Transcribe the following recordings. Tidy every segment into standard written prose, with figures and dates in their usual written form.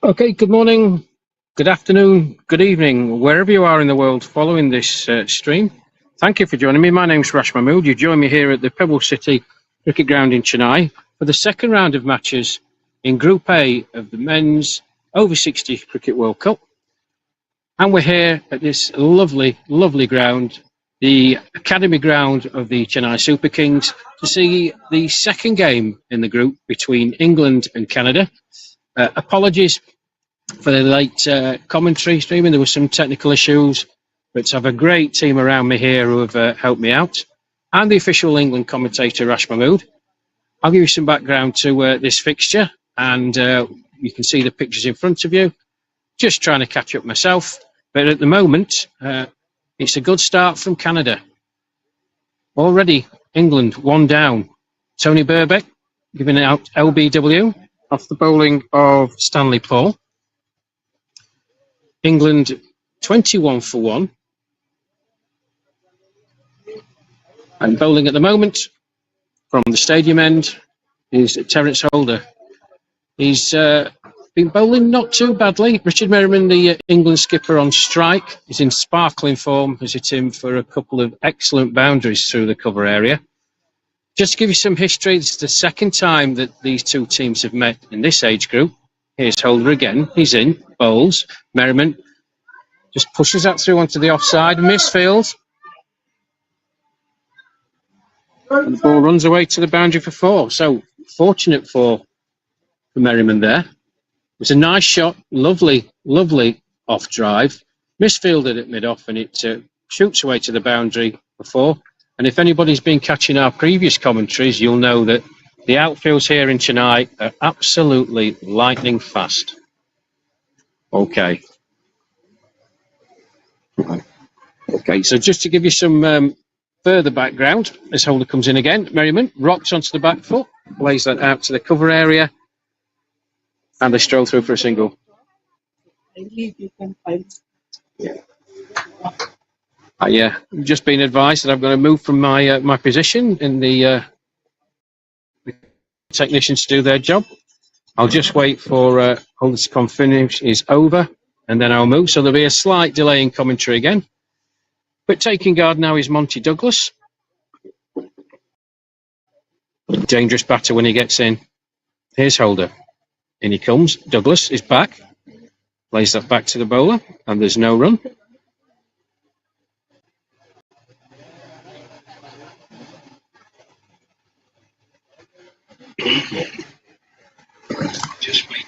Okay, good morning, good afternoon, good evening, wherever you are in the world following this stream. Thank you for joining me. My name's Rash Mahmood. You join me here at the Pebble City Cricket Ground in Chennai for the second round of matches in Group A of the Men's Over 60 Cricket World Cup. And we're here at this lovely, lovely ground, the Academy ground of the Chennai Super Kings, to see the second game in the group between England and Canada. Apologies for the late commentary streaming. There were some technical issues, but I have a great team around me here who have helped me out. And the official England commentator, Rash Mahmood. I'll give you some background to this fixture, and you can see the pictures in front of you. Just trying to catch up myself, but at the moment, it's a good start from Canada. Already, England one down. Tony Burbeck giving out LBW off the bowling of Stanley Paul. England 21 for 1. And bowling at the moment from the stadium end is Terence Holder. He's been bowling not too badly. Richard Merriman, the England skipper on strike, is in sparkling form, has hit him for a couple of excellent boundaries through the cover area. Just to give you some history, this is the second time that these two teams have met in this age group. Here's Holder again. He's in, bowls. Merriman just pushes that through onto the offside, misfield. And the ball runs away to the boundary for 4. So, fortunate for Merriman there. It was a nice shot, lovely, lovely off drive. Misfielded at mid-off, and it shoots away to the boundary for 4. And if anybody's been catching our previous commentaries, you'll know that the outfields here in Chennai are absolutely lightning fast. Okay. Okay, so just to give you some further background, this holder comes in again. Merriman rocks onto the back foot, lays that out to the cover area, and they stroll through for a single. I've just been advised that I've got to move from my position in the technicians to do their job. I'll just wait for holder to come finish is over, and then I'll move. So there'll be a slight delay in commentary again. But taking guard now is Monty Douglas. Dangerous batter when he gets in. Here's Holder. In he comes. Douglas is back. Plays that back to the bowler, and there's no run. Just wait.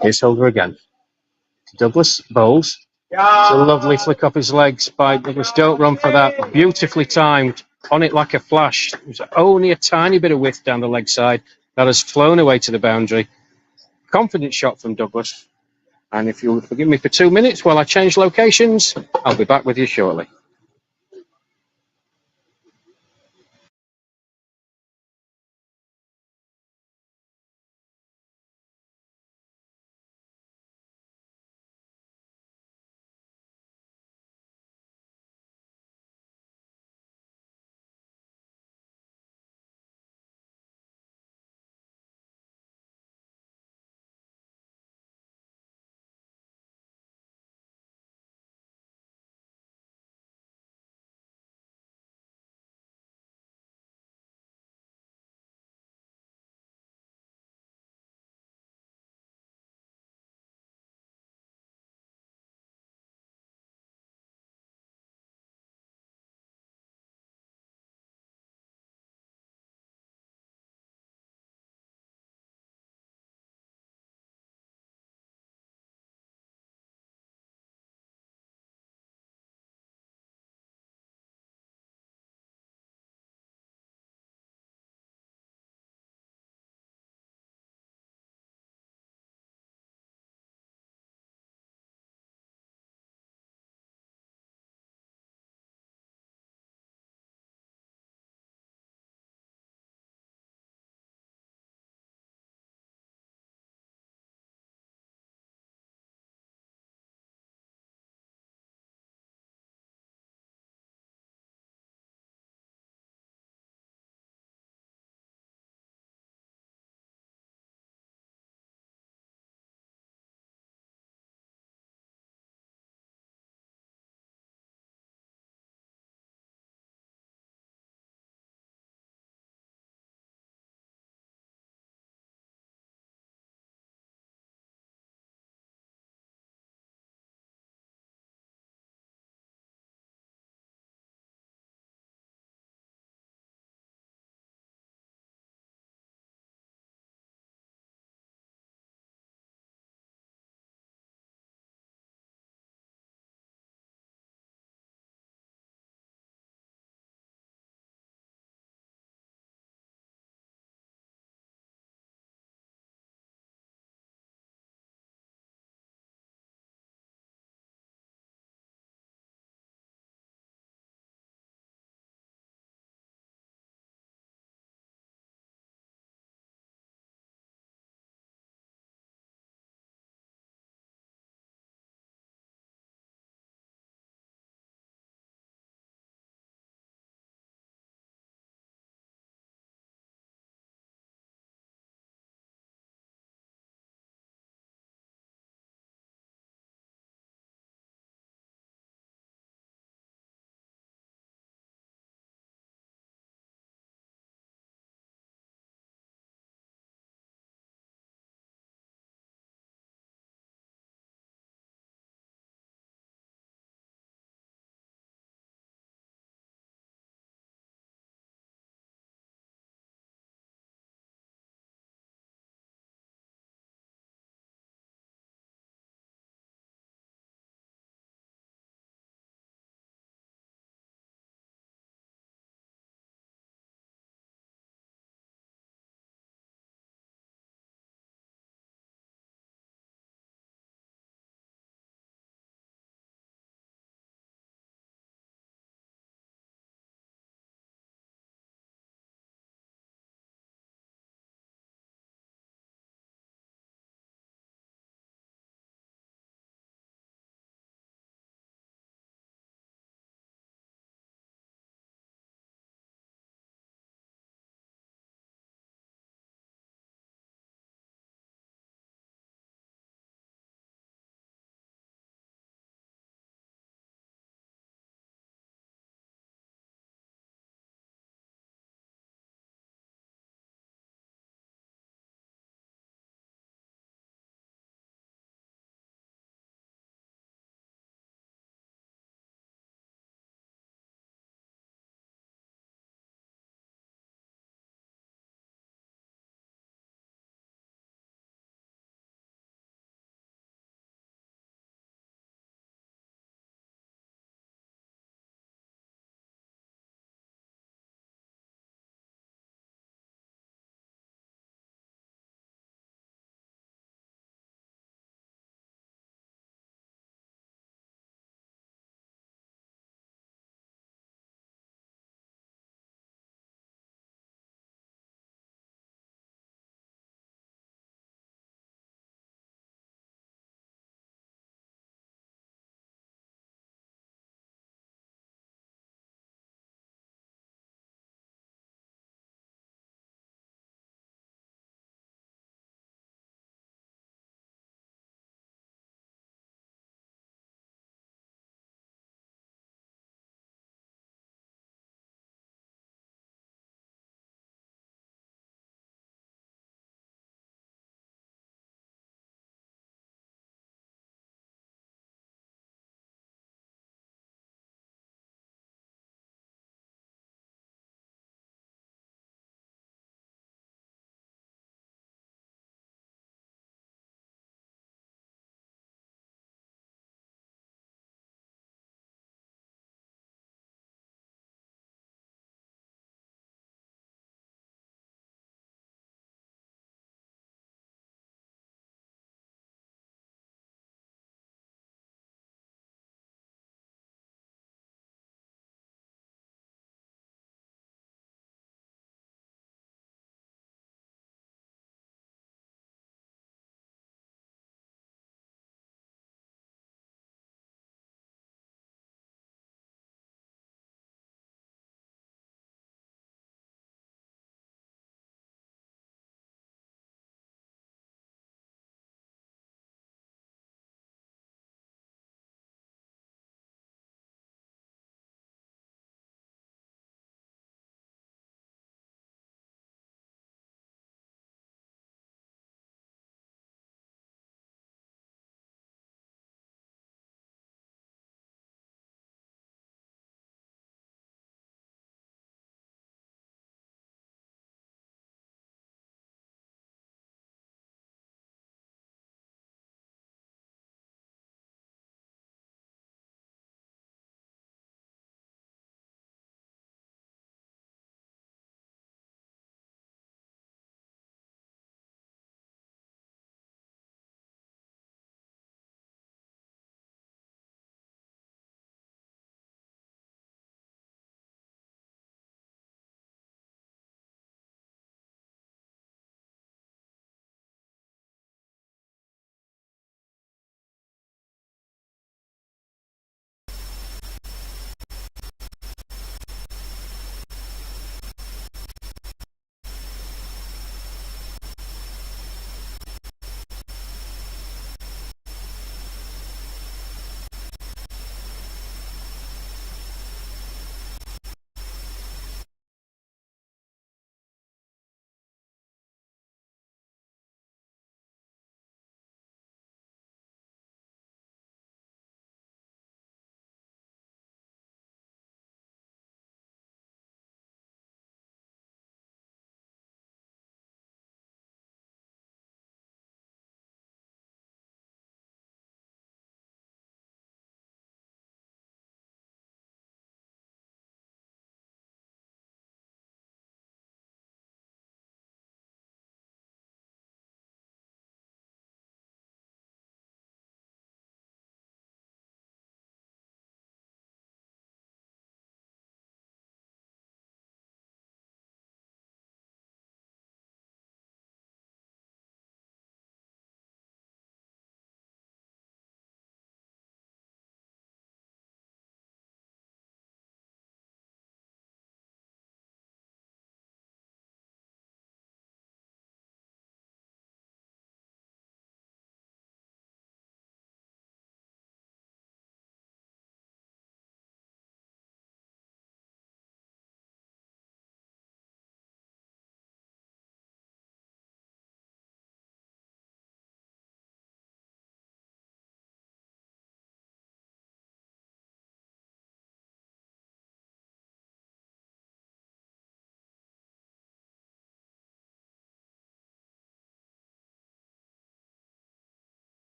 Here's Holder again. Douglas bowls. It's a lovely flick off his legs by Douglas. Don't run for that. Beautifully timed. On it like a flash. There's only a tiny bit of width down the leg side. That has flown away to the boundary. Confident shot from Douglas. And if you'll forgive me for 2 minutes while I change locations, I'll be back with you shortly.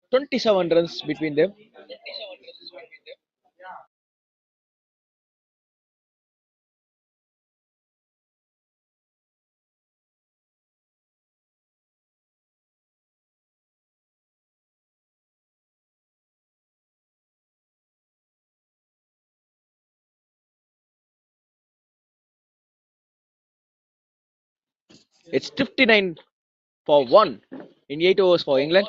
27 runs between them. It's 59 for 1 in 8 overs for England.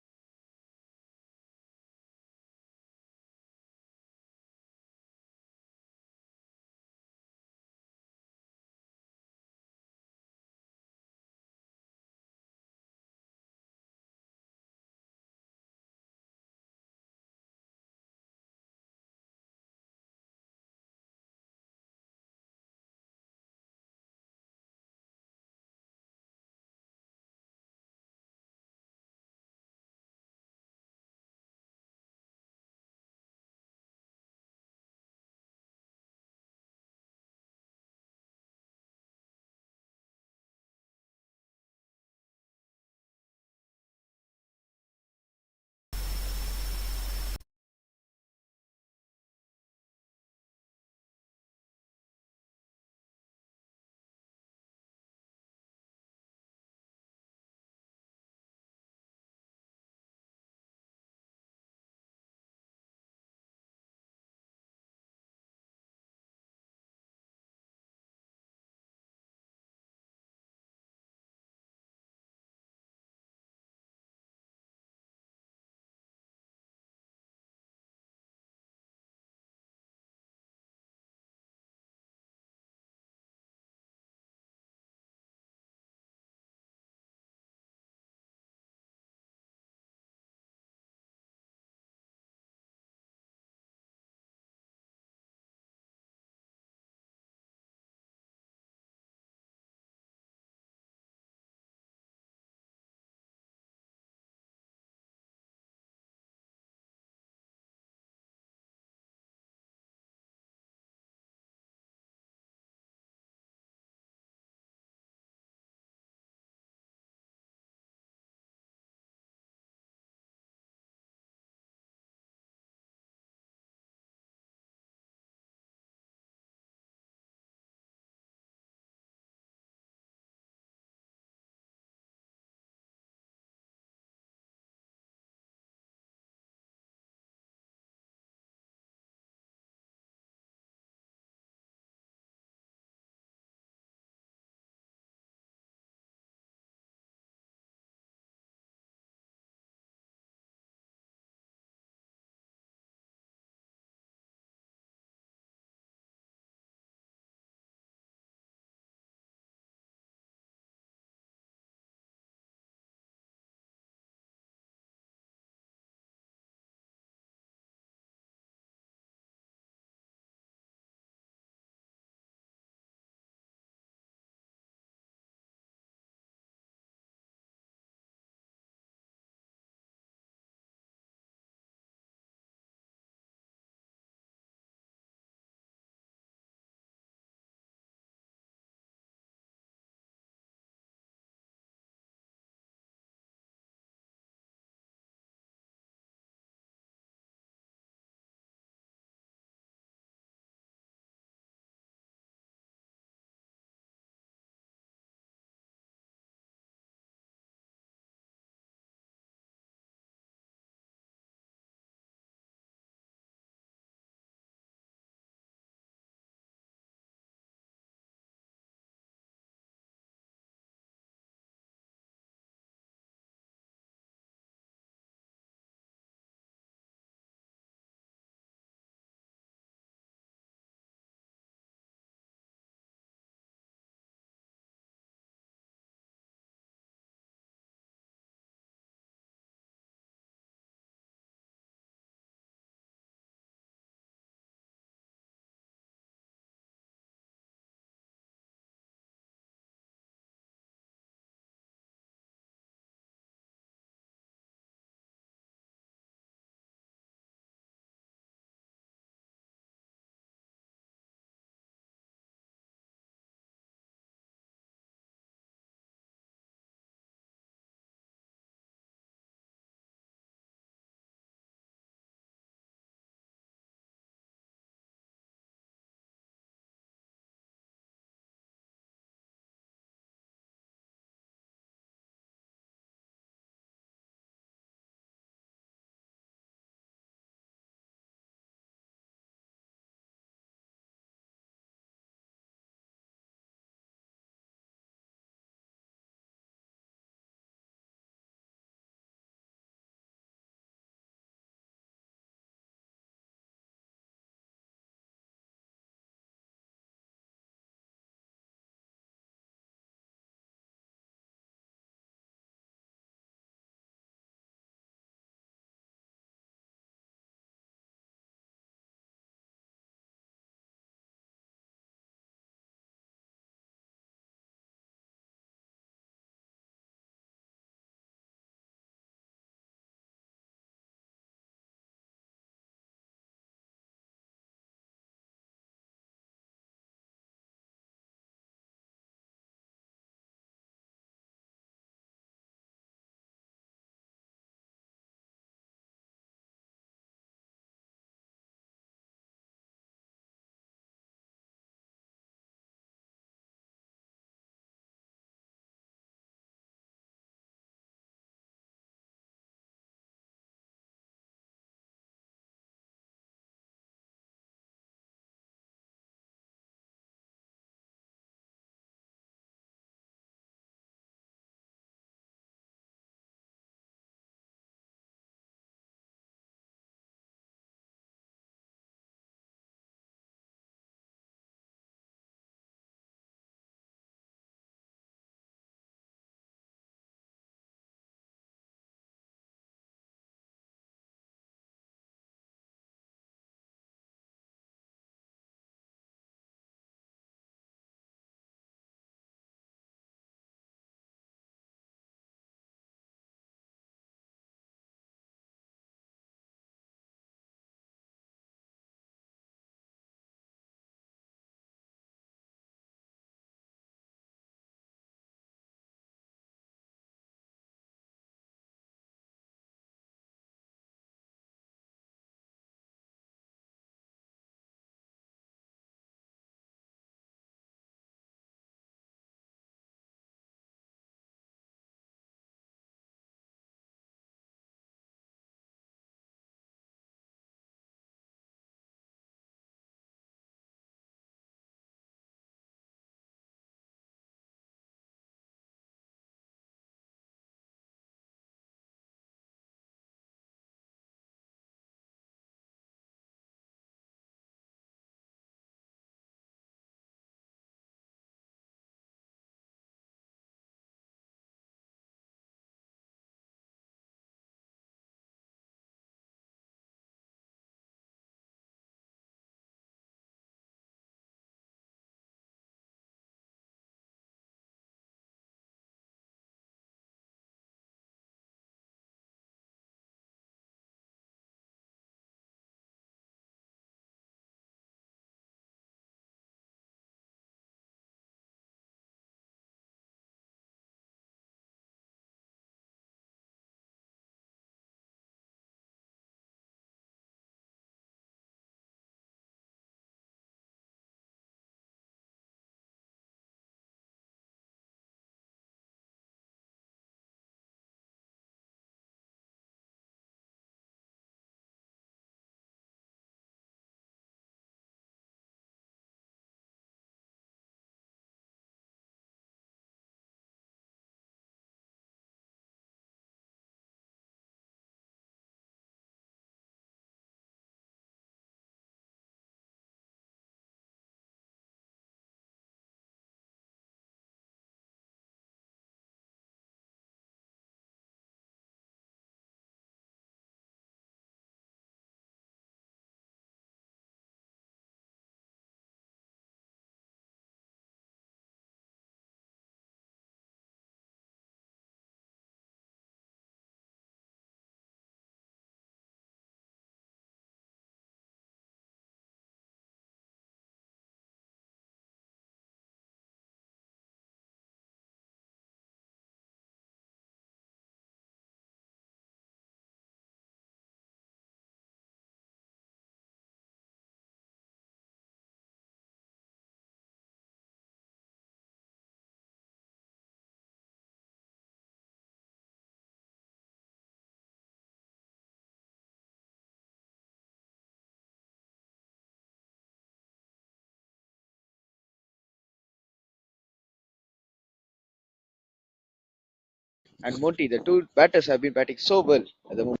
and Monty, the two batters have been batting so well at the moment.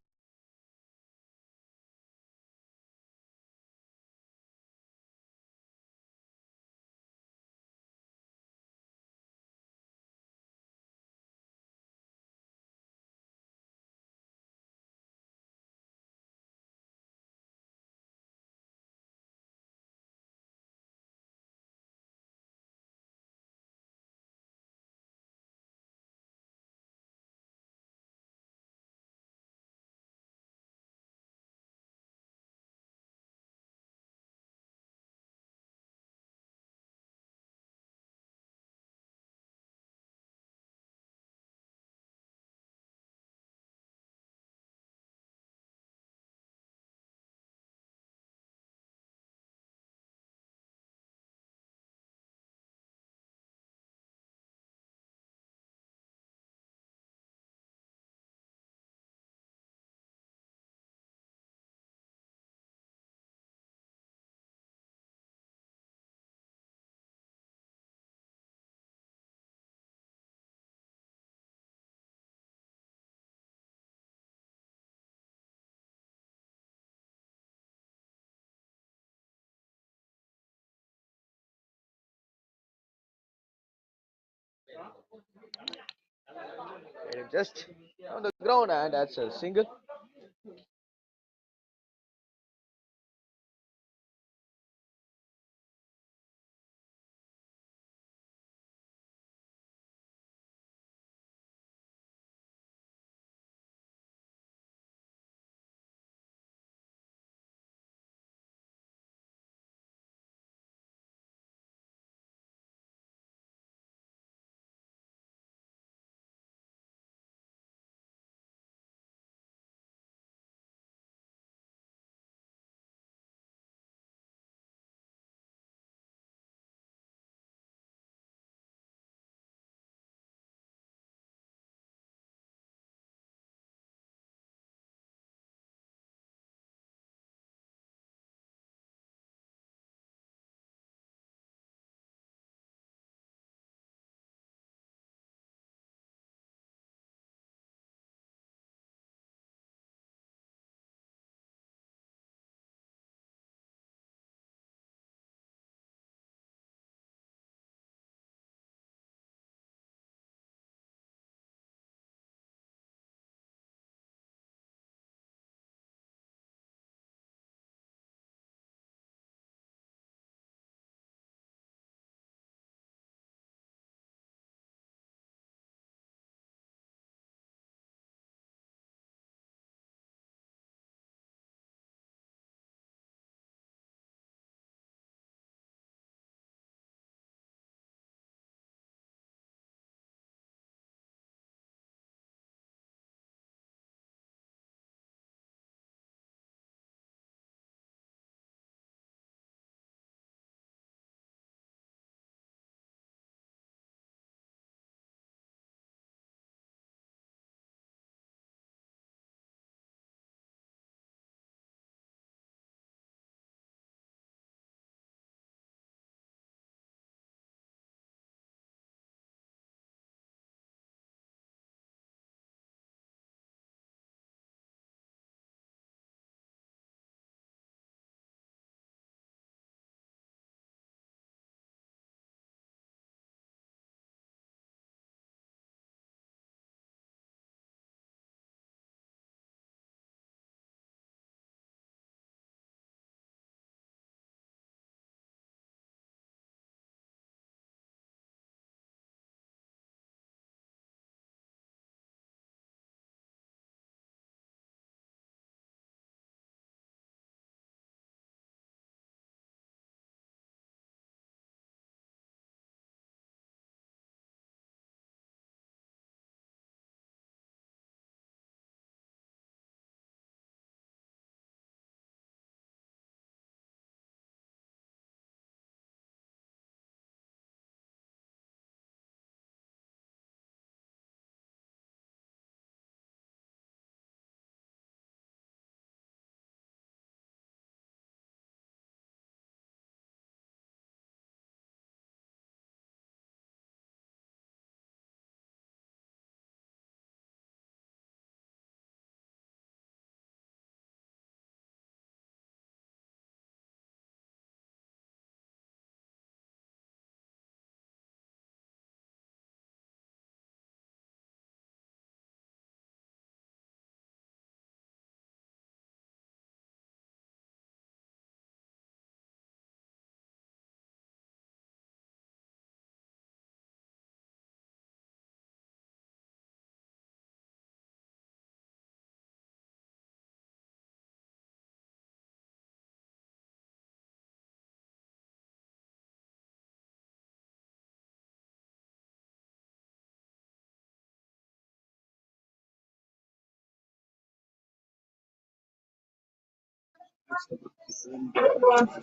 Just on the ground, and that's a single.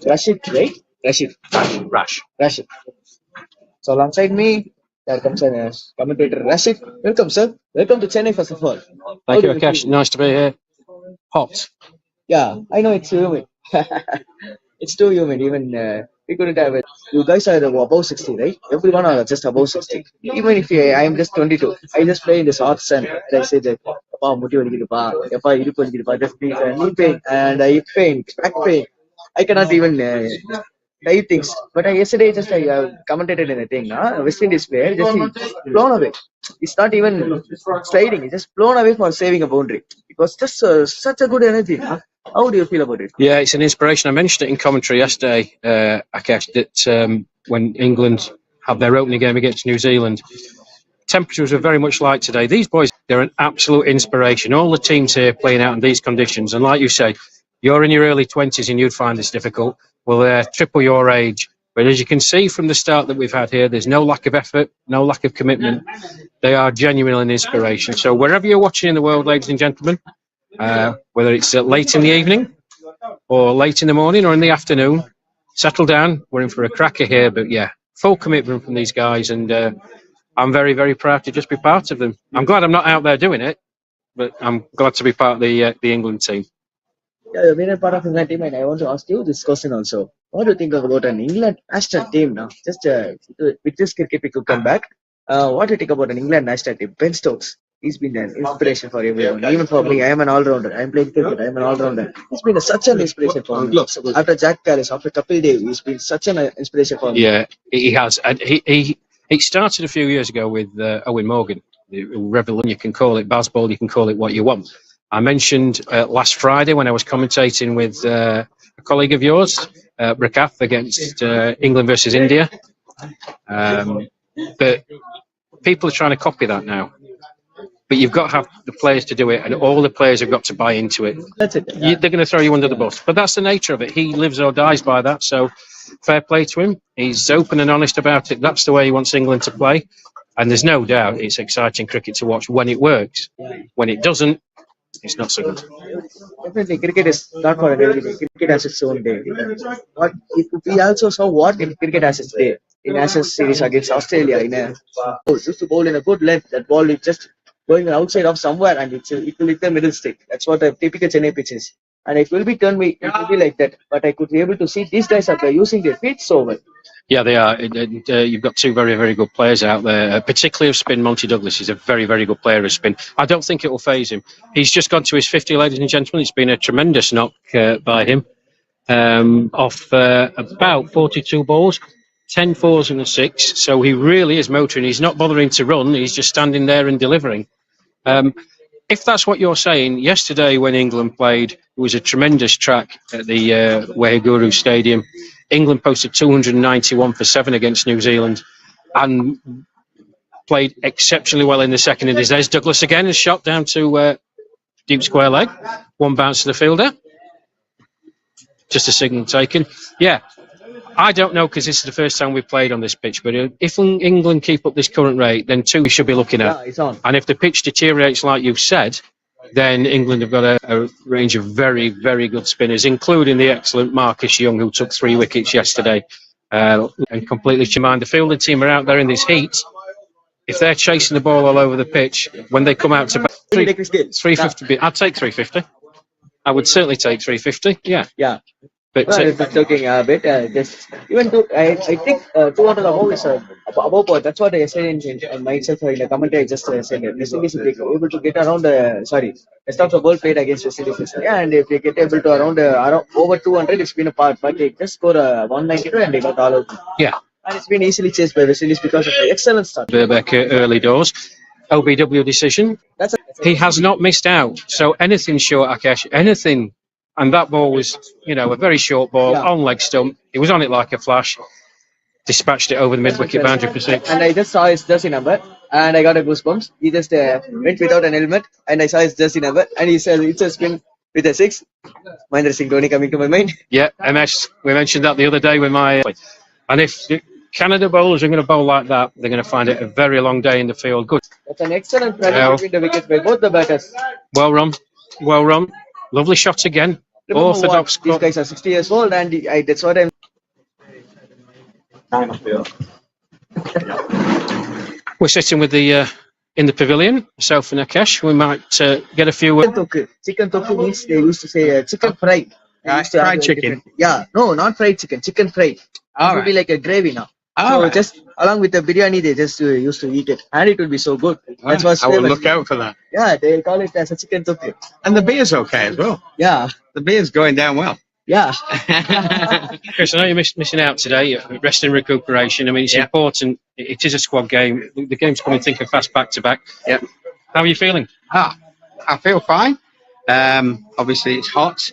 Rashid, right? Rashid. Rash. Rashid. So alongside me, there comes a commentator, Rashid. Welcome, sir. Welcome to Chennai, first of all. How Thank do you, you Akash. feel? Nice to be here. Hot. Yeah, I know it's humid. It's too humid. Even we couldn't have it. You guys are above 60, right? Everyone are just above 60. Even if I am just 22, I just play in this hot sun. And I say that, "Appa, mutti valikkuduppa. Appa, iduppu valikkuduppa. Just please, knee pain and hip pain, back pain. I cannot even type things." But yesterday, just I commentated in a thing. West Indies player just he blown away. It's not even sliding. It's just blown away for saving a boundary. It was just such a good energy. How do you feel about it? Yeah, it's an inspiration. I mentioned it in commentary yesterday, Akash, that when England had their opening game against New Zealand, temperatures were very much like today. These boys, they're an absolute inspiration. All the teams here playing out in these conditions. And like you say, you're in your early 20s and you'd find this difficult. Well, they're triple your age. But as you can see from the start that we've had here, there's no lack of effort, no lack of commitment. They are genuinely an inspiration. So wherever you're watching in the world, ladies and gentlemen, whether it's late in the evening or late in the morning or in the afternoon, settle down. We're in for a cracker here. But yeah, full commitment from these guys. And I'm very, very proud to just be part of them. I'm glad I'm not out there doing it, but I'm glad to be part of the England team. Yeah, you've been a part of England team, and I want to ask you this question also. What do you think about an England national team now? Just with this cricket, we could come back. What do you think about an England national team? Ben Stokes, he's been an inspiration for everyone. Even for me, I am an all-rounder. I'm playing cricket. I'm an all-rounder. He's been such an inspiration for me. After Jack Callis, after Kapil Dev, he's been such an inspiration for me. Yeah, he has. And he started a few years ago with Owen Morgan. Revelin, you can call it baseball, you can call it what you want. I mentioned last Friday when I was commentating with a colleague of yours, Rakath, against England versus India. But people are trying to copy that now. But you've got to have the players to do it, and all the players have got to buy into it. That's it. They're going to throw you under the bus. But that's the nature of it. He lives or dies by that. So fair play to him. He's open and honest about it. That's the way he wants England to play. And there's no doubt it's exciting cricket to watch when it works. When it doesn't, it's not so good. Definitely, cricket is not for everybody. Cricket has its own day. But we also saw what cricket has its day. In Ashes series against Australia, used to bowl in a good length. That ball is just going outside of somewhere, and it will hit the middle stick. That's what a typical Chennai pitch is. And it will be like that. But I could be able to see these guys are using their feet so well. Yeah, they are. You've got two very, very good players out there, particularly of spin. Monty Douglas is a very, very good player of spin. I don't think it will faze him. He's just gone to his 50, ladies and gentlemen. It's been a tremendous knock by him off about 42 balls, 10 fours and a 6. So he really is motoring. He's not bothering to run. He's just standing there and delivering. If that's what you're saying, yesterday when England played, it was a tremendous track at the Waheguru Stadium. England posted 291 for 7 against New Zealand and played exceptionally well in the second innings. There's Douglas again, a shot down to deep square leg. One bounce to the fielder. Just a signal taken. Yeah, I don't know because this is the first time we've played on this pitch, but if England keep up this current rate, then 2 we should be looking at. Yeah, it's on. And if the pitch deteriorates like you've said, then England have got a range of very, very good spinners, including the excellent Marcus Young, who took 3 wickets yesterday and completely mind. The fielding team are out there in this heat. If they're chasing the ball all over the pitch, when they come out to 350, I'd take 350. I would certainly take 350. Yeah. But it's looking a bit. I think 200 above is above point. That's what I said in myself in the commentary. I just said West Indies will be able to get around. Rest of the world played against West Indies. Yeah, and if they get able to around over 200, it's been a part. But they just score 192 and they got all out. Yeah. And it's been easily chased by West Indies because of the excellent start. Burbeck early doors. LBW decision. He has not missed out. So anything short, Akash, anything. And that ball was, a very short ball on leg stump. He was on it like a flash. Dispatched it over the mid-wicket boundary for 6. And I just saw his jersey number, and I got a goosebumps. He just went without an helmet, and I saw his jersey number, and he said it's a spin with a 6. Mahendra Singh Dhoni coming to my mind. Yeah, MS. We mentioned that the other day with my. And if the Canada bowlers are going to bowl like that, they're going to find it a very long day in the field. Good. That's an excellent run between the wickets by both the batters. Well run. Lovely shot again. Remember what? Orthodox These crop. guys are 60 years old, and that's what I'm. We're sitting with the in the pavilion, myself and Akesh. We might get a few. Chicken tokku. Chicken tokku means they used to say chicken fried. They used to have Fried like chicken. different. Yeah, no, not fried chicken. Chicken fried. All It would be right. like a gravy now. All So right. just along with the biryani, they just used to eat it, and it would be so good. That's what's I will famous. look out for that. Yeah, they call it as a chicken tokku. And the beer's okay as well. Yeah, The beer's going down well. yeah. Chris, I know you're missing out today. Rest and recuperation. I mean, it's important. It is a squad game. The game's coming thick and fast back to back. Yep. How are you feeling? I feel fine. Obviously, it's hot.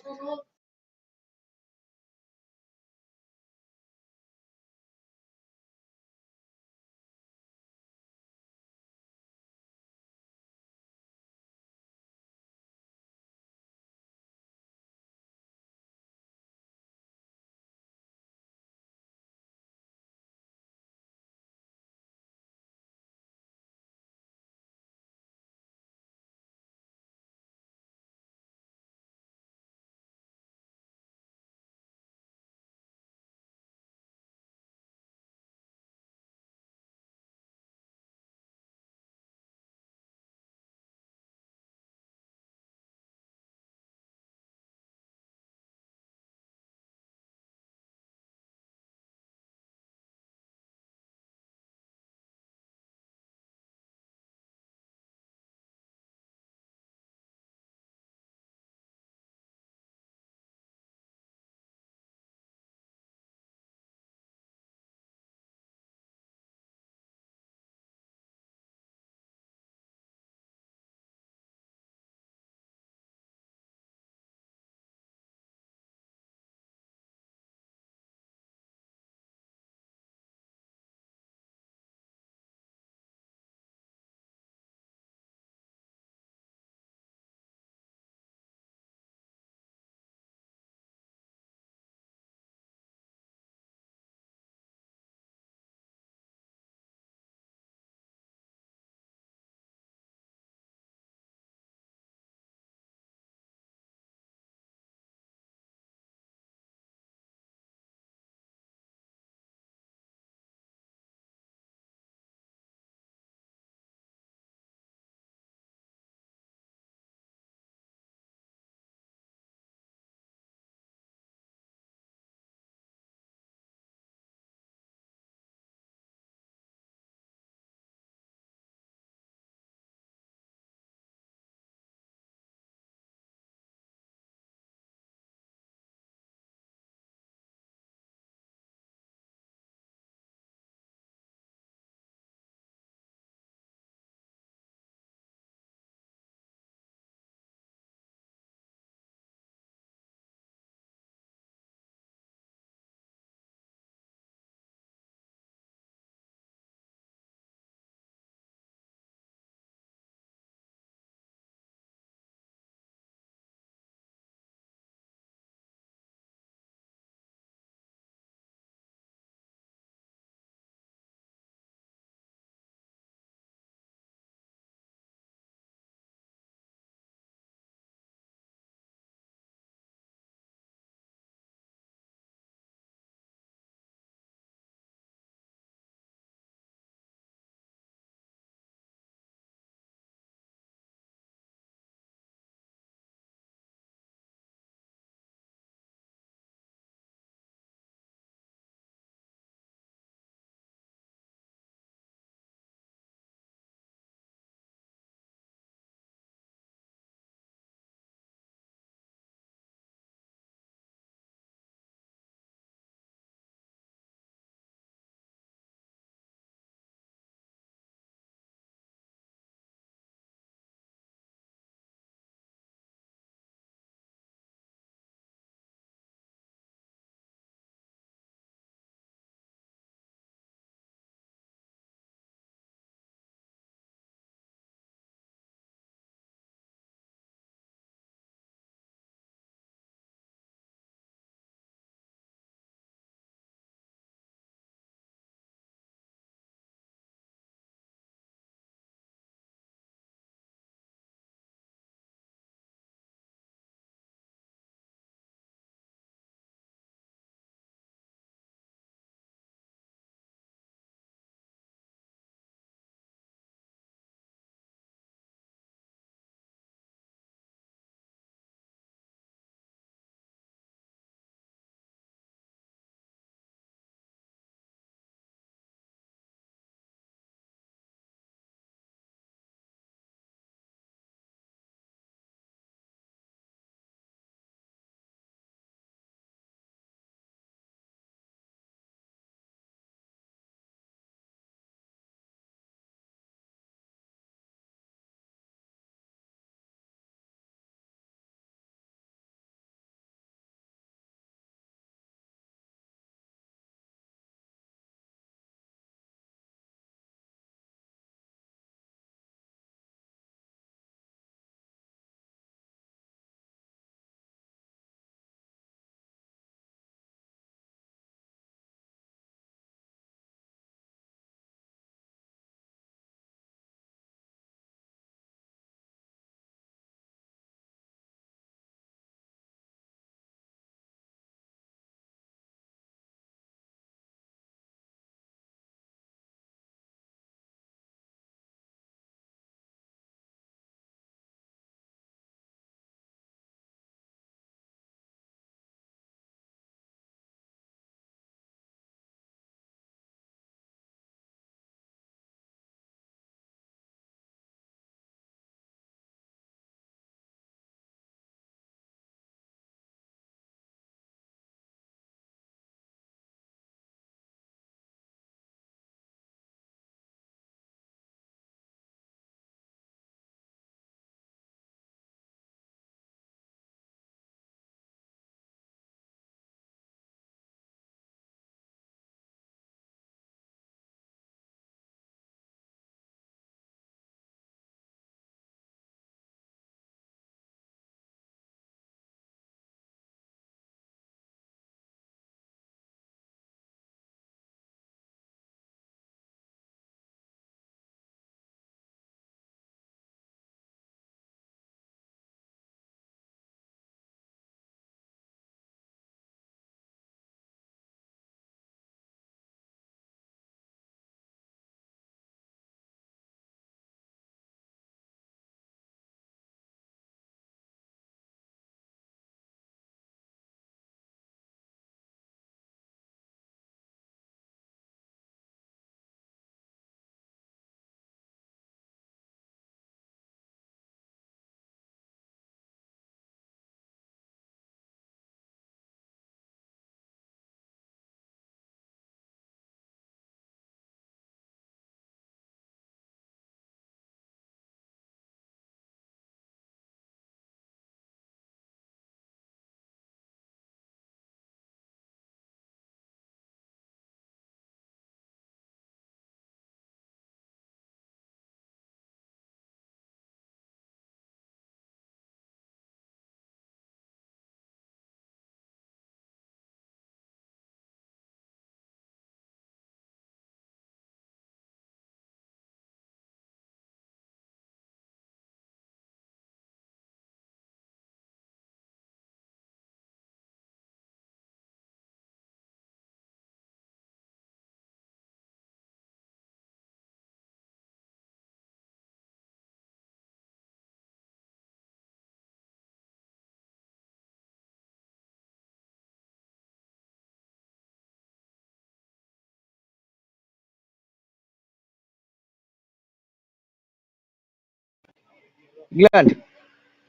England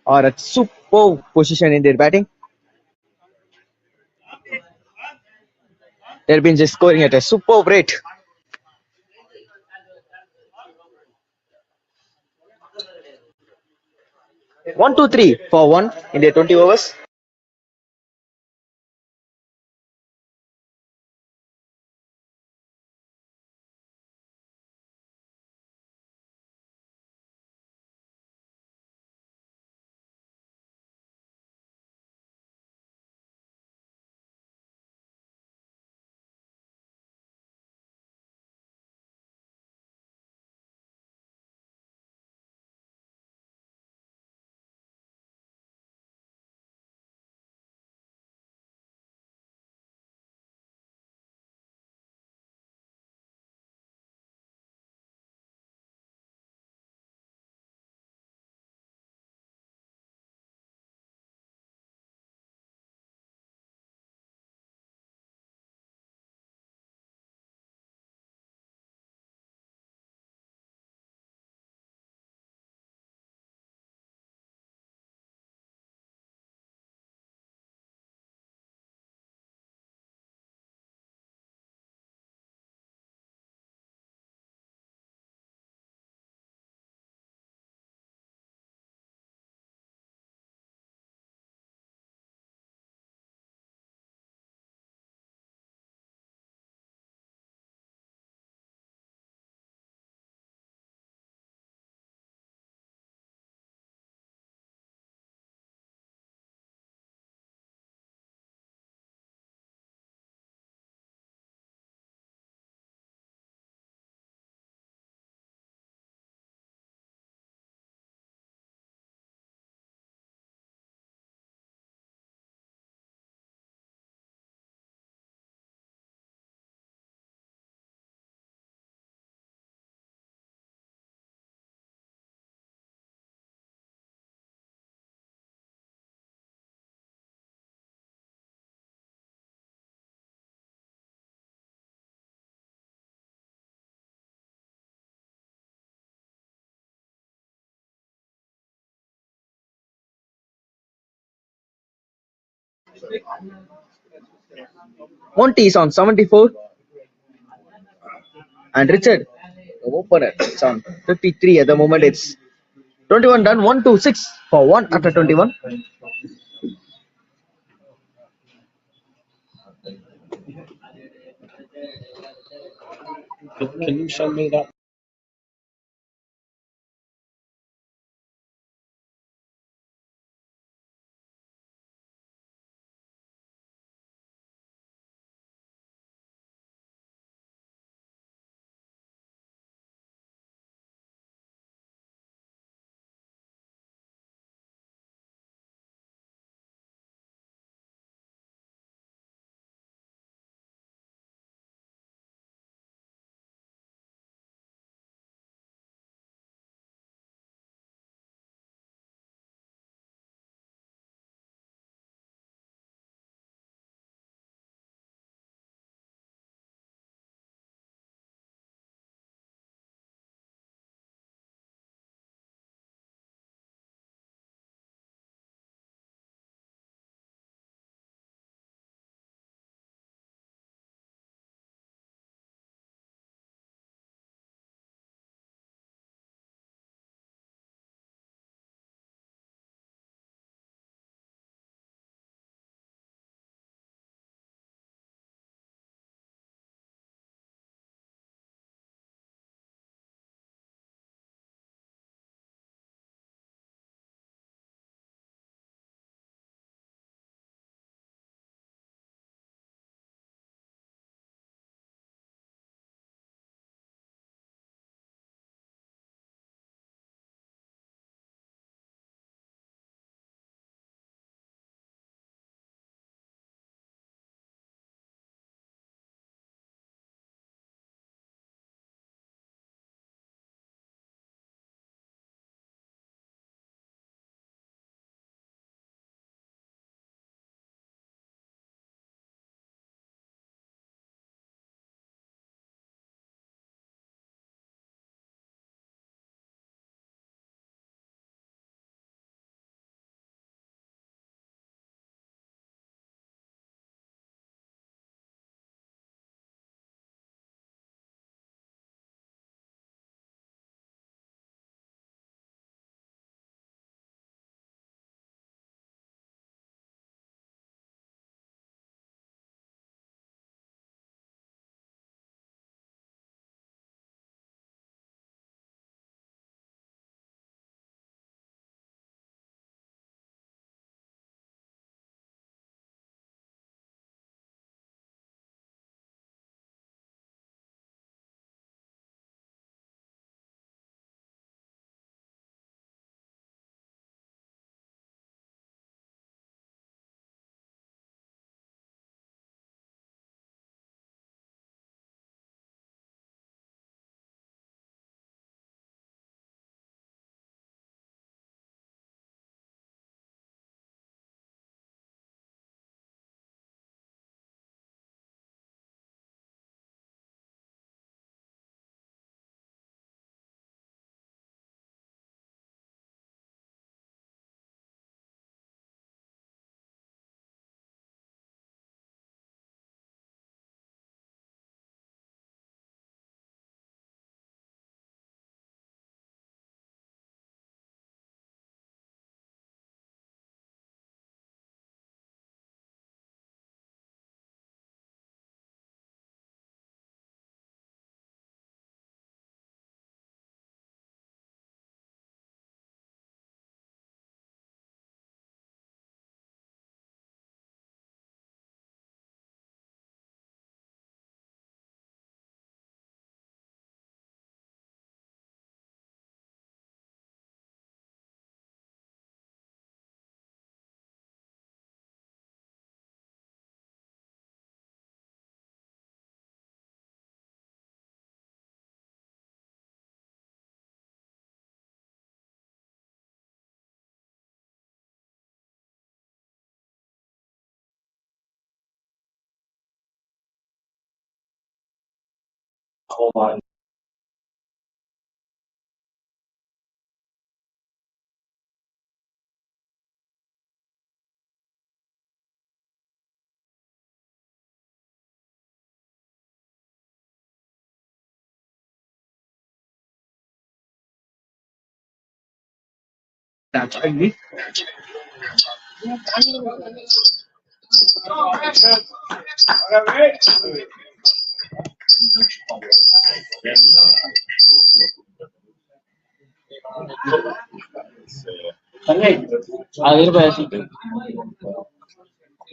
are at superb position in their batting. They've been just scoring at a superb rate. 1-2-3 for 1 in their 20 overs. Monty is on 74 and Richard, the opener, is on 53 at the moment. It's 21 done, 1-2-6 for 1 after 21. Can you send me that?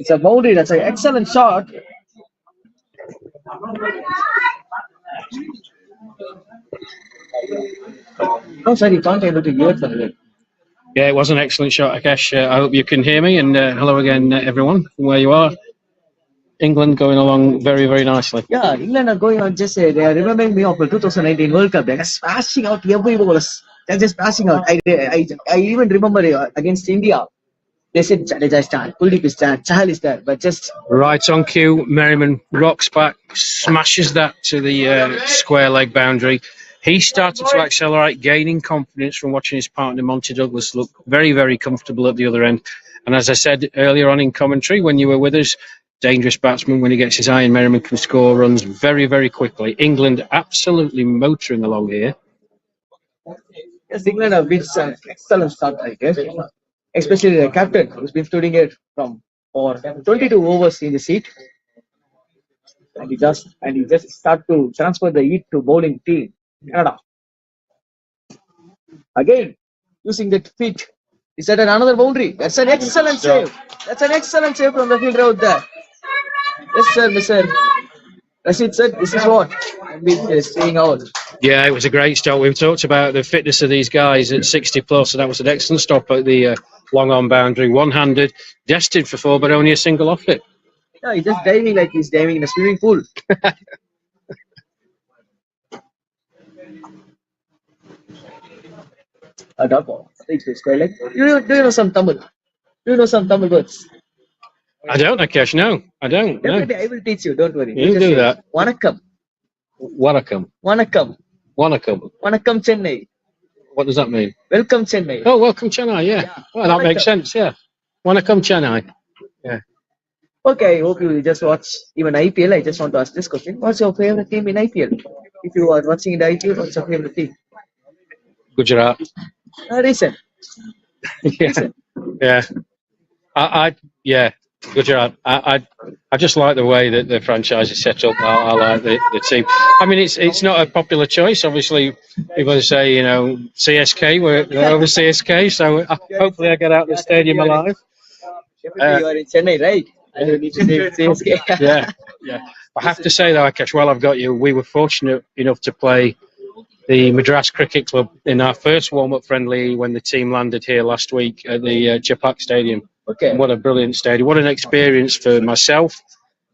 It's a boundary. That's an excellent shot. No, sorry, you can't able to hear it from here. Yeah, it was an excellent shot, Akash. I hope you can hear me. And hello again, everyone, from where you are. England going along very, very nicely. Yeah, England are going on just they are remembering me of the 2019 World Cup. They're smashing out every bowlers. They're just smashing out. I even remember against India. They said Jadeja is there, Kuldeep is there, Chahal is there, but just Right on cue, Merriman rocks back, smashes that to the square leg boundary. He started to accelerate, gaining confidence from watching his partner Monty Douglas look very, very comfortable at the other end. And as I said earlier on in commentary, when you were with us, dangerous batsman, when he gets his iron, Merriman can score runs very, very quickly. England absolutely motoring along here. yes, England have been an excellent start, I guess. Especially the captain who's been studying it from for 22 overs in the seat. And he just start to transfer the heat to bowling team. Canada. Again, using the feet. Is that another boundary? That's an excellent save. That's an excellent save from the fielder out there. Yes, sir, Mr. Rashid said this is what I've been staying out. Yeah, it was a great stop. We've talked about the fitness of these guys at 60 plus, and that was an excellent stop at the long on boundary, one-handed, destined for four, but only a single off it. Yeah, he's just diving like he's diving in a swimming pool. A dog ball. Do you know some Tamil? Do you know some Tamil words? I don't, Akash. No, I don't. No. Definitely, I will teach you. Don't worry. You do that. Vanakkam. Wanakam. Vanakkam. Wanakam. Vanakkam Chennai. What does that mean? Welcome Chennai. Oh, welcome Chennai. Yeah. Well, that makes sense. Yeah. Wanakam Chennai. Yeah. Okay, I hope you just watch even IPL. I just want to ask this question. What's your favorite team in IPL? If you are watching the IPL, what's your favorite team? Gujarat. Reason. Yeah. Yeah. Yeah. Gujarat. I just like the way that the franchise is set up. I like the team. I mean, it's not a popular choice. Obviously, people say, CSK, we're over CSK, so hopefully I get out of the stadium alive. Definitely you are in Chennai, right? I don't need to say CSK. Yeah. I have to say, though, Akash, while I've got you, we were fortunate enough to play the Madras Cricket Club in our first warm-up friendly when the team landed here last week at the Japak Stadium. Okay. What a brilliant stadium. What an experience for myself.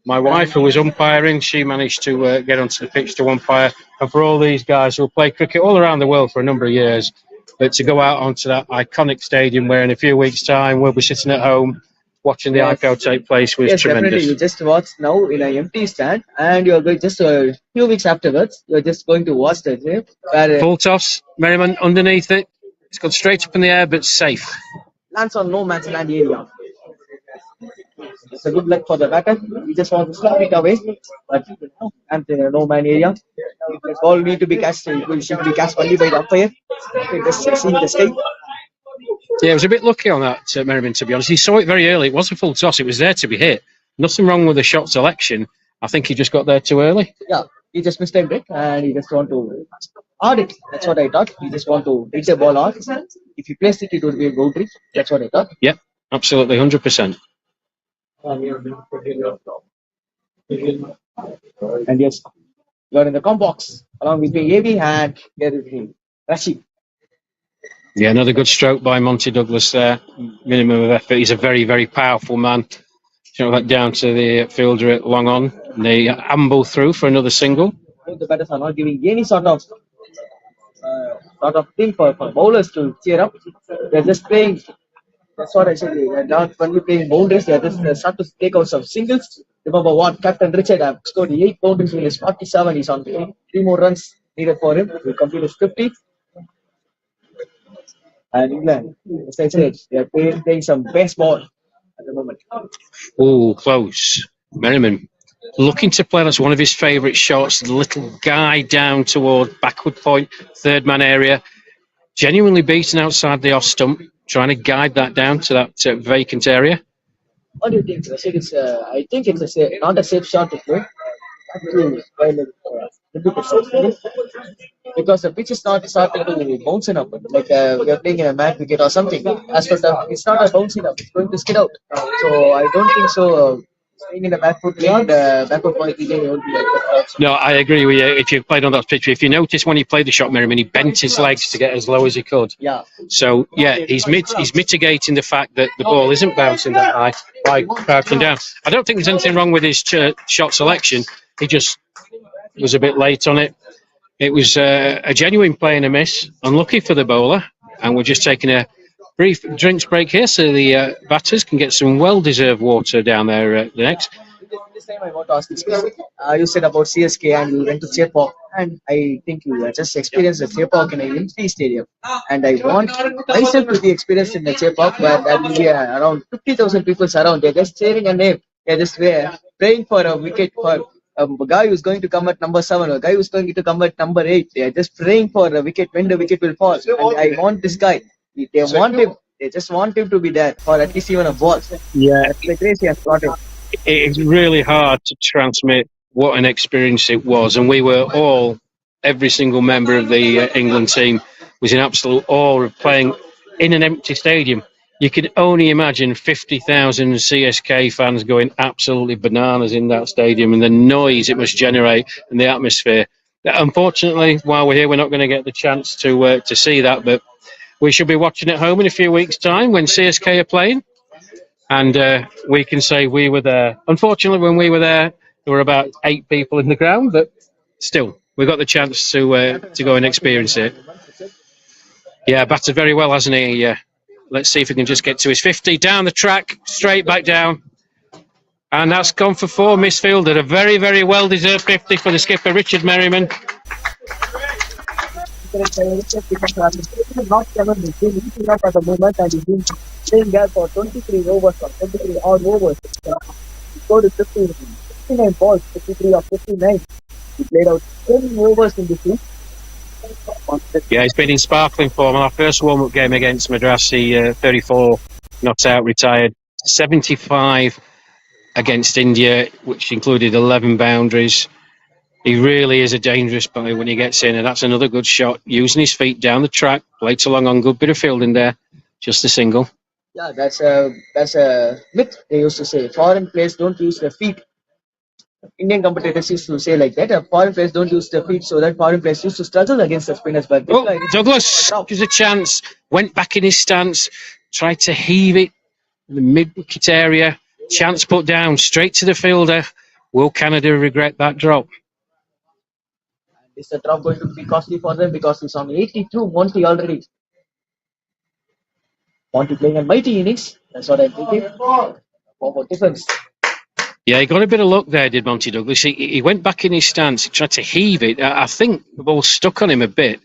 My wife, who was umpiring, she managed to get onto the pitch to umpire. And for all these guys who have played cricket all around the world for a number of years, but to go out onto that iconic stadium where in a few weeks' time we'll be sitting at home watching the IPL take place was tremendous. Definitely. You just watch now in an empty stand, and you're going just a few weeks afterwards, you're just going to watch the game. Full toss, Merriman underneath it. It's gone straight up in the air, but safe. Lands on no man's land area. It's a good luck for the batter. We just want to slap it away, but and no man area. The ball need to be cast. It should be cast only by the umpire. Just see the sky. Yeah, it was a bit lucky on that, Merriman, to be honest. He saw it very early. It was a full toss. It was there to be hit. Nothing wrong with the shot selection. I think he just got there too early. Yeah, he just mistimed it and he just want to hard it. That's what I thought. He just want to hit the ball hard. If he placed it, it would be a boundary. That's what I thought. Yep, absolutely, 100%. And yes, you are in the comp box along with the AV and there is the Rashid. Yeah, another good stroke by Monty Douglas there. Minimum of effort. He's a very, very powerful man. That down to the fielder at long on. And they amble through for another single. The batters are not giving any sort of thing for bowlers to cheer up. They're just playing. That's what I said. They're not only playing boundaries. They're just start to take out some singles Remember what? Captain Richard have scored 8 boundaries in his 47. He's on 3 more runs needed for him to complete his 50. And England, as I said, they are playing some baseball at the moment. Oh, close. Merriman looking to play. That's one of his favourite shots. The little guy down toward backward point, third man area. Genuinely beaten outside the off stump, trying to guide that down to that vacant area. What do you think? I think it's not a safe shot to play. Because the pitch is not starting to bounce up. Like we are playing in a mad wicket or something. As for the, it's not a bouncing up. It's going to skid out. So I don't think so. Staying in the back foot lane, the backward point DJ won't be like that. No, I agree with you. If you played on that pitch, if you notice when he played the shot, Merriman, he bent his legs to get as low as he could. Yeah. So yeah, he's mitigating the fact that the ball isn't bouncing that high by crouching down. I don't think there's anything wrong with his shot selection. He just was a bit late on it. It was a genuine play and a miss. Unlucky for the bowler, and we're just taking a brief drinks break here so the batters can get some well-deserved water down their necks. This time I want to ask this question. You said about CSK and you went to Chepauk, and I think you just experienced the Chepauk in an empty stadium. And I want myself to be experienced in the Chepauk where there will be around 50,000 people around. They're just cheering a name. They're just praying for a wicket for a guy who's going to come at number 7 or a guy who's going to come at number 8. They're just praying for a wicket when the wicket will fall. And I want this guy. They want him. They just want him to be there for at least even a ball. Yeah, that's the grace he has got him. It's really hard to transmit what an experience it was, and we were all, every single member of the England team was in absolute awe of playing in an empty stadium. You could only imagine 50,000 CSK fans going absolutely bananas in that stadium, and the noise it must generate and the atmosphere. Unfortunately, while we're here, we're not going to get the chance to see that, but we should be watching at home in a few weeks' time when CSK are playing. And we can say we were there. Unfortunately, when we were there were about 8 people in the ground, but still, we got the chance to go and experience it. Yeah, batted very well, hasn't he? Let's see if he can just get to his 50. Down the track, straight back down. And that's gone for 4 misfielded. A very, very well-deserved 50 for the skipper, Richard Merriman. Not 7 he's enough at the moment, and he's been playing there for 23 overs or 23 odd overs. He scored 59 balls, 53 or 59. He played out 10 overs in this week. Yeah, he's been in sparkling form. Our first warm-up game against Madras, 34 not out, retired. 75 against India, which included 11 boundaries. He really is a dangerous player when he gets in, and that's another good shot. Using his feet down the track, played along on good bit of fielding there. Just a single. Yeah, that's a myth. They used to say foreign players don't use their feet. Indian competitors used to say like that. Foreign players don't use their feet, so that foreign players used to struggle against the spinners. But Douglas gives a chance. Went back in his stance, tried to heave it in the mid-wicket area. Chance put down straight to the fielder. Will Canada regret that drop? Is the drop going to be costly for them because he's on 82 Monty already? Monty playing a mighty innings. That's what I'm thinking. For difference. Yeah, he got a bit of luck there, did Monty Douglas. He went back in his stance. He tried to heave it. I think the ball stuck on him a bit.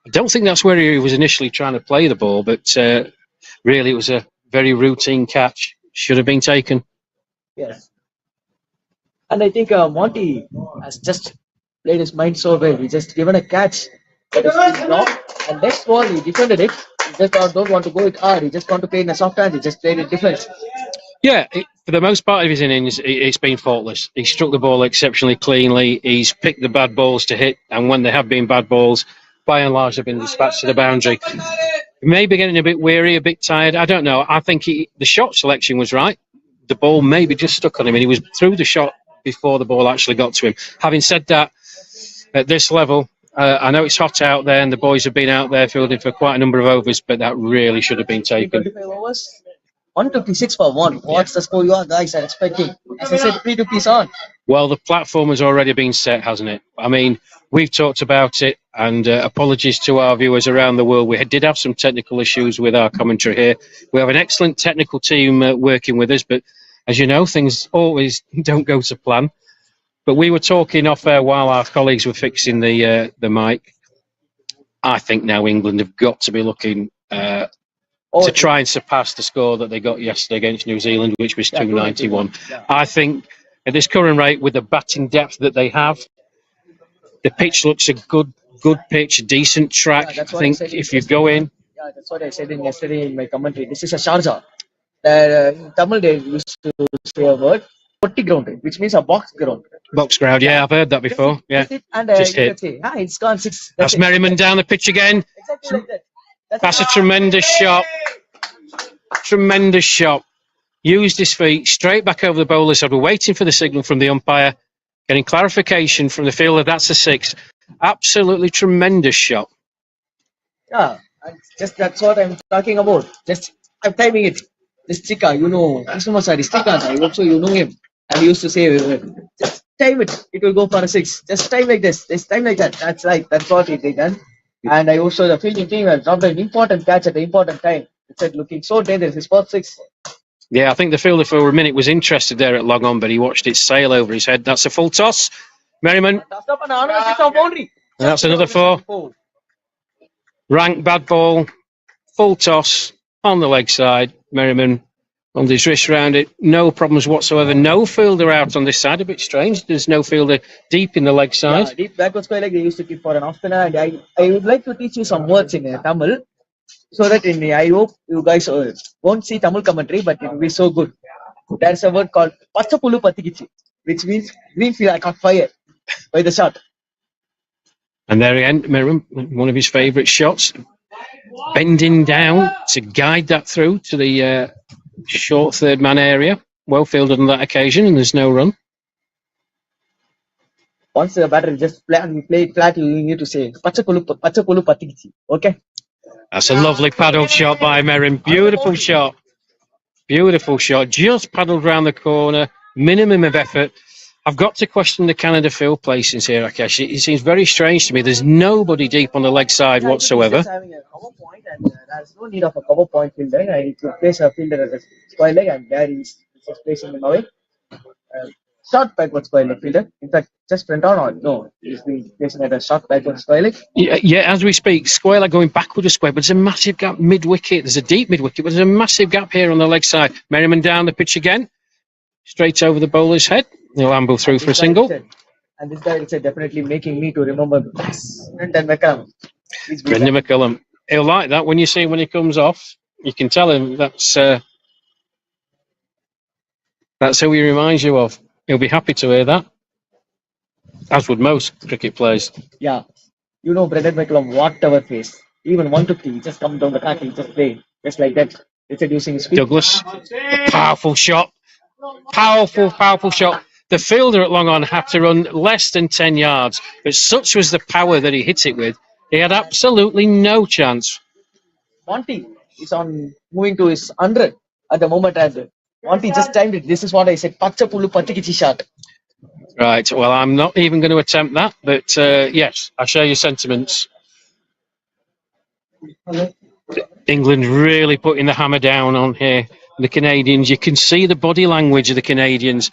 I don't think that's where he was initially trying to play the ball, but really it was a very routine catch. Should have been taken. Yes. And I think Monty has just played his mind so well. He just given a catch that is blocked, and next ball he defended it. He just don't want to go it hard. He just want to play in a soft hand. He just played it defense. Yeah, for the most part of his innings, it's been faultless. He struck the ball exceptionally cleanly. He's picked the bad balls to hit, and when they have been bad balls, by and large, have been dispatched to the boundary. Maybe getting a bit weary, a bit tired. I don't know. I think the shot selection was right. The ball maybe just stuck on him, and he was through the shot before the ball actually got to him. Having said that, at this level, I know it's hot out there, and the boys have been out there fielding for quite a number of overs, but that really should have been taken. 25 overs, 156 for 1. What's the score you guys are expecting? As I said, 3 rupees on. Well, the platform has already been set, hasn't it? I mean, we've talked about it, and apologies to our viewers around the world. We did have some technical issues with our commentary here. We have an excellent technical team working with us, but As you know, things always don't go to plan. But we were talking off air while our colleagues were fixing the mic. I think now England have got to be looking to try and surpass the score that they got yesterday against New Zealand, which was 291. Yeah. I think at this current rate, with the batting depth that they have, the pitch looks a good pitch, decent track. I think if you go in... Yeah, that's what I said yesterday in my commentary. This is a Sharjah. In Tamil, they used to say a word, potty ground, which means a box ground. Box ground, yeah, I've heard that before. Yeah, and just hit. Say, it's gone 6. That's Merriman down the pitch again. Exactly like that. That's a tremendous shot. Tremendous shot. Used his feet straight back over the bowler's head. We're waiting for the signal from the umpire, getting clarification from the fielder. That's a 6. Absolutely tremendous shot. Yeah, that's what I'm talking about. I'm timing it. This Chika, Krishnamacharya, Chika, I hope so you know him. I used to say, just time it. It will go for a 6. Just time like this. Just time like that. That's right. That's what they done. And I also the fielding team has dropped an important catch at the important time. It's looking so dangerous. It's for 6. Yeah, I think the fielder for a minute was interested there at long on, but he watched it sail over his head. That's a full toss. Merriman. That's another 4. Rank bad ball. Full toss on the leg side. Merriman on his wrist round it. No problems whatsoever. No fielder out on this side. A bit strange. There's no fielder deep in the leg side. Yeah, deep backwards square leg they used to keep for an off spinner. And I would like to teach you some words in Tamil. So that I hope you guys won't see Tamil commentary, but it will be so good. There's a word called Pachapulu Patikichi, which means green field I caught fire by the shot. And there again, Merriman, one of his favourite shots. Bending down to guide that through to the short third man area. Well fielded on that occasion, and there's no run. Once the batter just play it flat, you need to say Pachapulu Patikichi. Okay? That's a lovely paddle shot by Merriman. Beautiful shot. Beautiful shot. Just paddled round the corner. Minimum of effort. I've got to question the Canada field placings here, Rakesh. It seems very strange to me. There's nobody deep on the leg side whatsoever. He's just having a cover point, and there's no need of a cover point fielder. I need to place a fielder at the square leg, and there he's just placing him away. Short backward square leg fielder. In fact, just went on or no, he's been placing at a short backward square leg. Yeah, as we speak, square leg going backward a square, but there's a massive gap mid-wicket. There's a deep mid-wicket, but there's a massive gap here on the leg side. Merriman down the pitch again. Straight over the bowler's head. He'll amble through for a single. And this guy is definitely making me to remember Brendan McCullum. Brendan McCullum. He'll like that when you see him when he comes off. You can tell him that's who he reminds you of. He'll be happy to hear that. As would most cricket players. Yeah. Brendan McCullum, whatever face. Even 150, he just comes down the track, he just play. Just like that. It's using speed. Douglas. A powerful shot. Powerful shot. The fielder at long on had to run less than 10 yards, but such was the power that he hit it with, he had absolutely no chance. Monty is moving to his 100 at the moment, and Monty just timed it. This is what I said, Pachapulu Patikichi shot. Right, well, I'm not even going to attempt that, but yes, I share your sentiments. England really putting the hammer down on here. The Canadians, you can see the body language of the Canadians.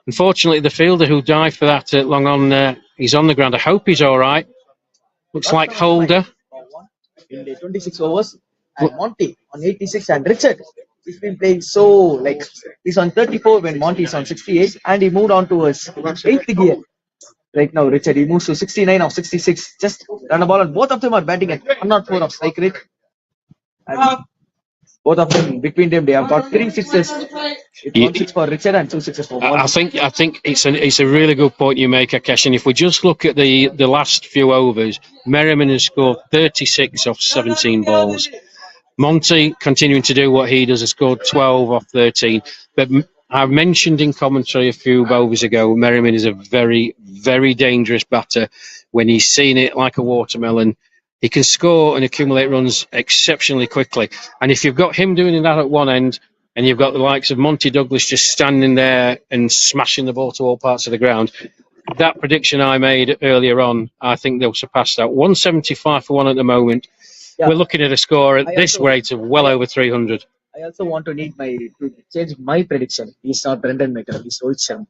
Unfortunately, the fielder who dived for that long on, he's on the ground. I hope he's all right. Looks like Holder. In the 26 overs, and Monty on 86, and Richard, he's been playing so, he's on 34 when Monty is on 68, and he moved on to his 8th gear. Right now, Richard, he moves to 69 or 66. Just run a ball, and both of them are batting at 104 of strike rate. And both of them, between them, they have got 3 sixes. It's 1 6 for Richard and 2 sixes for Monty. I think it's a really good point you make, Akash. And if we just look at the last few overs, Merriman has scored 36 off 17 balls. Monty, continuing to do what he does, has scored 12 off 13. But I mentioned in commentary a few overs ago, Merriman is a very, very dangerous batter. When he's seen it like a watermelon, he can score and accumulate runs exceptionally quickly. And if you've got him doing that at one end, and you've got the likes of Monty Douglas just standing there and smashing the ball to all parts of the ground, that prediction I made earlier on, I think they'll surpass that. 175 for one at the moment. Yeah. We're looking at a score at this rate of well over 300. I also want to change my prediction. He's not Brendan McCullum. He's Rohit Sharma.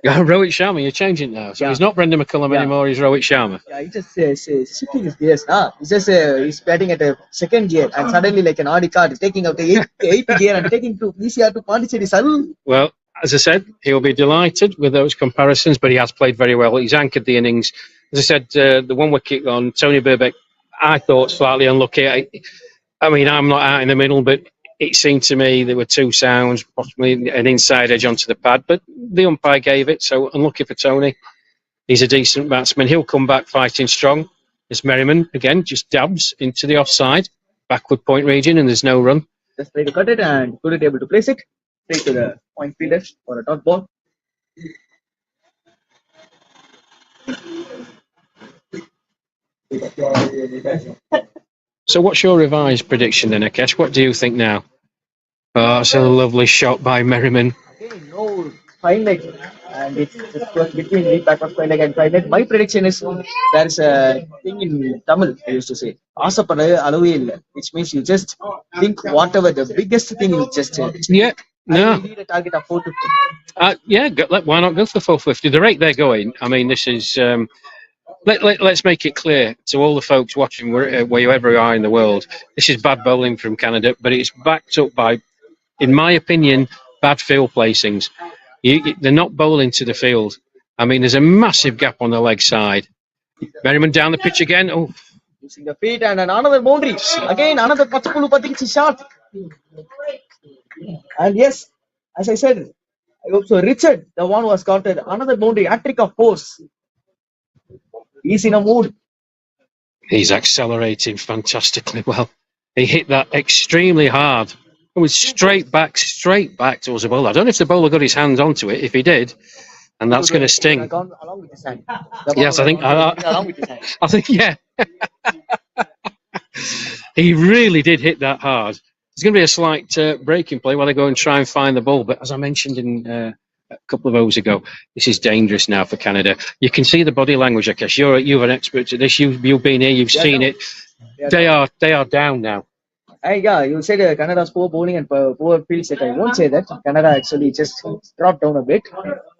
Rohit Sharma, you're changing now. So Yeah. he's not Brendan McCullum Yeah. anymore, he's Rohit Sharma. Yeah, he just shifting his gears. He's just he's batting at a second gear and suddenly like an Audi car taking out the eighth gear and taking to VCR to Pondicherry. Well, as I said, he'll be delighted with those comparisons, but he has played very well. He's anchored the innings. As I said, the 1 wicket on Tony Burbeck, I thought slightly unlucky. I mean, I'm not out in the middle, but it seemed to me there were 2 sounds, possibly an inside edge onto the pad, but the umpire gave it, so unlucky for Tony. He's a decent batsman. He'll come back fighting strong. As Merriman, again, just dabs into the offside, backward point region, and there's no run. Just try to cut it and couldn't able to place it. Straight to the point fielder for a dot ball. So what's your revised prediction then, Akesh? What do you think now? Oh, it's a lovely shot by Merriman. Okay, no fine leg. And it's just between the back of fine leg and fine leg. My prediction is there's a thing in Tamil, I used to say. Asapada alavu illa, which means you just think whatever the biggest thing you just Yeah. No. you need a target of 450. Yeah, why not go for 450? The rate they're going, I mean, this is... let's make it clear to all the folks watching wherever you are in the world, this is bad bowling from Canada, but it's backed up by, in my opinion, bad field placings. They're not bowling to the field. I mean, there's a massive gap on the leg side. Merriman down the pitch again. Oh, Using the feet and another boundary. Again, another Pachapulu Patikichi shot. And yes, as I said, I hope so. Richard, the one who has got another boundary, hat-trick of force. He's in a mood. He's accelerating fantastically well. He hit that extremely hard. It was straight back towards the bowler. I don't know if the bowler got his hands onto it. If he did, and that's going to sting. Along with his hand. Yes, I think. Along with his hand. I think, yeah. He really did hit that hard. There's going to be a slight break in play while they go and try and find the ball. But as I mentioned in a couple of overs ago, this is dangerous now for Canada. You can see the body language, Akesh. You're an expert at this. You've been here. You've seen it. They are down now. Yeah, you said Canada's poor bowling and poor field set. I won't say that. Canada actually just dropped down a bit.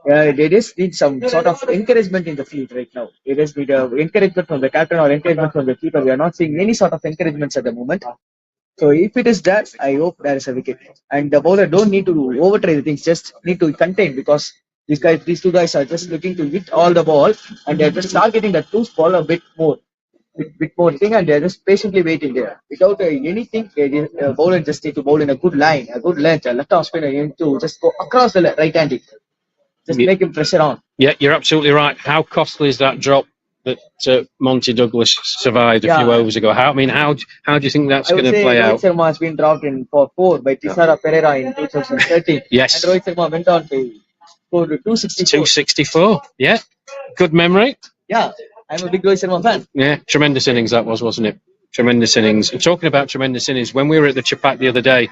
They just need some sort of encouragement in the field right now. They just need encouragement from the captain or encouragement from the keeper. We are not seeing any sort of encouragements at the moment. So if it is that, I hope there is a wicket. And the bowler don't need to overtry the things, just need to contain, because these two guys are just looking to hit all the ball and they're just targeting the loose ball a bit more thing, and they're just patiently waiting there. Without anything, the bowler just need to bowl in a good line, a good length. A left arm spinner need to just go across the right handed. Just make him pressure on. Yeah, you're absolutely right. How costly is that drop that Monty Douglas survived a few overs ago? How do you think that's going to play out? Rohit Sharma has been dropped in for 4 by Tisara Pereira in 2013. Yes. And Rohit Sharma went on to score 264. 264. Yeah. Good memory. Yeah. I'm a big Rohit Sharma fan. Yeah. Tremendous innings that was, wasn't it? Tremendous innings. And talking about tremendous innings, when we were at the Chapak the other day,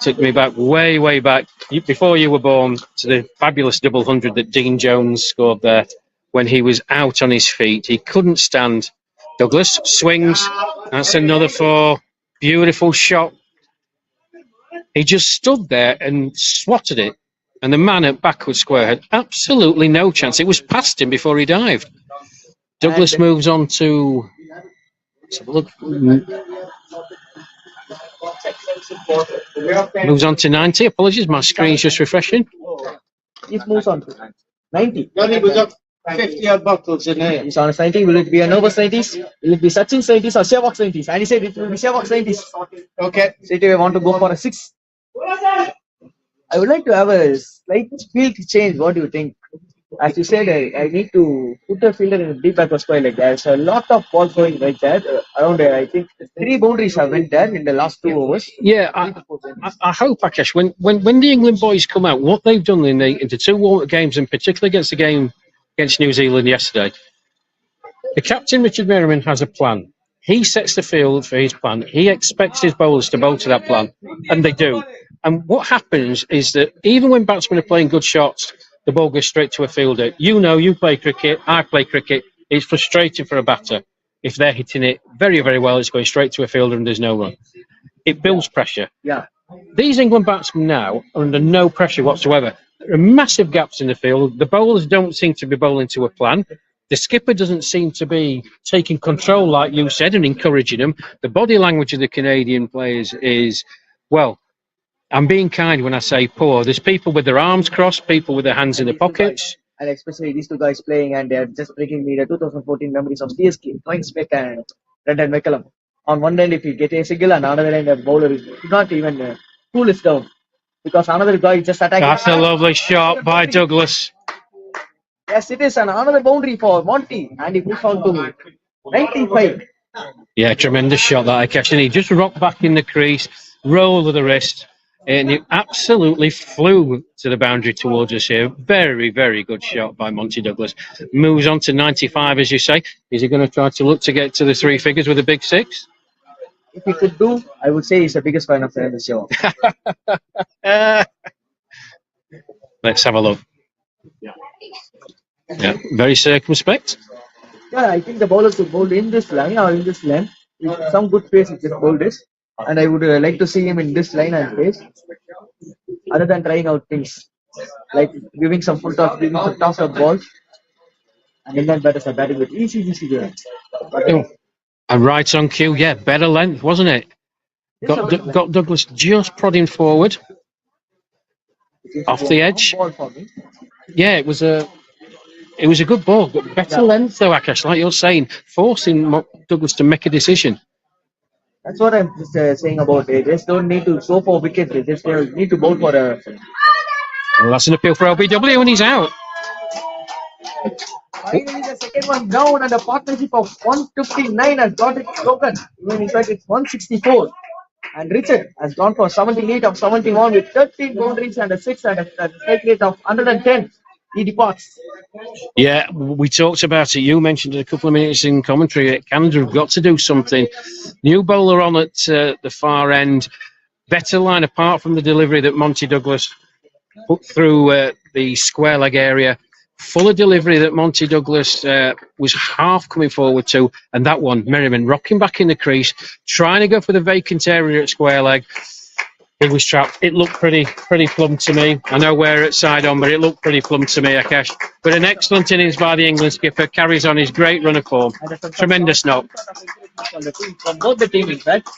took me back way back before you were born to the fabulous double hundred that Dean Jones scored there. When he was out on his feet, he couldn't stand. Douglas swings. That's another 4. Beautiful shot. He just stood there and swatted it. And the man at backward square had absolutely no chance. It was past him before he dived. Douglas moves on to... Let's have a look. Moves on to 90. Apologies, my screen's just refreshing. It moves on to 90. 50 odd bottles in here. He's on 90. Will it be a nervous 90s? Will it be Sachin's 90s or Sehwag's 90s? And he said it will be Sehwag's 90s. Okay. Straight away, I want to go for a 6. I would like to have a slight field change. What do you think? As you said, I need to put a fielder in a deep backward square like that. There's a lot of balls going right there. Around there, I think 3 boundaries have went there in the last 2 overs. Yeah, I hope, Akesh, when the England boys come out, what they've done in the 2 warm-up games, and particularly against the game against New Zealand yesterday, the captain, Richard Merriman, has a plan. He sets the field for his plan. He expects his bowlers to bowl to that plan, and they do. And what happens is that even when batsmen are playing good shots, the ball goes straight to a fielder. You play cricket, I play cricket. It's frustrating for a batter. If they're hitting it very, very well, it's going straight to a fielder and there's no run. It builds pressure. Yeah. These England batsmen now are under no pressure whatsoever. There are massive gaps in the field. The bowlers don't seem to be bowling to a plan. The skipper doesn't seem to be taking control, like you said, and encouraging them. The body language of the Canadian players is, well, I'm being kind when I say poor. There's people with their arms crossed, people with their hands in their pockets. And especially these two guys playing, and they're just breaking me the 2014 memories of CSK, Dwight Smith and Brendan McCullum. On one end, if you get a single, and another end, the bowler is not even cool is down because another guy just attacking. That's a lovely shot by Douglas. Yes, it is another boundary for Monty, and he puts on to 95. Yeah, tremendous shot that Akash. And he just rocked back in the crease, roll of the wrist, and it absolutely flew to the boundary towards us here. Very, very good shot by Monty Douglas. Moves on to 95, as you say. Is he going to try to look to get to the three figures with a big six? If he could do, I would say he's the biggest fan of the show. Let's have a look. Yeah, very circumspect. Yeah, I think the bowlers would bowl in this line or in this length. With some good pace, he just bowled this. And I would like to see him in this line and pace, other than trying out things like giving some full toss, giving some toss of balls, and England batters are batting with easy game. And right on cue, yeah, better length, wasn't it? Got Douglas just prodding forward off the edge. Yeah, it was a good ball, but better length though, Akash, like you're saying, forcing Douglas to make a decision. That's what I'm just saying about it. They just don't need to go for wickets. They just need to bowl for a. Well, that's an appeal for LBW, and he's out. Finally, the second one down, and a partnership of 159 has got it broken. Even in fact, it's 164. And Richard has gone for 78 of 71 with 13 boundaries and a 6 and a strike rate of 110. He departs. Yeah, we talked about it. You mentioned it a couple of minutes in commentary. Canada have got to do something. New bowler on at the far end. Better line apart from the delivery that Monty Douglas put through the square leg area. Fuller delivery that Monty Douglas was half coming forward to. And that one, Merriman rocking back in the crease, trying to go for the vacant area at square leg. It was trapped. It looked pretty plumb to me. I know we're at side on, but it looked pretty plumb to me, Akash. But an excellent innings by the England skipper. Carries on his great run of form. Tremendous knock. From both the team, in fact.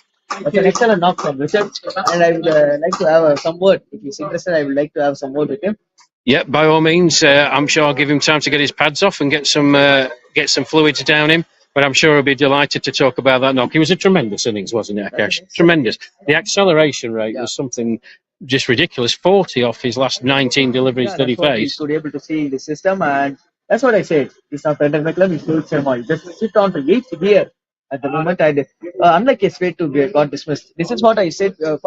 That's an excellent knock from Richard. And I would like to have some word. If he's interested, I would like to have some word with him. Yeah, by all means. I'm sure I'll give him time to get his pads off and get some fluids down him. But I'm sure he'll be delighted to talk about that knock. It was a tremendous innings, wasn't it, Akash? Tremendous. The acceleration rate was something just ridiculous. 40 off his last 19 deliveries that he faced. He was able to see the system, and that's what I said. He's not Brendan McCullum, he's Phil Sharma. He just sit on to 8th gear at the moment. And unlike his way to be got dismissed. This is what I said 5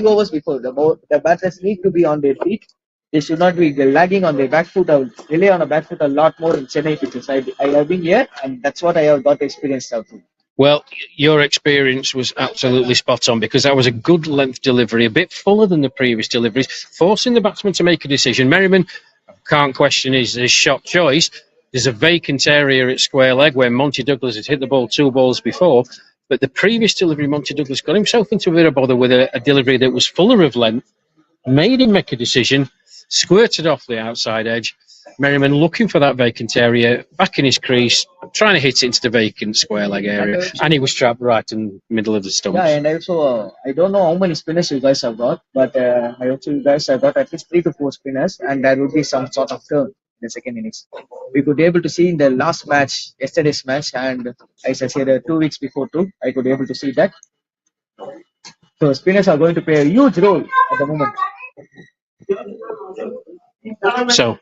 overs before. The batters need to be on their feet. They should not be lagging on their back foot. I would rely on a back foot a lot more in Chennai pitches. I have been here, and that's what I have got experienced out of. Well, your experience was absolutely spot on because that was a good length delivery, a bit fuller than the previous deliveries, forcing the batsman to make a decision. Merriman can't question his shot choice. There's a vacant area at square leg where Monty Douglas has hit the ball 2 balls before, but the previous delivery, Monty Douglas got himself into a bit of bother with a delivery that was fuller of length, made him make a decision, squirted off the outside edge. Merriman looking for that vacant area, back in his crease, trying to hit it into the vacant square leg area, and he was trapped right in the middle of the stumps. Yeah, and also, I don't know how many spinners you guys have got, but I also you guys have got at least 3 to 4 spinners, and there would be some sort of turn in the second innings. We could be able to see in the last match, yesterday's match, and as I said 2 weeks before too, I could be able to see that. So spinners are going to play a huge role at the moment. So,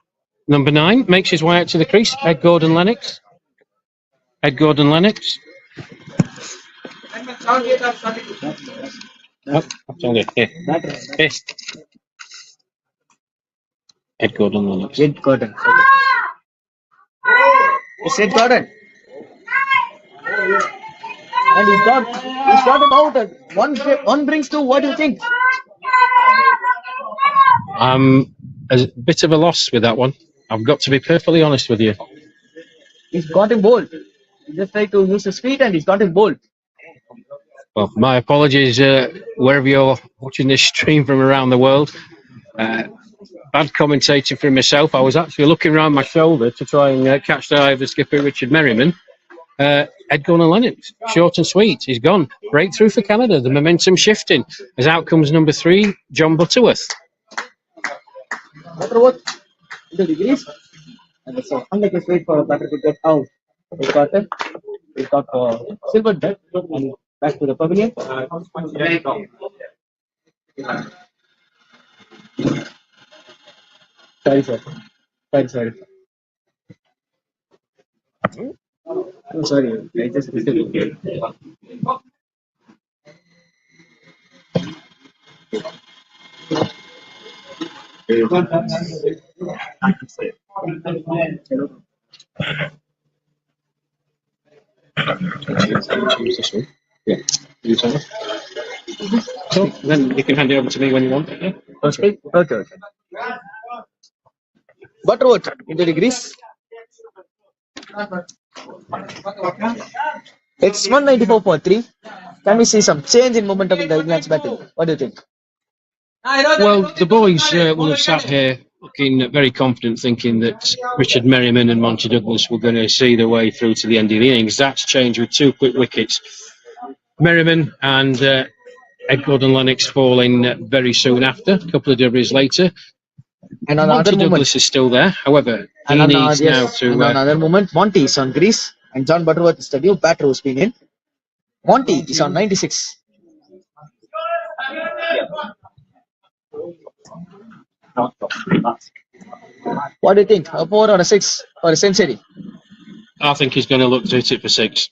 number 9 makes his way out to the crease. Ed Gordon-Lennox. Ed Gordon-Lennox. Oh, here. Ed Gordon-Lennox. Ed Gordon. It's Ed Gordon. And he's got him out. One brings 2. What do you think? I'm a bit of a loss with that one. I've got to be perfectly honest with you. He's got him bowled. He just tried to use his feet and he's got him bowled. Well, my apologies wherever you're watching this stream from around the world. Bad commentating from myself. I was actually looking around my shoulder to try and catch the eye of the skipper, Richard Merriman. Edgar and Lennox, short and sweet. He's gone. Breakthrough for Canada. The momentum shifting. As out comes number 3, John Butterworth. Butterworth, the degrees. And so, unlike his wait for a batter to get out. He got silver deck and back to the pavilion. Sorry, sir. Sorry. I'm sorry. I just missed it. Yeah. So then you can hand it over to me when you want. Yeah. Okay. Butterworth into degrees. It's 194 for 3. Can we see some change in momentum in the England's batting? What do you think? Well, the boys will have sat here looking very confident, thinking that Richard Merriman and Monty Douglas were going to see their way through to the end of the innings. That's changed with 2 quick wickets. Merriman and Ed Gordon-Lennox falling very soon after, a couple of deliveries later. And on Monty another Douglas is still there. However, he needs now to... another moment, Monty is on grease and John Butterworth is the new batter who's been in. Monty is on 96. What do you think? A 4 or a 6 or a century? I think he's going to look to hit it for 6.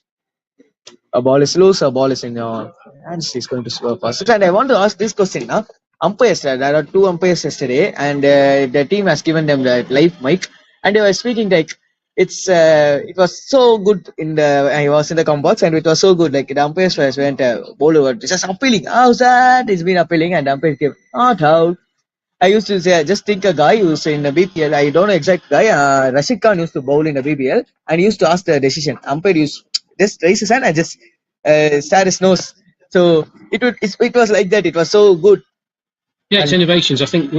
A ball is loose, a ball is in your hands. He's going to score first. And I want to ask this question now. Umpires, there are 2 umpires yesterday, and the team has given them the live mic, and they were speaking like it was so good I was in the com box, and it was so good. Like the umpires went bowler just appealing. How's that? It's been appealing, and the umpires came not out. I used to say, just think a guy who's in the BPL. I don't know exact guy. Rashid Khan used to bowl in the BPL, and he used to ask the decision. Umpire used just raise his hand and just stare his nose. So it was like that. It was so good. Yeah, it's innovations. I think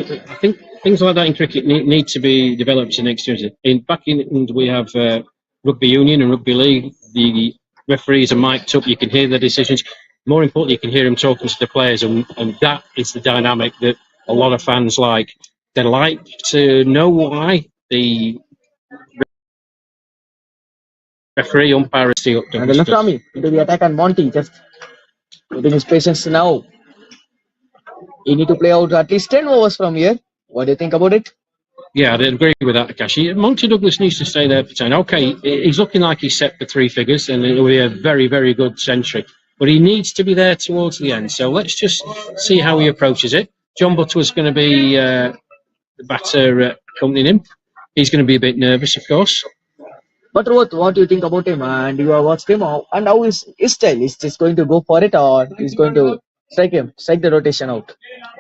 things like that in cricket need to be developed in next year. Back in England, we have rugby union and rugby league. The referees are mic'd up. You can hear the decisions. More importantly, you can hear them talking to the players, and that is the dynamic that a lot of fans like. They like to know why the referee umpire is still up. And the left army into the attack, and Monty just putting his patience now. You need to play out at least 10 overs from here. What do you think about it? Yeah, I'd agree with that, Akashi. Monty Douglas needs to stay there for 10. Okay, he's looking like he's set for 3 figures, and it'll be a very, very good century. But he needs to be there towards the end. So let's just see how he approaches it. John Butterworth's going to be the batter accompanying him. He's going to be a bit nervous, of course. Butterworth, what do you think about him? And you have watched him, and how is his style? Is just going to go for it, or he's going to strike the rotation out?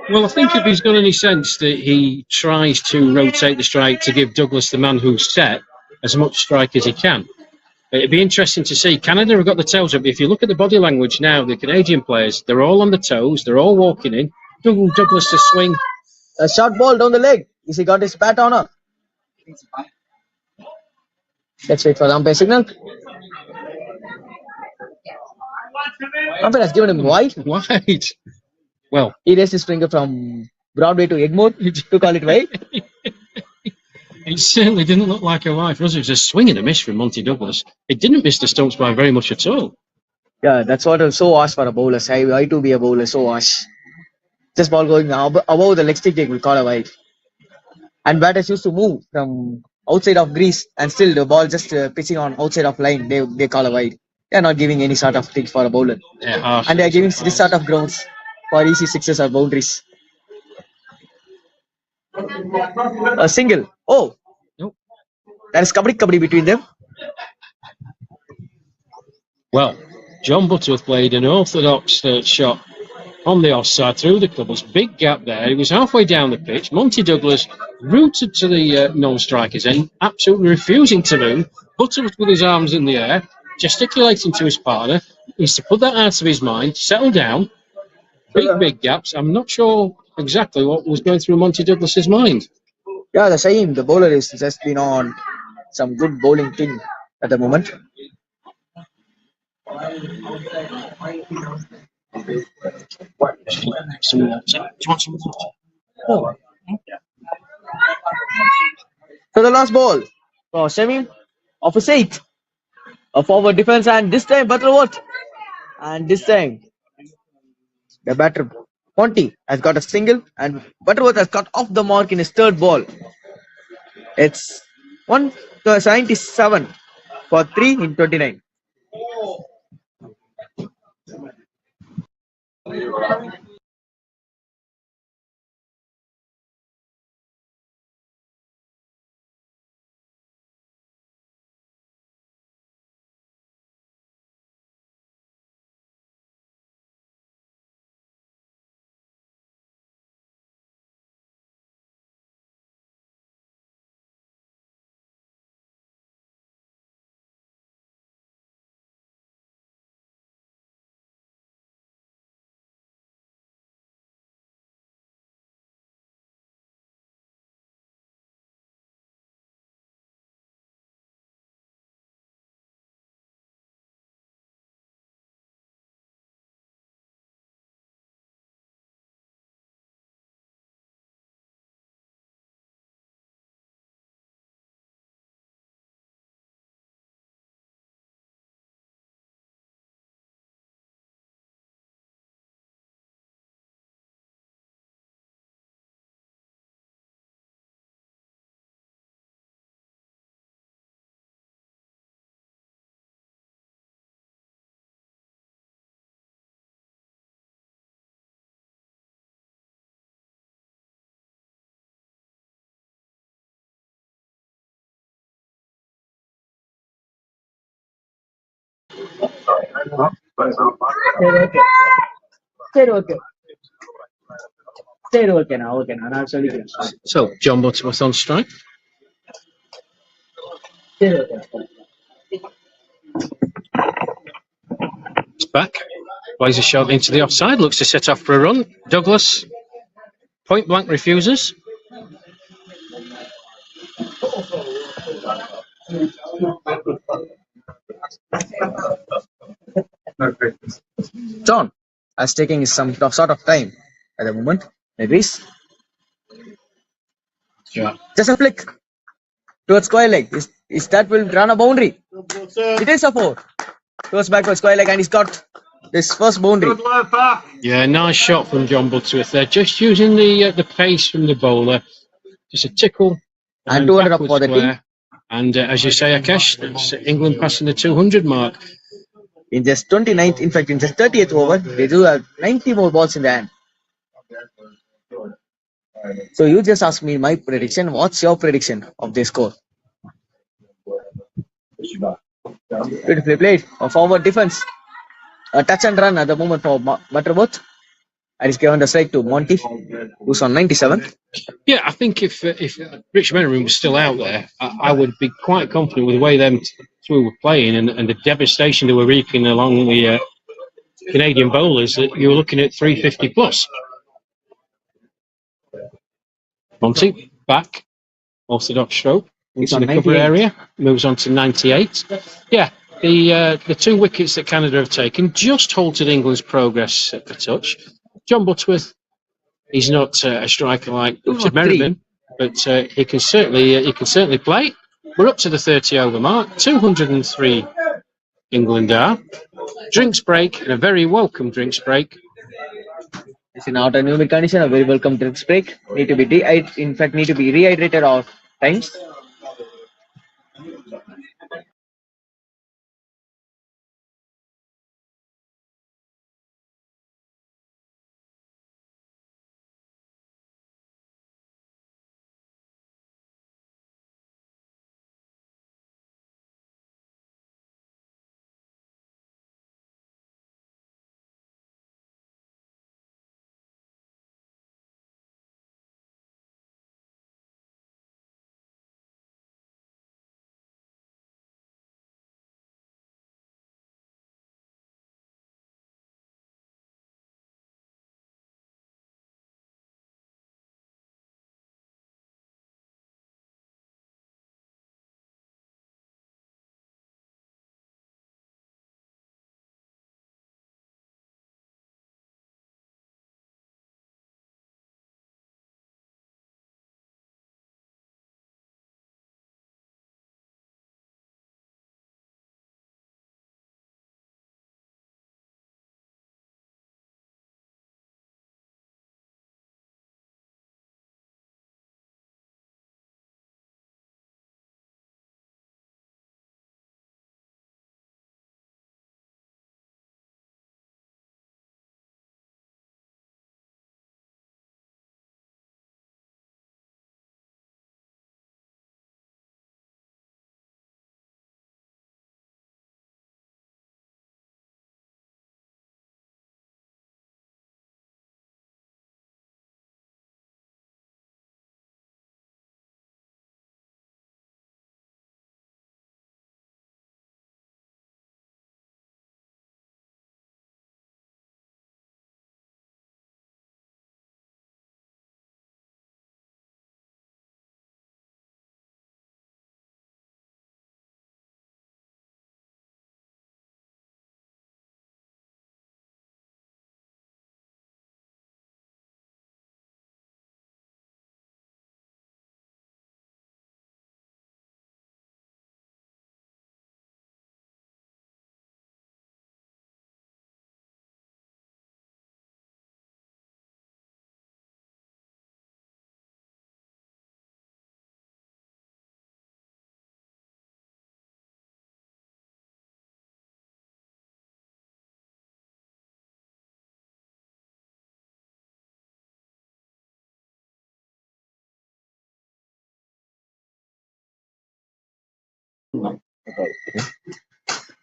Well, I think if he's got any sense that he tries to rotate the strike to give Douglas, the man who's set, as much strike as he can. It'd be interesting to see. Canada have got the tails up. If you look at the body language now, the Canadian players, they're all on the toes. They're all walking in. Douglas to swing. A short ball down the leg. Is he got his bat on or? Let's wait for the umpire signal. Umpire has given him wide. Wide. Well, he raised his finger from Broadway to Egmore to call it wide. It certainly didn't look like a wide. It was a swing and a miss from Monty Douglas. It didn't miss the stumps by very much at all. Yeah, that's what was so harsh for a bowler. I to be a bowler, so harsh. This ball going above the leg stick, they will call a wide. And batters used to move from outside of grease, and still the ball just pitching on outside of line, they call a wide. They are not giving any sort of things for a bowler. Yeah, and they are giving this sort of grounds for easy sixes or boundaries. A single. Oh, nope. There is kabaddi between them. Well, John Butterworth played an orthodox shot on the offside through the covers. Big gap there. He was halfway down the pitch. Monty Douglas rooted to the non-striker's end, absolutely refusing to move. Butterworth with his arms in the air, gesticulating to his partner. He's to put that out of his mind, settle down, big gaps. I'm not sure exactly what was going through Monty Douglas's mind. Yeah, the same. The bowler is just been on some good bowling thing at the moment. Oh. So the last ball for Semi opposite a forward defense, and this time Butterworth, and this time the batter Ponty has got a single, and Butterworth has got off the mark in his third ball. It's 177 for 3 in 29. சரி okay சரி ஓகேண்ணா நான் சொல்லிக்கிறேன். So, John Butterworth on strike. சரி okay. It's back. Plays a shot into the offside. Looks to set off for a run. Douglas point blank refuses. John is taking some sort of time at the moment. Agrees. Yeah. Just a flick towards square leg. Is that will run a boundary? It is a 4 towards backward square leg, and he's got this first boundary. Yeah, nice shot from John Butterworth there. Just using the pace from the bowler. Just a tickle. And 200 up for the team. And as you say, Akash, it's England passing the 200 mark. In just 29th, in fact, in just 30th over, they do have 90 more balls in the hand. So you just asked me my prediction. What's your prediction of this score? Beautifully played. A forward defense. A touch and run at the moment for Butterworth. And he's given the strike to Monty, who's on 97. Yeah, I think if Rich Mennery was still out there, I would be quite confident with the way them two were playing and the devastation they were wreaking along the Canadian bowlers that you were looking at 350 plus. Monty back, orthodox stroke into the cover area, moves on to 98. Yeah, the 2 wickets that Canada have taken just halted England's progress a touch. John Butterworth, he's not a striker like Richard Merriman, but he can certainly play. We're up to the 30 over mark. 203 England are. Drinks break, and a very welcome drinks break. It's in outer humid condition, a very welcome drinks break. Need to be rehydrated all times.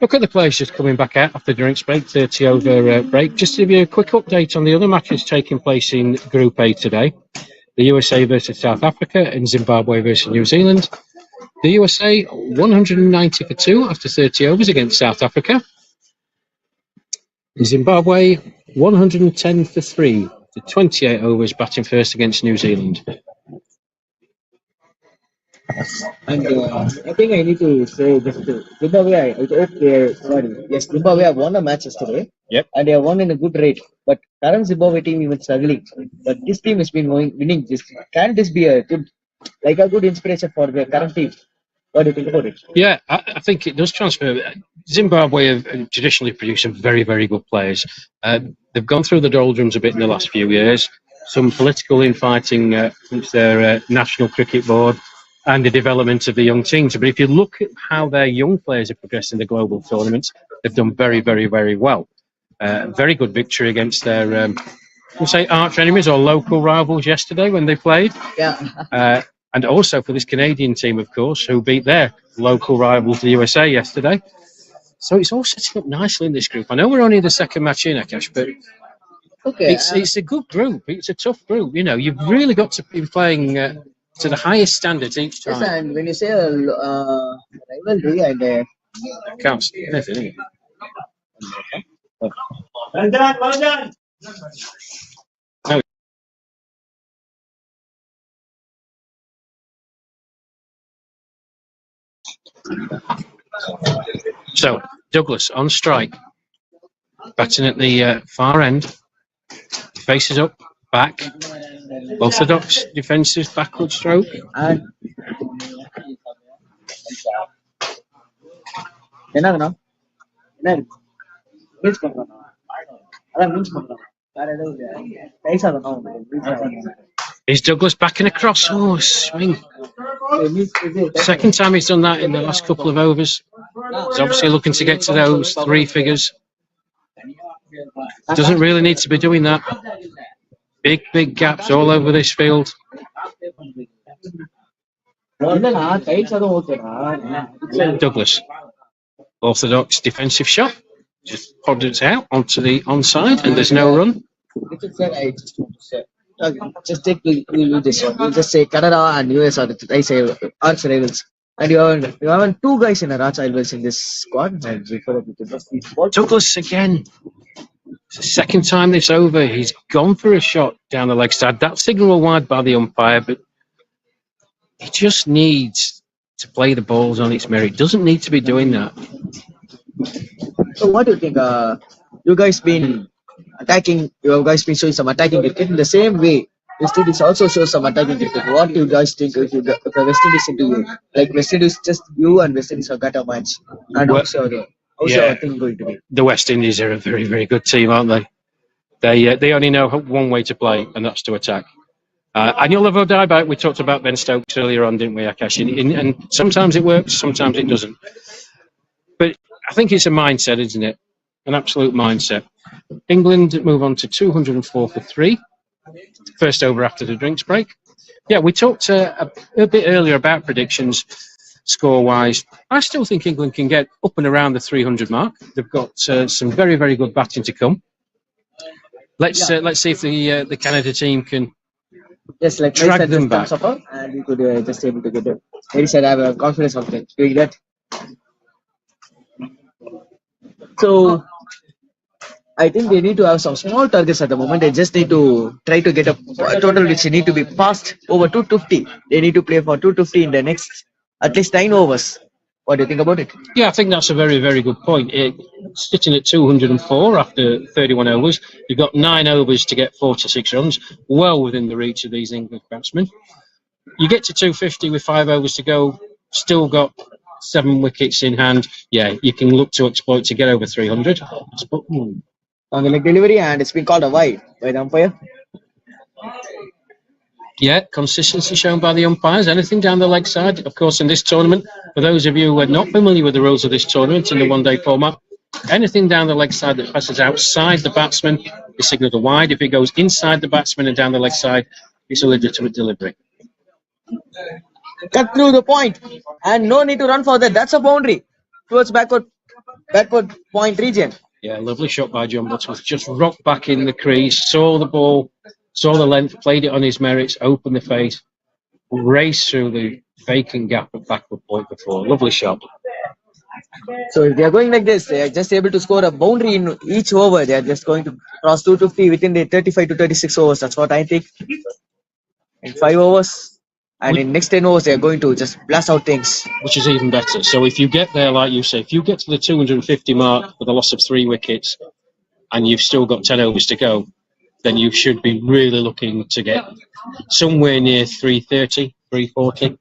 Look at the players just coming back out after drinks break, 30 over break. Just to give you a quick update on the other matches taking place in Group A today. The USA versus South Africa and Zimbabwe versus New Zealand. The USA 190 for 2 after 30 overs against South Africa. Zimbabwe 110 for 3 after 28 overs batting first against New Zealand. And I think I need to say just Zimbabwe. I hope they sorry. Yes, Zimbabwe have won a match yesterday. Yep. And they have won in a good rate. But current Zimbabwe team even struggling. But this team has been winning. Can this be a good inspiration for the current team? What do you think about it? Yeah, I think it does transfer. Zimbabwe have traditionally produced some very, very good players. They've gone through the doldrums a bit in the last few years. Some political infighting amongst their national cricket board and the development of the young teams. But if you look at how their young players have progressed in the global tournaments, they've done very, very, very well. Very good victory against their, we'll say, arch enemies or local rivals yesterday when they played. Yeah. And also for this Canadian team, of course, who beat their local rivals, the USA, yesterday. So it's all setting up nicely in this group. I know we're only the second match in, Akash, but it's a good group. It's a tough group. You know, you've really got to be playing to the highest standards each time. Yes, and when you say rivalry and I can't see anything. No. So, Douglas on strike, batting at the far end, faces up, back, orthodox defensive backward stroke. And Is Douglas backing across? Oh, swing. Second time he's done that in the last couple of overs. He's obviously looking to get to those 3 figures. Doesn't really need to be doing that. Big, big gaps all over this field. Douglas. Orthodox defensive shot. Just podded it out onto the onside, and there's no run. Just take this one. You just say Canada and US are I say arch rivals. And you have 2 guys in arch rivals in this squad. And Douglas again. It's the second time this over. He's gone for a shot down the leg side. That signal wide by the umpire, but he just needs to play the balls on its merit. Doesn't need to be doing that. So what do you think? You guys been attacking. You guys been showing some attacking cricket in the same way. West Indies also shows some attacking cricket. What do you guys think if the West Indies into you? Like West Indies, just you and West Indies have got a match. And how's your thing going to be? The West Indies are a very, very good team, aren't they? They only know one way to play, and that's to attack. And you'll live or die by it. We talked about Ben Stokes earlier on, didn't we, Akash? And sometimes it works, sometimes it doesn't. But I think it's a mindset, isn't it? An absolute mindset. England move on to 204 for 3. First over after the drinks break. Yeah, we talked a bit earlier about predictions score-wise. I still think England can get up and around the 300 mark. They've got some very, very good batting to come. Let's see if the Canada team can drag them back. And we could just able to get it. He said, I have confidence of doing that. So I think they need to have some small targets at the moment. They just need to try to get a total which need to be passed over 250. They need to play for 250 in the next at least 9 overs. What do you think about it? Yeah, I think that's a very, very good point. Sitting at 204 after 31 overs, you've got 9 overs to get 46 runs, well within the reach of these English batsmen. You get to 250 with 5 overs to go, still got 7 wickets in hand. Yeah, you can look to exploit to get over 300. On the leg delivery, and it's been called a wide by the umpire. Yeah, consistency shown by the umpires. Anything down the leg side, of course, in this tournament, for those of you who are not familiar with the rules of this tournament in the one-day format, anything down the leg side that passes outside the batsman is signalled a wide. If it goes inside the batsman and down the leg side, it's a legitimate delivery. Cut through the point, and no need to run for that. That's a boundary. towards backward point region. Yeah, lovely shot by John Butterworth. Just rocked back in the crease, saw the ball, saw the length, played it on his merits, opened the face, raced through the vacant gap at backward point before. Lovely shot. So if they are going like this, they are just able to score a boundary in each over. They are just going to cross 250 within the 35 to 36 overs. That's what I think. In 5 overs. And in next 10 overs, they are going to just blast out things. Which is even better. So if you get there, like you say, if you get to the 250 mark with a loss of 3 wickets and you've still got 10 overs to go, then you should be really looking to get somewhere near 330, 340.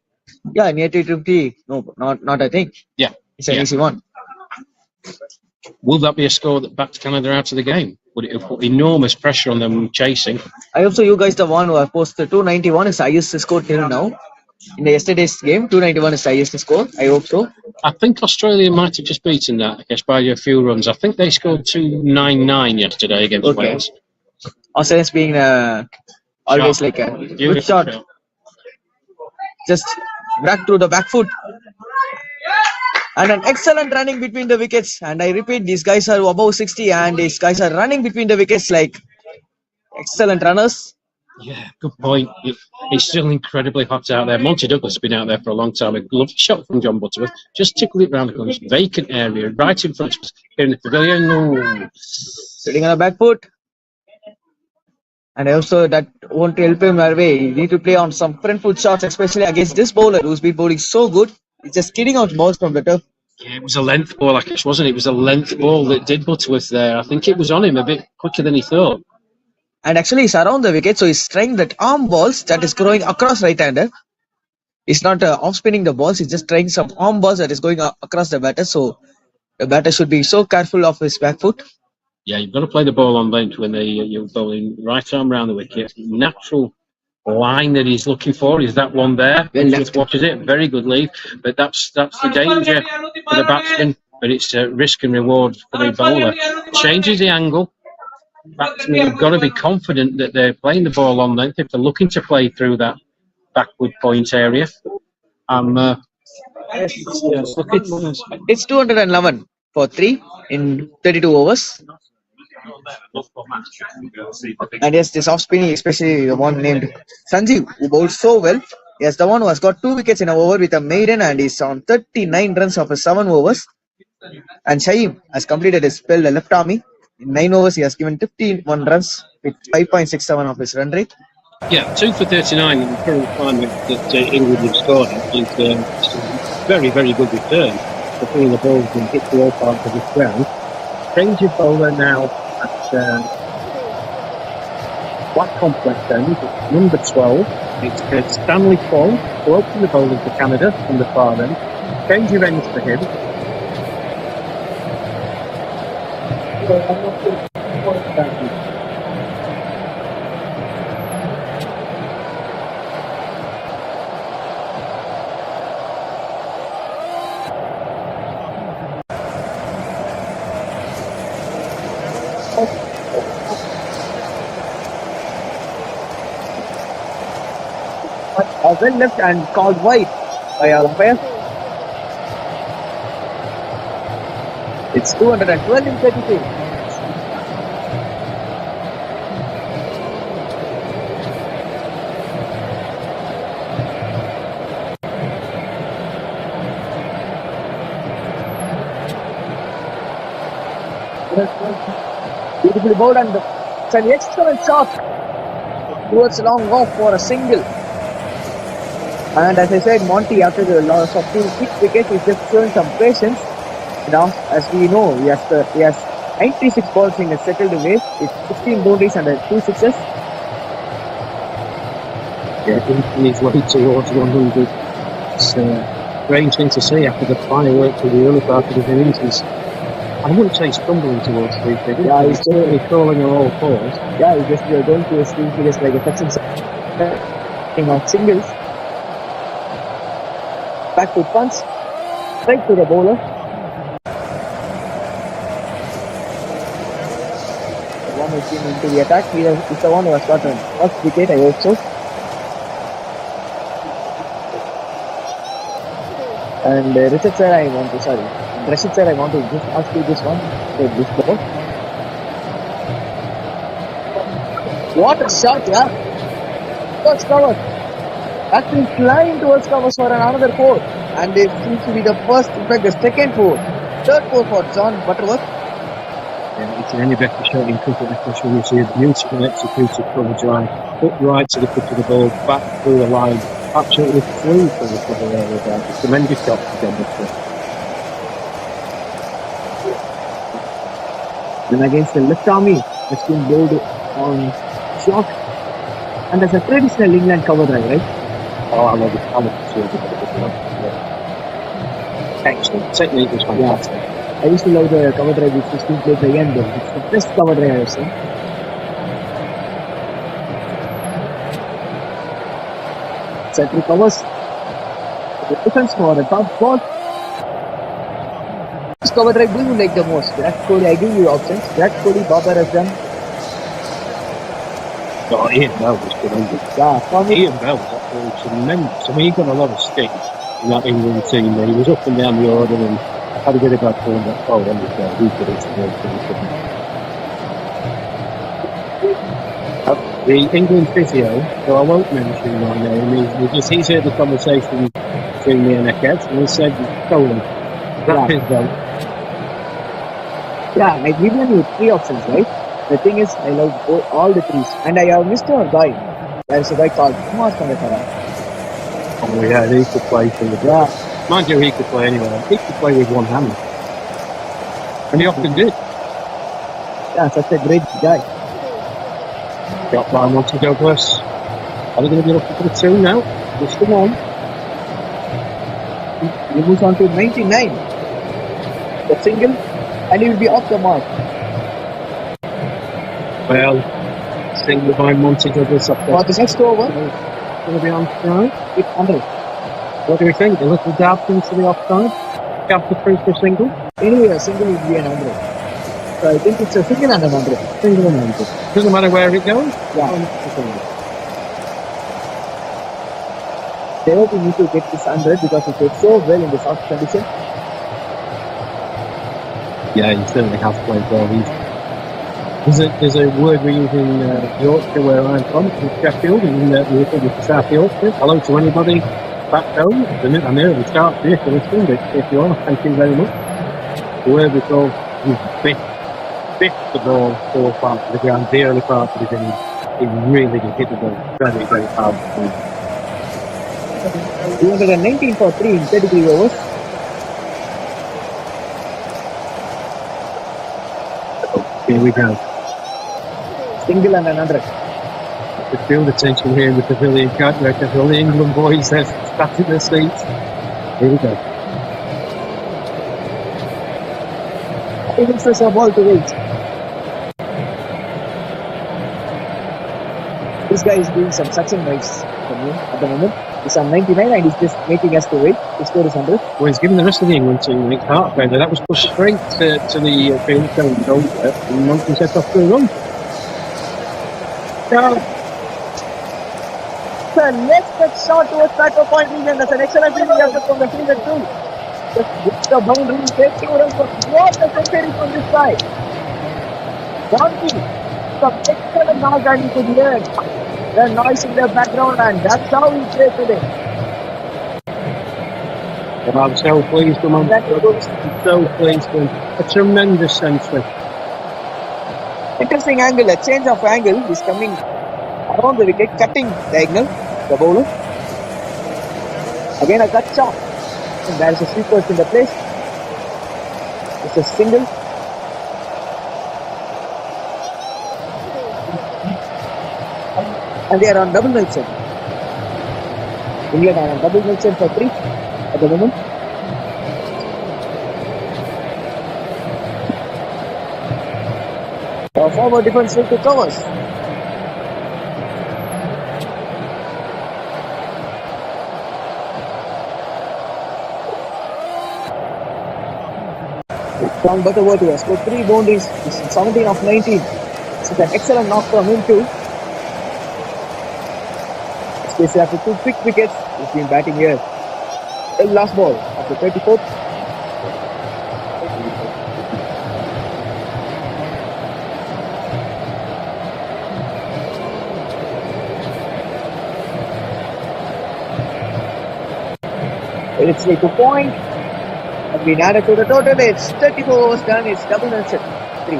Yeah, near 350. No, not I think. Yeah. It's an easy one. Will that be a score that backed Canada out of the game? Would it have put enormous pressure on them chasing? I hope so. You guys, the one who have posted 291 is highest score till now. In the yesterday's game, 291 is highest score. I hope so. I think Australia might have just beaten that, I guess, by a few runs. I think they scored 299 yesterday against Wales. Australians being always like a good shot. Just back to the back foot. And an excellent running between the wickets. And I repeat, these guys are above 60 and these guys are running between the wickets like excellent runners. Yeah, good point. It's still incredibly hot out there. Monty Douglas has been out there for a long time. A lovely shot from John Butterworth. Just tickled it round the corner. Vacant area right in front of us here in the pavilion. Ooh. Sitting on a back foot. And also that won't help him away. You need to play on some front foot shots, especially against this bowler who's been bowling so good. He's just kidding out balls from the turf. Yeah, it was a length ball, I guess, wasn't it? It was a length ball that did Butterworth there. I think it was on him a bit quicker than he thought. And actually, he's around the wicket, so he's trying that arm balls that is going across right-hander. He's not off-spinning the balls, he's just trying some arm balls that is going across the batter. So the batter should be so careful of his back foot. Yeah, you've got to play the ball on length when you're bowling right arm round the wicket. Natural line that he's looking for is that one there. He just watches it. Very good lead, but that's the danger for the batsman. But it's a risk and reward for the bowler. Changes the angle. Batsmen have got to be confident that they're playing the ball on length if they're looking to play through that backward point area. It's 211 for 3 in 32 overs. And yes, this off spinning, especially the one named Sanjeev, who bowled so well. Yes, the one who has got 2 wickets in an over with a maiden and is on 39 runs of his 7 overs. And Shaib has completed his spell the left army. In 9 overs, he has given 51 runs with 5.67 of his run rate. Yeah, 2 for 39 in the current climate that England have scored is a very, very good return for putting the balls and hit the all parts of the ground. Change of bowler now at Black Complex end, number 12. It's Stanley Paul, who opened the bowling for Canada from the far end. Change of ends for him. Well left and called wide by our umpire. It's 212 in 32. Beautifully bowled and it's an excellent shot towards long off for a single. And as I said, Monty, after the loss of 2 quick wickets, is just showing some patience. Now, as we know, he has 96 balls in a settled way with 16 boundaries and 2 sixes. Yeah, he's way towards 100. It's a strange thing to see after the fireworks of the early part of the innings. I wouldn't say stumbling towards 3 figures. Yeah, he's certainly crawling on all fours. Yeah, he's just going to his 3 figures like a touching on singles. Back to punch, straight to the bowler. The one who came into the attack, he is the one who has got an first wicket, I hope so. And Richard sir, Rashid sir, I want to just ask you this one. This ball. What a shot, yeah. Towards cover. Actually flying towards covers for another 4. And it seems to be the first, in fact, the second 4. Third 4 for John Butterworth. Yeah, it's an any better shot in cricket, especially you see a beautiful executed cover drive. Up right to the pitch of the ball, back through the line. Absolutely flew for the cover area there. It's a tremendous shot for John Butterworth. Then against the left army, it's been bowled on shot. And that's a traditional England cover drive, right? Oh, I love it. I love it. Yeah. Excellent. Technique was fantastic. I used to love the cover drive which was being played by Ian Bell. It's the best cover drive I've seen. Set recovers. The defense for the top ball. Which cover drive do you like the most? Virat Kohli, I give you options. Virat Kohli, Babar Azam. Oh, Ian Bell was tremendous. Yeah, for me, Ian Bell was absolutely tremendous. I mean, he got a lot of stick in that England team. He was up and down the order and had a bit of bad form that foul on the field. He could have the England physio, so I won't mention my name, he's heard the conversation between me and Eket, and he said, Colin, that's his vote. yeah, I given you 3 options, right? The thing is, I love all the 3s. And I have missed a guy. There's a guy called Kumar Sangatara. Oh yeah, he could play for the draft. Mind you, he could play anywhere. He could play with one hand. And he often did. Yeah, such a great guy. Got by Monty Douglas. Are they going to be looking for the 2 now? Just the 1. He moves on to 99. The single, and he will be off the mark. Well, single by Monty Douglas up there. For the next over, Going to be on side. it's 100. What do we think? A little dab into the offside? Dab the through for a single? Anyway, a single will be an 100. So I think it's a single and an 100. Single and 100. Doesn't matter where it goes. Yeah. They hope we need to get this 100 because it played so well in the soft condition. Yeah, he certainly has played well. There's a word we use in Yorkshire where I'm from, in Sheffield, and we refer to South Yorkshire. Hello to anybody back home. I know the start here for listening, but if you are, thank you very much. The word we call is biff the ball 4 parts of the ground, the early part of the game. It really did hit the ball very, very hard. 219 for 3 in 33 overs. Here we go. Single and an 100. The field attention here in the pavilion, can't you? Because all the England boys have sat in their seats. Here we go. I think it's just a ball to wait. This guy is doing some suction drives for me at the moment. He's on 99 and he's just making us to wait. His score is 100. Well, he's given the rest of the England team a heartbreaker. That was pushed straight to the field, going over, and Monty set off for a run. So let's get shot towards backup point region. That's an excellent thing from the fielder too. Just hit the boundary, take 2 runs. What a century from this guy. Donkey, some excellent noise that you could hear. The noise in the background, and that's how we play today. Well, I'm so pleased with him. I'm so pleased with him. A tremendous century. Interesting angle, a change of angle is coming around the wicket, cutting diagonal, the bowler. Again a cut shot. And there is a sweeper in the place. It's a single. And they are on double Nelson. England are on double Nelson for 3 at the moment. Forward defense to covers. John Butterworth has scored 3 boundaries. He's 17 of 19. It's an excellent knock from him too. Especially after 2 quick wickets, he's been batting here. The last ball of the 34th. It's like a point. And been added to the total. It's 34 overs done. It's double and set. 3.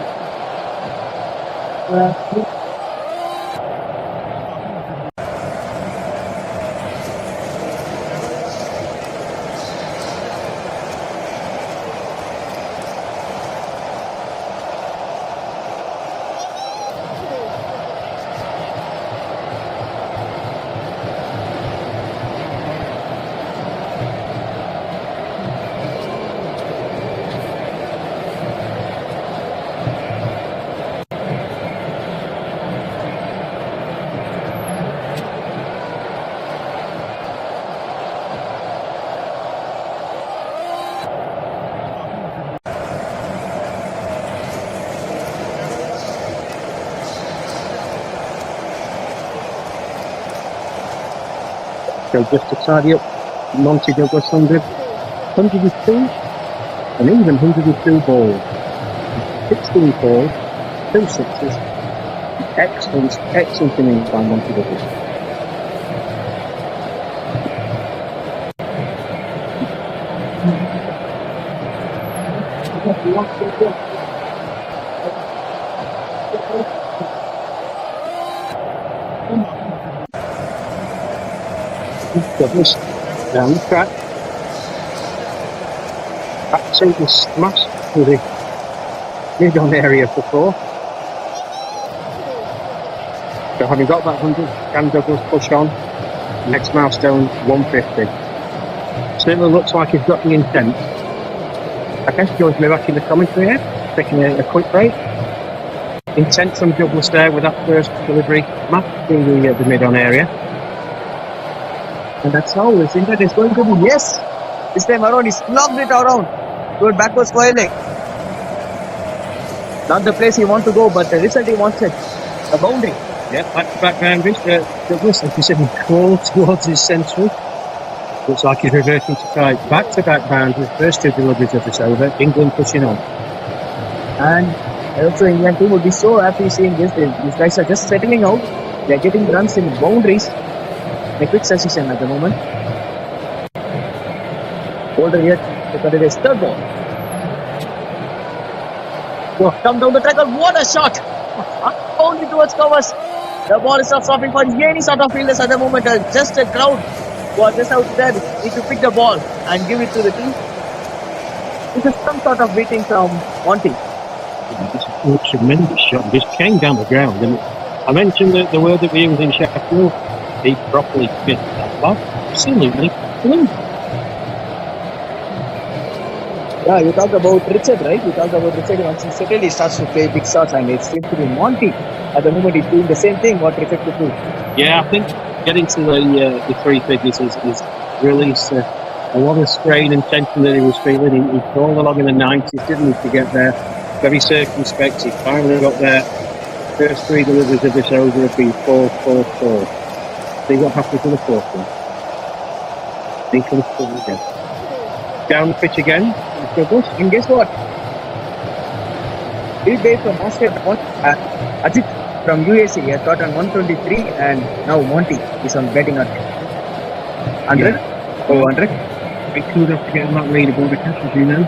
So just to tidy up, Monty Douglas 100, 102, and even 102 balls. 16 balls, 2 sixes. Excellent innings by Monty Douglas. Douglas down the track. Absolutely smashed to the mid-on area for 4. So having got that 100, can Douglas push on? Next milestone, 150. Certainly looks like he's got the intent. Okay, joins me back in the commentary here, taking a quick break. Intent from Douglas there with that first delivery, Matt through the mid-on area. And that's how his intent is going to be. Yes! This time around, he slogged it around. Good backward square leg. Not the place he wants to go, but the result he wants it. A boundary. Yeah, back boundaries. Douglas, like you said, he crawled towards his century. Looks like he's reverting to try back-to-back boundaries. First 2 deliveries of this over. England pushing on. And also England team would be so happy seeing this. These guys are just settling out. They're getting runs in boundaries. In a quick succession at the moment. Older yet, look at his third ball. Oh, come down the track. What a shot! Only towards covers. The ball is not stopping for any sort of fielders at the moment. Just a crowd who are just out there need to pick the ball and give it to the team. This is some sort of beating from Monty. This is a tremendous shot. Just came down the ground. And I mentioned the word that we used in Sheffield. He properly fit that ball. Absolutely clean. Yeah, you talked about Richard, right? You talked about Richard. Once he settled, he starts to play big shots, and it seems to be Monty. At the moment, he's doing the same thing what Richard could do. Yeah, I think getting to the 3 figures is released a lot of strain and tension that he was feeling. He crawled along in the 90s, didn't he, to get there. Very circumspect. He finally got there. First 3 deliveries of this over have been 4-4-4. See what happens in the 4th one. Think of the 4 again. Down the pitch again. And guess what? Big day from Australia. Ajit from UAC has got on 123, and now Monty is on betting at 100. Yeah. Oh, 100. Big kudos to get on that leaderboard, because as you know,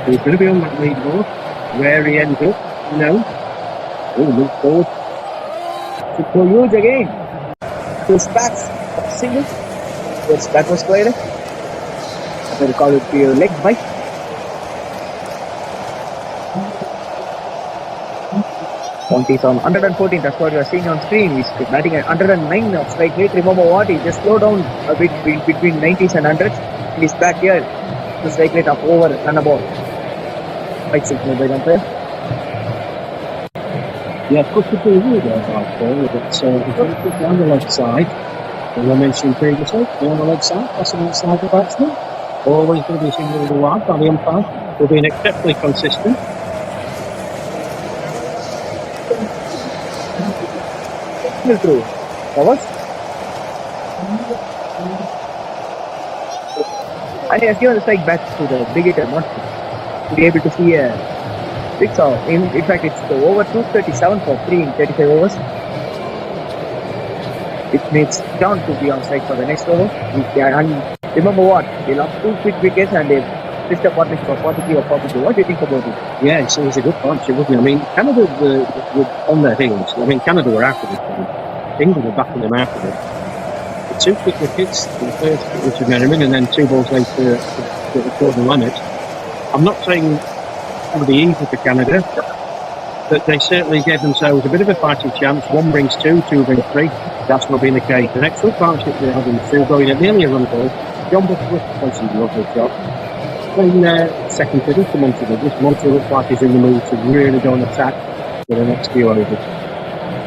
he's going to be on that leaderboard. Where he ends up, you know. Oh, look forward. So huge again. Two stacks of singles. Yes, that was quite a. I will call it your leg bite. Monty's on 114, that's what you are seeing on screen. He's batting at 109 of strike rate. Remember what? He just slowed down a bit between 90s and 100s. And he's back here. The strike rate of over run a ball. 5-6 by umpire. Yeah, good to do with that right there. But it's on the left side. As I mentioned previously, on the leg side, passing outside the batsman. Always going to be single with the wide by the umpire. We're being exceptionally consistent. Still true. Covers. And he has given the strike back to the big hitter, not to be able to see a big saw. In fact, it's the over 237 for 3 in 35 overs. It makes John to be on strike for the next over. And Remember what? They lost 2 quick wickets and they missed a partnership of 43 or 42. What do you think about it? Yeah, it was a good partnership, wasn't it? I mean, Canada were on their heels. I mean, Canada were after this game. England were backing them after it. The 2 quick wickets, the first Richard Merriman, and then 2 balls later Gordon Leonard. I'm not saying it would be easy for Canada, but they certainly gave themselves a bit of a fighting chance. 1 brings 2, 2 brings 3. That's not been the case. An excellent partnership they had in the 2, going at nearly a run ball. John Butterworth plays a lovely shot. Playing second fiddle to Monty Douglas. Monty looks like he's in the mood to really go and attack for the next few overs.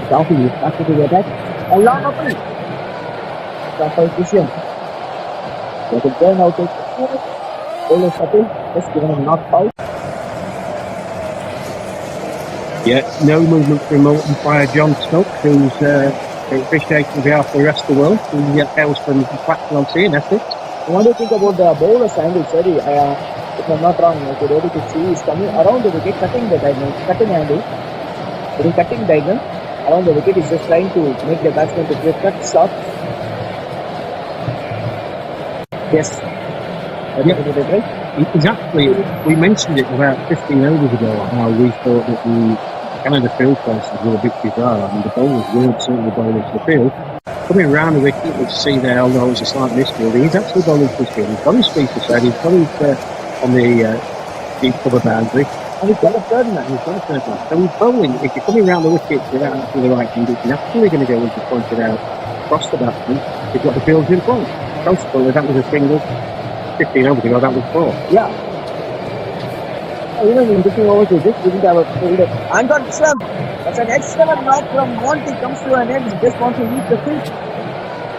Talking is back to the attack. A lot of it. That's our position. They can turn out it. Bowler Satil just given a knock out. Yeah, no movement from umpire John Stokes, who's appreciated on behalf of the rest of the world. He hails from Blackpool-on-Sea in Essex. What do you think about the bowler's angle? Sorry, if I'm not wrong, I could able to see he's coming around the wicket, cutting the diagonal, cutting angle. He's cutting diagonal around the wicket. He's just trying to make the batsman to get cut shot. Yes. Yeah. Right? Exactly. We mentioned it about 15 overs ago, how we thought that the Canada field places were a bit bizarre, and the bowlers weren't certainly bowling to the field. Coming around the wicket, we'll see there, although it was a slight misfield, he's actually bowling to his field. He's got his feet aside, he's got his on the deep cover boundary, and he's got a third man. So he's bowling. If you're coming around the wicket without actually the right condition, you're actually going to go, as you pointed out, across the batsman. You've got the fields in front. Consequently, that was a single. 15 overs ago, that was 4. Yeah. Even in 15 overs, we just didn't have a field. And got slump. That's an excellent knock from Monty. Comes to an end. He just wants to leave the field.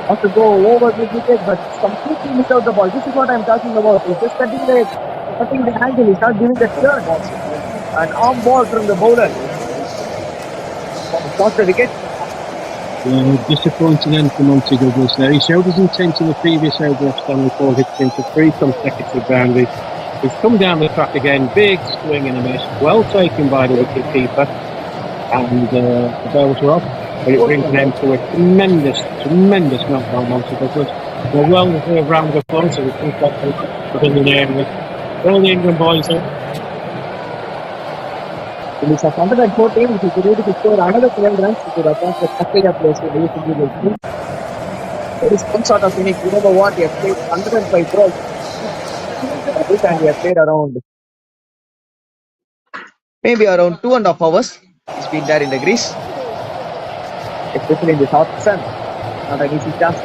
Wants to go over the wicket, but completely missed out the ball. This is what I'm talking about. He's just cutting the angle. He's not giving the turn. An arm ball from the bowler. Lost the wicket. Disappointing end for Monty Douglas there. He showed his intent in the previous over of Stanley Ford, hitting for 3 consecutive boundaries. He's come down the track again, big swing and a miss, well taken by the wicket keeper, and the balls were off. But it brings an end to a tremendous knockdown, Monty Douglas. A well-deserved round of applause as we think that in the area. All the England boys are. In this 114, if he could able to score another 12 runs, he could advance the Australia place to the team. There is some sort of inning. Remember what? He has played 105 balls. And he has played around maybe around 2.5 hours. He's been there in the grease, especially in the hot sun. Not an easy task.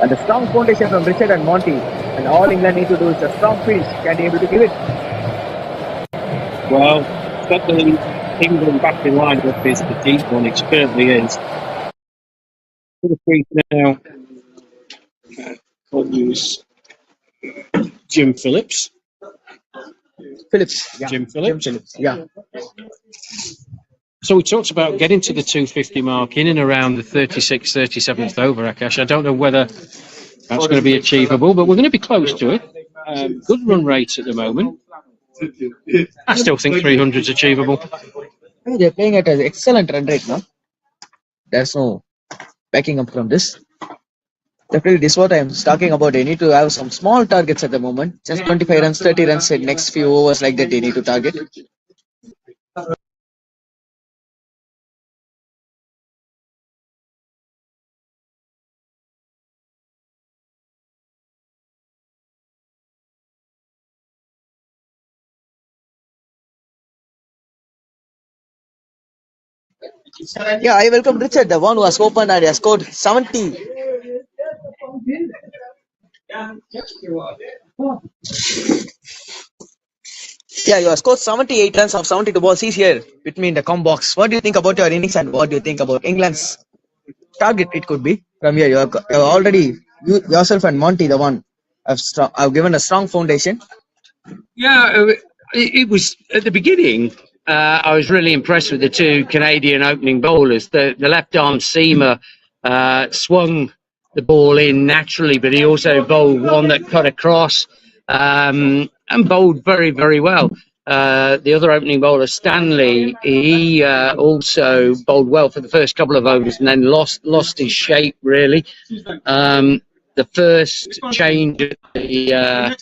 And a strong foundation from Richard and Monty. And all England need to do is a strong finish. Can they able to give it? Well, it's got the England back in line with this, the deep one. It certainly is. For the crease now, we'll use Jim Phillips. Phillips. Yeah. Jim Phillips. Yeah. So we talked about getting to the 250 mark in and around the 36th, 37th over, Akash. I don't know whether that's going to be achievable, but we're going to be close to it. Good run rates at the moment. I still think 300 is achievable. They're playing at an excellent run rate now. There's no backing up from this. Definitely, this is what I'm talking about. They need to have some small targets at the moment. Just 25 runs, 30 runs in next few overs like that they need to target. Yeah, I welcome Richard, the one who has opened and has scored 70. Yeah, you have scored 78 runs of 72 balls. He's here with me in the com box. What do you think about your innings and what do you think about England's target? It could be from here. You have already, yourself and Monty, the one, have given a strong foundation. Yeah, it was at the beginning. I was really impressed with the 2 Canadian opening bowlers. The left-arm seamer swung the ball in naturally, but he also bowled one that cut across and bowled very, very well. the other opening bowler, Stanley, he also bowled well for the first couple of overs and then lost his shape, really. The first change at the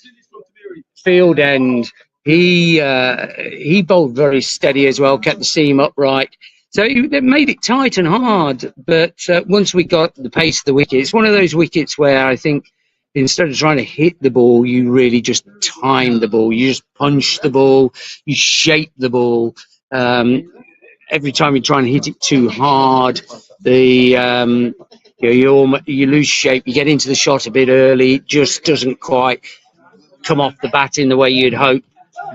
field end, he bowled very steady as well, kept the seam upright. So it made it tight and hard. But once we got the pace of the wicket, it's one of those wickets where I think instead of trying to hit the ball, you really just time the ball. You just punch the ball, you shape the ball. Every time you try and hit it too hard, you lose shape. You get into the shot a bit early. It just doesn't quite come off the bat in the way you'd hope.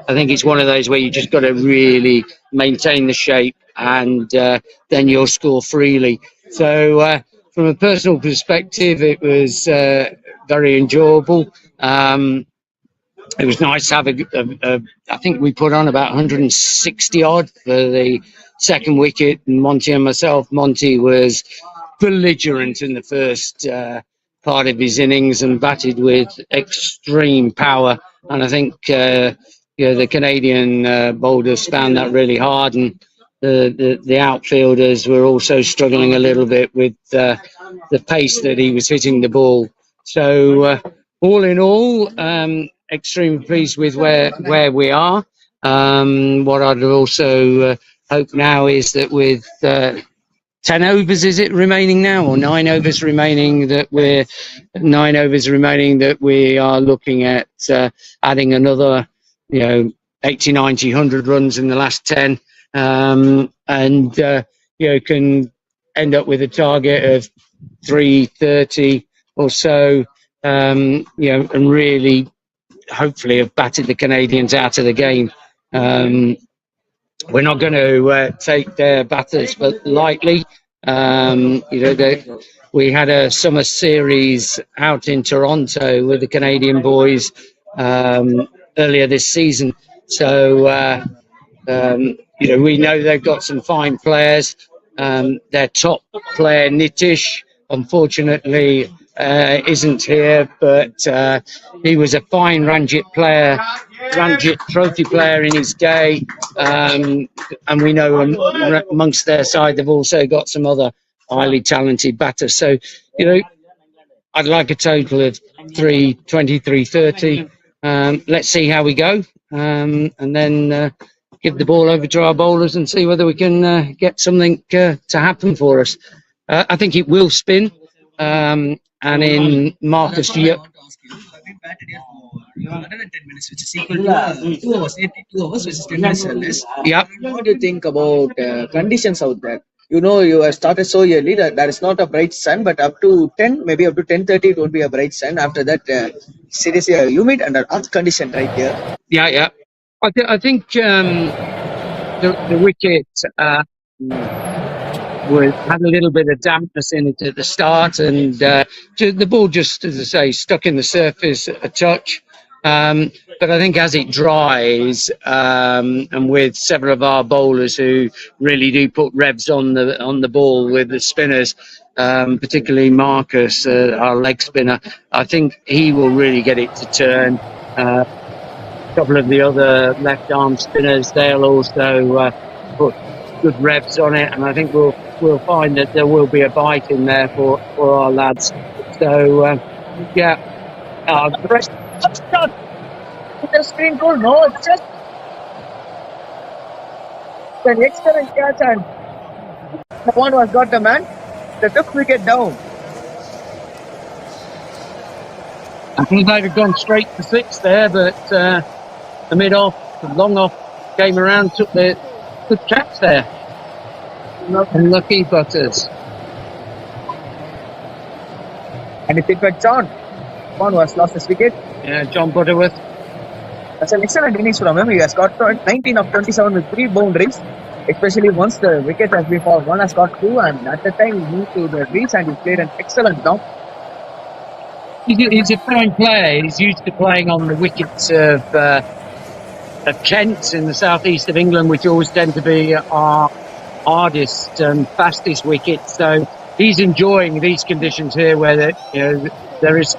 I think it's one of those where you just got to really maintain the shape, and then you'll score freely. So from a personal perspective, it was very enjoyable. It was nice to have I think we put on about 160 odd for the second wicket, and Monty and myself. Monty was belligerent in the first part of his innings and batted with extreme power, and I think the Canadian bowlers found that really hard, and the outfielders were also struggling a little bit with the pace that he was hitting the ball. So all in all, extremely pleased with where we are. What I'd also hope now is that with 10 overs, is it remaining now, or 9 overs remaining, that we are looking at adding another 80, 90, 100 runs in the last 10, and can end up with a target of 330 or so, and really hopefully have batted the Canadians out of the game. We're not going to take their batters but lightly. We had a summer series out in Toronto with the Canadian boys earlier this season. So, we know they've got some fine players. Their top player, Nitish, unfortunately, isn't here, but he was a fine Ranjit Trophy player in his day, and we know amongst their side they've also got some other highly talented batters. So, I'd like a total of 320, 330. Let's see how we go, and then give the ball over to our bowlers and see whether we can get something to happen for us. I think it will spin. And in Marcus, We've batted here for 110 minutes, which is equal to 2 hours, 82 hours, which is 10 minutes or less. Yeah. What do you think about conditions out there? You have started so early that there is not a bright sun, but up to 10, maybe up to 10:30, it won't be a bright sun. After that, seriously humid and earth condition right here. Yeah. I think the wicket had a little bit of dampness in it at the start, and the ball just, as I say, stuck in the surface a touch. But I think as it dries, and with several of our bowlers who really do put revs on the ball with the spinners, particularly Marcus, our leg spinner, I think he will really get it to turn. A couple of the other left arm spinners, they'll also put good revs on it, and I think we'll find that there will be a bite in there for our lads. So the rest. It's been good, no? It's just an excellent catch, and the one was got the man. They took wicket down. I think they'd have gone straight to 6 there, but the mid-off, the long-off came around, took the good catch there. Unlucky Butters. And if it were John was lost his wicket. Yeah, John Butterworth. That's an excellent innings from him. He has got 19 of 27 with 3 boundaries, especially once the wicket has been fallen. One has got 2, and at the time he moved to the crease and he played an excellent knock. He's a fine player. He's used to playing on the wickets of Kent in the southeast of England, which always tend to be our hardest and fastest wickets. So he's enjoying these conditions here, where there is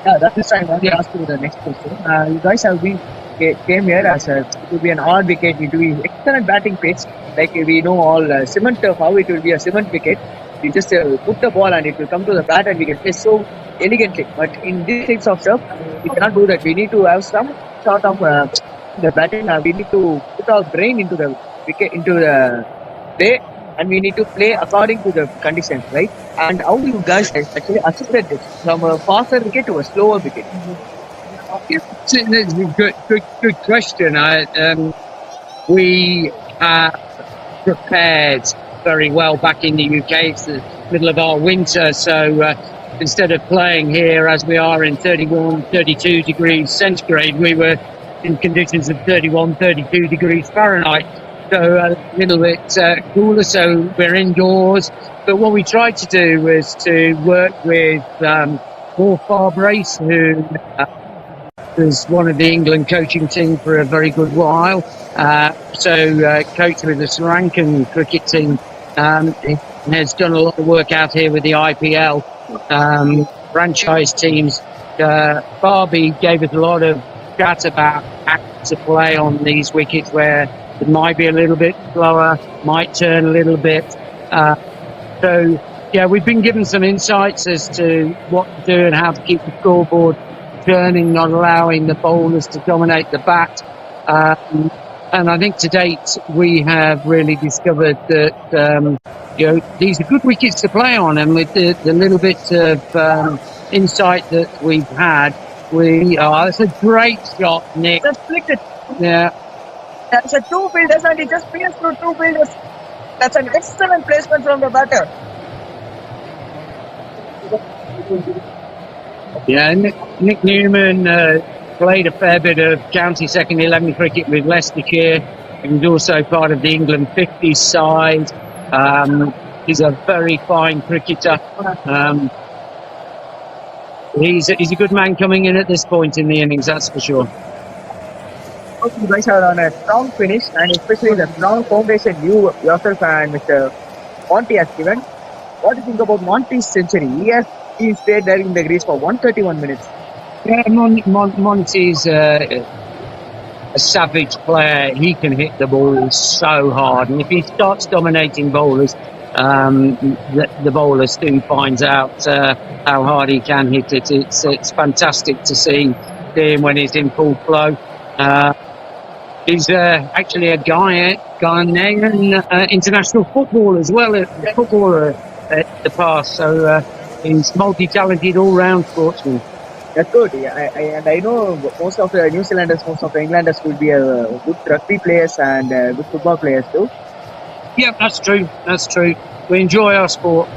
Yeah, that is why I want to ask you the next question. You guys have been came here as a it will be an all wicket. It will be excellent batting pitch. Like we know all cement of how it will be a cement wicket. You just put the ball and it will come to the bat and we can play so elegantly. But in this types of stuff, we cannot do that. We need to have some sort of the batting. We need to put our brain into the wicket into the play, and we need to play according to the conditions, right? And how you guys actually assisted this from a faster wicket to a slower wicket? It's a good question. We prepared very well back in the UK. It's the middle of our winter, so instead of playing here as we are in 31, 32 degrees centigrade, we were in conditions of 31, 32 degrees Fahrenheit. So a little bit cooler, so we're indoors. But what we tried to do was to work with Paul Farbrace, who was one of the England coaching team for a very good while. Coached with the Sri Lankan cricket team. Has done a lot of work out here with the IPL franchise teams. Barbie gave us a lot of chat about how to play on these wickets where it might be a little bit slower, might turn a little bit. We've been given some insights as to what to do and how to keep the scoreboard turning, not allowing the bowlers to dominate the bat. And I think to date we have really discovered that these are good wickets to play on, and with the little bit of insight that we've had, it's a great shot, Nick. Just flicked it. Yeah. That's a two fielders and he just pierced through two fielders. That's an excellent placement from the batter. Yeah, Nick Newman played a fair bit of county second 11 cricket with Leicestershire. He was also part of the England 50s side. He's a very fine cricketer. He's a good man coming in at this point in the innings, that's for sure. You guys are on a strong finish, and especially the strong foundation you yourself and Mr. Monty has given. What do you think about Monty's century? He stayed there in the crease for 131 minutes. Yeah, Monty's a savage player. He can hit the ball so hard, and if he starts dominating bowlers, the bowler soon finds out how hard he can hit it. It's fantastic to see him when he's in full flow. He's actually a Ghanaian international footballer as well, footballer at the past. So he's multi-talented, all-round sportsman. That's good. I know most of the New Zealanders, most of the Englanders will be good rugby players and good football players too. Yeah, that's true. That's true. We enjoy our sport,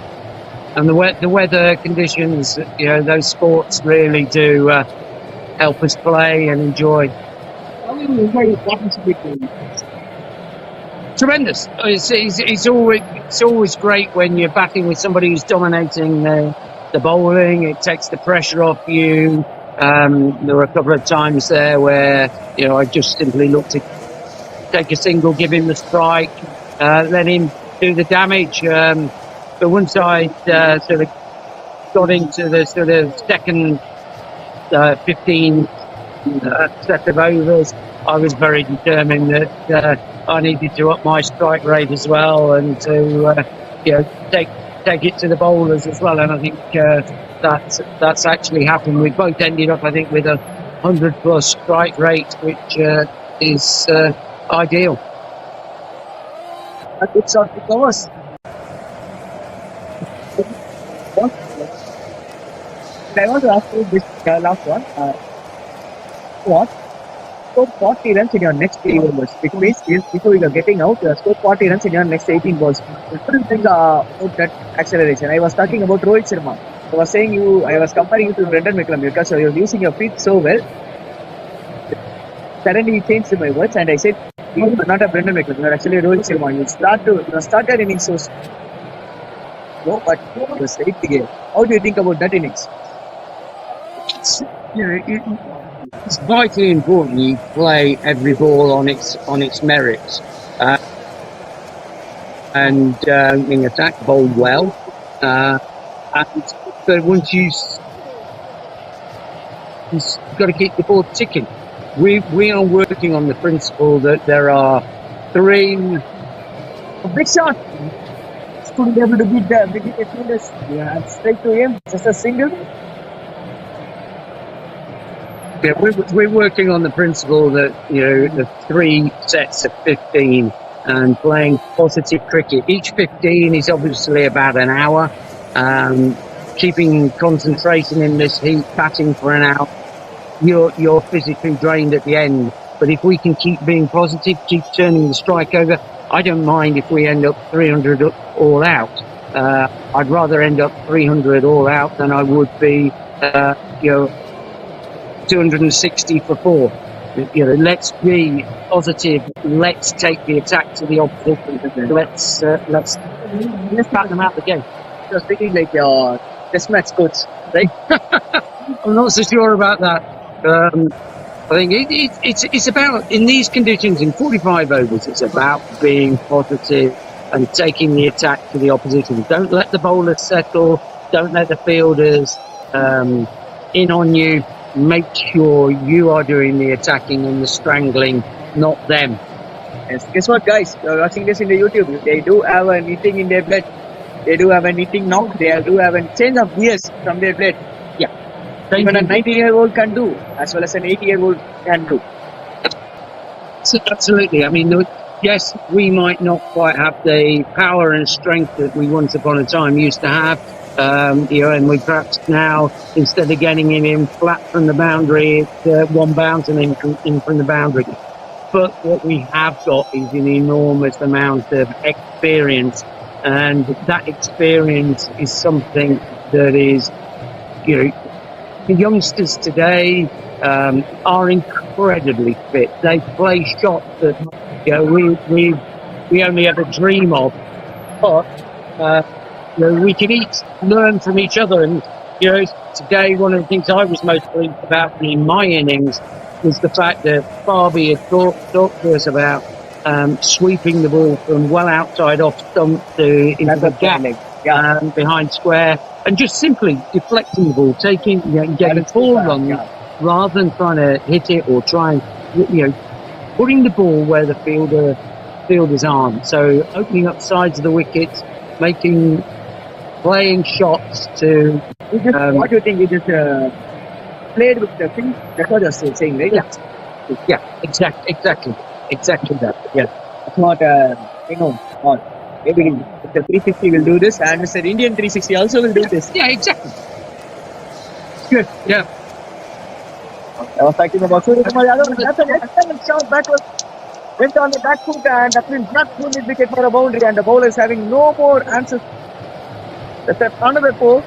and the weather conditions. Those sports really do help us play and enjoy. Tremendous. It's always great when you're batting with somebody who's dominating the bowling. It takes the pressure off you. There were a couple of times there where I just simply looked to take a single, give him the strike, let him do the damage. But once I sort of got into the sort of second 15 set of overs, I was very determined that I needed to up my strike rate as well, and to take it to the bowlers as well. And I think that's actually happened. We both ended up, I think, with a 100+ strike rate, which is ideal. A good shot because I want to ask you this last one. What? Score 40 runs in your next 3 overs. Which means before you are getting out, score 40 runs in your next 18 balls. What do you think about that acceleration? I was talking about Rohit Sharma. I was comparing you to Brendan McCullum because you're using your feet so well. Suddenly he changed my words and I said, you are not a Brendan McCullum, you are actually Rohit Sharma. You started innings so slow, but it was very clear. How do you think about that innings? It's vitally important you play every ball on its merits, and opening attack bowled well. But once you He's got to keep the ball ticking. We are working on the principle that there are three. A big shot. Couldn't be able to beat the wicket fielders. Yeah, straight to him. Just a single. Yeah, we're working on the principle that, you know, the 3 sets of 15 and playing positive cricket. Each 15 is obviously about an hour. Keeping concentration in this heat, batting for an hour, you're physically drained at the end. But if we can keep being positive, keep turning the strike over, I don't mind if we end up 300 all out. I'd rather end up 300 all out than I would be, 260 for 4. You know, let's be positive. Let's take the attack to the opposition. Let's back them out the game. You're speaking like your test match coach, right? I'm not so sure about that. I think it's about, in these conditions, in 45 overs, it's about being positive and taking the attack to the opposition. Don't let the bowlers settle. Don't let the fielders in on you. Make sure you are doing the attacking and the strangling, not them. Yes. Guess what, guys? You're watching this in the YouTube. They do have a knitting in their blood. They do have a knitting knock. They do have a change of gears from their blood. Even a 90-year-old can do, as well as an 80-year-old can do. Absolutely. I mean, yes, we might not quite have the power and strength that we once upon a time used to have. And we perhaps now, instead of getting in flat from the boundary, it's one bounce and in from the boundary. But what we have got is an enormous amount of experience, and that experience is something that is, the youngsters today are incredibly fit. They play shots that we only ever dream of, but we can each learn from each other. And today, one of the things I was most pleased about in my innings was the fact that Barbie had talked to us about sweeping the ball from well outside off stump to into the gap behind square, and just simply deflecting the ball, getting full runs rather than trying to hit it or trying, putting the ball where the fielders aren't. So opening up sides of the wickets, playing shots to. What do you think? You just played with the thing. That's what you're saying, right? Yeah, exactly that. Yeah, that's what maybe Mr. 360 will do this, and Mr. Indian 360 also will do this. Yeah, exactly. Good. Yeah. I was talking about Surya Kumar Yadav. That's an excellent shot backwards. Went on the back foot, and that will not pull his wicket for a boundary, and the bowler is having no more answers. That's another 4.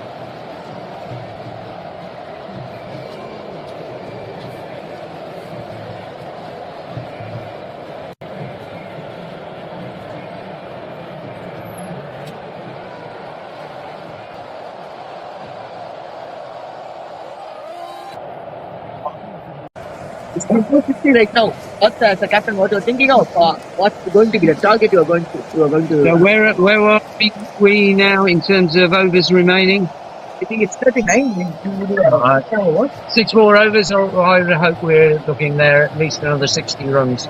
It's 250 right now. What, as a captain, what you're thinking of? What's going to be the target you are going to? So where are we now in terms of overs remaining? I think it's 39. 6 more overs, or I would hope we're looking there at least another 60 runs.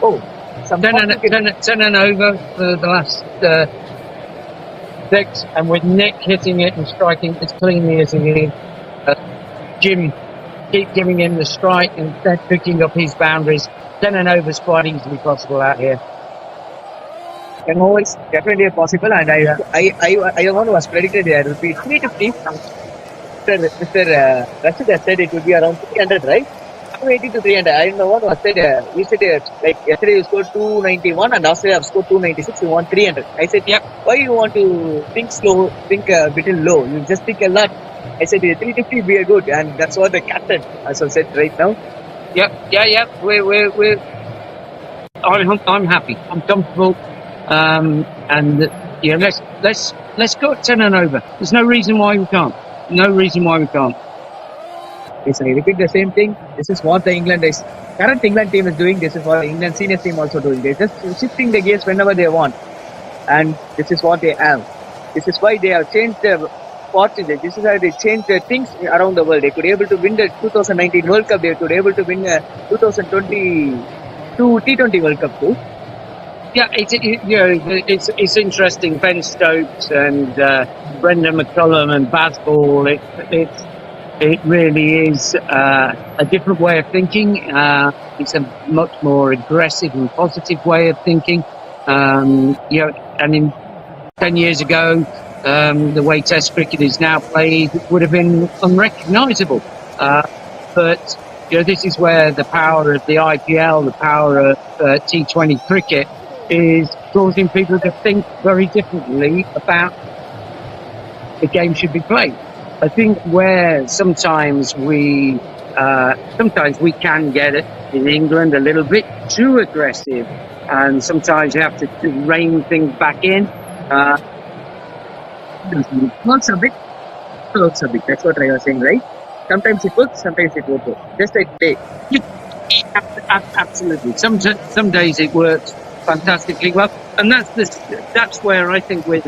Oh, 10 and over for the last 6, and with Nick hitting it and striking as cleanly as he is, Jim keep giving him the strike and then picking up his boundaries. 10 and over is quite easily possible out here. 10 overs definitely possible, and I was predicted there would be 350. Mr. Rashid has said it would be around 300, right? 280 to 300. I don't know what was said. We said like yesterday you scored 291 and last year I've scored 296. You want 300. I said, yep. Why you want to think slow, think a bit low? You just think a lot. I said 350 we are good, and that's what the captain also said right now. Yep. We're. I'm happy. I'm comfortable. And let's go at 10 and over. There's no reason why we can't. Yes, I repeat the same thing. This is what the current England team is doing. This is what the England senior team also doing. They're just shifting the gears whenever they want, and this is what they have. This is why they have changed the fortunate. This is how they changed things around the world. They could able to win the 2019 World Cup. They could able to win 2022 T20 World Cup too. Yeah, it's interesting. Ben Stokes and Brendan McCullum and Baz Ball. It really is a different way of thinking. It's a much more aggressive and positive way of thinking. And in 10 years ago, the way Test cricket is now played would have been unrecognisable. But this is where the power of the IPL, the power of T20 cricket, is causing people to think very differently about the game should be played. I think where sometimes we can get it in England a little bit too aggressive, and sometimes you have to rein things back in. Works a bit. That's what I was saying, right? Sometimes it works, sometimes it won't work. Just like today. Absolutely. Some days it works fantastically well, and that's where I think with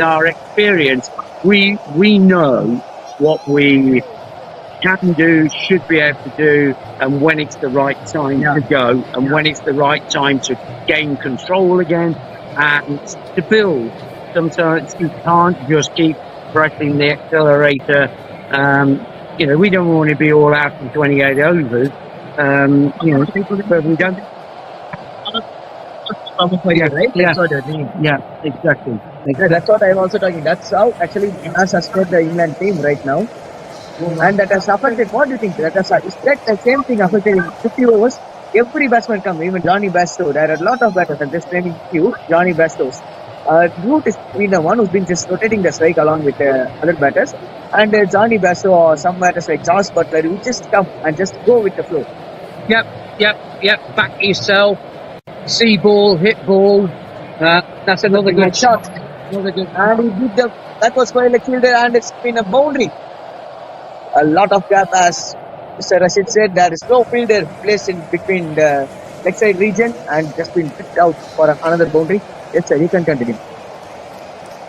our experience, we know what we can do, should be able to do, and when it's the right time to go, and when it's the right time to gain control again and to build. Sometimes you can't just keep pressing the accelerator. We don't want to be all out in 28 overs. But we don't. Right? That's what I mean. Yeah, exactly. That's what I'm also talking. That's how actually has affected the England team right now. And that has affected, what do you think? That has the same thing affected in 50 overs. Every batsman come, even Johnny Bairstow. There are a lot of batters. I'm just naming few. Johnny Bairstows. Root has been the one who's been just rotating the strike along with other batters. And Johnny Bairstow or some batters like Josh Butler, who just come and just go with the flow. Yep. Back yourself. See ball, hit ball. That's another good shot. And he did that was for a leg fielder, and it's been a boundary. A lot of gap, as Mr. Rashid said. There is no fielder placed in between the leg side region and just been picked out for another boundary. Yes, sir, you can continue.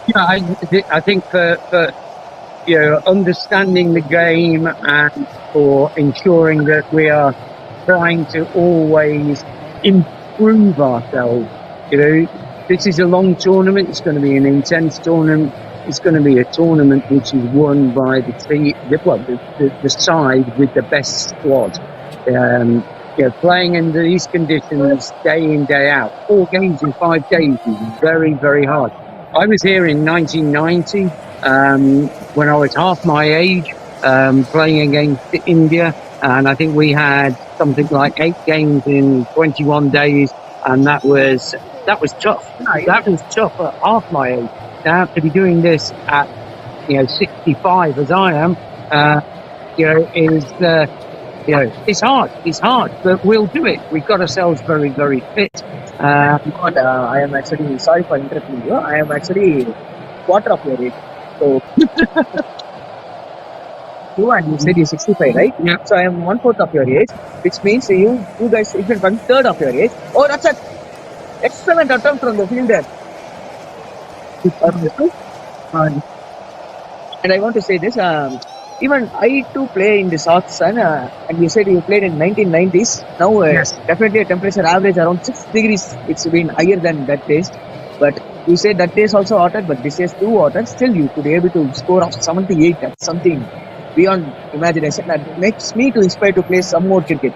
Yeah, I think for understanding the game and for ensuring that we are trying to always improve ourselves. This is a long tournament. It's going to be an intense tournament. It's going to be a tournament which is won by the side with the best squad. Playing in these conditions day in, day out, 4 games in 5 days is very, very hard. I was here in 1990 when I was half my age, playing against India, and I think we had something like 8 games in 21 days, and that was tough. That was tough at half my age. Now to be doing this at 65 as I am, it's hard, but we'll do it. We've got ourselves very, very fit. I am actually, sorry for interrupting you, I am actually quarter of your age. So, and you said you're 65, right? Yeah. So I am 1/4 of your age, which means you guys even 1/3 of your age. Oh, that's an excellent attempt from the fielder. And I want to say this, even I too play in the South Sun, and you said you played in 1990s. Now, Yes. definitely a temperature average around 6 degrees. It's been higher than that days. But you said that days also hotter, but this is too hotter. Still, you could be able to score of 78. That's something beyond imagination. That makes me to inspire to play some more cricket.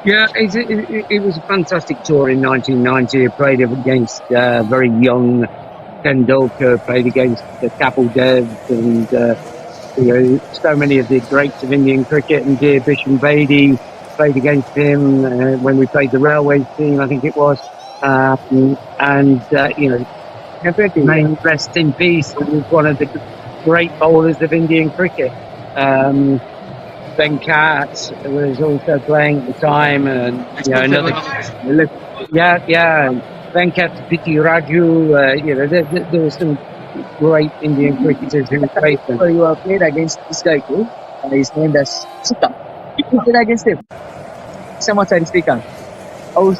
Yeah, it was a fantastic tour in 1990. I played against very young Tendulkar, played against Kapil Dev, and so many of the greats of Indian cricket, and dear Bisham Bedi, played against him when we played the Railways team, I think it was. Definitely, may he rest in peace. He was one of the great bowlers of Indian cricket. Venkat was also playing at the time, and Venkat Piti Raju. There were some great Indian cricketers who played them. So you have played against this guy too. He's named as Sita. You played against him. Samachari Srikanth. Oh,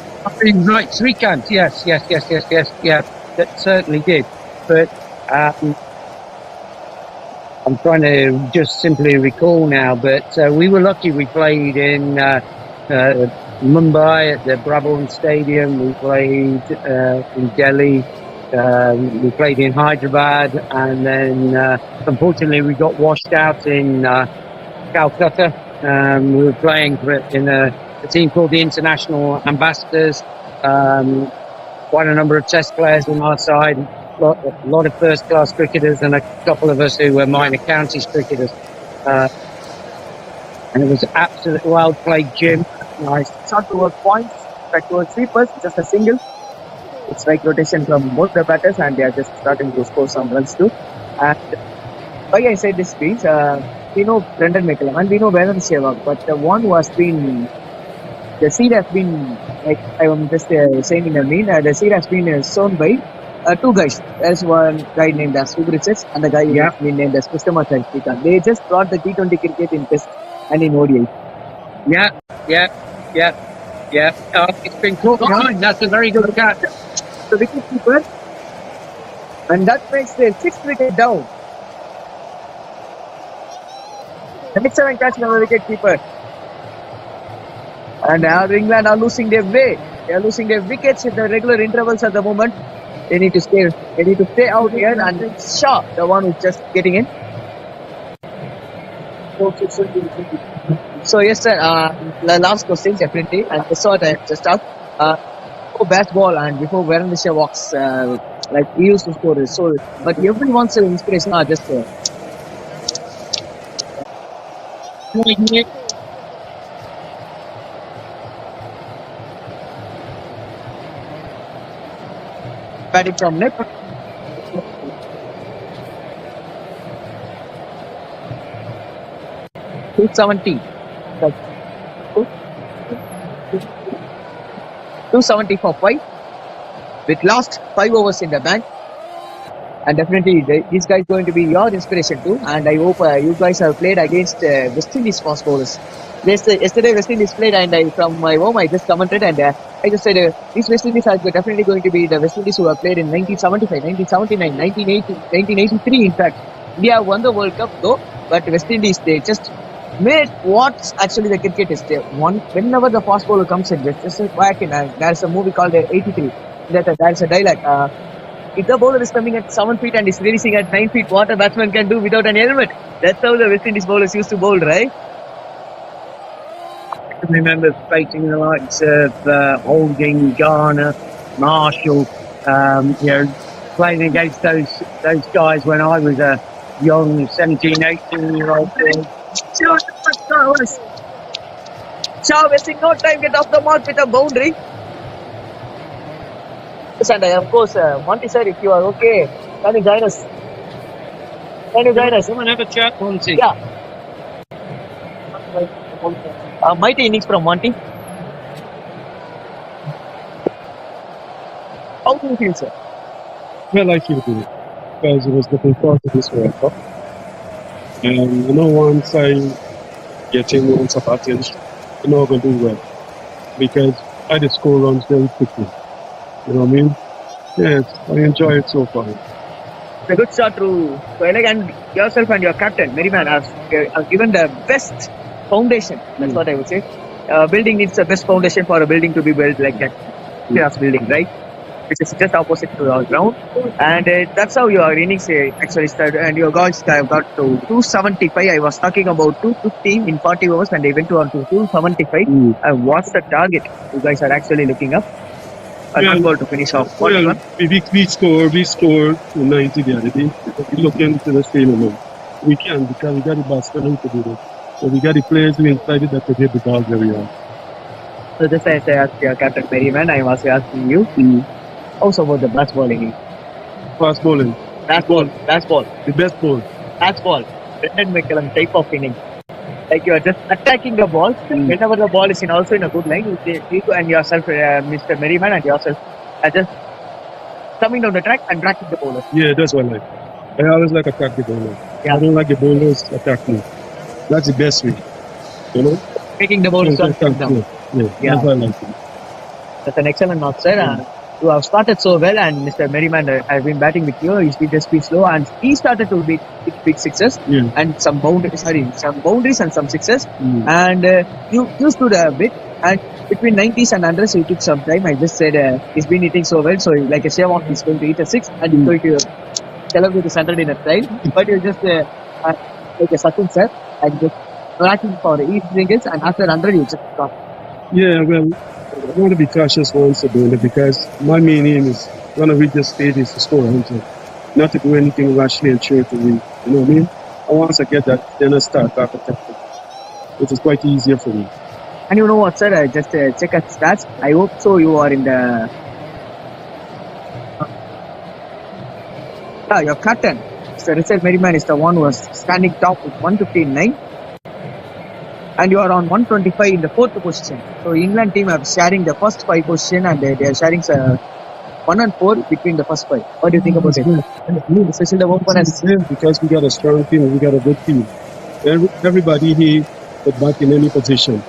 right, Srikanth. Yes. Yeah, that certainly did. But I'm trying to just simply recall now, but we were lucky. We played in Mumbai at the Brabant Stadium. We played in Delhi. We played in Hyderabad, and then unfortunately we got washed out in Calcutta. We were playing in a team called the International Ambassadors. Quite a number of Test players on our side. A lot of first-class cricketers, and a couple of us who were minor counties cricketers. And it was absolutely well played, Jim. Nice. Shot towards points, back towards sweepers, just a single. It's like rotation from both the batters, and they are just starting to score some runs too. And why I said this piece, we know Brendan McCullum and we know Vedan Sehwag, but the one who has been, the seed has been, like I am just saying in a mean, the seed has been shown by two guys. There's one guy named as Subriches and the guy has been named as Krishna Chandrika. They just brought the T20 cricket in Test and in ODI. Yeah. It's been caught behind. That's a very good catch. The wicket keeper, and that makes the 6th wicket down. The excellent catch from the wicket keeper. And England are losing their way. They are losing their wickets in the regular intervals at the moment. They need to stay. They need to stay out here, and it's Shah, the one who's just getting in. So yes, sir. The last question definitely, and the sort I just asked. Best ball, and before Vedan walks, like he used to score. So, but everyone's inspiration are just. Batting from left. .270. 270 for 5. With last 5 overs in the bank. And definitely this guy is going to be your inspiration too. And I hope you guys have played against West Indies fast bowlers. Yesterday West Indies played, and from my home I just commented, and I just said these West Indies are definitely going to be the West Indies who have played in 1975, 1979, 1980, 1983 in fact. India won the World Cup though, but West Indies, they just made what actually the cricket is. They won whenever the fast bowler comes in. Just back in, there's a movie called 83. There's a dialogue. If the bowler is coming at 7 feet and is releasing at 9 feet, what a batsman can do without an helmet. That's how the West Indies bowlers used to bowl, right? I remember facing the likes of Holding, Garner, Marshall, playing against those guys when I was a young 17, 18-year-old boy. Shah wasting no time, get off the mark with a boundary. Yes, and of course, Monty sir, if you are okay, can you join us? Come and have a chat, Monty. Yeah. Mighty innings from Monty. How do you feel, sir? Well, I feel good because it was looking forward to this World Cup. And once I get in, once I've attention, I'm going to do well because I just score runs very quickly. You know what I mean? Yes, I enjoy it so far. It's a good shot through Eleg, and yourself and your captain, Merriman, have given the best foundation. That's what I would say. Building needs the best foundation for a building to be built like that. Glass building, right? Which is just opposite to our ground. And that's how your innings actually started. And your guys have got to 275. I was talking about 250 in 40 overs, and they went to 275. And what's the target you guys are actually looking up? One goal to finish off. Well, we scored 90 the other day. We look into the same amount. We can because we got the batsmen to do it. So we got the players who inside it that could hit the ball very hard. So just as I asked your captain Merriman, I was asking you also about the fast bowling. Fast bowling. Fast ball. The best ball. Fast ball. Brendan McCullum type of inning. Like you are just attacking the ball. Whenever the ball is also in a good line, you and yourself, Mr. Merriman, and yourself are just coming down the track and tracking the bowler. Yeah, that's what I like. I always like attack the bowler. Yeah. I don't like the bowlers attack me. That's the best way. Making the bowlers down. Yeah, that's what I like. That's an excellent mark, sir. you have started so well, and Mr. Merriman has been batting with you. He's been just been slow, and he started to hit big sixes and some boundaries and some sixes. And you stood a bit, and between 90s and 100s, it took some time. I just said he's been hitting so well, so like a shave off, he's going to hit a six, and he's going to celebrate the Saturday night time. But you just like a certain set and just tracking for 8 singles, and after 100, you just stop. Yeah, well, I want to be cautious once doing it because my main aim is when I reach this stage is to score 100, not to do anything rashly and sure to win. You know what I mean? And once I get that, then I start back attacking. It is quite easier for me. And you know what, sir? I just check at stats. I hope so. You are in the your captain. Mr. Richard Merriman is the one who was standing top with 159. And you are on 125 in the 4th position. So England team are sharing the first 5 position, and they are sharing 1 and 4 between the first 5. What do you think about it? Especially the openers. Because we got a strong team, we got a good team. Everybody here could bat in any position.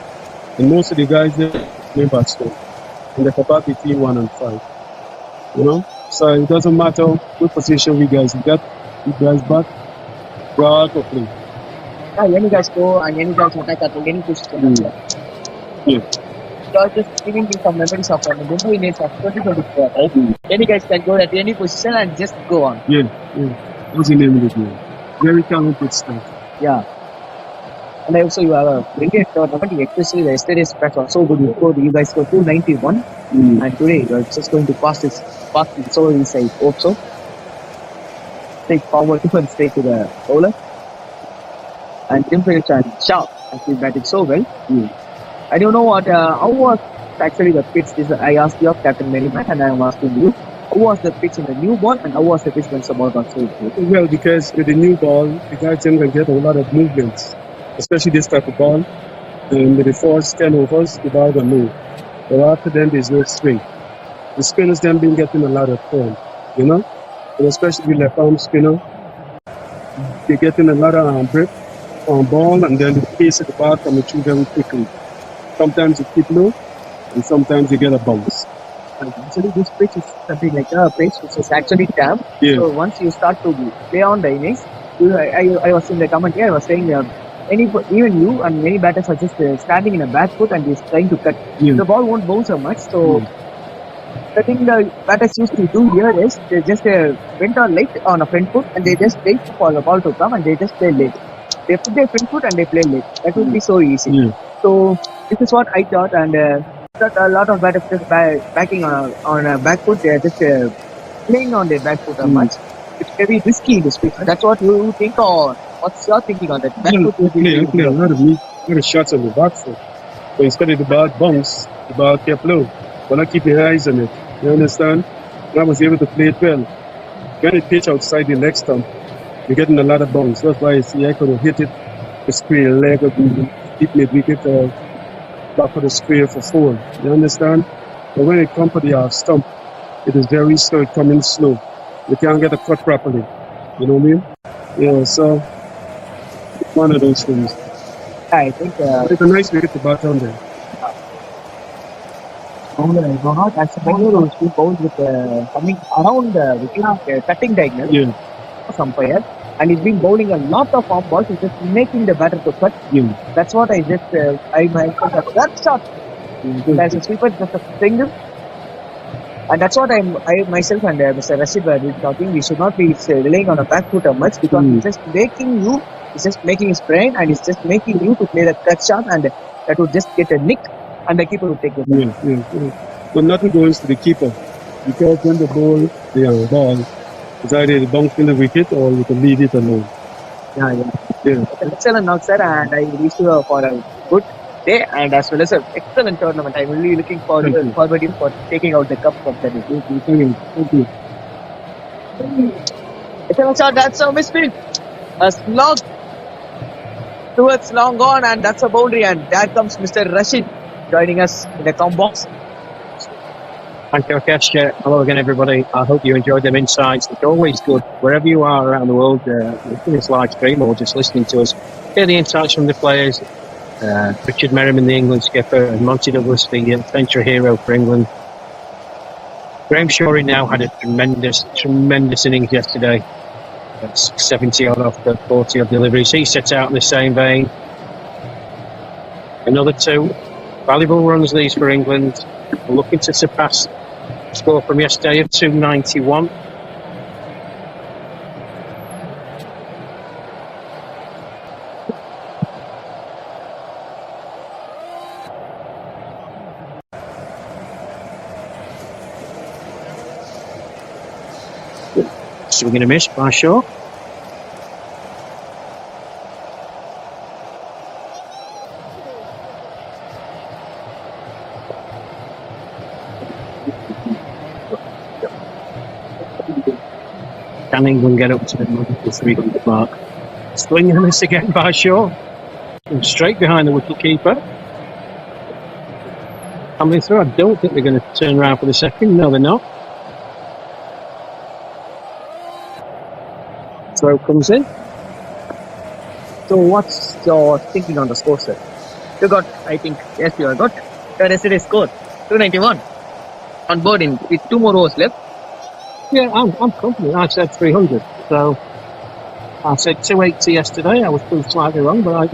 And most of the guys there play batsmen. And they could bat between 1 and 5. You know? So it doesn't matter what position we guys bat, broad or play. Any guys go and any guys attack at any position. Yeah. You are just giving me some memories of the Mumbai Indians of 2024. Any guys can go at any position and just go on. Yeah. What's the name of the game? Very talented stuff. Yeah. And also you have a brilliant tournament, especially the yesterday's match was so good. You guys scored 291, and today you are just going to pass this. So I hope so. Take forward and straight to the bowler. And Tim Phillips and Shah has been batting so well. I don't know what. How was actually the pitch? I asked you of Captain Merriman, and I am asking you. How was the pitch in the new ball, and how was the pitch when the ball got so good? Well, because with the new ball, the guys can get a lot of movements, especially this type of ball. And with the first 10 overs, the ball will move. But after then, there's no swing. The spinners then been getting a lot of form, you know? And especially with left arm spinner, they're getting a lot of grip on ball, and then the pace of the ball coming through very quickly. Sometimes you keep low, and sometimes you get a bounce. Actually, this pitch is something like a pitch which is actually damp. Yeah. So once you start to play on the innings, I was in the comment here, I was saying even you and many batters are just standing in a back foot and just trying to cut. The ball won't bounce so much. So the thing the batters used to do here is they just went on late on a front foot, and they just wait for the ball to come, and they just play late. They put their front foot and they play late. That would be so easy. So this is what I thought, and a lot of batters just backing on a back foot. They are just playing on their back foot a much. It's very risky in this pitch. That's what you think, or what's your thinking on that? Back foot I play a lot of shots on the back foot. So instead of the ball bounce, the ball kept low. But I keep my eyes on it. You understand? And I was able to play it well. When it pitch outside the leg stump, you're getting a lot of bounce. That's why I see I could have hit it, the square leg of the hit mid-wicket or back of the square for 4. You understand? But when it comes to the half stump, it is very slow, coming slow. You can't get a cut properly. You know what I mean? Yeah, so one of those things. I think it's a nice wicket to bat on there. That's a bowler who's been bowled with coming around the wicket, cutting diagonal. Yeah. Umpire, and he's been bowling a lot of off balls. He's just making the batter to cut. That's what I just I myself have that shot. As a sweeper, just a single. And that's what I myself and Mr. Rashid were talking. We should not be relying on a back footer much, because he's just making his brain, and he's just making you to play the cut shot, and that would just get a nick, and the keeper would take it. But nothing goes to the keeper, because when the ball, it's either the bounce in the wicket or you can leave it alone. Yeah. Excellent knock, sir, and I wish you for a good day, and as well as an excellent tournament. I'm really looking forward for taking out the cup from the day. Thank you. Excellent shot, that's a misfield. A slog towards long on, and that's a boundary, and there comes Mr. Rashid joining us in the com box. Thank you, Rakesh. Hello again, everybody. I hope you enjoyed them insights. It's always good, wherever you are around the world, listening this live stream or just listening to us, hear the insights from the players. Richard Merriman, the England skipper, and Monty Douglas, the century hero for England. Graham Shorey now had a tremendous innings yesterday. That's 70 odd off the 40 odd deliveries. He set out in the same vein. Another 2 valuable runs these for England. We're looking to surpass the score from yesterday of 291. Swing and a miss by Shaw. Can England get up to the 300 mark? Swing and a miss again by Shaw. And straight behind the wicketkeeper. Coming through, I don't think they're going to turn around for the second. No, they're not. Throw comes in. So what's your thinking on the score, sir? You got, I think, yes, you have got yesterday score 291 on board with 2 more overs left. Yeah, I'm confident. I said 300. So I said 280 yesterday. I was proved slightly wrong, but I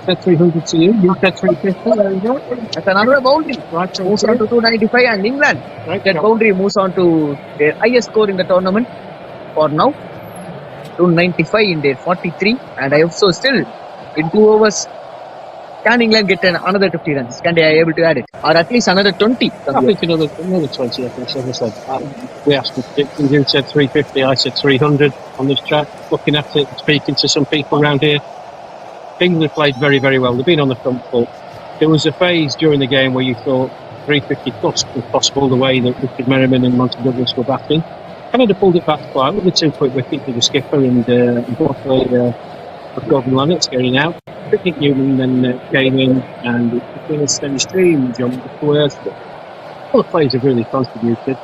said 300 to you. You said 350. There you go. That's another boundary. Right, Moves on to 295, and England. Right, That boundary moves on to their highest score in the tournament for now. 295 in their 43, and I also still in 2 overs. Can England get another 50 runs? Can they be able to add it, or at least another 20? I think another 20. I think, as I said, we asked for predictions. You said 350. I said 300 on this track. Looking at it, speaking to some people around here, England have played very, very well. They've been on the front foot. There was a phase during the game where you thought 350 plus was possible, the way that Richard Merriman and Monty Douglas were batting. Canada pulled it back quite with the 2 quick wickets to the skipper and unfortunately Gordon Lennox getting out. Cricket Newman then came in, and it became a steady stream. John Duckworth. All the players have really contributed.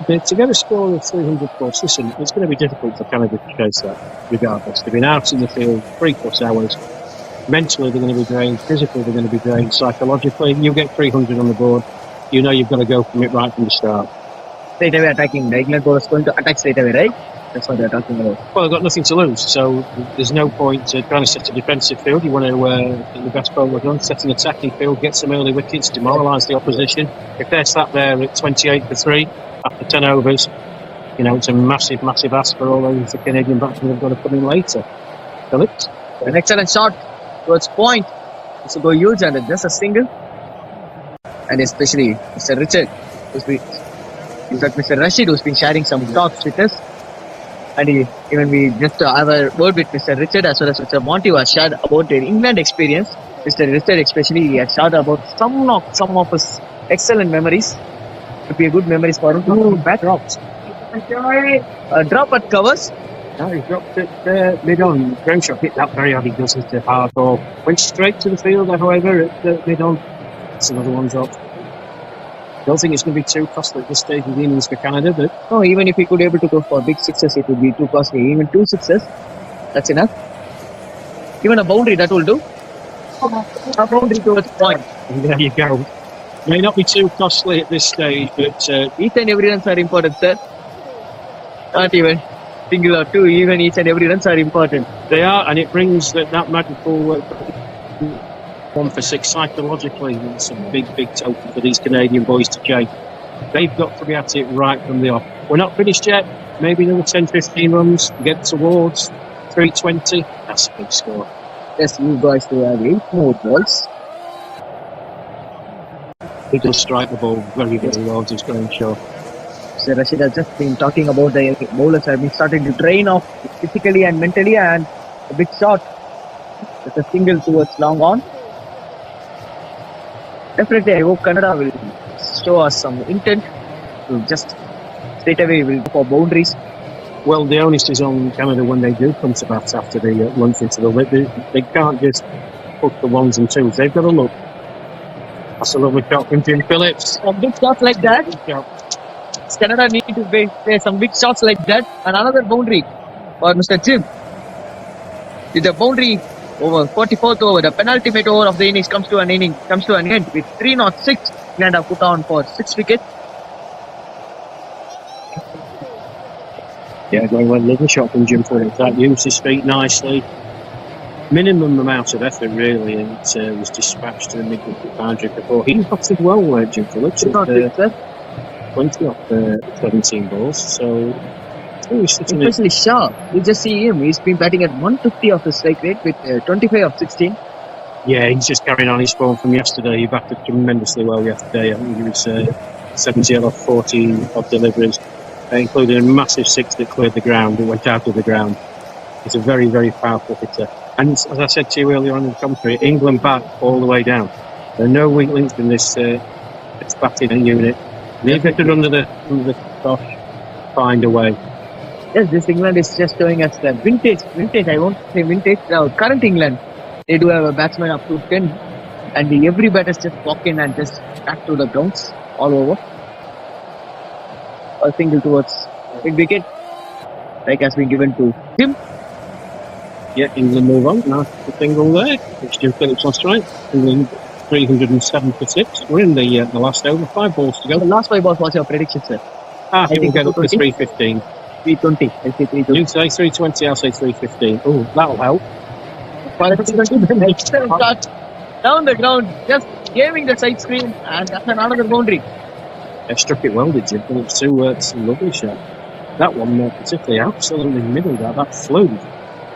But to get a score of 300 plus, listen, it's going to be difficult for Canada to chase that regardless. They've been out in the field 3+ hours. Mentally they're going to be drained, physically they're going to be drained, psychologically you get 300 on the board, you know you've got to go from it right from the start. Straight away attacking. The England bowlers going to attack straight away, right? That's what they're talking about. Well, they've got nothing to lose, so there's no point trying to set a defensive field. You want to get the best bowler done, set an attacking field, get some early wickets, demoralise the opposition. If they're sat there at 28 for 3 after 10 overs, you know, it's a massive ask for all those Canadian batsmen have got to come in later. Phillips? An excellent shot towards point. It's a go huge, and just a single. And especially Mr. Richard, Mr. Rashid, who's been sharing some thoughts with us. And even we just have a word with Mr. Richard as well as Mr. Monty, who has shared about their England experience. Mr. Richard especially, he has shared about some of his excellent memories. It would be a good memories for him. Back drops. Drop at covers. No, he dropped it mid-on. Grimshaw hit that very hard. He does hit a hard ball. Went straight to the field, however, at mid-on. That's another one drop. Don't think it's going to be too costly at this stage of the innings for Canada, but no, even if he could be able to go for big sixes, it would be too costly. Even 2 sixes, that's enough. Even a boundary, that will do. A boundary towards point. There you go. May not be too costly at this stage, but each and every runs are important, sir. Not even single or 2, even each and every runs are important. They are, and it brings that magical 1 for 6 psychologically. It's a big token for these Canadian boys to chase. They've got to be at it right from the off. We're not finished yet. Maybe another 10-15 runs, get towards 320. That's a big score. Yes, you guys to have 8 more balls. He does strike the ball very well, just going short. So Rashid has just been talking about the bowlers have been starting to drain off physically and mentally, and a big shot with a single towards long on. Definitely, I hope Canada will show us some intent to just straight away will go for boundaries. Well, the onus is on Canada when they do come to bat after the lunch into the lip. They can't just put the 1s and 2s. They've got to look. That's a lovely shot from Jim Phillips. A big shot like that. Canada need to play some big shots like that. And another boundary for Mr. Jim. With the boundary over 44th over, the penultimate over of the innings comes to an end with 306. England have put on for 6 wickets. Yeah, going well. Lovely shot from Jim Phillips. That used his feet nicely. Minimum amount of effort, really, and was dispatched to the mid-wicket boundary before. He batted well, Jim Phillips. Not big, sir. 20 off 17 balls, so he's sitting Especially sharp. You just see him. He's been batting at 150 of his strike rate with 25 of 16. Yeah, he's just carrying on his form from yesterday. He batted tremendously well yesterday. I think he was 70 off 14 of deliveries, including a massive 6 that cleared the ground. It went out of the ground. He's a very, very powerful hitter. And as I said to you earlier on in the commentary, England bat all the way down. There are no weak links in this batting unit. They get it under the tosh, find a way. Yes, this England is just showing us the vintage. I won't say vintage. Current England, they do have a batsman up to 10, and every batter just walk in and just back to the grounds all over. A single towards big wicket, like has been given to Jim. Yeah, England move on. Nice single there. It's Jim Phillips on strike. England 307 for 6. We're in the last over. 5 balls to go. The last 5 balls, what's your prediction, sir? I think we'll get up to 315. 320. I'll say 320. You say 320, I'll say 315. Oh, that'll help. Excellent shot. Down the ground, just gaming the side screen, and that's another boundary. They struck it well, did Jim Phillips too. It's a lovely shot. That one, particularly absolutely middle there. That flew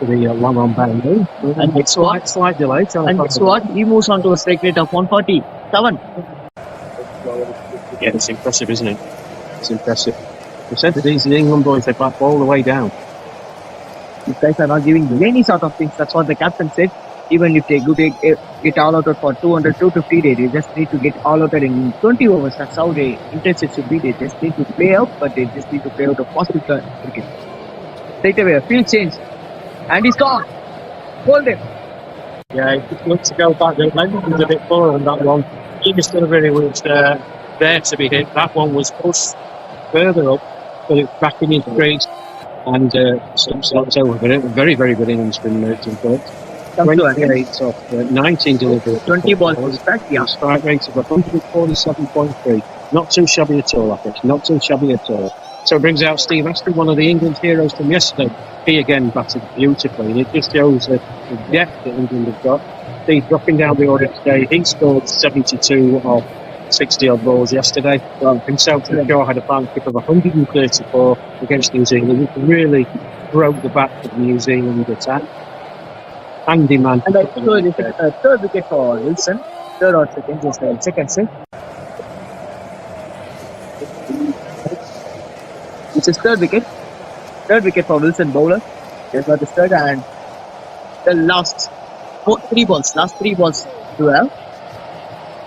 to the long on boundary. And it's what? Slight delay. And it's what? He moves on to a strike rate of 147. Yeah, it's impressive, isn't it? It's impressive. We said that these England boys, they bat all the way down. These guys are not giving any sort of things. That's what the captain said. Even if they get all out for 200, 250 days, they just need to get all out in 20 overs. That's how they intention should be. They just need to play out, but they just need to play out a positive cricket. Straight away, a field change. And he's gone. Hold him. Yeah, it just looks to go back. The landing was a bit poor on that one. Eagles delivery was there to be hit. That one was pushed further up, but it's back in his crease. And so it's over. But very, very good innings from Jim Phillips. 28 off 19 deliveries. 20 balls back, yeah. Strike rate of 147.3. Not too shabby at all, I think. Not too shabby at all. So it brings out Steve Aston, one of the England heroes from yesterday. He again batted beautifully, and it just shows the depth that England have got. Steve dropping down the order today. He scored 72 of 60 odd balls yesterday. Well, himself and Shaw had a partnership of 134 against New Zealand. He really broke the back of the New Zealand attack. Handy man. And I scored a third wicket for Wilson. Third or second, just a second set. It's his third wicket. Third wicket for Wilson bowler. There's not the third, and the last 3 balls. Last 3 balls to have.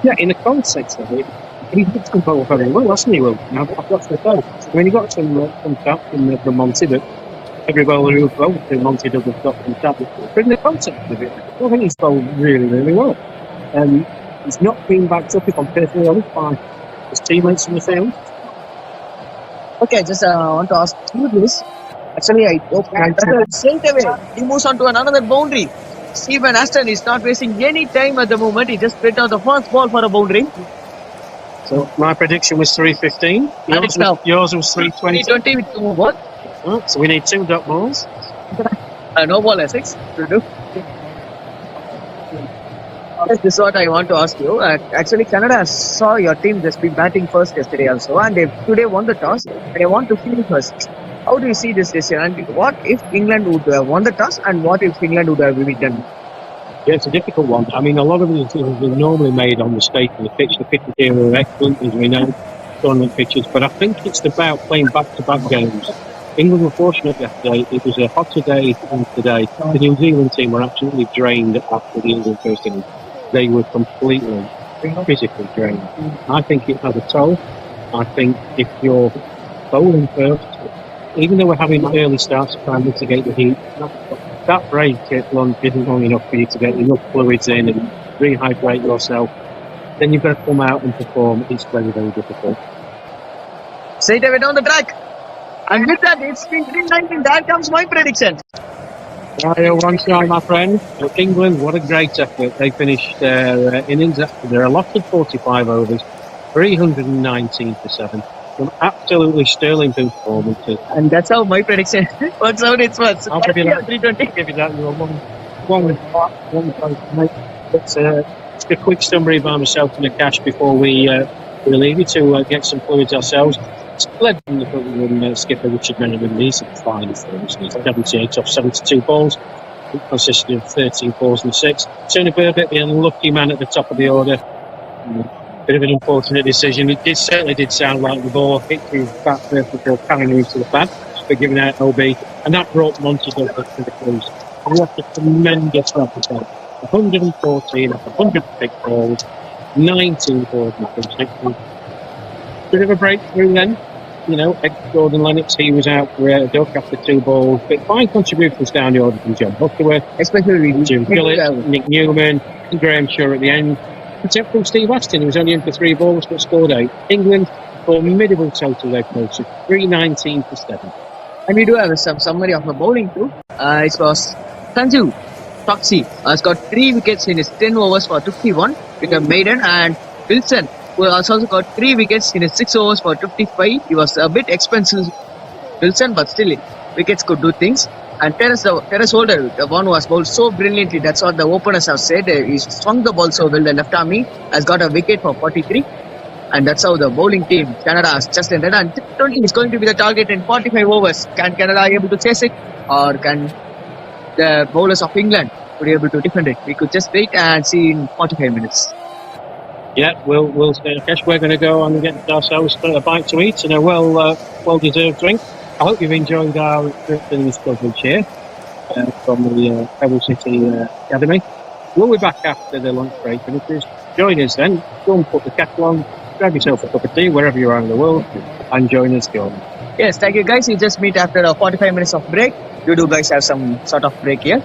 Yeah, in the context of it, he did some bowl very well, hasn't he, Will? Now, I've got to say, I mean, he got some tap from Monty, but every bowler who's bowled to Monty does have got some tap. But in the context of it, I think he's bowled really, really well. He's not been backed up, if I'm perfectly honest, by his teammates from the field. Okay, just want to ask you this. Actually, straight away, he moves on to another boundary. Stephen Aston is not wasting any time at the moment. He just put out the first ball for a boundary. So my prediction was 315. Yours was 320. 320 with 2 balls. So we need 2 dot balls. No ball as 6 to do. Yes, this is what I want to ask you. Actually, Canada saw your team just be batting first yesterday also, and they today won the toss. They want to field first. How do you see this decision? And what if England would have won the toss, and what if England would have beaten? Yeah, it's a difficult one. I mean, a lot of the decisions are normally made on the state of the pitch. The pitches here are excellent, as we know, tournament pitches. But I think it's about playing back-to-back games. England were fortunate yesterday. It was a hotter day than today. The New Zealand team were absolutely drained after the England first innings. They were completely physically drained. I think it has a toll. I think if you're bowling first, even though we're having early starts to try and mitigate the heat, that break isn't long enough for you to get enough fluids in and rehydrate yourself. Then you've got to come out and perform. It's very, very difficult. Straight away down the track. And with that, it's been 319. There comes my prediction. One shot, my friend. England, what a great effort. They finished their innings after their allotted 45 overs, 319 for 7. Some absolutely sterling performances. And that's how my prediction works out. It's what? I'll give you that. 320. I'll give you that. You were one close, mate. It's just a quick summary by myself and Akash before we leave you to get some fluids ourselves. It's led from the front skipper Richard Menneman. He's fine for us. He's 78 off 72 balls. It consisted of 13 balls and 6. Tony Burbett, the unlucky man at the top of the order. Bit of an unfortunate decision. It certainly did sound like the ball hit his back first before carrying him to the pad for giving out OB, and that brought Monty Douglas to the cruise. And what a tremendous represent. 114 off 106 balls, 19 balls and 6. Bit of a breakthrough then. Ex-Gordon Lennox, he was out for a duck after 2 balls, but fine contributions down the order from John Butterworth, Especially Jim Phillips, Nick Newman, and Graham Shaw at the end. Except from Steve Aston, who was only in for 3 balls but scored 8. England, formidable total they posted, 319 for 7. And we do have some summary of the bowling too. It was Sanju Toxi has got 3 wickets in his 10 overs for 51 with a maiden, and Wilson, who has also got 3 wickets in his 6 overs for 55. He was a bit expensive, Wilson, but still wickets could do things. And Terrace Holder, the one who has bowled so brilliantly, that's what the openers have said. He swung the ball so well. The left army has got a wicket for 43. And that's how the bowling team, Canada, has just ended. And T20 is going to be the target in 45 overs. Can Canada be able to chase it? Or can the bowlers of England be able to defend it? We could just wait and see in 45 minutes. Yeah, we'll stay in cash. We're going to go on and get ourselves a bite to eat and a well-deserved drink. I hope you've enjoyed our Britain's coverage here from the Pebble City Academy. We'll be back after the lunch break, and if you join us then, go and put the kettle on, grab yourself a cup of tea wherever you are in the world, and join us, John. Yes, thank you guys. We just meet after 45 minutes of break. You do guys have some sort of break here?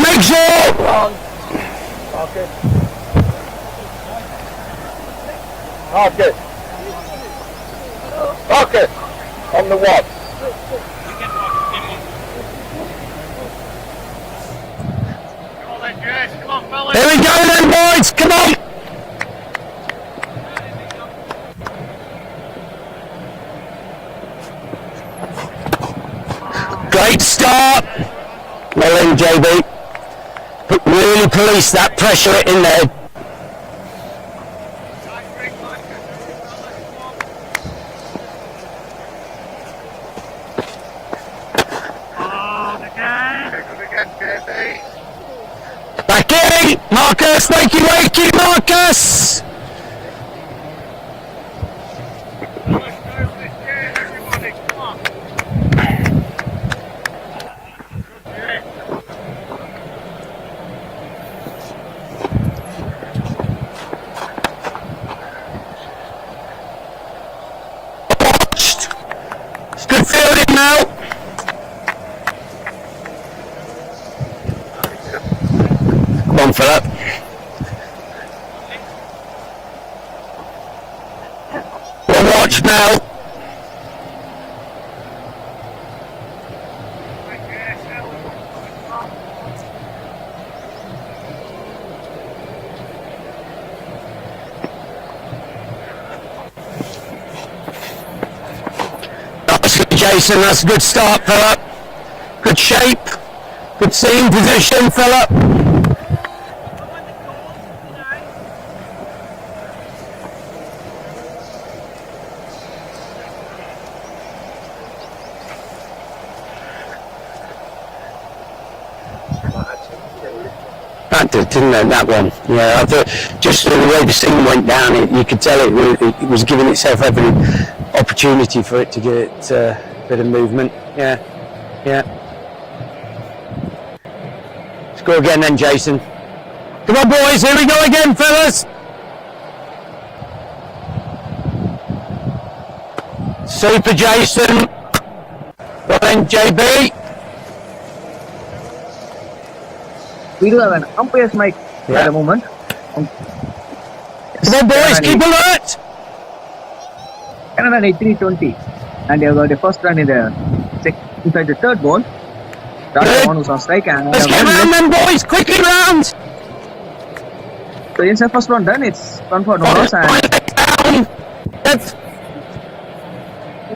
make sure. Okay. Okay. On the what? Here we go then, boys. Come on. Great start. Well in, JB. Really police that pressure in there. Back in, Marcus. Wakey, Marcus. Good fielding now. Come on, Philip. Well watched now. Jason, that's a good start, Philip. Good shape, good seam position, Philip. That did, didn't it, that one? Yeah, I thought just the way the seam went down, you could tell it was giving itself every opportunity for it to get a bit of movement. Yeah. Score again then, Jason. Come on, boys, here we go again, fellas. Super, Jason. Well then, JB. We do have an umpire's mic at the moment. Come on, boys, keep alert. Canada 83-20, and they have got the first run in the inside the third ball. That's one who's on strike, and let's get round then, boys, quickly round. So inside first one done, it's run for no loss, and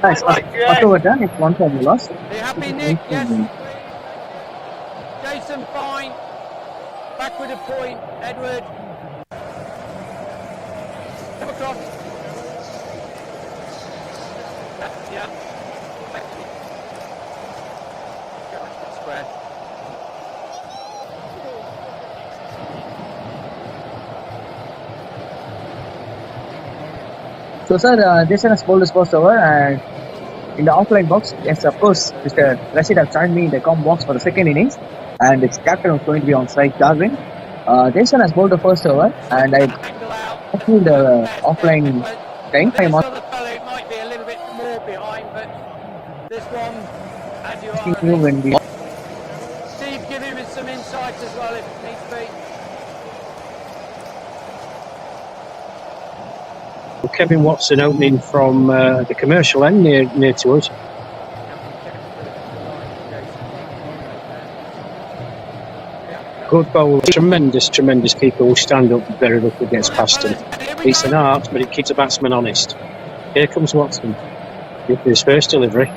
nice. First over done, it's one for no loss. Are you happy, Nick? Yes. Jason, fine. Back with a point, Edward. Come across. Yeah. Square. So, sir, Jason has bowled his first over, and in the offline box, yes, of course, Mr. Rashid has joined me in the com box for the second innings, and its captain was going to be on strike, Darwin. Jason has bowled the first over, and I feel the offline time. I'm on. It might be a little bit more behind, but this one, as you You when we Steve, give him some insights as well if needs be. Kevin Watson opening from the commercial end near to us. Good bowler, tremendous keeper, will stand up very well if it gets past him. It's an art, but it keeps a batsman honest. Here comes Watson with his first delivery.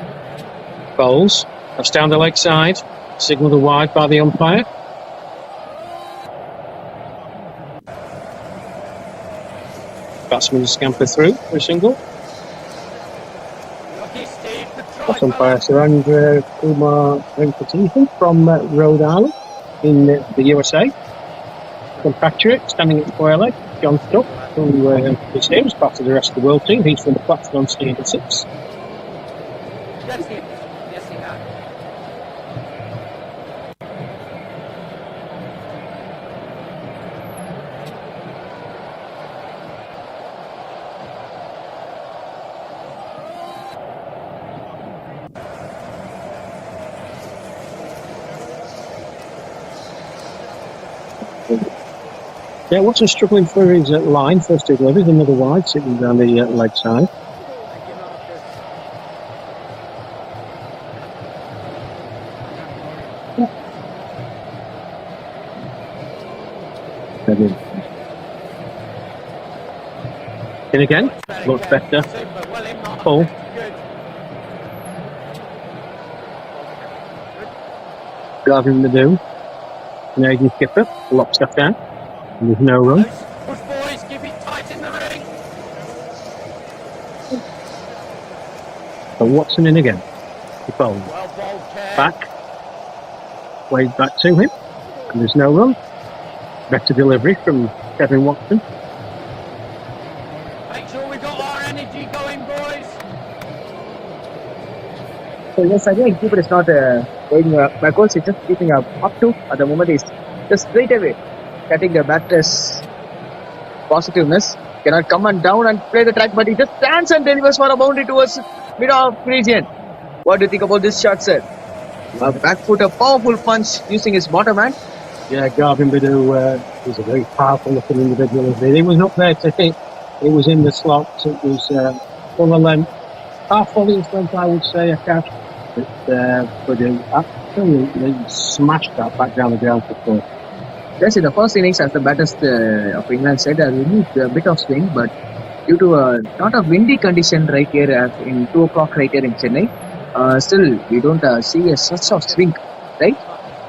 Bowls, that's down the leg side, signalled wide by the umpire. Batsman scamper through for a single. That's umpire Surendra Kumar Venkateshan from Rhode Island in the USA. Compatriot standing at square leg, John Stuck, who is here as part of the rest of the world team. He's from Platform staying at 6. Yeah, Watson struggling for his line. First two deliveries, another wide, sitting down the leg side. In again, looks better. Pull. Gavin Ledoux, Canadian skipper, locks that down. And there's no run. Push, boys, keep it tight in the ring. So Watson in again. He folds. Well bowled, Kev. Back. Wade back to him. And there's no run. Better delivery from Kevin Watson. Make sure we got our energy going, boys. So yes, again, keeper is not going backwards. He's just keeping up to. At the moment, he's just straight away cutting the batter's positiveness. Cannot come and down and play the track, but he just stands and delivers for a boundary towards mid-off region. What do you think about this shot, sir? A back foot, a powerful punch using his bottom hand. Yeah, Gavin Ledoux is a very powerful looking individual. He was up there to hit. It was in the slots. It was full of length. Half volley in length, I would say, a catch. But he absolutely smashed that back down the ground for four. Yes, in the first innings, as the batters of England said, removed a bit of swing, but due to a lot of windy condition right here in 2 o'clock right here in Chennai, still we don't see a such of swing, right?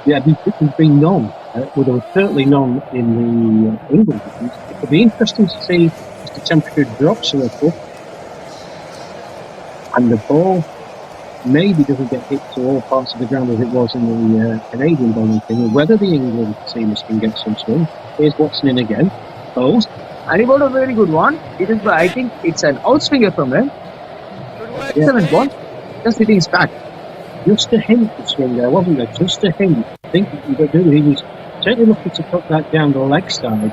Yeah, this has been known. Well, there was certainly none in the England games. It'll be interesting to see as the temperature drops a little and the ball maybe doesn't get hit to all parts of the ground as it was in the Canadian bowling team, whether the England teamers can get some swing. Here's Watson in again. Bowls. And he bowled a very good one. It is, I think it's an outswinger from him. Excellent ball. Just hitting his back. Just a hint of swing there, wasn't there? Just a hint. I think he was certainly looking to put that down the leg side.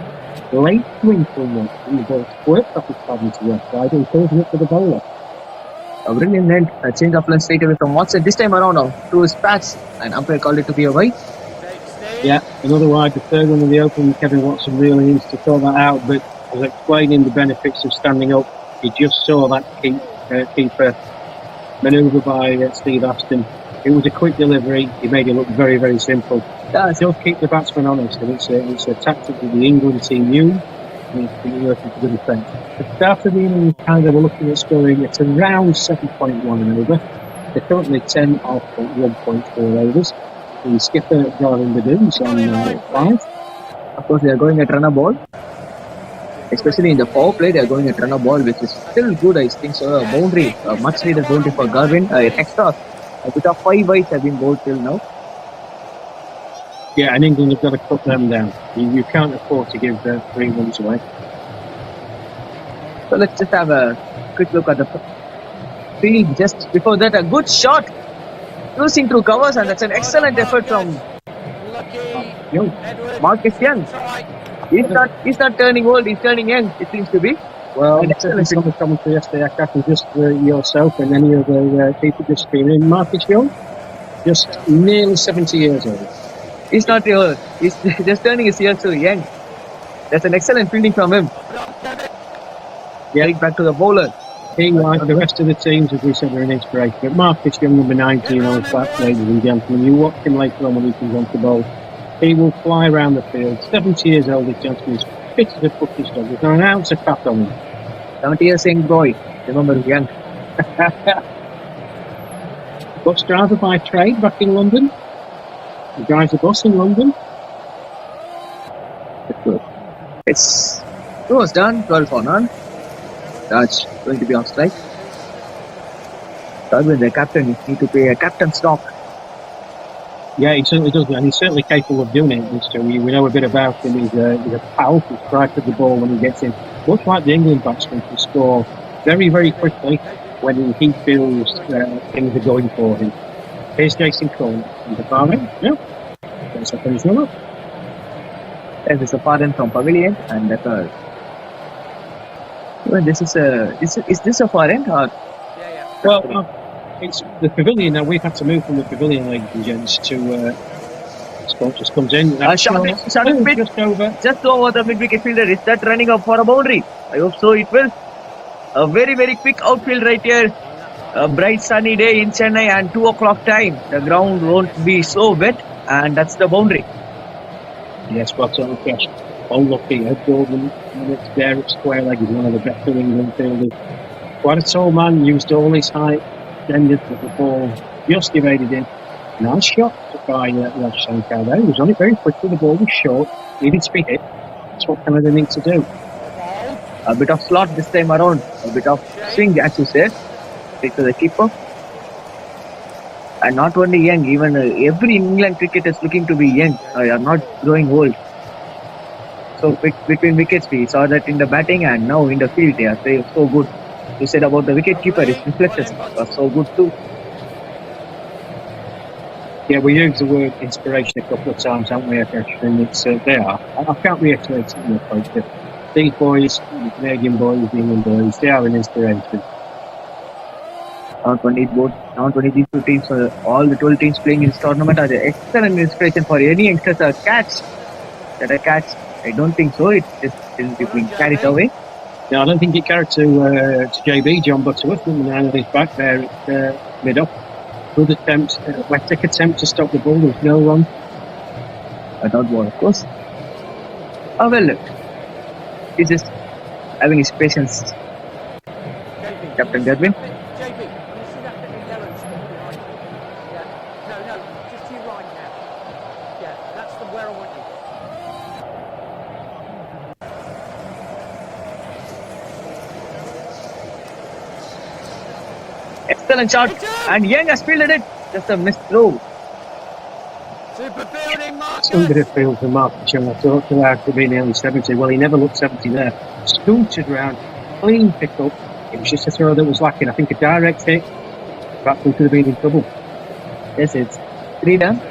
Late swing from Watson. The ball squirted off his padding to the left side and causing it for the bowler. A brilliant end, a change of length straight away from Watson. This time around to his patch, and umpire called it to be a wide. Yeah, another wide, the third one in the open. Kevin Watson really needs to sort that out, but as explaining the benefits of standing up, he just saw that keeper manoeuvre by Steve Aston. It was a quick delivery. He made it look very, very simple. Still keep the batsman honest, and it's a tactic that the England team use. And it's been working to good effect. The start of the innings, kind of looking at scoring, it's around 7.1 and over. They're currently 10 off 1.4 overs. The skipper Gavin Ledoux is on 5. Of course, they are going at runner ball. Especially in the power play, they are going at runner ball, which is still good, I think. So, a boundary, a much needed boundary for Gavin. Extra, a bit of 5 wides have been bowled till now. Yeah, and England have got to cut them down. You can't afford to give 3 runs away. So, let's just have a quick look at the field. Just before that, a good shot. Cruising through covers, and that's an excellent effort from Marcus Young. He's not turning old, he's turning young, it seems to be. Well, excellent commentary yesterday, Akash, just yourself and any other people just screaming. Marcus Young, just nearly 70 years old. He's not old, he's just turning his years so young. That's an excellent fielding from him. Yeah. Right back to the bowler. He, like the rest of the teams, as we said, are an inspiration. But Marcus Young, number 19 on his back, ladies and gentlemen, you watch him later on when he comes on to bowl. He will fly around the field. 70 years old, this gentleman is fit as a fucking dog. There's not an ounce of fat on him. 70 years young boy. Remember, young. Bus driver by trade back in London. He drives a bus in London. It's 2 was done, 12 for none. That's going to be on strike. With the captain, you need to pay a captain's stock. Yeah, he certainly does, and he's certainly capable of doing it. We know a bit about him. He's a powerful strike of the ball when he gets in. Much like the England batsman can score very, very quickly when he feels things are going for him. Here's Jason Cole from the far end. Yeah, that's a finish run up. There's a far end from Pavilion, and that's a. Well, this is a. Is this a far end or? Well, it's the pavilion now. We've had to move from the pavilion, ladies and gents, to Spot just comes in. Shot is pitched just over. just over the mid-wicket fielder. Is that running up for a boundary? I hope so. It will. A very, very quick outfield right here. A bright sunny day in Chennai and 2 o'clock time. The ground won't be so wet, and that's the boundary. Yes, spot on fresh. All lucky. Ed Gordon, minutes there at square leg, is one of the better England fielders. Quite a tall man, used all his height, extended the ball, just evaded him. Nice shot by Raj Shankar there. He was on it very quickly. The ball was short, needed to be hit. That's what Canada needs to do. A bit of slot this time around. A bit of swing, as you said. Take to the keeper. And not only young, even every England cricketer is looking to be young. They are not growing old. So between wickets, we saw that in the batting and now in the field, they are so good. You said about the wicket keeper, his reflexes are so good too. Yeah, we used the word inspiration a couple of times, haven't we, Akash? And it's, they are. I can't reiterate it enough, but these boys, the Canadian boys, the England boys, they are an inspiration. Not only these two teams, all the 12 teams playing in this tournament are the excellent inspiration for any youngsters. A catch, I don't think so. It just is being carried away. No, I don't think it carried to JB, John Butterworth, from the his back there at mid-up. Good attempt, athletic attempt to stop the ball. There's no run. A dot ball, of course. Oh, well, he's just having his patience. Captain Gadwin. Excellent shot, and Young has fielded it. Just a missed throw. Somebody field for Mark Chung. I thought to have to be nearly 70. Well, he never looked 70 there. Scooted round, clean pick up. It was just a throw that was lacking. I think a direct hit. Perhaps we could have been in trouble. Yes, it's 3 done.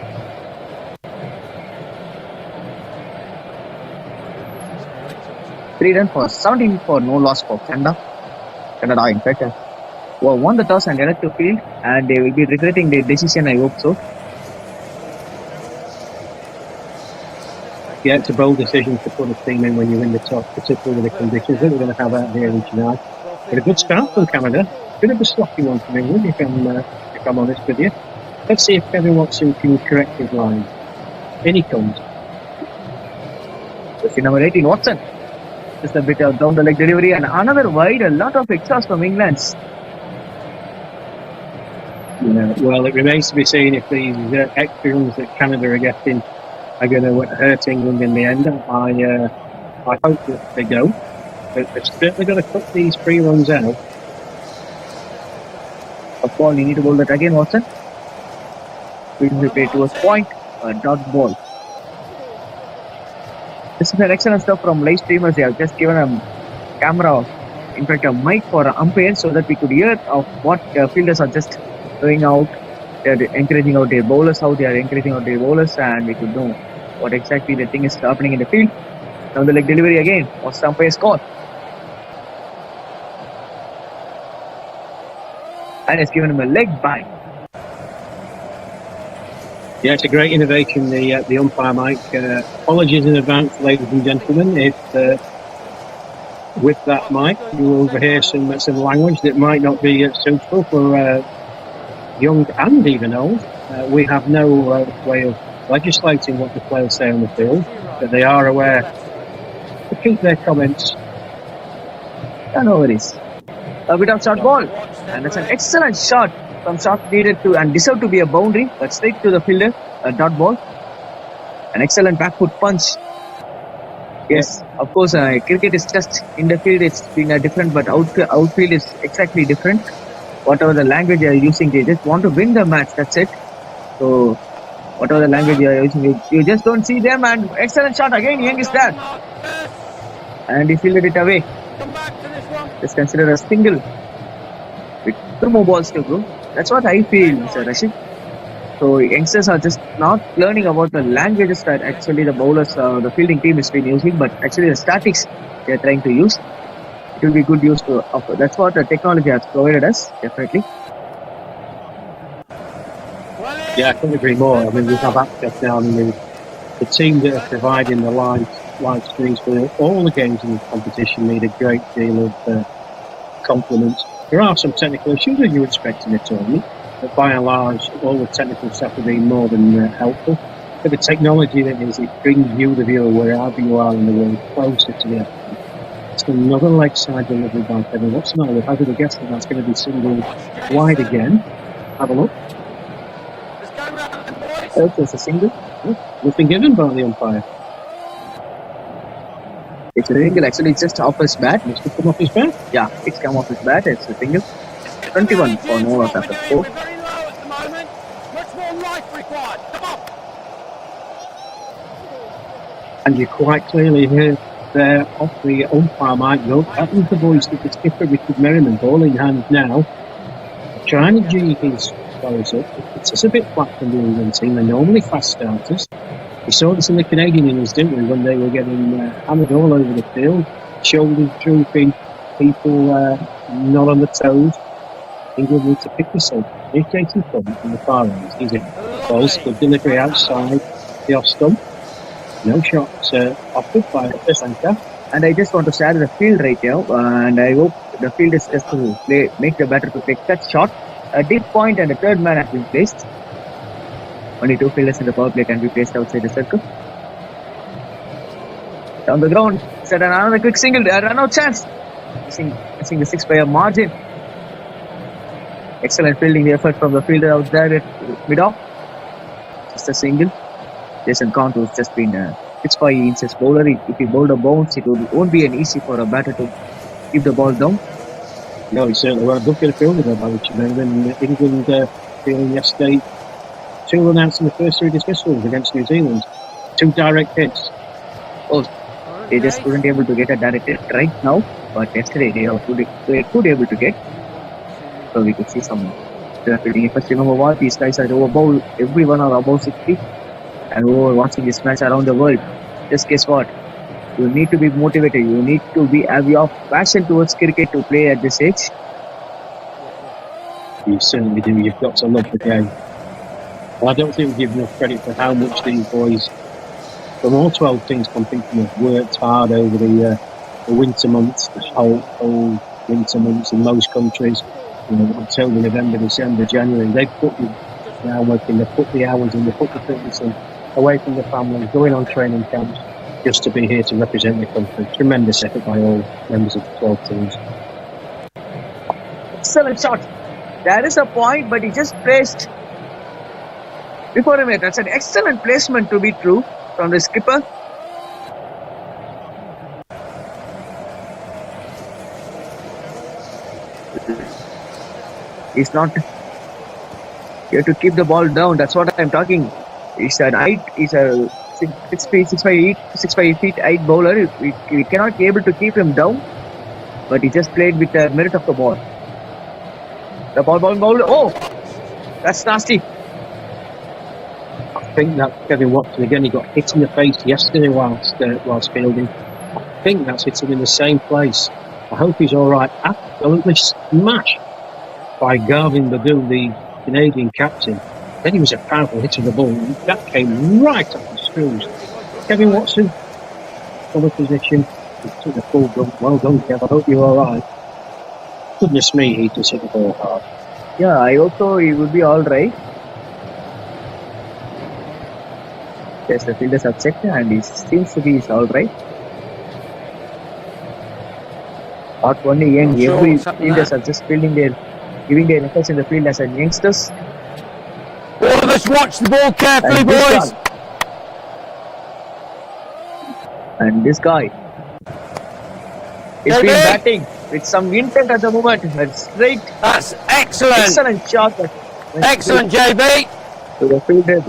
3 done for 17 for no loss for Canada. In fact, won the toss and elected to field, and they will be regretting their decision. I hope so. Yeah, it's a bold decision to put a team in when you win the toss, particularly with the conditions that we're going to have out here in Chennai. But a good start from Canada. Bit of a sloppy one from England, if I'm honest with you. Let's see if Kevin Watson can correct his line. In he comes. Jersey number 18, Watson. Just a bit of down the leg delivery and another wide. A lot of extras from England. Yeah, well, it remains to be seen if these extra runs that Canada are getting are going to hurt England in the end. I hope that they don't, but they're certainly going to cut these 3 runs out. A ball, you need to bowl that again, Watson. We will play to a point, a dot ball. This is an excellent stuff from live streamers. They have just given a camera, in fact a mic for an umpire, so that we could hear of what fielders are just doing out. They are encouraging out their bowlers, how they are encouraging out their bowlers, and we could know what exactly the thing is happening in the field. Now the leg delivery again. What's the umpire's call? And it's given him a leg bang. Yeah, it's a great innovation, the umpire mic. Apologies in advance, ladies and gentlemen, if with that mic you will overhear some language that might not be suitable for young and even old. We have no way of legislating what the players say on the field, but they are aware to keep their comments. No worries. A bit of short ball, and that's an excellent shot. Some shot needed to and deserved to be a boundary, but straight to the fielder, a dot ball. An excellent back foot punch. Yes, of course, cricket is just in the field, it's been different, but outfield is exactly different. Whatever the language you are using, they just want to win the match, that's it. So, whatever the language you are using, you just don't see them. And excellent shot again, Young is there. And he fielded it away. It's considered a single with 2 more balls to go. That's what I feel, Mr. Rashid. So youngsters are just not learning about the languages that actually the bowlers, the fielding team has been using, but actually the statics they are trying to use. It will be good use to offer. That's what the technology has provided us, definitely. Yeah, I couldn't agree more. I mean, we have access now. I mean, The team that are providing the live streams for all the games in the competition need a great deal of compliments. There are some technical issues that you expect in a tournament, but by and large, all the technical stuff have been more than helpful. But the technology that is, it brings you, the viewer, wherever you are in the world, closer to the action. It's another leg side delivery by Kevin. What's the matter with? I would have guessed that that's going to be single wide again. Have a look. It's a single. It's been given by the umpire. It's a single. Actually, it's just off his bat. Must have come off his bat. Yeah, it's come off his bat. It's a single. 21 for no out after 4. And you quite clearly hear there off the umpire mic go. That was the voice of the skipper, Richard Merriman, ball in hand now. Trying to jig his bowlers up. It's just a bit flat from the England team. They're normally fast starters. We saw this in the Canadian innings, didn't we, when they were getting hammered all over the field, shoulders drooping, people not on the toes. England need to pick this up. Jason from the far end. He's a balls, good delivery outside the off stump. No shots offered by the centre. And I just want to share the field right now, and I hope the field is just to make the batter to take that shot. A deep point and a third man has been placed. Only 2 fielders in the power play can be placed outside the circle. Down the ground, set another quick single, run out chance. Missing the 6 by a margin. Excellent fielding effort from the fielder out there at mid-off. Just a single. Jason Count has just been 6'5" inches bowler. If he bowled a bounce, it won't be an easy for a batter to keep the ball down. No, he certainly won't. Look at the fielder there by Richard Merriman. England feeling yesterday 2 run outs in the first 3 dismissals against New Zealand. 2 direct hits. Oh, they just couldn't able to get a direct hit right now, but yesterday they could able to get. So we could see some fielding efforts. Remember what? These guys are over everyone are above 60. And who are watching this match around the world, just guess what? You need to be motivated. You need to have your passion towards cricket to play at this age. You certainly do. You've got to love the game. Well, I don't think we give enough credit for how much these boys from all 12 teams competing have worked hard over the winter months, the whole winter months in most countries. October, November, December, January. They've put the groundwork in, they've put the hours in, they've put the fitness in, away from the family, going on training camps, just to be here to represent the country. Tremendous effort by all members of the 12 teams. Excellent shot. There is a point, but he just placed before him. That's an excellent placement to be true from the skipper. He's not here to keep the ball down. That's what I'm talking. He's a 6'5" feet height bowler. We cannot be able to keep him down, but he just played with the merit of the ball. The ball. Oh, that's nasty. I think that Kevin Watson again. He got hit in the face yesterday whilst fielding. I think that's hit him in the same place. I hope he's all right. Absolutely smashed by Garvin Badoon, the Canadian captain. Then he was a powerful hit of the ball. That came right up the screws. Kevin Watson, full position. He took the full dump. Well done, Kev. I hope you're all right. Goodness me, he just hit the ball hard. Yeah, I hope so. He would be all right. Yes, the fielders have checked and he seems to be all right. Not only young, every fielders are just giving their efforts in the field as youngsters. All of us watch the ball carefully, boys. And this guy is been batting with some intent at the moment. Straight. That's excellent. Excellent shot. Excellent, JB. To the fielder.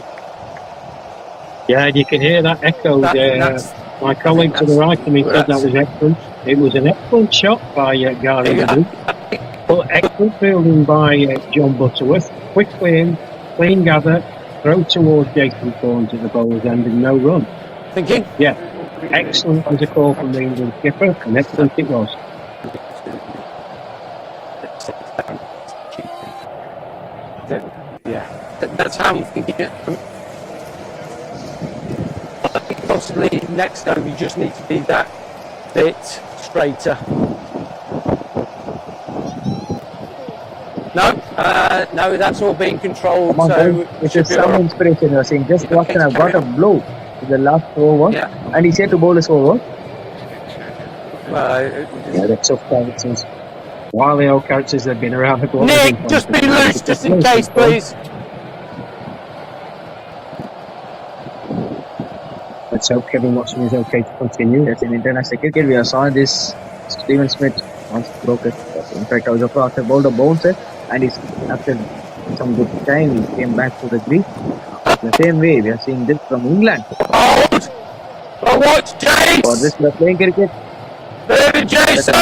Yeah, and you can hear that echo there. My colleague to the right of me said that was excellent. It was an excellent shot by Gary Badoon. But excellent fielding by John Butterworth. Quickly in, clean gather, throw towards Jason Thorns at the bowler's end and no run. Thinking? Yeah. Excellent was a call from the England skipper, and excellent it was. Yeah, that's how I'm thinking it. possibly next time you just need to be that bit straighter. No, that's all being controlled. Come on, So guys. This is some inspiration you're saying. Just Watson have got a blow in the last over, and he's here to bowl us over. Yeah, they're tough characters. Wily old characters that have been around the globe. Nick, just be loose, just in case, please. Let's hope Kevin Watson is okay to continue. That's in international cricket. We have saw this. Steven Smith once broke it. In fact, I was after bowled a bouncer, and he's after some good time he came back to the crease. The same way we are seeing this from England. Hold! Oh, watch Jace! For this we are playing cricket. David Jason!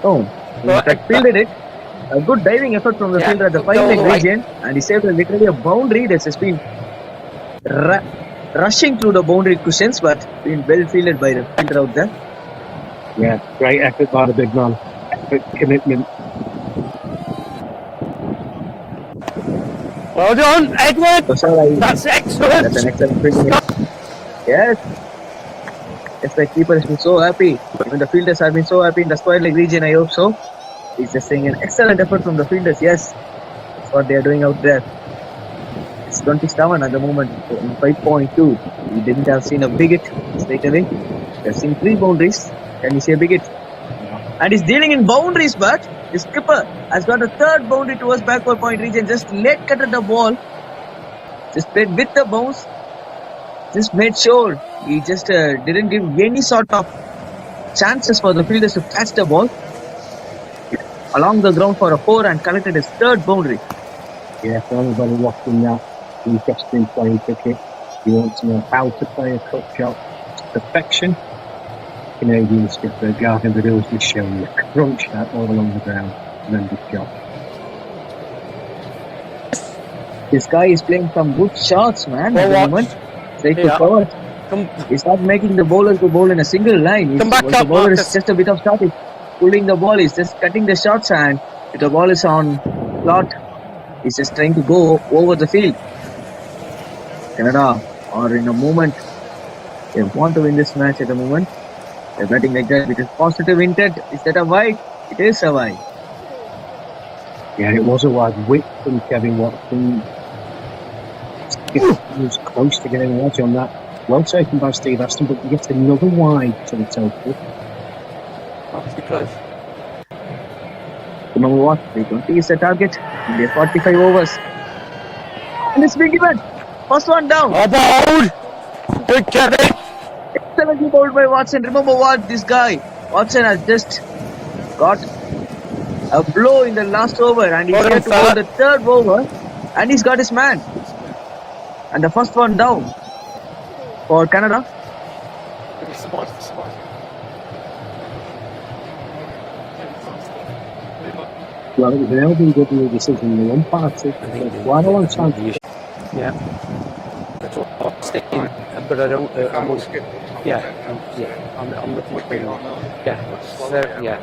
Oh, in fact, fielded it. A good diving effort from the fielder at the 5-leg region, and he saved literally a boundary. This has been rushing through the boundary cushions, but been well fielded by the fielder out there. Yeah, great effort by the big man. Effort, commitment. Well done, Edward! That's excellent! That's an excellent fielding. Yes. Yes, the keeper has been so happy. Even the fielders have been so happy in the square leg region, I hope so. He's just saying an excellent effort from the fielders. Yes, that's what they are doing out there. It's 27 at the moment, 5.2. We didn't have seen a wicket straight away. We have seen 3 boundaries. Can you see a wicket? And he's dealing in boundaries, but his skipper has got a 3rd boundary towards backward point region. Just let cut at the ball. Just played with the bounce. Just made sure he just didn't give any sort of chances for the fielders to catch the ball. Along the ground for a 4 and collected his 3rd boundary. Yeah, for anybody watching that, he's just been playing cricket. He wants to know how to play a cut shot to perfection. Canadian skipper Gavin Badill's just showing you a crunch that all along the ground. Tremendous job. This guy is playing some good shots, man. At the moment. Straight to cover. He's not making the bowler to bowl in a single line. The bowler is just a bit of starting. Pulling the ball, he's just cutting the shots, and if the ball is on plot, he's just trying to go over the field. Canada are in a moment. They want to win this match at the moment. They're batting like that with a positive intent. Is that a wide? It is a wide. Yeah, it was a wide whip from Kevin Watson. He was close to getting an edge on that. Well taken by Steve Aston, but he gets another wide to the total. That's close. Remember what? 320 is the target. They are 45 overs. And it's been given. First one down. Bowled! Good Kevin! Excellently bowled by Watson. Remember what? This guy, Watson, has just got a blow in the last over, and he's here to bowl the 3rd over, and he's got his man. And the first one down for Canada. Well, it was an LBW decision in the umpire took quite a long time. Yeah. That's what I'm sticking, but I don't. I'm looking at it. Yeah. So, yeah.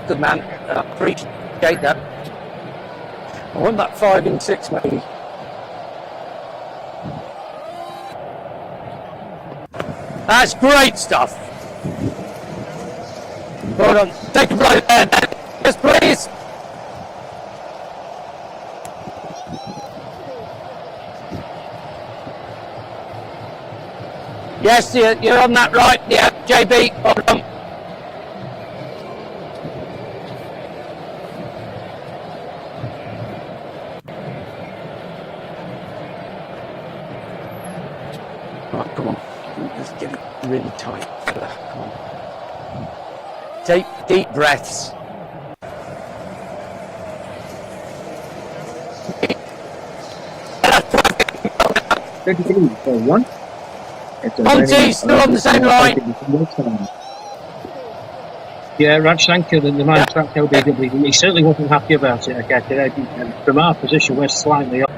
Good man. Appreciate that. I want that 5 in 6, maybe. That's great stuff. Hold on. Take a blow there. Yes, please. Yes, you're on that right. Yeah, JB. Hold on. Right, come on. Let's get it really tight. Come on. Take deep breaths. For 1. Monty, still on the same line. Yeah, Raj Shankar, the man trapped LBW, he certainly wasn't happy about it. And from our position, we're slightly up.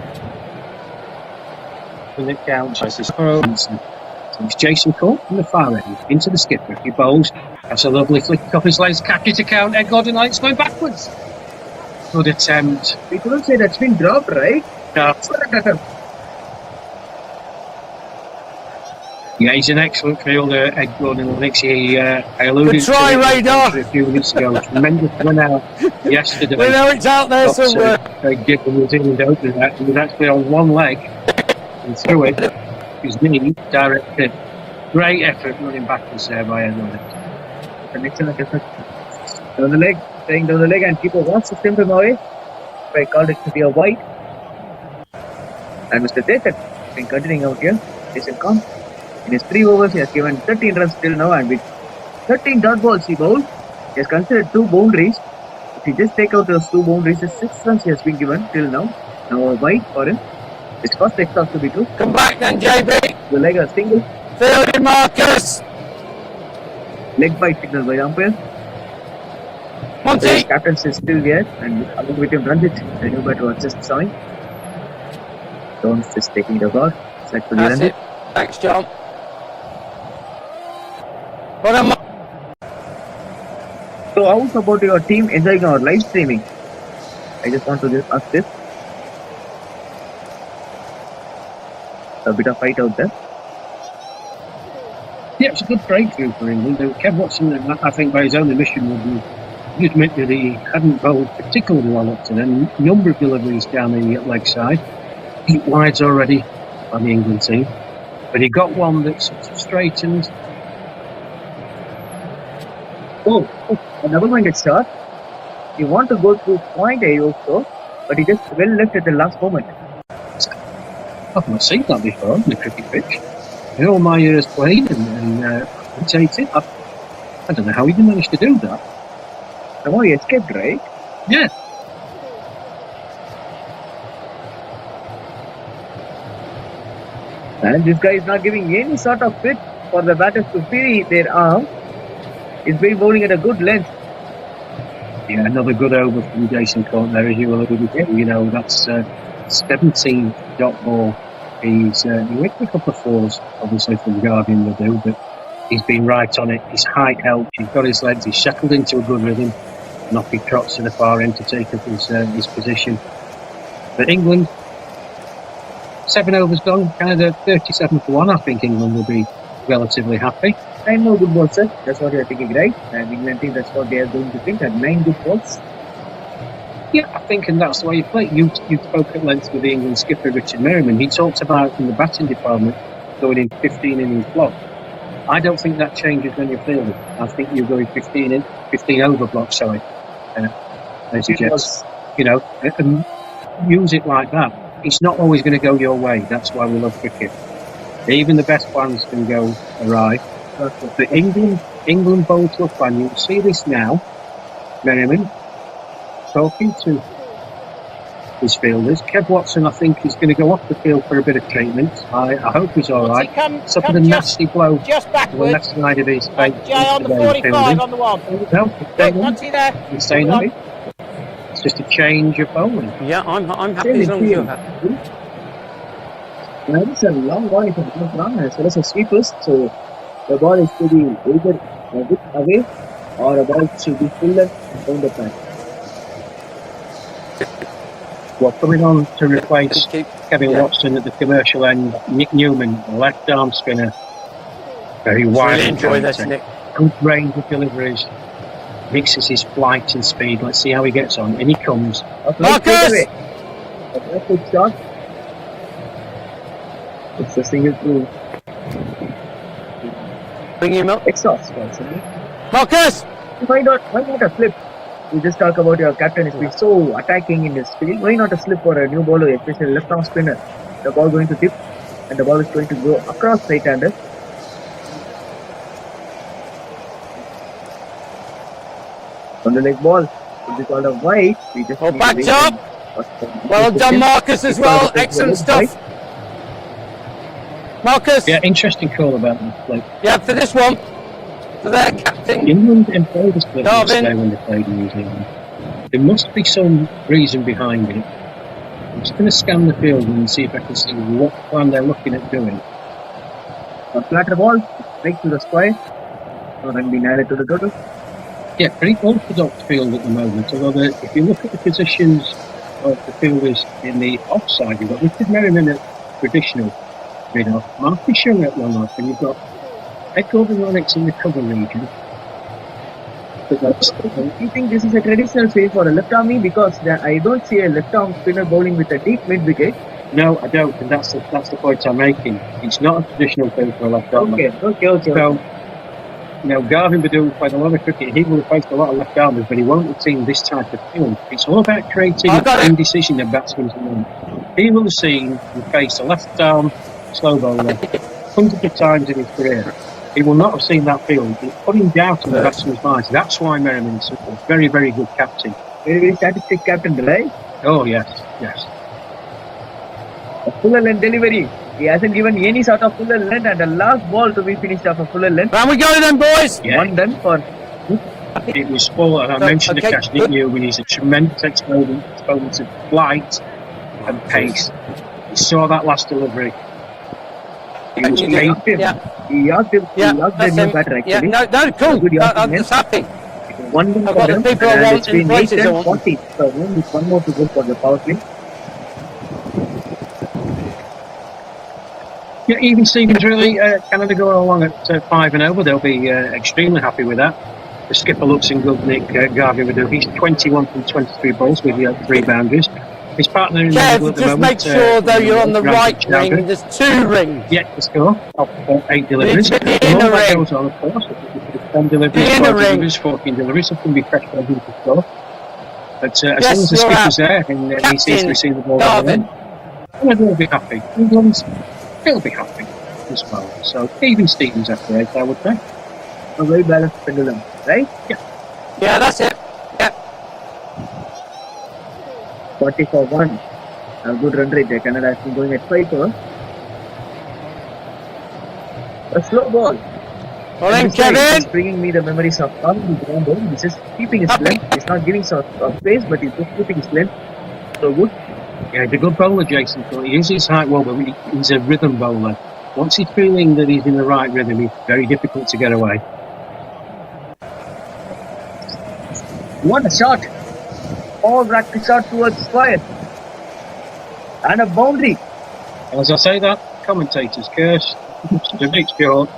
And it counts. It's Jason Cole from the far end into the skipper. He bowls. That's a lovely flick off his legs. Catch it to count. Ed Gordon Light's going backwards. Good attempt. We couldn't say that's been dropped, right? No. Yeah, he's an excellent fielder, Ed Gordon-Lennox. I alluded Good try, to it Radar. a few minutes ago. Tremendous run out yesterday. We know it's out there Got somewhere. Craig Gibb and New Zealand opener that. He was actually on one leg and threw it. His knee directed. Great effort running backwards there by Ed Gordon-Lennox. An excellent effort. Down the leg, staying down the leg, and keeper wants to stem him away. I called it to be a wide. And Mr. Jason has been continuing out here. Jason Khan. In his 3 overs, he has given 13 runs till now, and with 13 dot balls he bowled, he has considered 2 boundaries. If he just take out those 2 boundaries, it's 6 runs he has been given till now. Now a wide for him. His first extra to be true. Come back then, JB. The leg a single. Fielding, Marcus. Leg bite signal by the umpire. Monty. The captain is still there, and along with him runs it. The new batter was just sawing. Jones is taking the ball. Set to the That's run it. Thanks, John. Well done, So how about your team enjoying our live streaming? I just want to just ask this. A bit of fight out there. Yeah, it's a good breakthrough for England. Kev Watson, I think, by his own admission, would be he admitted that he hadn't bowled particularly well up to then. A number of deliveries down the leg side. 8 wides already on the England team. But he got one that sort of straightened. Oh, another minded shot. He want to go through point A also, but he just well left at the last moment. I've not seen that before on the cricket pitch. In all my years playing and commentating, I don't know how he managed to do that. Somehow he escaped, right? Yeah. And this guy is not giving any sort of fit for the batters to free their arm. He's been bowling at a good length. Yeah, another good over from Jason Court there, as you alluded to. You know, that's 17 dot ball. He went a couple of 4s, obviously, from Guardian will do, but he's been right on it. His height helped. He's got his legs. He's settled into a good rhythm. And off he trots to the far end to take up his position. But England, 7 overs gone, kind of 37 for 1. I think England will be relatively happy. 9 more good balls, sir. That's what you're thinking, right? And England think that's what they are going to think. And 9 good balls. Yeah, I think, and that's the way you play. You spoke at length with the England skipper, Richard Merriman. He talked about in the batting department going in 15 innings block. I don't think that changes when you're fielding. I think you're going 15 over block, sorry. As you just, you know, and use it like that. It's not always going to go your way. That's why we love cricket. Even the best plans can go awry. But England bowl to a plan. You'll see this now. Merriman talking to his fielders. Kev Watson, I think, is going to go off the field for a bit of treatment. I hope he's all right. Suffered a nasty blow just to the left side of his face. Jay on the 45 on the 1. No, he's staying on. There. It's just a change of bowling. Yeah, I'm happy as long as you're happy. Now, it's a long ball from the ground as well as a sweepers. So the ball is to be either a bit away or a ball should be full length down the track. Well, coming on to replace Kevin Watson at the commercial end, Nick Newman, left arm spinner, very wide. Really enjoy this, Nick. Good range of deliveries, mixes his flight and speed. Let's see how he gets on. In he comes. Marcus! A good shot. It's a single through. Bring him up. Exhaust. Marcus! Why not a flip? You just talk about your captain is being so attacking in this field. Why not a slip for a new bowler, especially left arm spinner? The ball going to dip and the ball is going to go across right-hander. On the leg ball, it is called a wide. We just backed up. Well done, Marcus, as well. Excellent stuff. Marcus. Yeah, interesting call about that. Like, yeah, for this one. For their captain. England employed a split yesterday when they played in New Zealand. There must be some reason behind it. I'm just going to scan the field and see if I can see what plan they're looking at doing. A flatter ball, straight to the square, and then be narrowed to the total. Yeah, pretty orthodox field at the moment. Although if you look at the positions of the fielders in the offside, you've got Richard Merriman at traditional. You know, Marty Sugar at one off, and you've got Echo Onyx in the cover region. But that's, You think this is a traditional field for a left army? Because I don't see a left arm spinner bowling with a deep mid wicket. no, I don't, and that's the point I'm making. It's not a traditional field for a left arm. Okay. So, you know, Garvin Badoo played a lot of cricket. He will have faced a lot of left armers, but he won't have seen this type of field. It's all about creating indecision of batsmen. He will have seen and faced a left arm slow bowler hundreds of times in his career. He will not have seen that field. It's putting doubt in the batsman's minds. That's why Merriman's a very, very good captain. Very, very statistic captain, right? Oh, yes. A fuller length delivery. He hasn't given any sort of fuller length, and the last ball to be finished off a fuller length. Round we go then, boys. Yeah. One done for. It was full, and I mentioned the catch, didn't you? When he's a tremendous exponent of flight and pace. You saw that last delivery. He was amazing. He asked him better actually. Yeah, no, cool. I'm just happy. One done I've for got the them, people I and want it's in been 8 places I and want. 40. So only one more to go for the power play. Yeah, even Stevens really, Canada going along at 5 and over. They'll be extremely happy with that. The skipper looks in good nick, Garvin Badoo. He's 21 from 23 balls with 3 boundaries. His partner in the middle at the Just moment. make sure though you're on the right ring. There's 2 rings. Yeah, let's go. 8 deliveries. In the The more that ring. goes on, of course. 10 deliveries, In the 12 ring. deliveries, 14 deliveries. It can be fresh for him to score. But as soon as the you're skipper's out. there and he sees to Captain receive the ball, Garvin. Canada will be happy. England will be happy as well. So even Stevens after 8, I would say. A very balanced pendulum, right? Yeah, that's it. 40 for 1. A good run rate there. Canada has been going at 5 overs. A slow ball. Well then, This guy Kevin. is bringing me the memories of Arvind Rambo. He's just keeping his length. He's not giving sort of pace, but he's just keeping his length. So good. Yeah, he's a good bowler, Jason. He uses his height well, but he's a rhythm bowler. Once he's feeling that he's in the right rhythm, it's very difficult to get away. What a shot! All practice shot towards square. And a boundary. As I say that, commentators curse. The big short.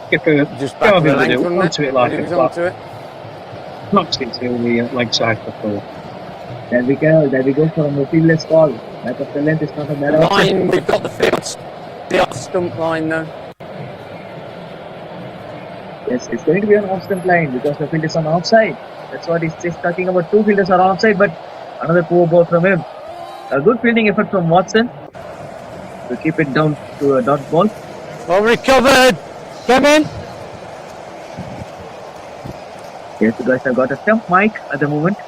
Skipper Just back Garvin the length, Badoo wasn't onto it it? like It a was flat. onto it. Knocks it to the leg side for 4. There we go for a fieldless ball. Lack of the length is not a matter of Line, we've got the off stump line though. Yes, it's going to be an off-stump line because the field is on outside. That's what he's just talking about. 2 fielders are outside, but another poor ball from him. A good fielding effort from Watson to keep it down to a dot ball. Well recovered. Kevin. Yes, you guys have got a stump mic at the moment.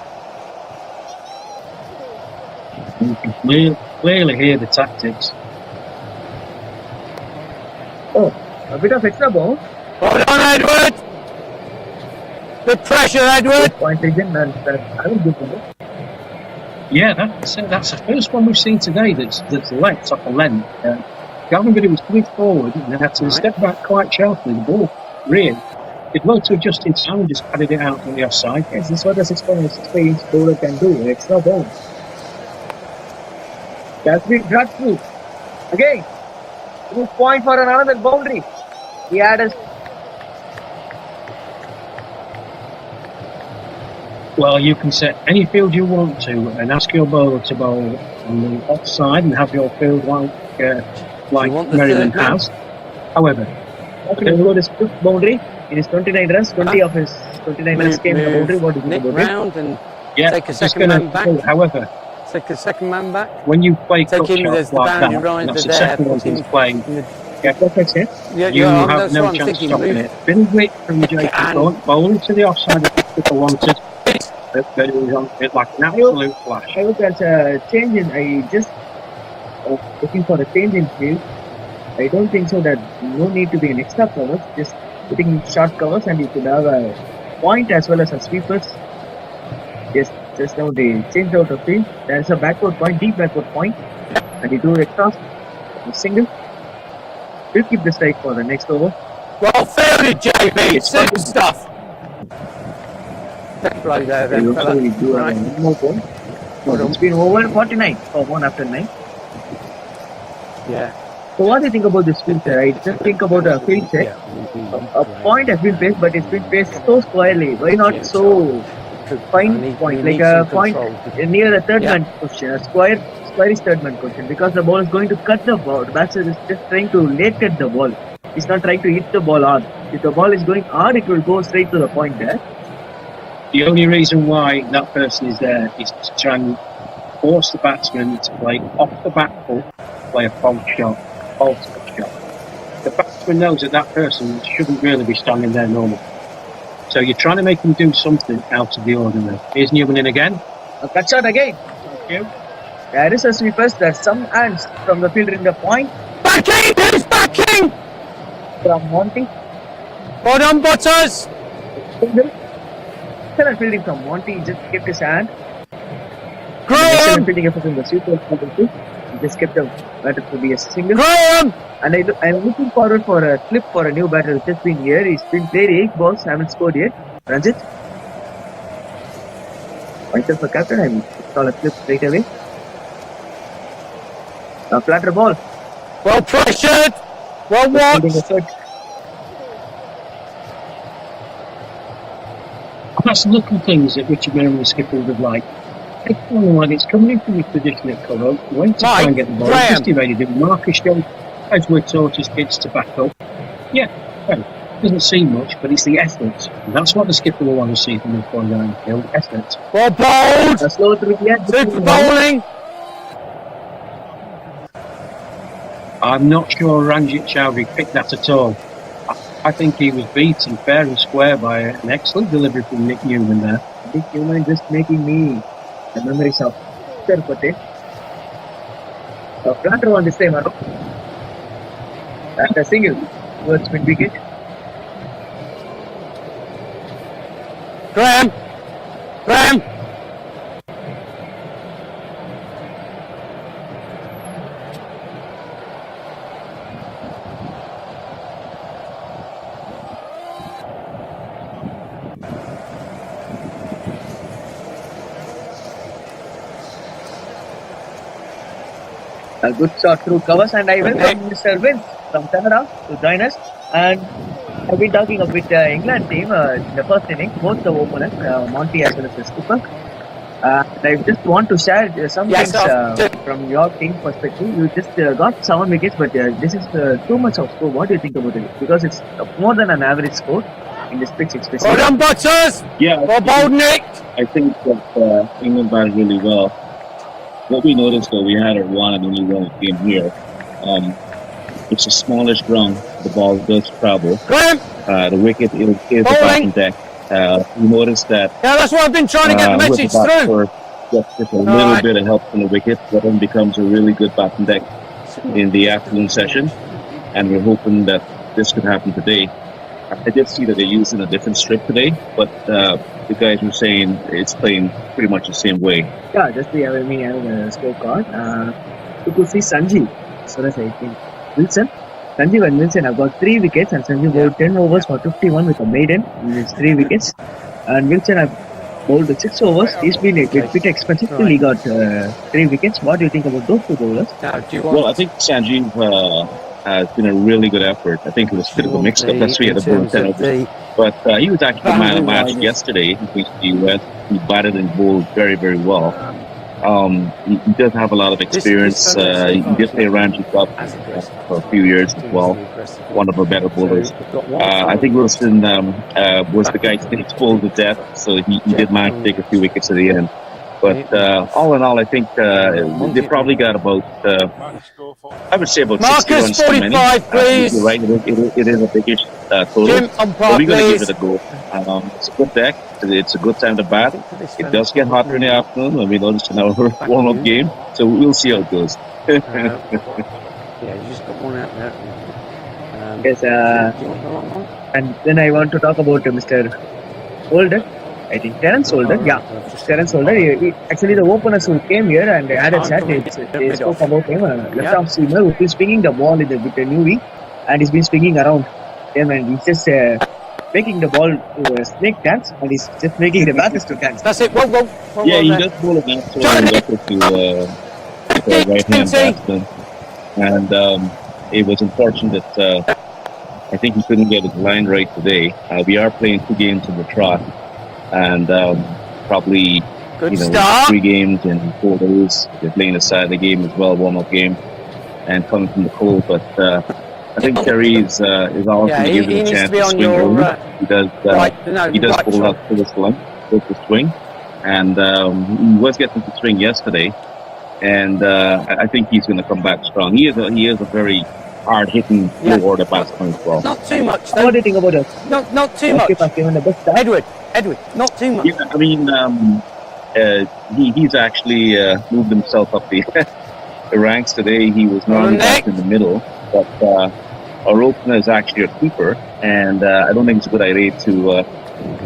You can clearly hear the tactics. Oh, a bit of extra ball. Hold on, Edward. The pressure, Edward. Point taken, and I will give him it. Yeah, that's the first one we've seen today that's left off a length. Garvin Badoo was coming forward and had to step back quite sharply. The ball reared. He'd love to adjust in time and just padded it out on the offside. Yes, this is what a 6.6 bowler can do. Extra ball. That's been dragged through. Again, good point for another boundary. He had a Well, you can set any field you want to and ask your bowler to bowl on the offside and have your field like want the Merriman third man? has. However, okay, he got his 5th boundary in his 29 runs. 20 of his 29 runs came in the boundary. What do you think Nick about it? round and yeah, take a just second gonna man back. However, Take a second man back. when you play Take cut him, there's shots the like boundary that, rider that's the there, second one put him he's playing. in the, Yeah, perfect hit. yeah, You yeah, have that's no what I'm chance of thinking. stopping Move. it. Bit of wit from Jake And- bowling to the offside that people wanted, but it was on it like an absolute flash. I hope that's a change in. I just looking for a change in field. I don't think so that no need to be an extra covers. Just putting short covers and you could have a point as well as a sweepers. Yes, just now they changed out of field. There's a backward point, deep backward point, and you do extras. A single. We'll keep the strike for the next over. Well fielded, JB. Super stuff. Let's play there We then, fella. also do Right. one more ball. So it's been over 49 for 1 after 9. Yeah. So what do you think about this field set? Right? Just think about a field set. A point has been placed, but it's been placed so squarely. Why not so fine point, like a point near the third man position, a squarish third man position, because the ball is going to cut the ball. The batsman is just trying to late cut the ball. He's not trying to hit the ball hard. If the ball is going hard, it will go straight to the point there. The only reason why that person is there is to try and force the batsman to play off the back foot, play a false shot. The batsman knows that person shouldn't really be standing there normally. So you're trying to make him do something out of the ordinary. Here's Newman in again. A cut shot again. Thank you. There is a sweepers. There's some hands from the fielder in the point. Backing! Who's backing? From Monty. Well done, Butters! Excellent fielding from Monty. He just kept his hand. Graham! Excellent fielding effort from the sweeper. He just kept the batter to be a single. Graham! And I'm looking forward for a clip for a new batter who's just been here. He's been played 8 balls, haven't scored yet. Ranjit. Myself a captain, I will call a clip straight away. A flatter ball. Well pressured! Well watched! That's little things that Richard Merriman and skipper would have liked. When it's coming in from his position at cover, went to try and get the ball, just evaded it. Marcus showed, as we're taught his kids, to back up. Yeah, well, doesn't seem much, but it's the effort. And that's what the skipper will want to see from the point down the field, effort. Well bowled! Slow through the end. Super bowling! I'm not sure Ranjit Chowdhury picked that at all. I think he was beaten fair and square by an excellent delivery from Nick Newman there. Nick Newman just making me the memories of Tirupati. A flatter one this time around. And a single towards mid wicket. Graham! Graham! A good shot through covers, and I welcome Mr. Vince from Canada to join us. And I've been talking a bit England team in the first inning, both the openers, Monty as well as the skipper. And I just want to share some things from your team perspective. You just got 7 wickets, but this is too much of score. What do you think about it? Because it's more than an average score in this pitch, especially. Well done, Butters! Yeah, well bowled, Nick! I think that England batted really well. What we noticed though, we had a one and only one game here. It's a smallish ground. The ball does travel. The wicket is the bottom deck. We noticed that. Yeah, that's what I've been trying to get the message through. Just a little bit of help from the wicket, that then becomes a really good bottom deck in the afternoon session. And we're hoping that this could happen today. I did see that they're using a different strip today, but the guys were saying it's playing pretty much the same way. Yeah, just the having a scorecard. You could see Sanjeev, so that's I think Wilson. Sanjeev and Wilson have got 3 wickets, and Sanjeev bowled 10 overs for 51 with a maiden in his 3 wickets. And Wilson have bowled 6 overs. He's been a bit expensive till he got 3 wickets. What do you think about those 2 bowlers? Well, I think Sanjeev has been a really good effort. I think it was a bit of a mix-up. That's why he had to bowl 10 overs. But he was actually the man of the match yesterday. He batted and bowled very, very well. He does have a lot of experience. He did play Ranji Cup for a few years as well. One of our better bowlers. I think Wilson was the guy that pulled to death, so he did manage to take a few wickets at the end. But all in all, I think they probably got about, I would say about 60 runs too many. Please. You're right, it is a biggish total. But we're going to give it a go. It's a good deck. It's a good time to bat. It does get hotter in the afternoon when we noticed in our warm-up game. So we'll see how it goes. Yeah, you just got one out there. Yes, and then I want to talk about Mr. Holder. I think Terence Holder, Terence Holder. Actually, the openers who came here and had a chat, they spoke about him, left-arm seamer who is swinging the ball with a new wing, and he's been swinging around him, and he's just making the ball to a snake dance, and he's just making the batters to dance. That's it. Well, yeah, he does bowl a natural effort to right-hand batsman, and it was unfortunate that I think he couldn't get his line right today. We are playing 2 games in the trot, and probably Good start. 3 games in 4 days. They're playing a Saturday game as well, warm-up game, and coming from the cold. But I think Terry is always going to give it a chance to swing early. He does. He does hold out for the slump with the swing, and he was getting to swing yesterday. And I think he's going to come back strong. He is a very hard-hitting low-order batsman as well. Not too much. What do you think about it? Not too much. Edward, not too much. Yeah, I mean, he's actually moved himself up the ranks today. He was normally back in the middle, but our opener is actually a keeper, and I don't think it's a good idea to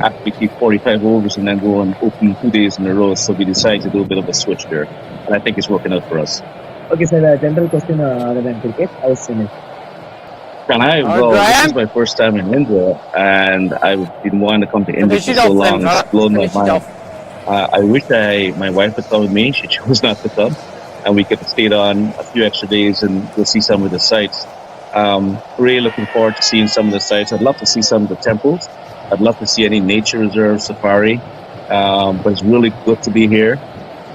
actually keep 45 overs and then go and open 2 days in a row. So we decided to do a bit of a switch there, and I think it's working out for us. Okay, sir, a general question other than cricket. I was saying. Well, this is my first time in India, and I've been wanting to come to India for so long. It's blown my mind. I wish my wife would come with me. She chose not to come, and we could have stayed on a few extra days and go see some of the sites. Really looking forward to seeing some of the sites. I'd love to see some of the temples. I'd love to see any nature reserve safari. But it's really good to be here,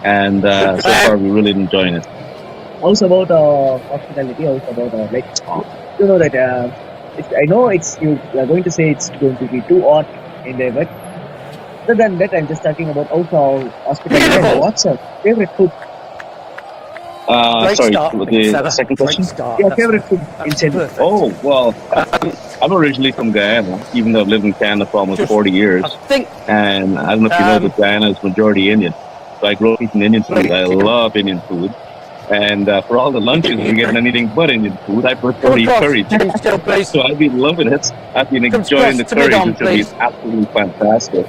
and so far we're really enjoying it. How's about hospitality? How's about you know that I know you are going to say it's going to be too hot in there, but other than that, I'm just talking about how hospitality. And what's your favorite food? Sorry, the second question? Your favorite food in Chennai? Oh, well, I'm originally from Guyana, even though I've lived in Canada for almost 40 years. And I don't know if you know that Guyana is majority Indian. So I grew up eating Indian food. I love Indian food. And for all the lunches, we get anything but Indian food. I prefer to eat curry. So I've been loving it. I've been enjoying the curry, which has been absolutely fantastic.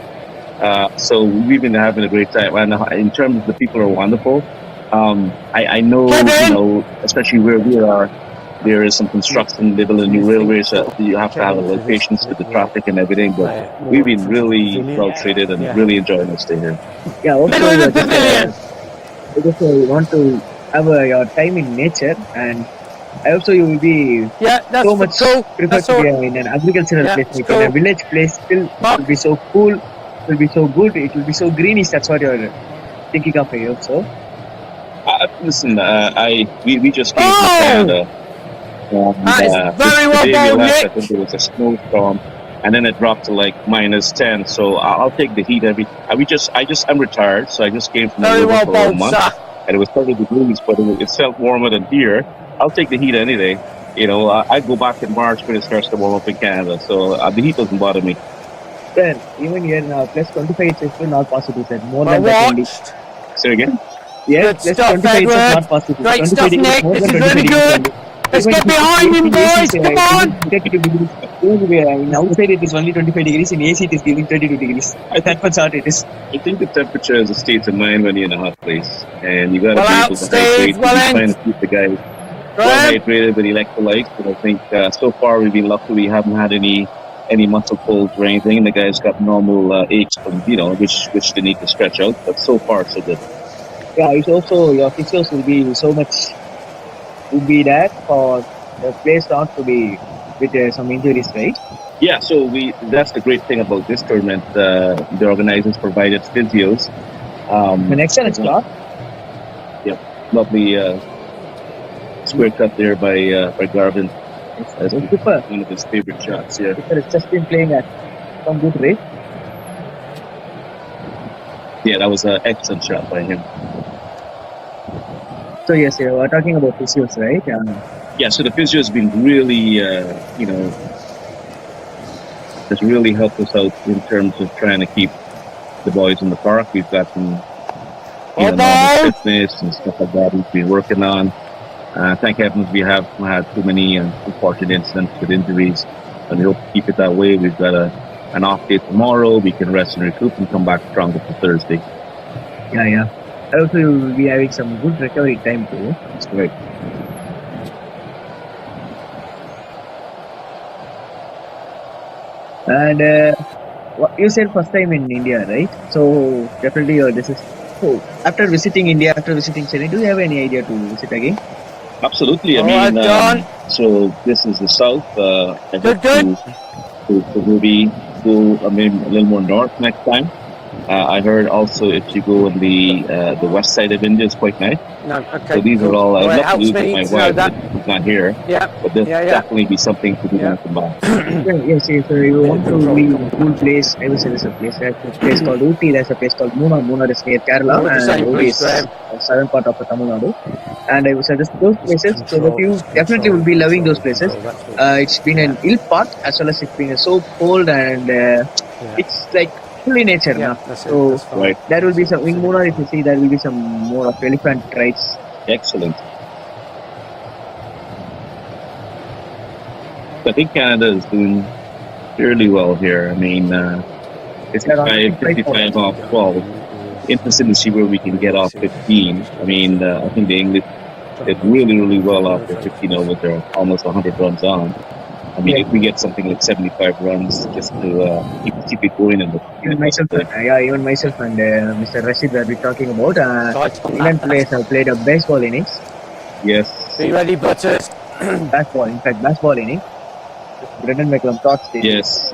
So we've been having a great time. And in terms of the people are wonderful. I know, especially where we are, there is some construction, they build a new railway, so you have to have a little patience with the traffic and everything. But we've been really well treated and really enjoying our stay here. Yeah, also, because you want to have your time in nature, and also you will be so much preferred to be in an agricultural place, like in a village place. Still, it will be so cool, it will be so good, it will be so greenish. That's what you're thinking of here also. Listen, we just came from Canada. Very well done, Nick. I think there was a snowstorm, and then it dropped to like -10. So I'll take the heat I'm retired, so I just came from the river for a month, and it was 30 degrees, but it felt warmer than here. I'll take the heat any day. I go back in March when it starts to warm up in Canada, so the heat doesn't bother me. Then even here now, +25 is still not possible. Sir. More than that only. Say again. Yes, +25 is not possible. Great stuff, Nick. This is really good. Let's get behind him, boys. Come on. 32 degrees. In outside it is only 25 degrees. In AC it is giving 32 degrees. That much hot it is. I think the temperature is a state of mind when you're in a hot place, and you got to be able to Steve, hydrate. Trying to keep the guys hydrated with electrolytes. But I think so far we've been lucky. We haven't had any muscle pulls or anything, and the guys got normal aches from which they need to stretch out. But so far so good. Yeah, it's also your physios will be so much. Would be that for the place not to be with some injuries, right? Yeah, so that's the great thing about this tournament. The organizers provided physios. An excellent spot. Yep, lovely square cut there by Garvin. That's super. One of his favorite shots. Yeah, it's just been playing at some good rate. Yeah, that was an excellent shot by him. So yes, we're talking about physios, right? Yeah, so the physio has been really, has really helped us out in terms of trying to keep the boys in the park. We've got some, normal fitness and stuff like that we've been working on. Thank heavens we have had too many unfortunate incidents with injuries, and we hope to keep it that way. We've got an off day tomorrow. We can rest and recoup and come back stronger for Thursday. Yeah. Also, you will be having some good recovery time too. That's correct. And you said first time in India, right? So definitely this is. So after visiting India, after visiting Chennai, do you have any idea to visit again? Absolutely. I mean, So this is the south. I hope Good. to maybe go maybe a little more north next time. I heard also if you go on the west side of India, it's quite nice. No, okay. So these are all. I'd love to helps do with me my to know wife, that. but she's not here. Yeah. But there'll Yeah. definitely be something to do Yeah. when I come back. Yes, if you want to be in a cool place, I would say there's a place. There's a place called Ooty. There's a place called Munnar. Munnar is near Kerala, What was the and same Ooty place, is Graham? the southern part of Tamil Nadu. And I would suggest those places so that you definitely will be loving those places. It's been an ill part as well as it's been so cold and it's like fully nature. Yeah, Now. that's it. So That's fine. Right. there will be some in Munnar. If you see, there will be some more of elephant rides. Excellent. I think Canada is doing fairly well here. I mean, it's 55 off 12. Interested to see where we can get off 15. I mean, I think the English did really well after 15 over there, almost 100 runs on. I mean, if we get something like 75 runs just to keep it going. Even myself and Mr. Rashid that we're talking about. England players have played a baseball innings. Yes. Be ready, Butters. Baseball innings. Brendan McCallum thought stage. Yes.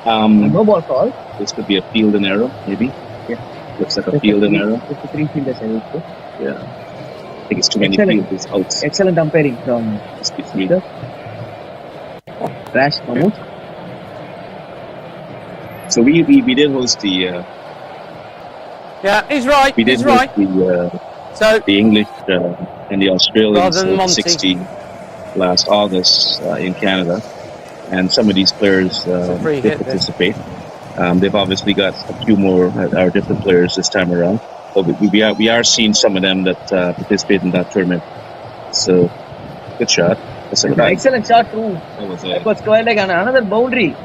No ball call. This could be a field and arrow, maybe. Yeah. Looks like a field and arrow. 53 fielders, I would say. Yeah. I think it's too many fielders out. Excellent umpiring from Speaker. Rash Mahmood. So we did host the Yeah, he's right. we did He's host right. the English and the Australians Rather than Monty. 60 last August in Canada, and some of these players did participate. They've obviously got a few more our different players this time around, but we are seeing some of them that participate in that tournament. So good shot. Excellent shot too. That was quite like another boundary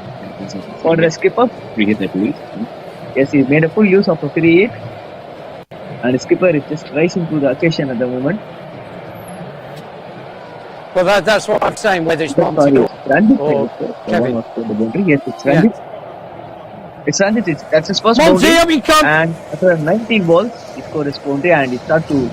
for the skipper. We hit that lead. Yes, he made a full use of a free hit, and the skipper is just rising to the occasion at the moment. Well, that's what I'm saying. Whether it's Sorry, Monty Ranjit or Kevin. Yes, it's Ranjit. It's Ranjit. That's his first Monty, boundary. up he comes. And after 19 balls, he scored his boundary and he started to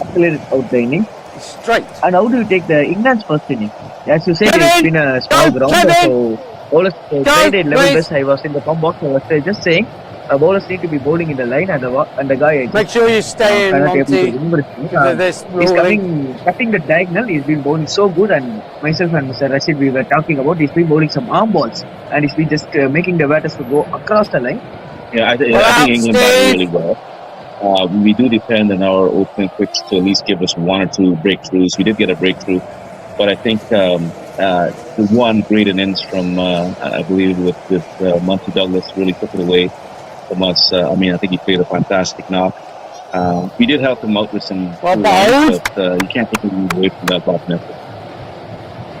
accelerate out the inning. Straight. And how do you take the England's first inning? As you said, Kevin! it's been a small Go, ground, Kevin! so bowlers tried at level please. best. I was in the pump box. I was just saying, bowlers need to be bowling in the line, and the guy. Make sure you stay in, cannot able to Monty. remember his name. This He's ruling. cutting the diagonal. He's been bowling so good, and myself and Mr. Rashid, we were talking about. He's been bowling some arm balls, and he's been just making the batters to go across the line. Yeah, I think England batted really well. We do depend on our opening quicks to at least give us one or two breakthroughs. We did get a breakthrough, but I think the one great innings from I believe with Monty Douglas really took it away from us. I mean, I think he played a fantastic knock. We did help him out with some, runs, but you can't take him away from that bottom.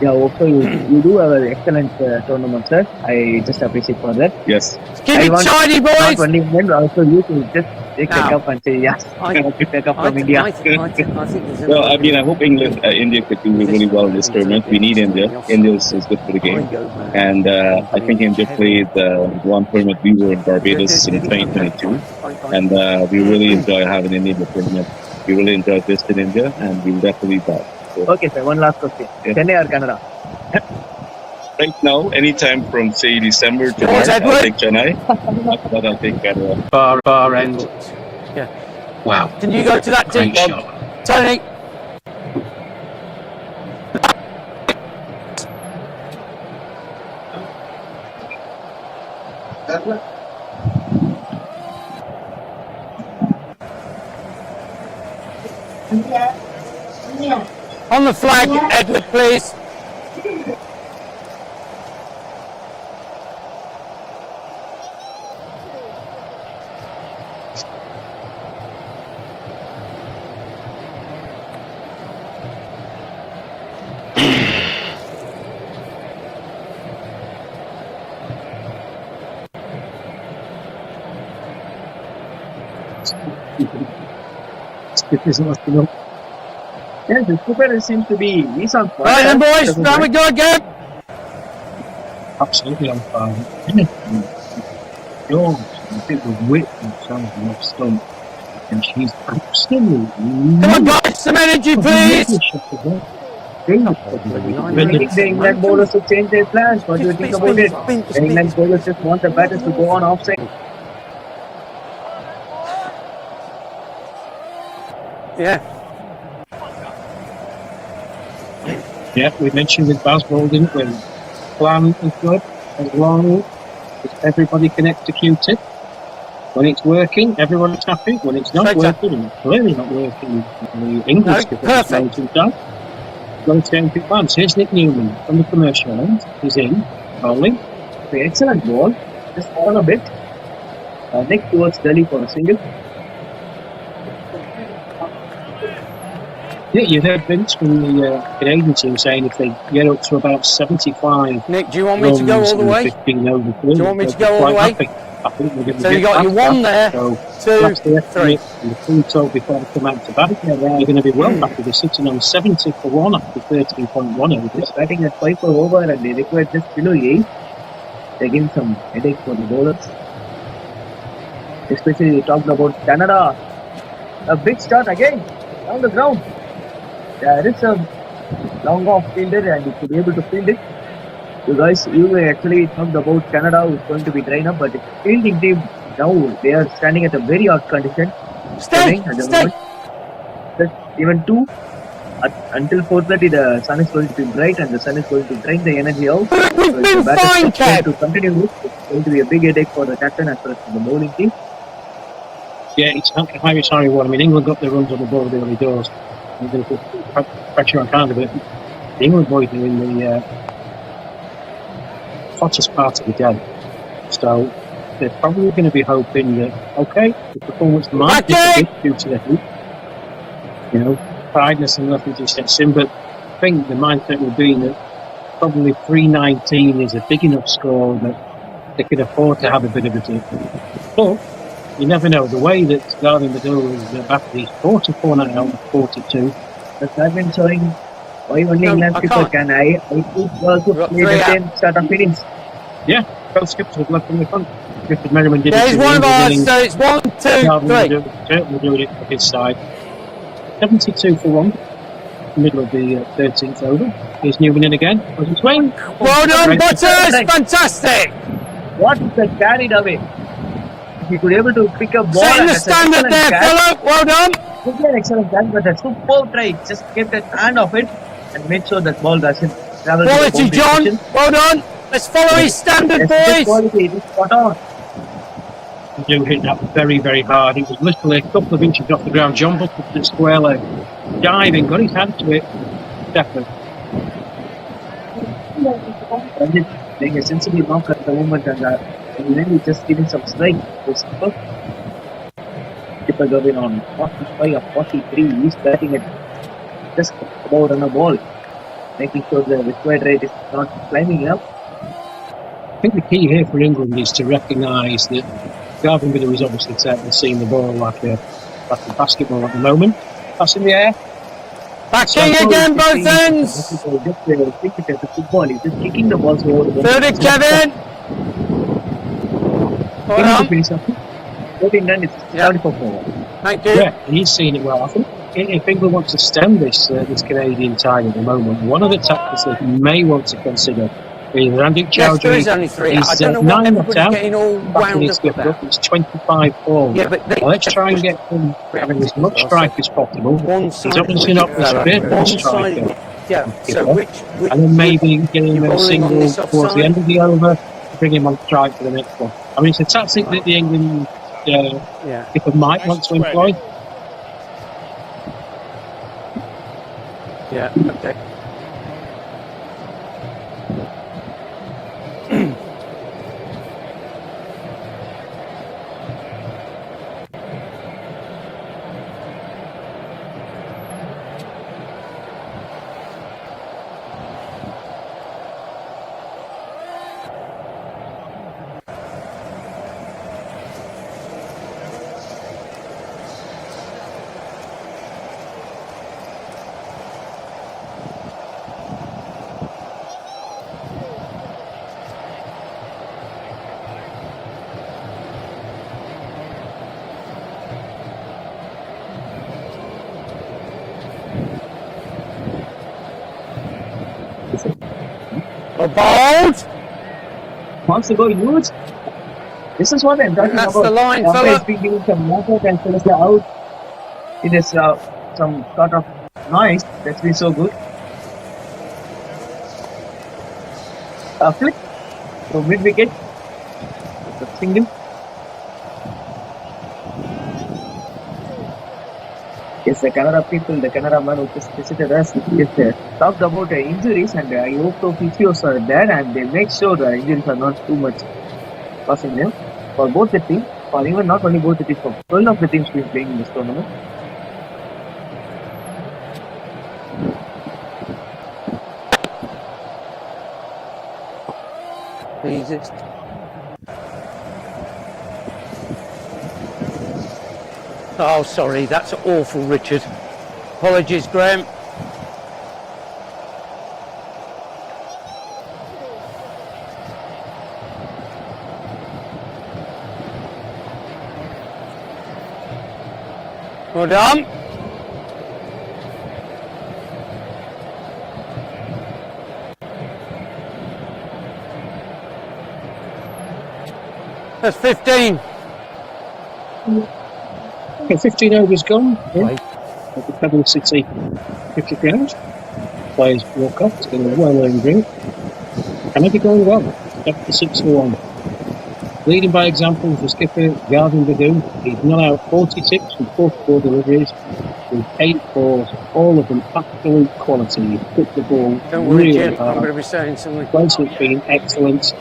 Yeah, also you do have an excellent tournament, sir. I just appreciate for that. Yes. Keep it tidy, boys. Not only men, also you to just take the cup and say yes. I Pick the cup from India. I think there's Well, I mean, I hope India could do really well in this tournament. We need India. India is good for the game. And I think India played one tournament. We were in Barbados in 2022. And we really enjoy having India in the tournament. We really enjoy visiting India, and we'll definitely be back. So, Okay, sir. One last question. Chennai or Canada? right now, anytime from, say, December to March, I'll take Chennai. After that, I'll take Canada. Far end. Yeah. Wow. Can you go to that deep Great one? shot. Tony. On the flag, Edward, please. Yes, the skipper seems to be. He's on fire. Right then, boys. Down we go again. Absolutely on fire. Yo, I think the width in terms of milestone, and she's absolutely. Come on, guys. Some energy, please. I think the England bowlers should change their plans. What do you think about it? The England bowlers just want the batters to go on offside. Yeah. Yeah, we mentioned with Basball, didn't we? Plan is good as long as everybody can execute it. When it's working, everyone's happy. When it's not working, and it's clearly not working, the English perfect. Going to change the plans. Here's Nick Newman from the commercial end. He's in, bowling. Excellent ball. Just on a bit. Nick towards Delhi for a single. Yeah, you heard Vince from the Canadian team saying if they get up to about 75. Nick, do you want me to go all the way? 15 over 3, do you want me to go all the way? Happy. I think we're going to so you got your 1 there, so 2, that's the 3. And the 3 total before they come out to bat. They're going to be well happy. They're sitting on 70 for 1 after 13.1 overs. Batting at 5 for over and they require just below 8. They're giving some headache for the bowlers. Especially we talked about Canada. A big start again down the ground. There is a long off fielder and you should be able to field it. You actually talked about Canada who's going to be drained up, but the fielding team now they are standing at a very odd condition. Stay. Even 2 until 4:30 the sun is going to be bright and the sun is going to drain the energy out. We've been fine, Kev. To continue this, it's going to be a big headache for the captain as well as the bowling team. Yeah, it's not a very sorry one. I mean, England got their runs on the ball the early doors. There's pressure on Canada, but the England boys are in the hottest part of the day. So they're probably going to be hoping that, okay, the performance might be a bit due to the heat. You know, tiredness and nothing just gets in, but I think the mindset will be that probably 319 is a big enough score that they can afford to have a bit of a dip. But you never know. The way that Gavin Badoo is back, he's 44 now out of 42. But I've been showing why only England people can. I could also play the same start of innings. Yeah, both skips have left from the front. Clifford Merriman did There's one of ours, so it's 1, 2, 3. Certainly doing it for his side. 72 for 1. Middle of the 13th over. Here's Newman in again. Was it swing? Well done, Butters! Fantastic! What is that carried away? He could able to pick a ball. Setting the standard there, fella. Well done. It's an excellent catch, but a superb try. Just kept a hand off it and made sure that ball doesn't travel. Quality, John. Well done. Let's follow his standard, boys. Quality. It is spot on. Do hit that very, very hard. He was literally a couple of inches off the ground. John Butler to the square leg. Diving, got his hand to it. Definitely. Playing a sensible knock at the moment and then he's just giving some strike. Keeper Gavin on 45 or 43. He's batting at just about on a ball, making sure the required rate is not climbing up. I think the key here for England is to recognise that Gavin Badoo is obviously certainly seeing the ball like a basketball at the moment. Pass in the air. Backing again, both ends. Just think it as a football. He's just kicking the balls over the Third it, Kevin. England is 74 forward. Thank you. Yeah, he's seen it well. I think if England wants to stem this Canadian tide at the moment, one of the tactics they may want to consider is Randy Chowdhury. There is only 3 out. I don't know what everybody's getting all wound up about. It's 25 forward. Yeah, but let's try and get him having as much strike as possible. He's obviously not this bit of a striker. Yeah, so which and then maybe getting him a single towards the end of the over, bring him on strike for the next one. I mean, it's a tactic that the England keeper might want to employ. Yeah, okay. Bowled. Wants to go huge. This is what I'm talking That's about. the line, The umpire fella. has been giving some water and finished out. It is some sort of noise that's been so good. Flick. So mid wicket. Single. Yes, the Canada people, the Canada man who just visited us, talked about injuries, and I hope the physios are there and they make sure the injuries are not too much causing them for both the teams, or even not only both the teams, for 12 of the teams been playing in this tournament. Jesus. Oh, sorry, that's awful, Richard. Apologies, Graham. Well done. That's 15. Okay, 15 overs gone. Yeah. At the Pebble City cricket ground. Players walk off. It's been a well-earned drink. Canada going well. Up to 6 for 1. Leading by example is the skipper, Garvin Badoon. He's not out 46 from 44 deliveries with 8 balls, all of them absolute quality. He hit the ball Don't worry, really Jim. I'm hard. going to be saying something. Placement's been excellent.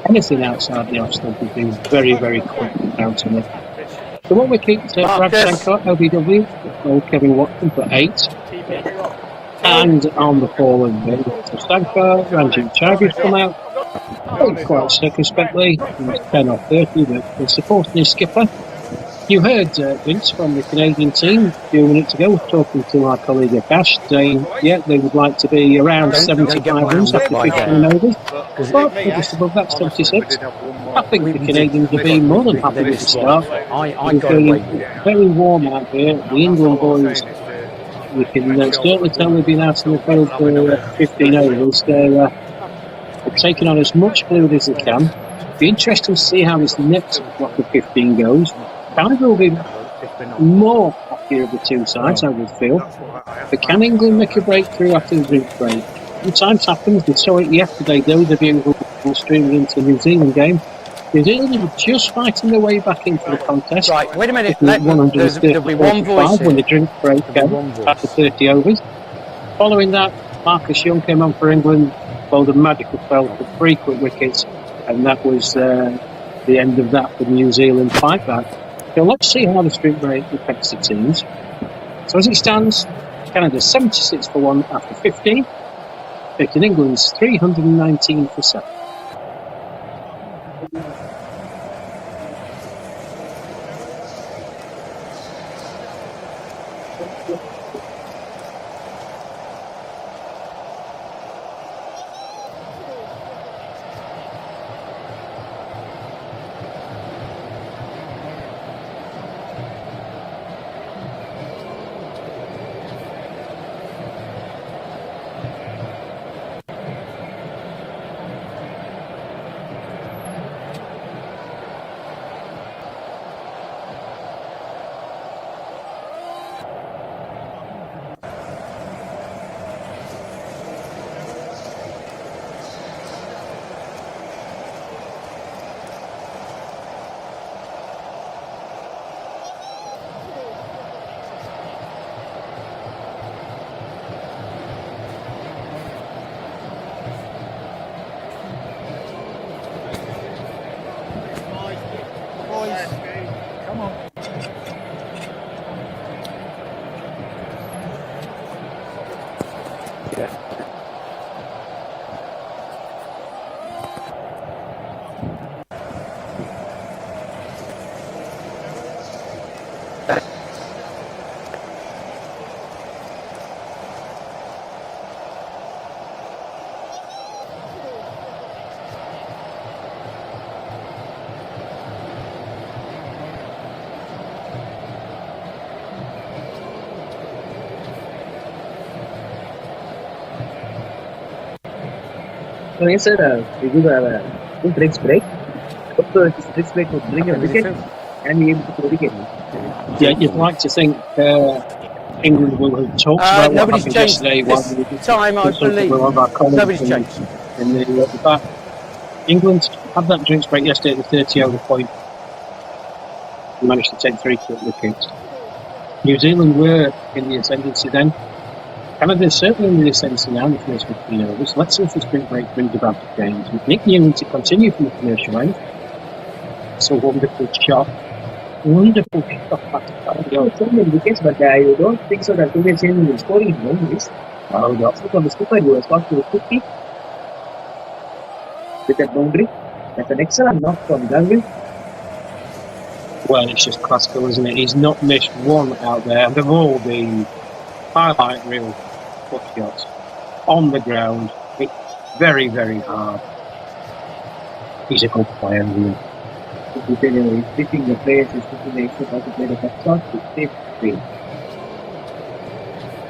Anything outside the off stump has been very, very quick and bouncing it. So what wickets, Brad Shankar, LBW, Kevin Watson for 8. And on the fall of Shankar, Ranjit Chowdhury's come out. Quite circumspectly, he was 10 off 30, but supporting his skipper. You heard Vince from the Canadian team a few minutes ago talking to our colleague Akash, saying, yeah, they would like to be around 75 runs after 15 overs. But just above that, 76. I think the Canadians have been more than happy with the start. It's very warm out here. The England boys, you can certainly tell they've been out in the field for 15 overs. They're taking on as much fluid as they can. It'll be interesting to see how this next block of 15 goes. Canada will be more happier of the two sides, I would feel. But can England make a breakthrough after the drink break? Sometimes happens. We saw it yesterday, those of you who were streaming into the New Zealand game. New Zealand were just fighting their way back into the contest. Right, wait a minute. There'll be one voice when the drink break came after 30 overs. Following that, Marcus Young came on for England, bowled a magical spell for 3 quick wickets, and that was the end of that for the New Zealand fight back. So let's see how the drink break affects the teams. So as it stands, Canada 76 for 1 after 15, taking England's 319 for 7. So yes, sir, we do have a good drinks break. Hope this drinks break would bring a wicket and be able to throw wicket. Yeah, you'd like to think England will have talked about what Nobody's happened changed yesterday. this time, I believe. Nobody's changed. In the back. England had that drinks break yesterday at the 30 over point. And managed to take 3 quick wickets. New Zealand were in the ascendancy then. Canada's certainly in the ascendancy now in the first 15 overs. Let's see if this drink break brings about the change. With Nick Newman to continue from the commercial end. It's a wonderful shot. Wonderful shot. So many wickets, but I don't think so that India change will scoring in boundaries. The option from the skipper, who has got to 50 with that boundary. That's an excellent knock from Gangwil. Well, it's just classical, isn't it? He's not missed one out there. They've all been highlight reel foot shots on the ground. It's very, very hard. He's a good player, isn't he? He's fitting the players, he's fitting the extra to play the first shot, to save the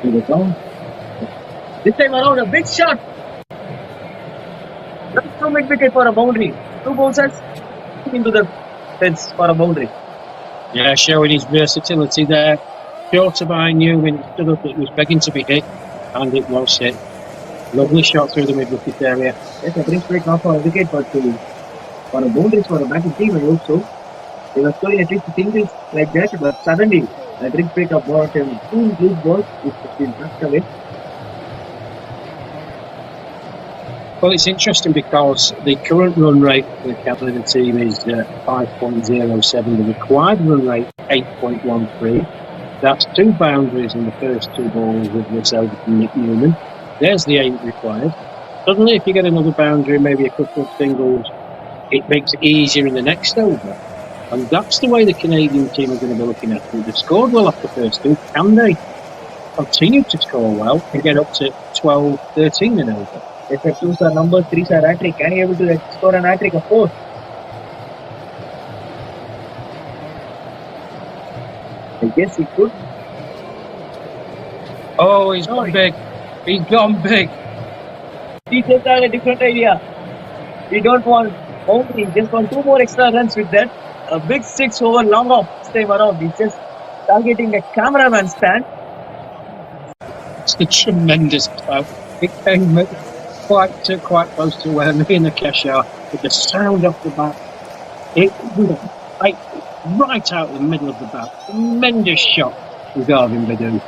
to the ground. This time around, a big shot. That's 2 mid-wicket for a boundary. 2 bouncers into the fence for a boundary. Yeah, showing his versatility there. Shorter by Newman, it stood up, it was begging to be hit, and it was hit. Lovely shot through the mid-wicket area. Yes, a drinks break not for a wicket, but for a boundaries for a batting team, I hope so. They were scoring at least singles like that, but suddenly a drinks break of brought him 2 loose balls, which has been pushed away. Well, it's interesting because the current run rate for the Canada team is 5.07. The required run rate 8.13. That's 2 boundaries in the first 2 balls with this over from Nick Newman. There's the 8 required. Suddenly, if you get another boundary, maybe a couple of singles, it makes it easier in the next over. And that's the way the Canadian team are going to be looking at it. They've scored well off the first 2. Can they continue to score well and get up to 12, 13 and over? If the 2s are numbers, 3s are hat-trick, can he able to score an hat-trick of 4? I guess he could. Oh, he's gone big. He's gone big. He just had a different idea. We don't want boundary, just want 2 more extra runs with that. A big 6 over long off this time around. He's just targeting the cameraman stand. It's a tremendous blow. It came quite close to where me and the cash are, with the sound off the bat. It was right out in the middle of the bat. Tremendous shot from Garvin Badoo.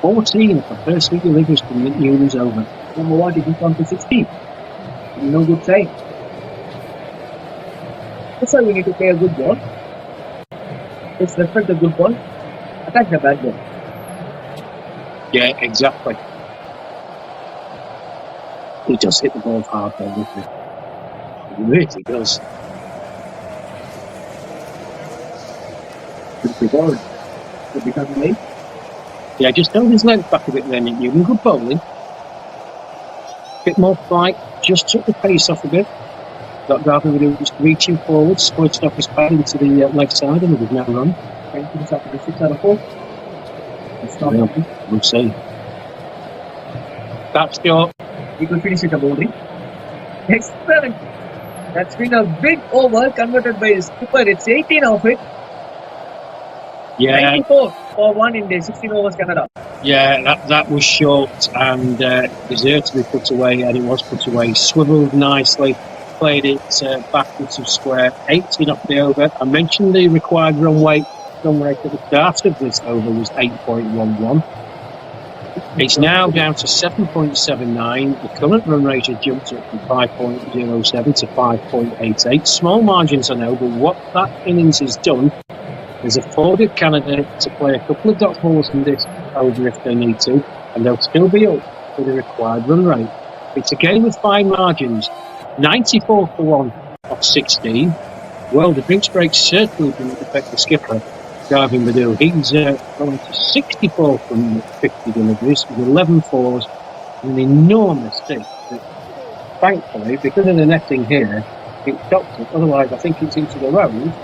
14 for first week deliveries from Nick Newman's over. Number 1, he just gone to 16. No good sign. That's why we need to play a good ball. Just respect the good ball. Attack the bad ball. Yeah, exactly. He does hit the ball hard though, doesn't he? He really does. The ball could become late. Yeah, just held his length back a bit then, Nick Newman. Good bowling. Bit more flight, just took the pace off a bit. Got Garvin Badoo just reaching forward, squirted off his pad into the leg side, and it was now run. Trying to finish after the 6 out of 4. It's not happy. We'll see. That's your. He could finish it a boundary. Excellent. That's been a big over converted by his skipper. It's 18 of it. Yeah. 94 for 1 in the 16 overs Canada. Yeah, that was short and deserved to be put away, and it was put away. Swiveled nicely, played it backwards of square, 18 off the over. I mentioned the required run rate at the start of this over was 8.11. It's now down to 7.79. The current run rate has jumped up from 5.07 to 5.88. Small margins, I know, but what that innings has done has afforded Canada to play a couple of dot balls in this over if they need to, and they'll still be up for the required run rate. It's a game with fine margins. 94 for 1 off 16. Well, the drinks break certainly didn't affect the skipper, Garvin Badoo. He's going to 64 from 50 deliveries with 11 fours and an enormous six. Thankfully, because of the netting here, it stopped it. Otherwise, I think it's into the road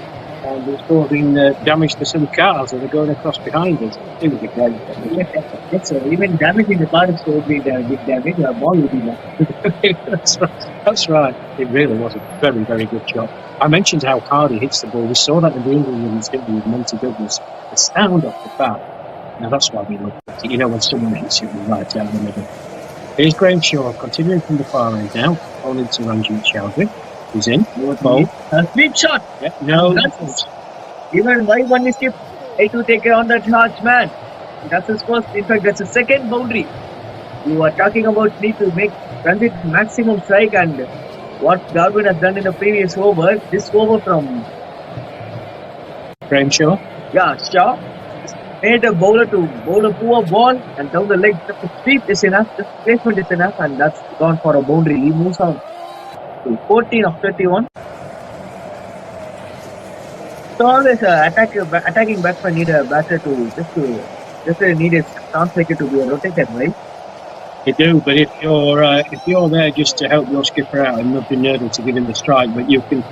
and it's causing damage to some cars that are going across behind us. It would be great. Yes, sir. Even damaging the car would be big damage. A ball would be damaged. That's right. It really was a very, very good shot. I mentioned how hard he hits the ball. We saw that in the England women's game with Monty Douglas. The sound off the bat. Now that's why we love it. You know, when someone hits you right down the middle. Here's Graham Shaw, continuing from the far end now, on into Ranjit Chowdhury. He's in. Ball. A sweep shot. Yeah, no. Even why one is kept to take on that charge, man. That's his first. In fact, that's his second boundary. You are talking about need to make Ranjit maximum strike, and what Garvin has done in the previous over. This over from Graham Shaw. Yeah, Shaw made a bowler to bowl a poor ball and down the leg. The sweep is enough, the placement is enough, and that's gone for a boundary. He moves on to 14 of 31. So always attacking batsman need a batter to just need a chance maker to be rotated, right? You do, but if you're there just to help your skipper out and not be nervous to give him the strike, but you can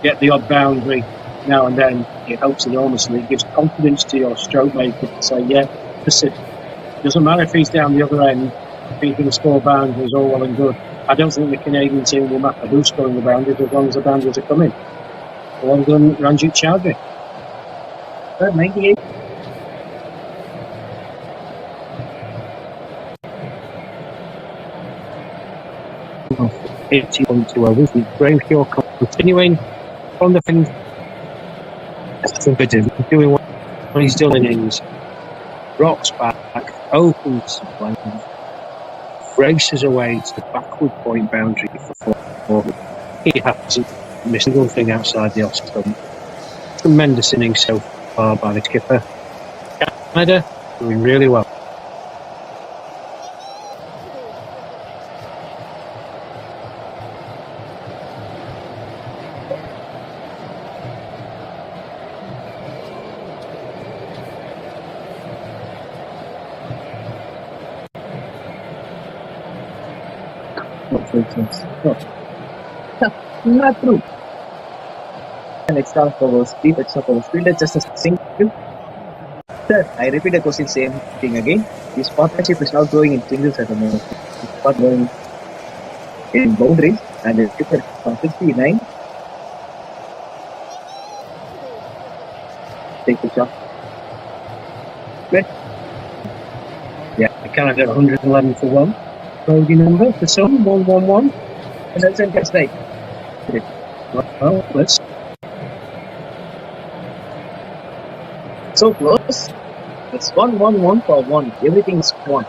get the odd boundary now and then, it helps enormously. It gives confidence to your stroke maker to say, yeah, persist. Doesn't matter if he's down the other end, if he's going to score boundaries, all well and good. I don't think the Canadian team will matter who's scoring the boundaries as long as the boundaries are coming. Well done, Ranjit Chowdhury. 98. Graham Shaw continuing on the thing. Doing what he's done in innings. Rocks back, opens one, races away to the backward point boundary for 4. He hasn't missed a single thing outside the off stump. Tremendous innings so far by the skipper. Canada doing really well. Not true. An extra cover speed, extra cover speed is just a single. Sir, I repeat the question, same thing again. This partnership is not going in singles at the moment. It's not going in boundaries, and the skipper from 59. Take the shot. Good. Yeah, Canada 111 for 1. Bogey number for some, 111. And that's in catch right. Well, let's. So close. It's 1-1-1 for 1. Everything is 1.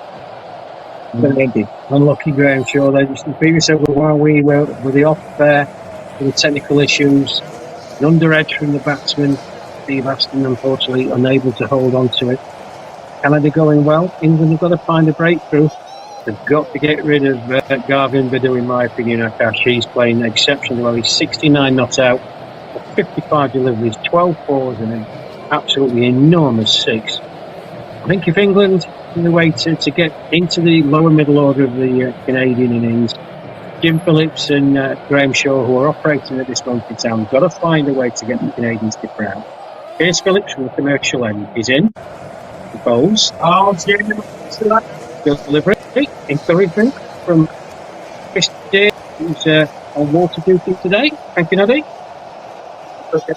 Unlucky Graham Shaw there. Just the previous over while we were with the off there, with the technical issues, an under edge from the batsman, Steve Aston, unfortunately unable to hold on to it. Canada going well. England have got to find a breakthrough. They've got to get rid of Garvin Baду, in my opinion, Akash. He's playing exceptionally well. He's 69 not out, 55 deliveries, 12 fours, and an absolutely enormous 6. I think if England, in the way to get into the lower middle order of the Canadian innings, Jim Phillips and Graham Shaw, who are operating at this moment in time, have got to find a way to get the Canadians to ground. Here's Phillips from the commercial end. He's in. He bowls. Delivery. Encouragement from Chris Day, who's on water duty today. Thank you, Noddy. Okay.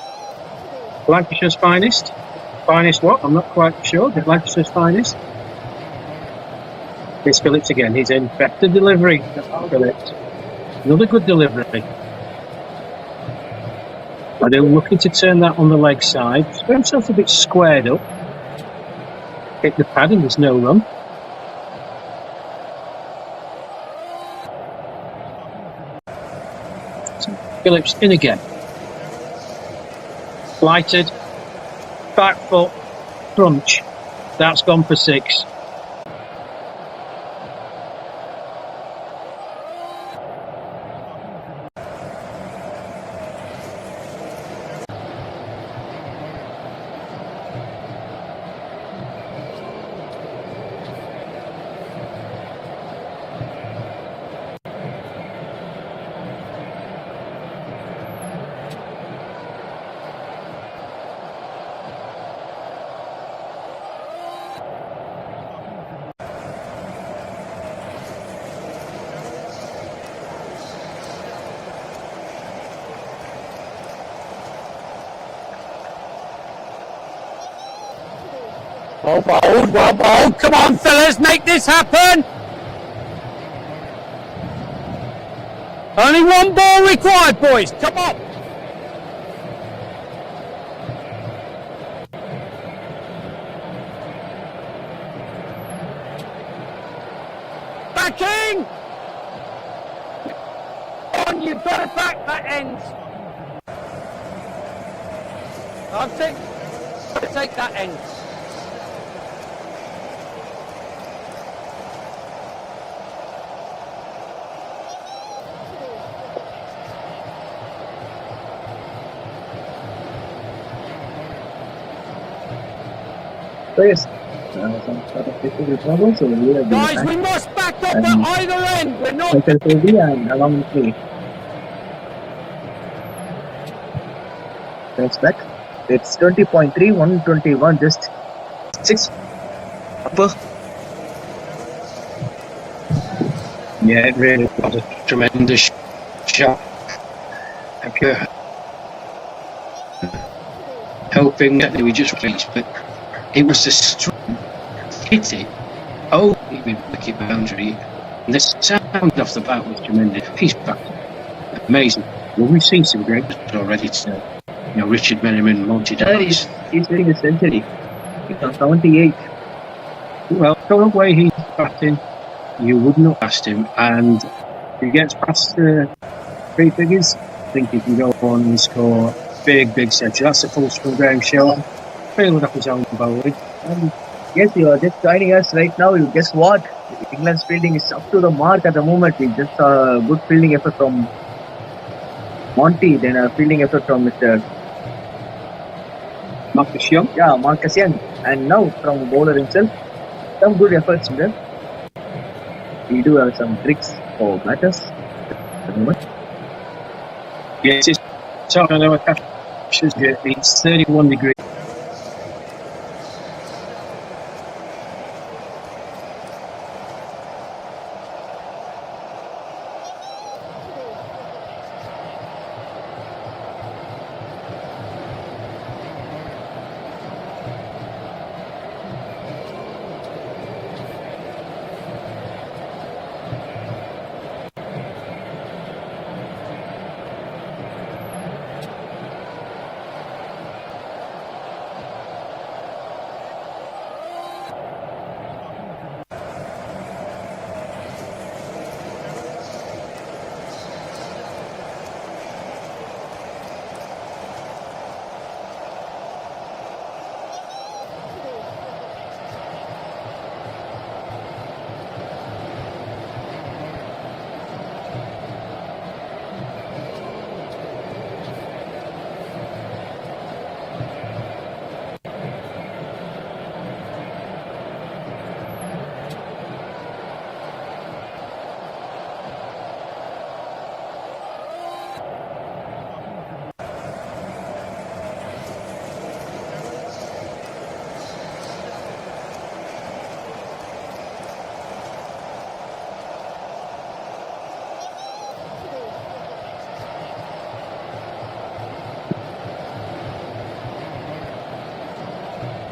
Lancashire's finest. Finest what? I'm not quite sure, but Lancashire's finest. Here's Phillips again. He's in. Better delivery. Phillips. Another good delivery. I do looking to turn that on the leg side. He's got himself a bit squared up. Hit the pad and there's no run. Phillips in again. Flighted. Back foot. Crunch. That's gone for 6. Well bowled, well bowled. Come on, fellas, make this happen. Only one ball required, boys. Come on. Backing. On, you've got to back that end. I'll take that end. So yes, some sort of technical problems. So we have Guys, we must back up at either end. We're not. Michael Toby and along with me. Next back. It's 20.3, 121, just 6 upper. Yeah, it really was a tremendous shot. If you're hoping that we just reached, but it was the strength, hit it, the wicket boundary, and the sound off the bat was tremendous. He's back. Amazing. Well, we've seen some great already today. You know, Richard Merriman, multi-days. He's hitting a century. He's on 78. Well, the way he's batting, you wouldn't have asked him, and if he gets past the 3 figures, I think he can go on and score big century. That's a full screen game show. Failing off his own bowling. Yes, you are just joining us right now. You guess what? England's fielding is up to the mark at the moment. We just saw a good fielding effort from Monty, then a fielding effort from Mr. Marcus Young. Yeah, Marcus Young. And now from bowler himself, some good efforts there. We do have some tricks for batters at the moment. Yes, it's talking about captures. It's 31 degrees.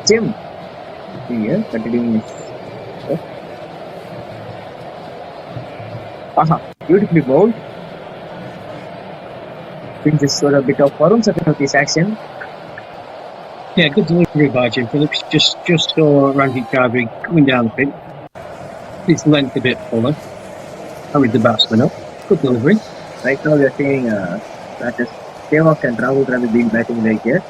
Jim. Here, continuing his. Beautifully bowled. I think this showed a bit of Varun of this action. Yeah, good delivery by Jim Phillips. Just saw Randy Carberry coming down the pitch. His length a bit fuller. Hurried the batsman up. Good delivery. Right now we are seeing that is Sehwag and Rahul Dravid being batting right here.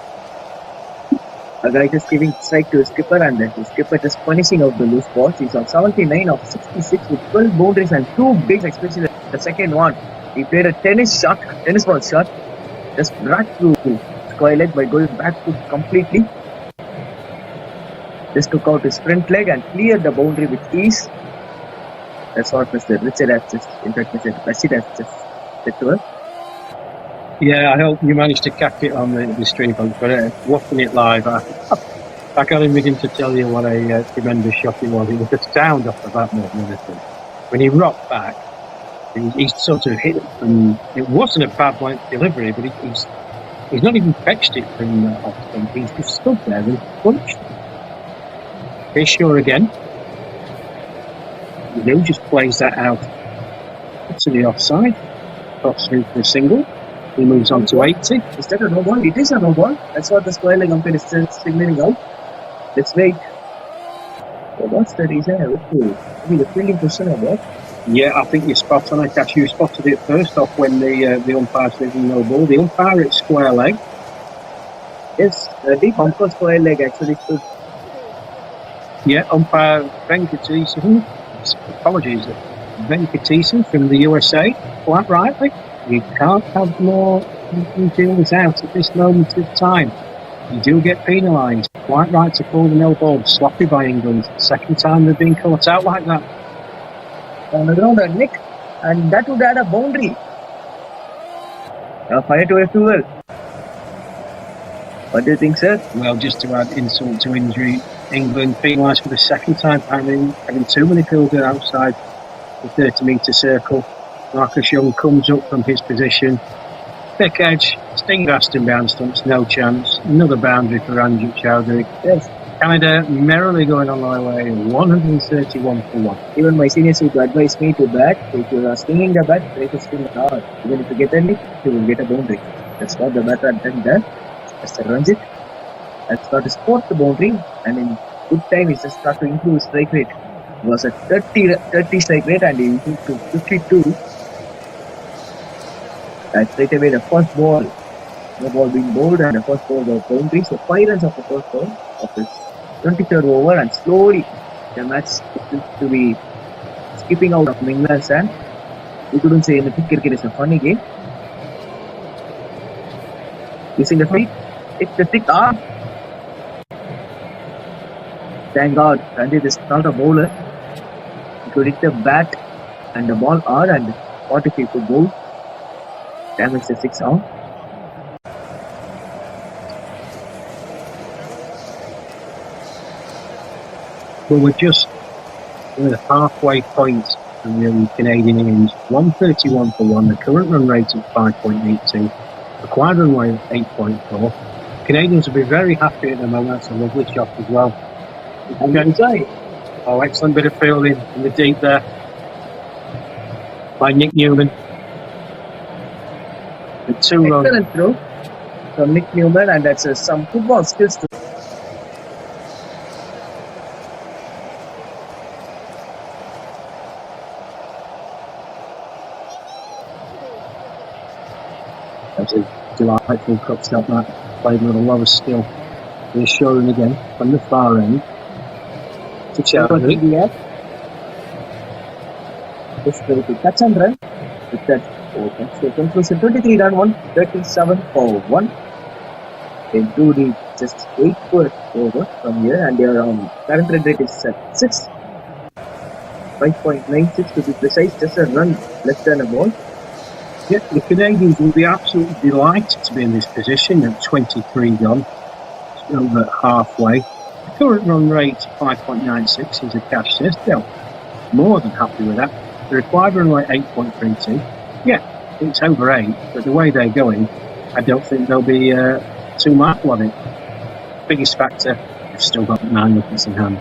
A guy just giving strike to his skipper, and then his skipper just punishing out the loose balls. He's on 79 of 66 with 12 boundaries and 2 bigs, especially the second one. He played a tennis ball shot, just right through square leg by going back foot completely. Just took out his front leg and cleared the boundary with ease. That's what Mr. Richard has just, in fact, Mr. Rashid has just said to us. Yeah, I hope you managed to catch it on the stream, but watching it live, I can't even begin to tell you what a tremendous shot it was. It was the sound off the bat more than anything. When he rocked back, he sort of hit it, and it wasn't a bad length delivery, but he's not even fetched it from off stump. He's just stood there and punched. Okay, sure again. Lou just plays that out to the offside. Cross through for a single. He moves on to 80. Is that a no ball? It is a no ball. That's what the square leg umpire is signaling out. Let's wait. So what's the reason? Okay. Maybe the fielding question or what? Yeah, I think you're spot on. Actually, you spotted it first off when the umpire said no ball. The umpire at square leg. Yes, the deep umpire square leg actually stood. Yeah, umpire Venkatesan. Apologies, Venkatesan from the USA. Quite rightly, you can't have more fielders out at this moment of time. You do get penalised. Quite right to call the no ball. Sloppy by England. Second time they've been caught out like that. On the ground, and Nick, and that would add a boundary. Fire to fuel. What do you think, sir? Well, just to add insult to injury, England penalised for the second time, having too many fielders outside the 30-metre circle. Marcus Young comes up from his position. Thick edge, Sting Aston behind stumps, no chance. Another boundary for Ranjit Chowdhury. Yes. Canada merrily going on their way, 131 for 1. Even my seniors would advise me to bat. If you are swinging the bat, try to swing hard. Even if you get a nick, you will get a boundary. That's what the batter had done there. Mr. Ranjit has got to spot the boundary, and in good time he just started to improve his strike rate. It was a 30 strike rate and he improved to 52. And straight away the first ball, the ball being bowled, and the first ball was boundary. So 5 runs of the first ball of his 23rd over, and slowly the match seems to be skipping out of England's hand. We couldn't say anything. Cricket is a funny game. Using the feet, it's the thick arm. Thank God, Ranjit is not a bowler. He could hit the bat and the ball hard, and 40 could bowl. Damage the 6 arm. Well, we're just at the halfway point from the Canadian innings. 131 for 1. The current run rate is 5.82. Required run rate 8.4. Canadians will be very happy at the moment. That's a lovely shot as well. Enjoy. Oh, excellent bit of fielding in the deep there by Nick Newman. The 2 runs. Excellent throw from Nick Newman, and that's some football skills too. That's a delightful cut stop that. Played with a lot of skill. Reassuring again from the far end to Chowdhury. This very good touch and run. With that, so conclusion 23 run 137 for 1. They do the just 8 per over from here, and their current run rate is at 6. 5.96 to be precise, just a run less than a ball. Yeah, the Canadians will be absolutely delighted to be in this position at 23 gone, still at halfway. The current run rate 5.96 is a cash system. More than happy with that. The required run rate 8.32. Yeah, it's over 8, but the way they're going, I don't think they'll be too mindful of it. Biggest factor, they've still got 9 wickets in hand.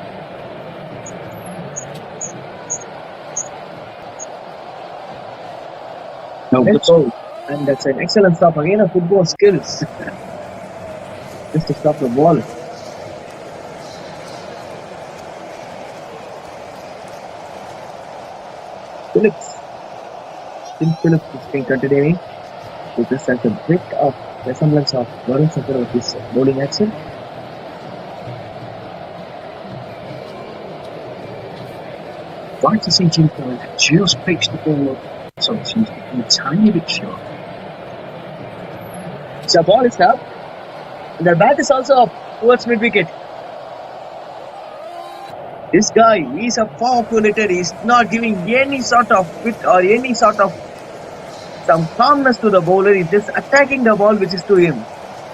No, and that's an excellent stop again of football skills. Just to stop the ball. Phillips. Tim Phillips is being continuing with this as a bit of resemblance of Varun Shankar with his bowling action. Like to see Jim Phillips just pitch the ball up, so it seems to be a tiny bit short. So the ball is up. And the bat is also up towards mid-wicket. This guy, he's a powerful hitter. He's not giving any sort of fit or any sort of some calmness to the bowler. He's just attacking the ball which is to him.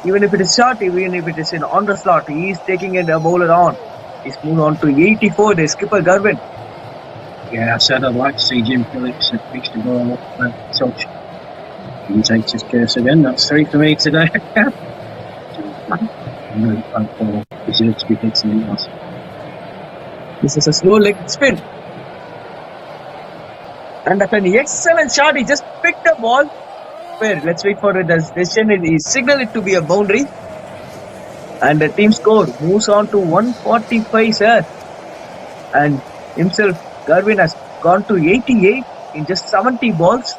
Even if it is short, even if it is in on the slot, he is taking it the bowler on. He's moved on to 84. The skipper Garvin. Yeah, I said I'd like to see Jim Phillips pitch the ball up touch. He takes his curse again. That's 3 for me today. I'm really thankful. Deserves to be hitting it was. This is a slow leg spin. And that's an excellent shot. He just picked the ball. Where? Let's wait for the decision. He signaled it to be a boundary. And the team score moves on to 145, sir. And himself, Garvin, has gone to 88 in just 70 balls.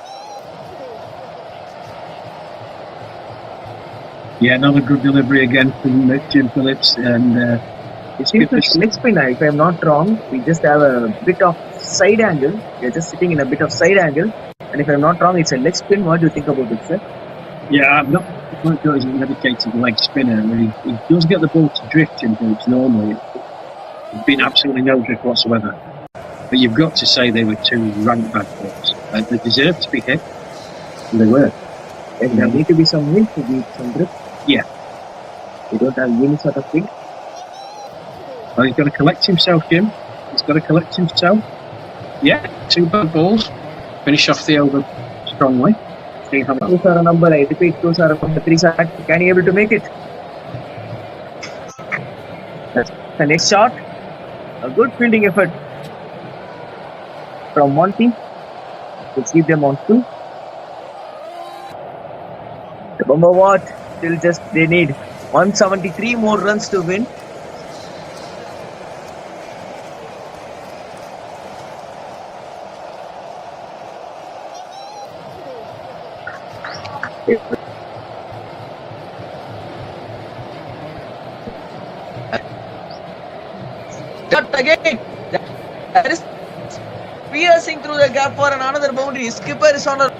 Yeah, another good delivery again from Jim Phillips. And It's leg spinner, if I'm not wrong. We just have a bit of side angle. We're just sitting in a bit of side angle. And if I'm not wrong, it's a leg spin. What do you think about it, sir? yeah, I'm not quite sure he's a dedicated leg spinner. He does get the ball to drift in Phillips normally. There's been absolutely no drift whatsoever. But you've got to say they were two rank bad balls. They deserved to be hit. And they were. And there need to be some wind to beat some drift. Yeah. We don't have any sort of wind. Well, he's got to collect himself, Jim. He's got to collect himself. Yeah, two bad balls. Finish off the over strongly. Those are a number, I repeat, those are number 3 shot. Can he able to make it? That's the next shot. A good fielding effort from one team to keep them on 2. The Bomber Watch still just they need 173 more runs to win. Cut again. That is piercing through the gap for another boundary. Skipper is on a.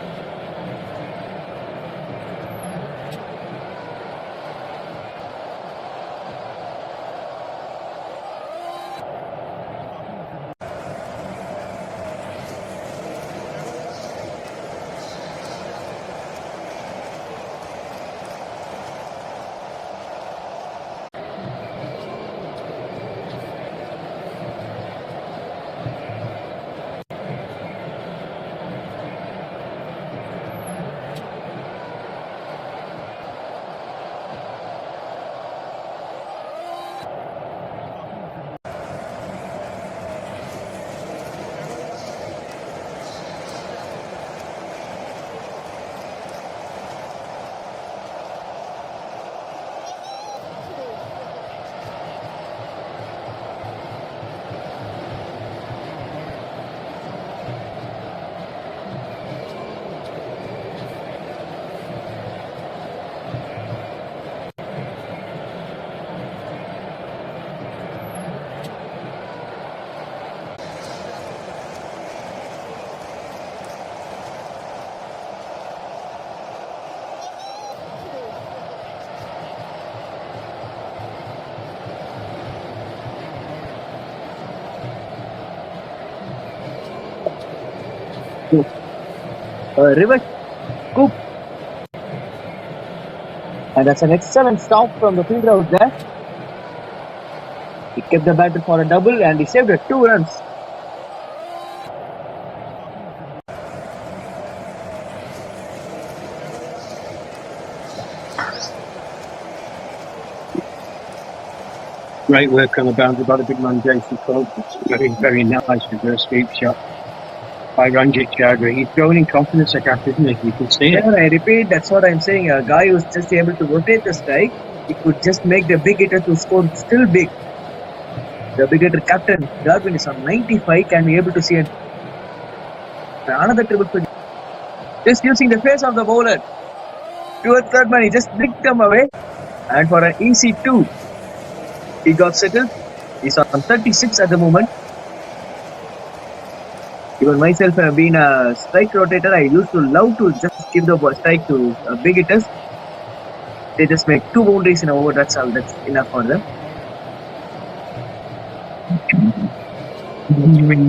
Reverse scoop. And that's an excellent stop from the fielder out there. He kept the batter for a double and he saved 2 runs. Great work on the boundary by the big man Jason Cope. Very, very nice reverse sweep shot by Ranjit Chowdhury. He's growing in confidence, Akash, isn't he? You can see it. Yeah, I repeat, that's what I'm saying. A guy who's just able to rotate the strike, he could just make the big hitter to score still big. The big hitter captain, Garvin, is on 95. Can be able to see another triple for just using the face of the bowler. Towards third man, he just blinked them away. And for an easy 2, he got settled. He's on 36 at the moment. Even myself, being a strike rotator, I used to love to just give the strike to big hitters. They just make 2 boundaries in a over. That's all. That's enough for them.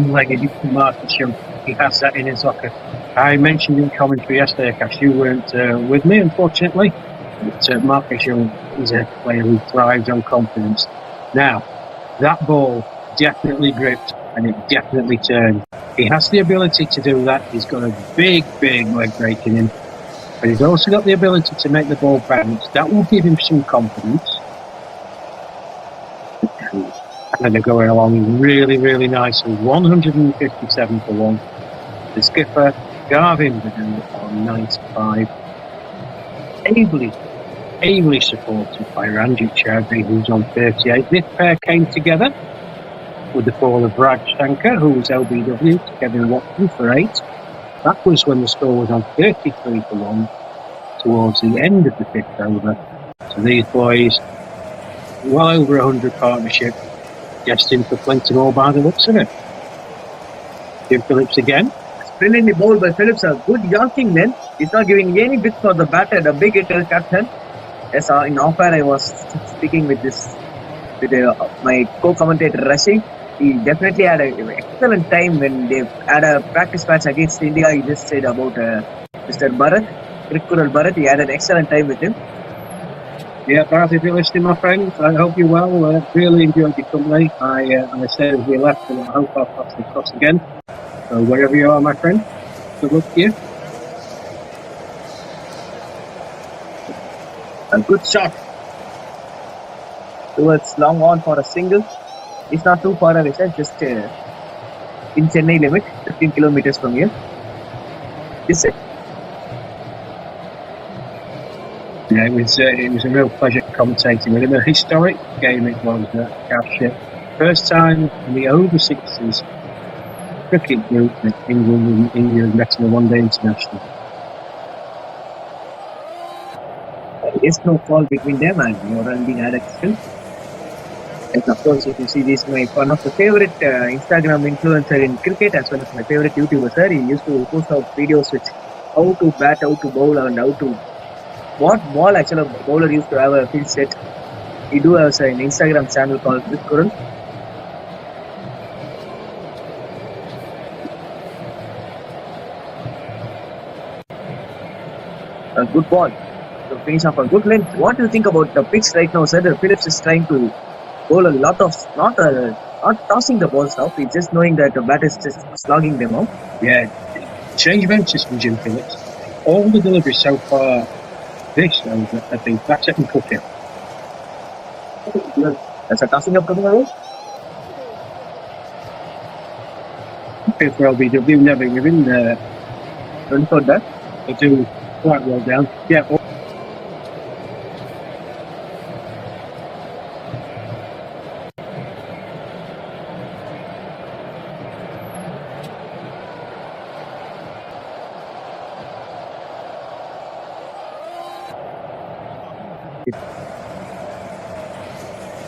Like a different market show. He has that in his locker. I mentioned in commentary yesterday, Akash, you weren't with me, unfortunately. But Marcus Young is a player who thrives on confidence. Now, that ball definitely gripped and it definitely turned. He has the ability to do that. He's got a big, big leg break in him. But he's also got the ability to make the ball bounce. That will give him some confidence. I And they're going along really, really nicely. 157 for one. The skipper, Garvin, on 95. Ably supported by Ranjit Chowdhury, who's on 38. This pair came together with the fall of Raj Shankar, who was LBW, to Kevin Watson for 8. That was when the score was on 33 for 1 towards the end of the 5th over. So these boys, well over 100 partnership, destined for plenty more by the looks of it. Jim Phillips again. Brilliantly bowled by Phillips. A good yanking then. He's not giving any bits for the batter, the big hitter captain. Yes, in off-air I was speaking with my co-commentator Rashid. He definitely had an excellent time when they had a practice match against India. He just said about Mr. Bharat, Krikural Bharat. He had an excellent time with him. Yeah, Bharat, if you're listening, my friend, I hope you're well. Really enjoyed your company. I said as we left, and I hope I'll pass the cross again. So wherever you are, my friend, good luck to you. A good shot towards long on for a single. It's not too far away, sir. Just in Chennai limit, 15 kilometers from here. Is it? Yeah, it was a real pleasure commentating with him. A historic game it was, Cash. First time in the over 60s cricket group that England and India have met in a one-day international. There is no fall between them and Moran being added still. Yes, of course, you can see this my one of the favorite Instagram influencer in cricket as well as my favorite YouTuber, sir. He used to post out videos with how to bat, how to bowl, and what ball actually a bowler used to have a field set. He do have an Instagram channel called Kurun. A good ball to finish off a good length. What do you think about the pitch right now, sir? Phillips is trying to bowl a lot of not tossing the balls out. He's just knowing that the bat is just slogging them out. Yeah, change ventures from Jim Phillips. All the deliveries so far this over have been better and quicker. That's a tossing up coming away. Fifth for LBW, never given there. Don't thought that. They do quite well down. Yeah.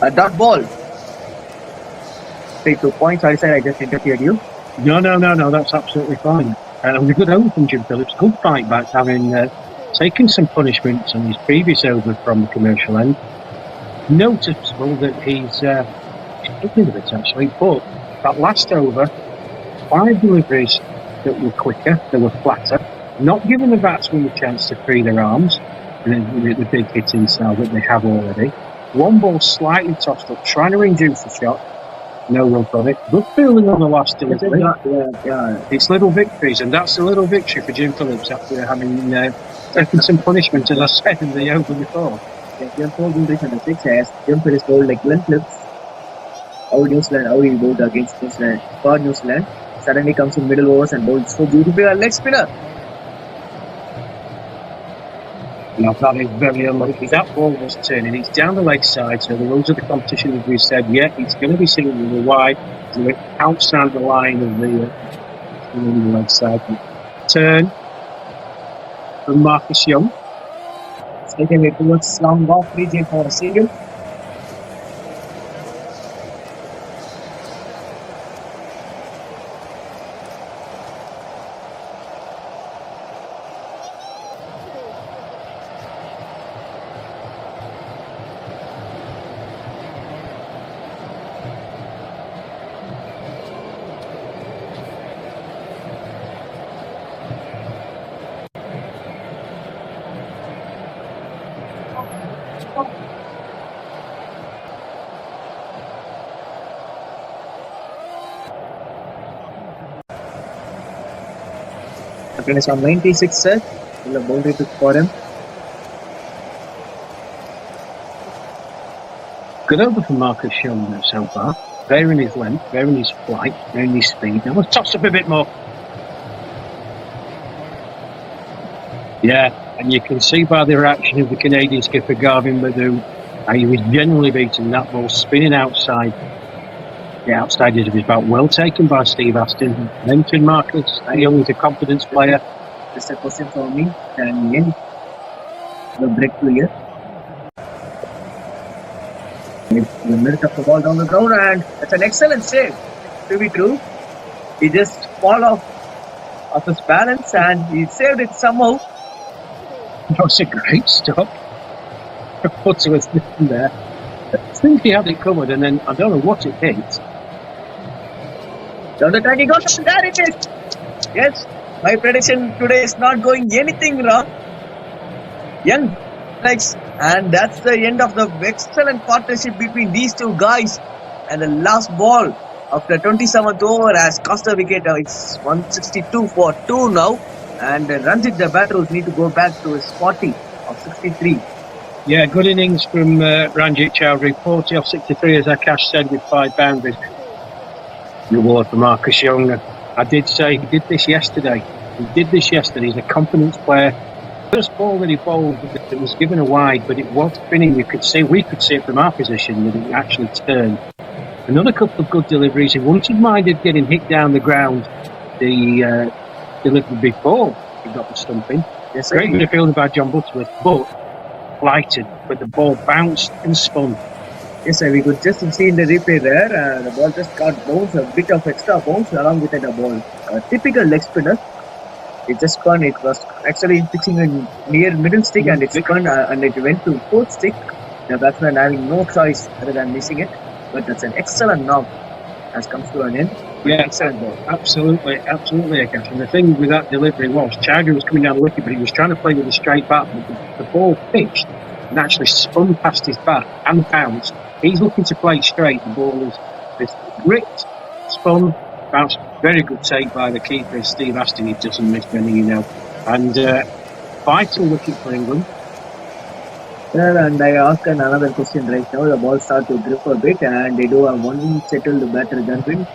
A dot ball. Take 2 points. Sorry, sir, I just interfered you. No, that's absolutely fine. It was a good over from Jim Phillips. Good fight back, having taken some punishments on his previous over from the commercial end. Noticeable that he's struggling a bit actually, but that last over, 5 deliveries that were quicker, they were flatter, not giving the batsmen a chance to free their arms, and the big hitting style that they have already. 1 ball slightly tossed up, trying to induce the shot. No run from it. Good feeling on the last delivery. Yeah. It's little victories, and that's a little victory for Jim Phillips after having taken some punishment, as I said in the over before. Jim Phillips in the 6 as Jim Phillips bowled like Glenn Phillips. How he bowled against New Zealand. Suddenly comes in middle overs and bowls so beautifully. A leg spinner. Now that is very unlucky. That ball was turning. It's down the leg side, so the rules of the competition, as we said, it's going to be seen with the wide, so it outside the line of the leg side. Turn from Marcus Young. Taking it towards long off, reaching for a single. Finish on 96, sir. The boundary took for him. Good over for Marcus Young so far. varying his length, varying his flight, varying his speed. Now let's toss up a bit more. Yeah, and you can see by the reaction of the Canadian skipper Garvin Badou, he was genuinely beaten. That ball spinning outside. The outside edge of his bat, well taken by Steve Aston. Mentioned Marcus Young is a confidence player. Just a question for me. Can end the breakthrough here. The minute of the ball down the ground, and that's an excellent save. To be true, he just fall off his balance and he saved it somehow. That was a great stop. Putter was sitting there. I think he had it covered, and then I don't know what it hit. Down the track he goes, and there it is. Yes, my prediction today is not going anything wrong. Young strikes, and that's the end of the excellent partnership between these two guys. And the last ball of the 27th over has cost a wicket. It's 162 for 2 now. And Ranjit, the batter, need to go back to his 40 of 63. Yeah, good innings from Ranjit Chowdhury. 40 of 63, as Akash said, with 5 boundaries. Reward for Marcus Young. I did say he did this yesterday. He's a confidence player. First ball that he bowled, it was given a wide, but it was spinning. We could see it from our position that it actually turned. Another couple of good deliveries. He wouldn't minded getting hit down the ground. The delivery before he got the stumping. Yes, great bit of fielding by John Butterworth, but flighted, but the ball bounced and spun. Yes, sir, we could just see in the replay there, the ball just got bounced, a bit of extra bounce along with the ball. Typical leg spinner. It just spun, it was actually pitching in near middle stick and it spun and it went to fourth stick. The batsman having no choice other than missing it. But that's an excellent knock as comes to an end. Yeah, excellent ball. Absolutely, Akash. And the thing with that delivery was, Chowdhury was coming down the wicket, but he was trying to play with a straight bat. But the ball pitched and actually spun past his bat and bounced. He's looking to play straight. The ball is ripped, spun, bounced. Very good take by the keeper, Steve Aston. He doesn't miss many, And vital wicket for England. Yeah, and I ask another question right now. The ball starts to grip a bit and they do have one settled batter, Garvin.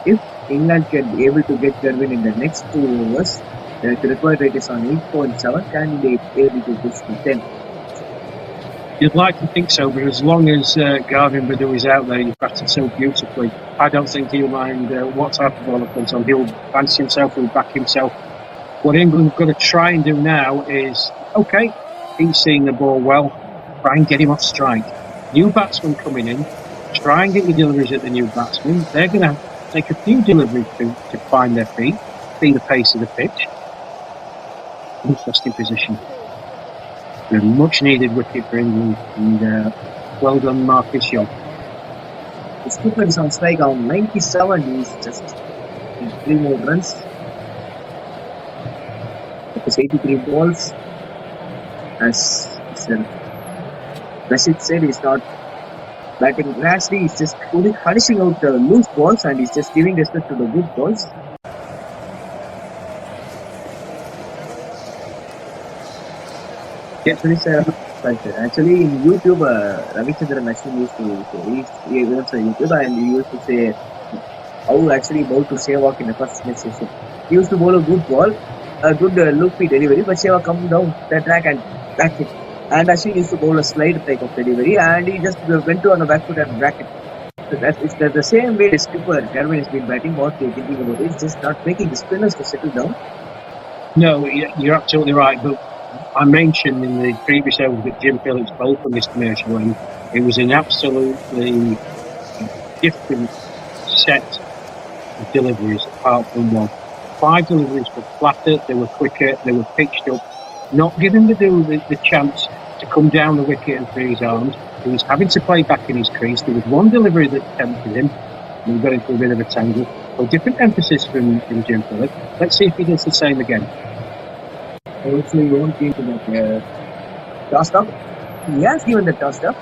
If England can be able to get Garvin in the next 2 overs, the required rate is on 8.7. Can they be able to push to 10? You'd like to think so, but as long as Garvin Badou is out there, he's batted so beautifully. I don't think he'll mind what type of ball comes on. He'll fancy himself, he'll back himself. What England have got to try and do now is, okay, he's seeing the ball well, try and get him off strike. New batsmen coming in, try and get your deliveries at the new batsmen. They're going to take a few deliveries to find their feet, see the pace of the pitch. Interesting position. A much needed wicket for England, and well done, Marcus Young. The skipper is on strike on 97. He's just 3 more runs. It is 83 balls. As Rashid said, he's not batting rashly. He's just only punishing out the loose balls and he's just giving respect to the good balls. Actually, in YouTube, Ravichandran actually used to say, he was on YouTube and he used to say how actually bowl to Sehwag in the first match session. He used to bowl a good ball, a good loopy delivery, but Sehwag come down the track and back it. And actually used to bowl a slide type of delivery and he just went to on the back foot and back it. So it's the same way the skipper Garvin has been batting. What they're thinking about is just not making the spinners to settle down. No, you're absolutely right, but I mentioned in the previous episode that Jim Phillips bowled from this commercial and it was an absolutely different set of deliveries apart from one. 5 deliveries were flatter, they were quicker, they were pitched up, not giving the chance to come down the wicket and through his arms. He was having to play back in his crease. There was one delivery that tempted him and he got into a bit of a tangle. So different emphasis from Jim Phillips. Let's see if he does the same again. Hopefully he won't give to that tossed up. He has given the tossed up.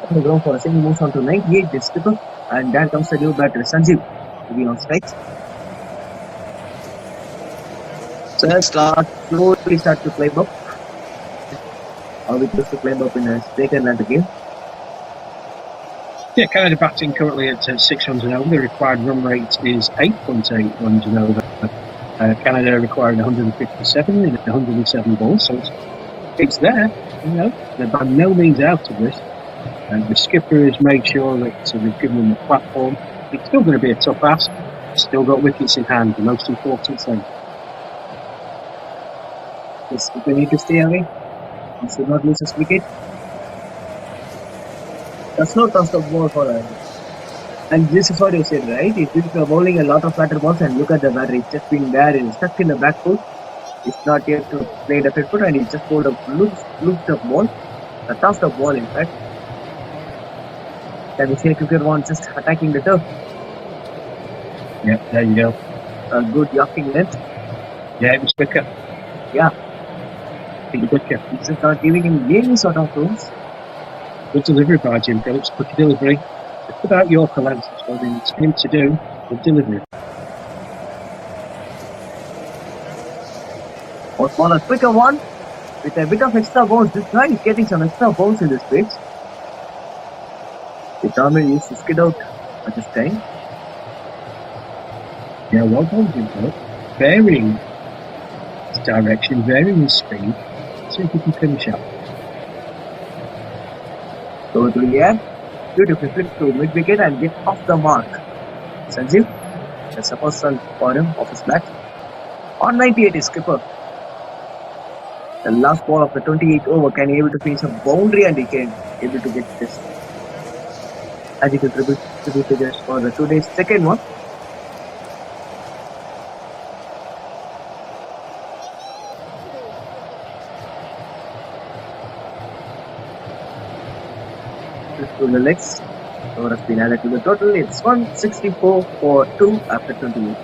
On the ground for a single, moves on to 98, the skipper. And there comes the new batter, Sanjeev, to be on strike. So slowly start to climb up. Or we used to climb up in a straighter land game. Yeah, Canada batting currently at 6 runs and over. The required run rate is 8.8 runs and over. Canada required 157 in 107 balls, so it's there. They're by no means out of this. And the skipper has made sure that they've given them the platform. It's still going to be a tough ask. Still got wickets in hand, the most important thing. The skipper need to stay away. He should not lose his wicket. That's no toss of ball for us. And this is what you said, right? If you're bowling a lot of flatter balls and look at the batter, it's just been there, it's stuck in the back foot. It's not yet to play the front foot, and he just bowled a looped up ball, a tossed up ball in fact. Can we say cricket one just attacking the turf? Yeah, there you go. A good yachting length. Yeah, it was quicker. Yeah. It was quicker. He's just not giving him any sort of rules. Good delivery by Jim Phillips, quick delivery. It's about Yorker length, so it's him to do the delivery. Or for a quicker one, with a bit of extra balls. This guy is getting some extra balls in this pitch. The Tamil used to skid out at this time. Yeah, well done, Jim Phillips. Varying its direction, varying its speed. See if we can finish up. So to the air, beautifully flick to mid wicket and get off the mark. Sanjeev, that's a personal for him off his bat. On 98 is skipper. The last ball of the 28th over, can he able to finish a boundary and he can able to get this. As he could tribute to this for the today's second one. To the legs. So has been added to the total. It's 164 for 2 after 28.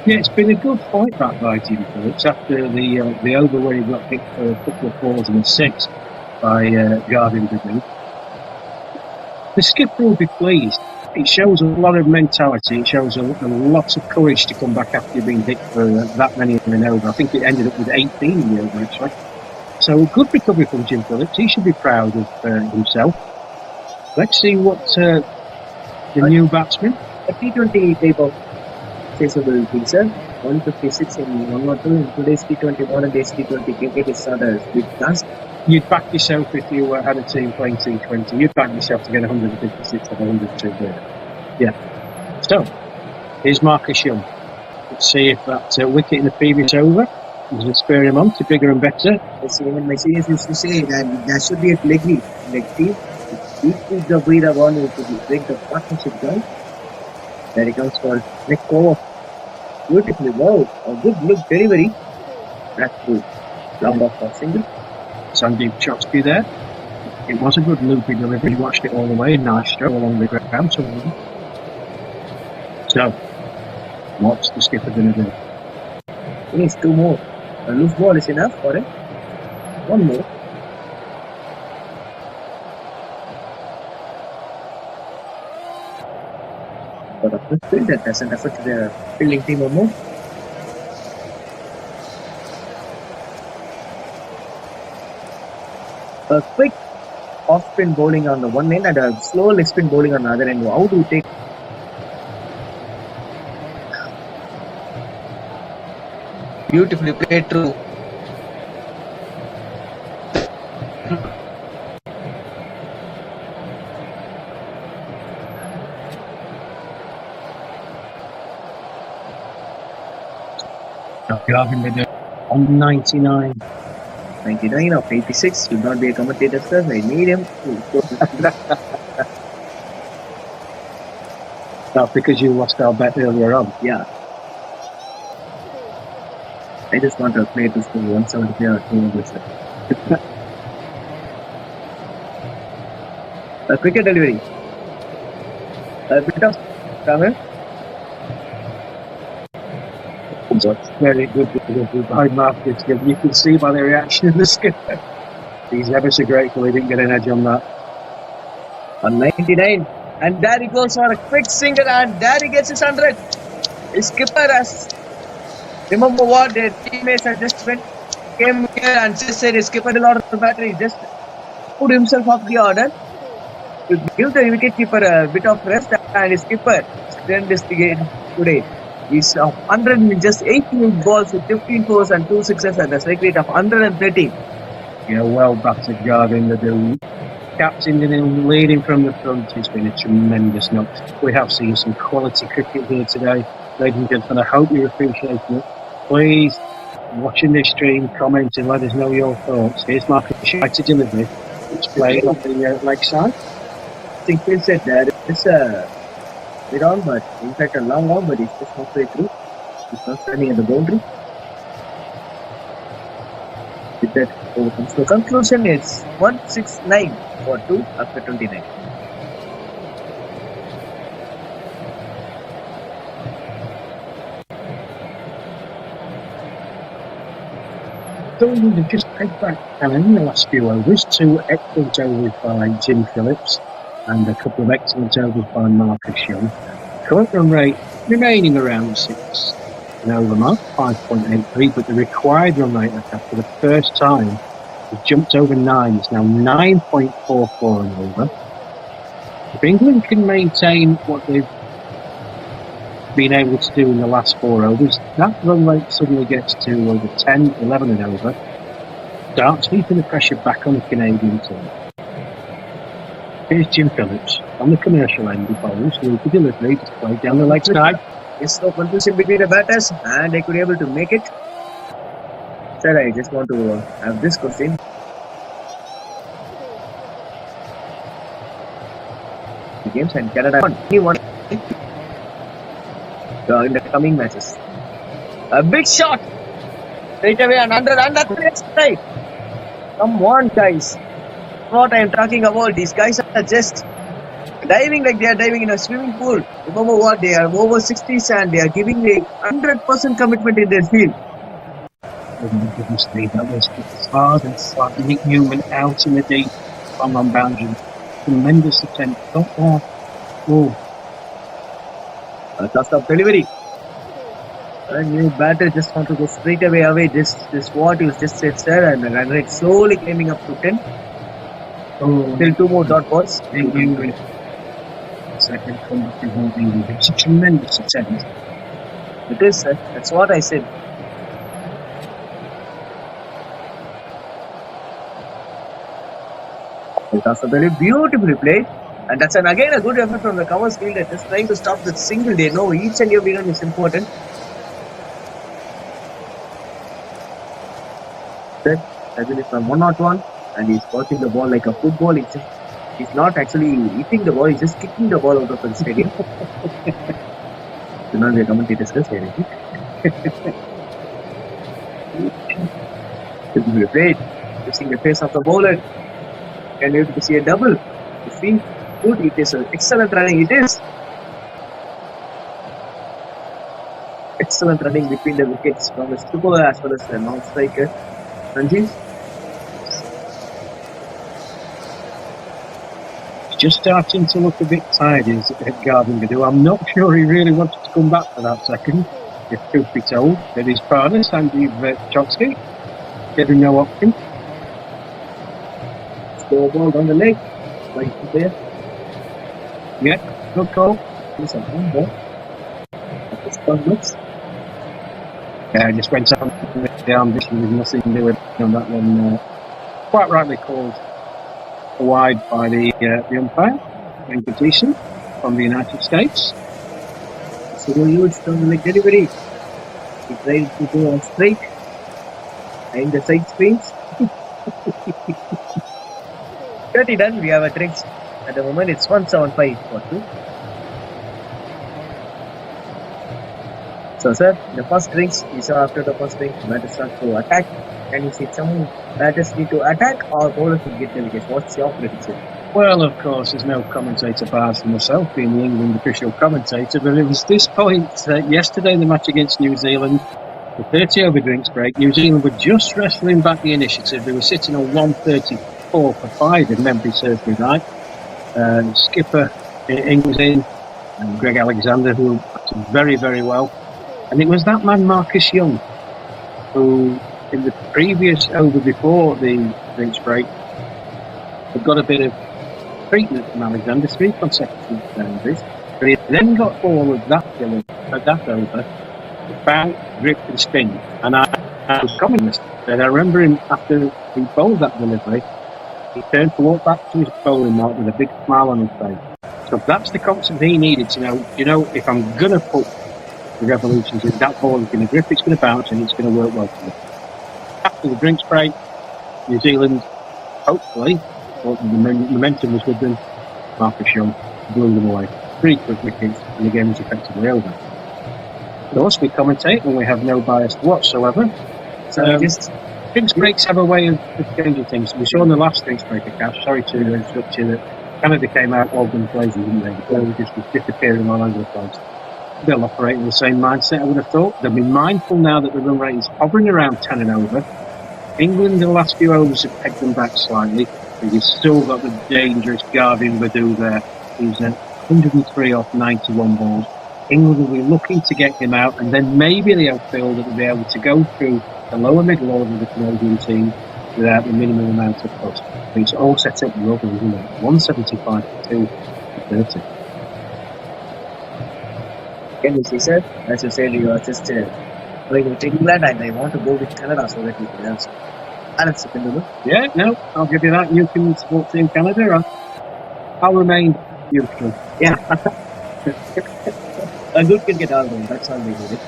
Yeah, it's been a good fight back by Jim Phillips after the over where he got hit for a couple of balls and a 6 by Garvin Brigade. The skipper will be pleased. It shows a lot of mentality. It shows a lot of courage to come back after you've been hit for that many in an over. I think it ended up with 18 in the over actually. So a good recovery from Jim Phillips. He should be proud of himself. Let's see what the new batsman. A T20 type of chaseable sir. 156 in 102 in today's T20 modern days T20 cricket is not a big task. You'd back yourself if you had a team playing T20. You'd back yourself to get 156 or 102 there. Yeah. So, here's Marcus Young. Let's see if that wicket in the previous over is a spur him on to bigger and better. Even my seniors used to say that there should be a leg team. He is the way the one to break the partnership down. There he comes for next over. Beautifully, wow, a good look delivery. Back to long off for single. Sandeep Choksky there. It was a good loopy delivery. He watched it all the way. Nice stroke along the ground. So, what's the skipper going to do? He needs 2 more. A loose ball is enough for him. 1 more. But a quick field that doesn't affect the fielding team or more. A quick off spin bowling on the one end and a slow leg spin bowling on the other end. How do you take? Beautifully played through. Garvin with it on 99. 99 of 86 should not be a commentator, sir. I need him to That's because you lost our bet earlier on. Yeah. I just want to play this thing 175 or 200, sir. A cricket delivery. A bit of camera. Very good delivery by Marcus. You can see by the reaction of the skipper. He's ever so grateful he didn't get an edge on that. On 99. And there he goes for a quick single and there he gets his 100. His skipper has... Remember what their teammates had just came here and just said his skipper will order the battery. Just put himself up the order. to give the wicketkeeper a bit of rest, and his keeper turned this game today. He's 100 in just 18 balls with 15 fours and 2 sixes at a strike rate of 130. Yeah, well battered Garvin. The captain and leading from the front has been a tremendous knock. We have seen some quality cricket here today. Ladies and gentlemen, I hope you're appreciating it. Please, watching this stream, comment and let us know your thoughts. Here's Marcus to delivery. It's played on the leg side. I think Phil said that it's a bit on, but in fact a long on, but it's just halfway through. It's not standing at the boundary. With that, so the conclusion is 169 for 2 after 29. So we've just pegged back in the last few overs. 2 excellent overs by Jim Phillips and a couple of excellent overs by Marcus Young. Current run rate remaining around 6 an over mark, 5.83, but the required run rate for the first time has jumped over 9. It's now 9.44 and over. If England can maintain what they've been able to do in the last 4 overs, that run rate suddenly gets to over 10, 11 and over. Starts keeping the pressure back on the Canadian team. Here's Jim Phillips on the commercial end. He bowls with the delivery, just played down the leg side. Yes, no confusion between the batters, and they could be able to make it. Sir, I just want to have this question. The games and Canada won in the coming matches. A big shot! Straight away and under the strike. Come on, guys. What I am talking about, these guys are just diving like they are diving in a swimming pool. Remember what? They are over 60s and they are giving a 100% commitment in their field. Oh my goodness me, that was hard and flat. Nick Newman out in the deep on boundary. Tremendous attempt. Oh. A toss of delivery. A new batter just want to go straight away. This what you just said, sir, and the run rate slowly climbing up to 10. Oh, still 2 more dot balls. Nick Newman. Second comeback in holding. It's a tremendous attempt. It is, sir. That's what I said. That's a very beautifully played, and that's again a good effort from the covers fielder, just trying to stop the single. They know each and every run is important. I believe from 101, and he's watching the ball like a football. He's not actually hitting the ball, he's just kicking the ball out of the stadium. So now the commentators are saying it will be played, using the face of the bowler. Can you see a double? You see, good, it is an excellent running. It is excellent running between the wickets from the super as well as the non-striker. Ranjit? Just starting to look a bit tired, is Garvin Gadu. I'm not sure he really wanted to come back for that second, if truth be told. That his partner, Sanjeev Choksky, giving no option. Slow ball down the leg, right there. Yeah, good call. It's a long ball. It's fun looks. Yeah, I just went on the ambition with nothing to do with on that one. Quite rightly called wide by the umpire, Venkatesan from the United States. So we used on the leg delivery. He tried to go on straight and the side screens. 30 done. We have a drinks at the moment. It's 175 for 2. So, sir, the first drinks we saw after the first drink, batters start to attack. Can you see some batters need to attack or bowlers will get the wickets? What's your prediction? Well, of course, there's no commentator barred for myself being the England official commentator, but it was this point yesterday in the match against New Zealand, the 30 over drinks break. New Zealand were just wrestling back the initiative. They were sitting on 134 for 5, if memory serves me right. Skipper was in, and Greg Alexander, who acted very, very well. And it was that man, Marcus Young, who in the previous over before the drinks break had got a bit of treatment from Alexander, 3 consecutive boundaries. But he then got all of that over, bounce, grip and spin. And I was communist. And I remember him after he bowled that delivery, he turned to walk back to his bowling mark with a big smile on his face. So that's the concept he needed to know. You know, if I'm going to put the revolutions in, that ball is going to grip, it's going to bounce, and it's going to work well for me. After the drinks break, New Zealand, hopefully, but the momentum was with them. Marcus Young blew them away. 3 quick wickets, and the game was effectively over. Of course, we commentate and we have no bias whatsoever. So drinks breaks have a way of changing things. We saw in the last drinks break, Cash, sorry to interrupt you, that Canada came out all gun blazing, didn't they? They were just disappearing all over the place. They'll operate in the same mindset, I would have thought. They'll be mindful now that the run rate is hovering around 10 and over. England, in the last few overs, have pegged them back slightly. But you've still got the dangerous Garvin Baду there, who's at 103 off 91 balls. England will be looking to get him out, and then maybe they'll feel that they'll be able to go through the lower middle order of the Canadian team without the minimum amount of cost. But it's all set up rubber, isn't it? 175 to 230. Again, as you said, you are just going with England, and I want to go with Canada so that we can have some balance. Yeah, no, I'll give you that. You can support Team Canada. I'll remain neutral. Yeah. A good cricket album, that's all we need.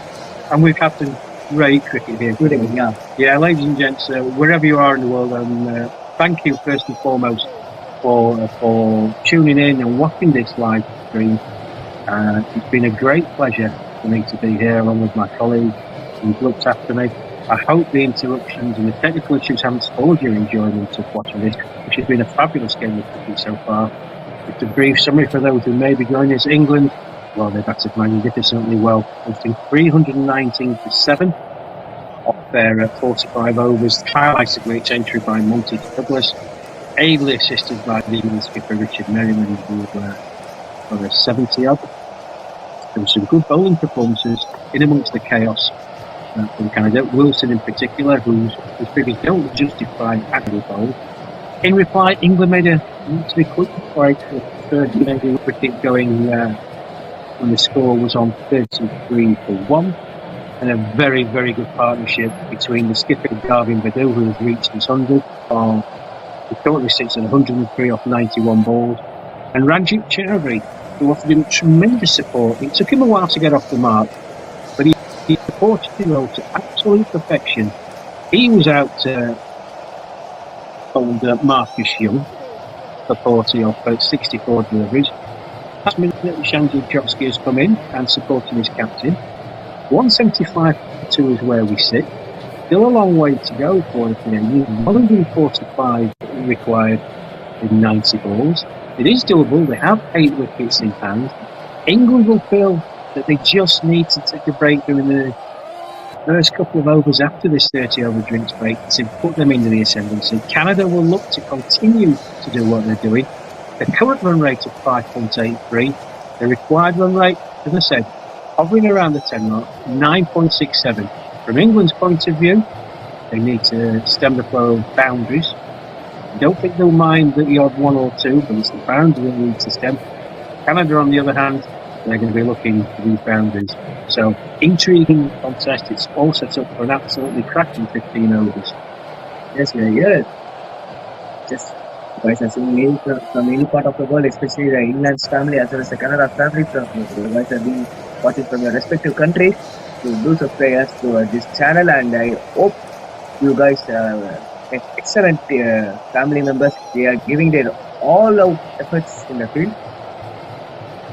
And we've had some great cricket here. Good evening, yeah. Yeah, ladies and gents, wherever you are in the world, thank you first and foremost for tuning in and watching this live stream. It's been a great pleasure for me to be here along with my colleagues who've looked after me. I hope the interruptions and the technical issues haven't spoiled your enjoyment of watching this, which has been a fabulous game of cricket so far. It's a brief summary for those who may be joining us. England, well, they batted magnificently well, posting 319 for 7 off their 45 overs, highlighted its entry by Monty Douglas, ably assisted by the England skipper Richard Merriman, who for a 70 odd. There were some good bowling performances in amongst the chaos from Canada. Wilson in particular, whose figures don't justify actual bowls. In reply, England made a relatively quick break for the third Canadian wicket going when the score was on 33 for 1. And a very, very good partnership between the skipper Garvin Badu, who has reached his 100, he currently sits at 103 off 91 balls, and Ranjit Chowdhury, who offered him tremendous support. It took him a while to get off the mark, but he supported the role to absolute perfection. He was out on Marcus Young for 40 off 64 deliveries. Last minute, Shanji Jofsky has come in and supported his captain. 175 for 2 is where we sit. Still a long way to go for the Canadians. 145 required in 90 balls. It is doable. They have 8 wickets in hand. England will feel that they just need to take a break during the first couple of overs after this 30-over drinks break to put them into the ascendancy. Canada will look to continue to do what they're doing. The current run rate of 5.83. The required run rate, as I said, hovering around the 10 mark, 9.67. From England's point of view, they need to stem the flow of boundaries. I don't think they'll mind the odd 1 or 2, but it's the boundary they need to stem. Canada, on the other hand, they're going to be looking for these boundaries. So, intriguing contest. It's all set up for an absolutely cracking 15 overs. Yes, we are here. Just guys are seeing from any part of the world, especially the England's family as well as the Canada family. From you guys have been watching from your respective countries to do subscribe to this channel, and I hope you guys are excellent family members. They are giving their all-out efforts in the field.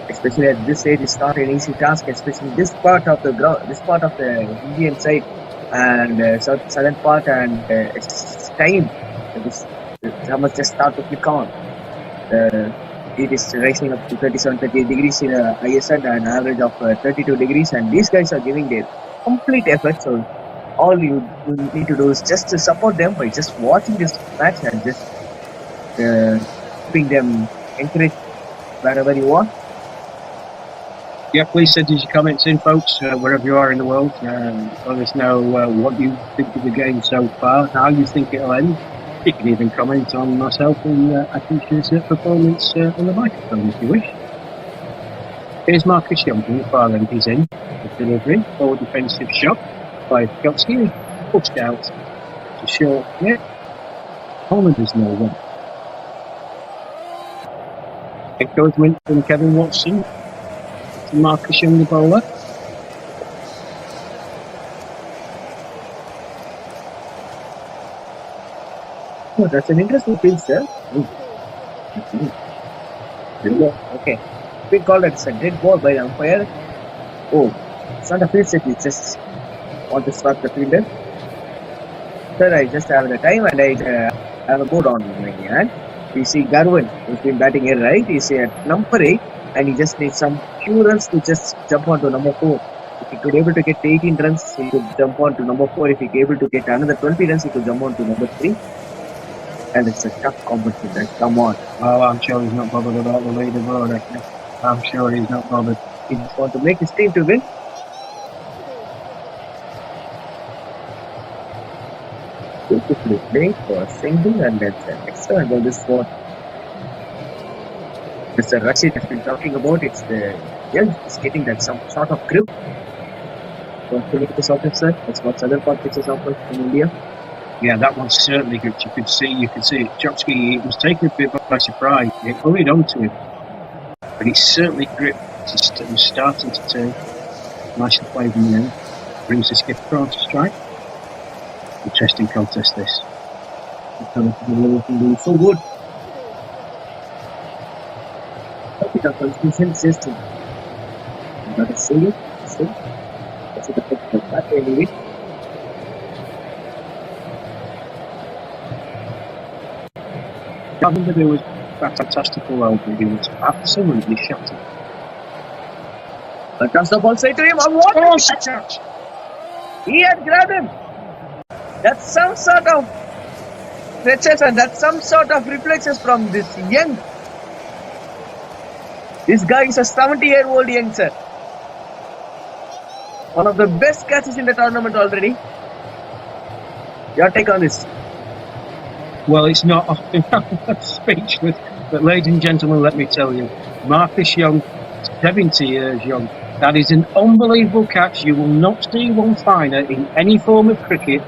Especially at this stage, it's not an easy task, especially this part of the ground, this part of the Indian side and southern part, and it's time. The summers just start to click on. It is rising up to 37-38 degrees in ISR and an average of 32 degrees, and these guys are giving their complete effort. So all you need to do is just to support them by just watching this match and just keeping them encouraged wherever you are. Yeah, please send us your comments in, folks, wherever you are in the world. Let us know what you think of the game so far, how you think it'll end. You can even comment on myself and Akish's performance on the microphone if you wish. Here's Marcus Young from the far end. He's in. The delivery, forward defensive shot by Gotsky. Pushed out to short. Yeah. Holland is no one. Encouragement from Kevin Watson to Marcus Young, the bowler. Oh, that's an interesting thing, sir. Okay. We call that a dead ball by the umpire. Oh, it's not a field set. We just want to stop the fielder. Sir, I just have the time and I have a board on my hand. We see Garwin, who's been batting here, right? He's at number 8 and he just needs some few runs to just jump on to number 4. If he could able to get 18 runs, he could jump on to number 4. If he able to get another 20 runs, he could jump on to number 3. And it's a tough competition, right? Come on. Oh, I'm sure he's not bothered about the leaderboard. I'm sure he's not bothered. He just wants to make his team to win. Beautifully played for a single and that's an extra. And well, this is what Mr. Rashid has been talking about. It's the it's getting that some sort of grip. Don't you look at this officer? That's what other part pitches offer in India. Yeah, that one's certainly good. You could see it. Jotsky was taken a bit by surprise. It hurried onto him, but he certainly gripped. He was starting to turn. Nicely played in the end. Brings the skipper on to strike. Interesting contest this. So good. The transmission system. Got a single. That's a perfect back anyway. There was that fantastical elbow. He was absolutely shattered. But that's the ball straight to him. And what a catch! He had grabbed him. That's some sort of stretches and that's some sort of reflexes from this young. This guy is a 70-year-old young, sir. One of the best catches in the tournament already. Your take on this? Well, it's not often I'm speechless, but ladies and gentlemen, let me tell you, Marcus Young, 70 years young, that is an unbelievable catch. You will not see one finer in any form of cricket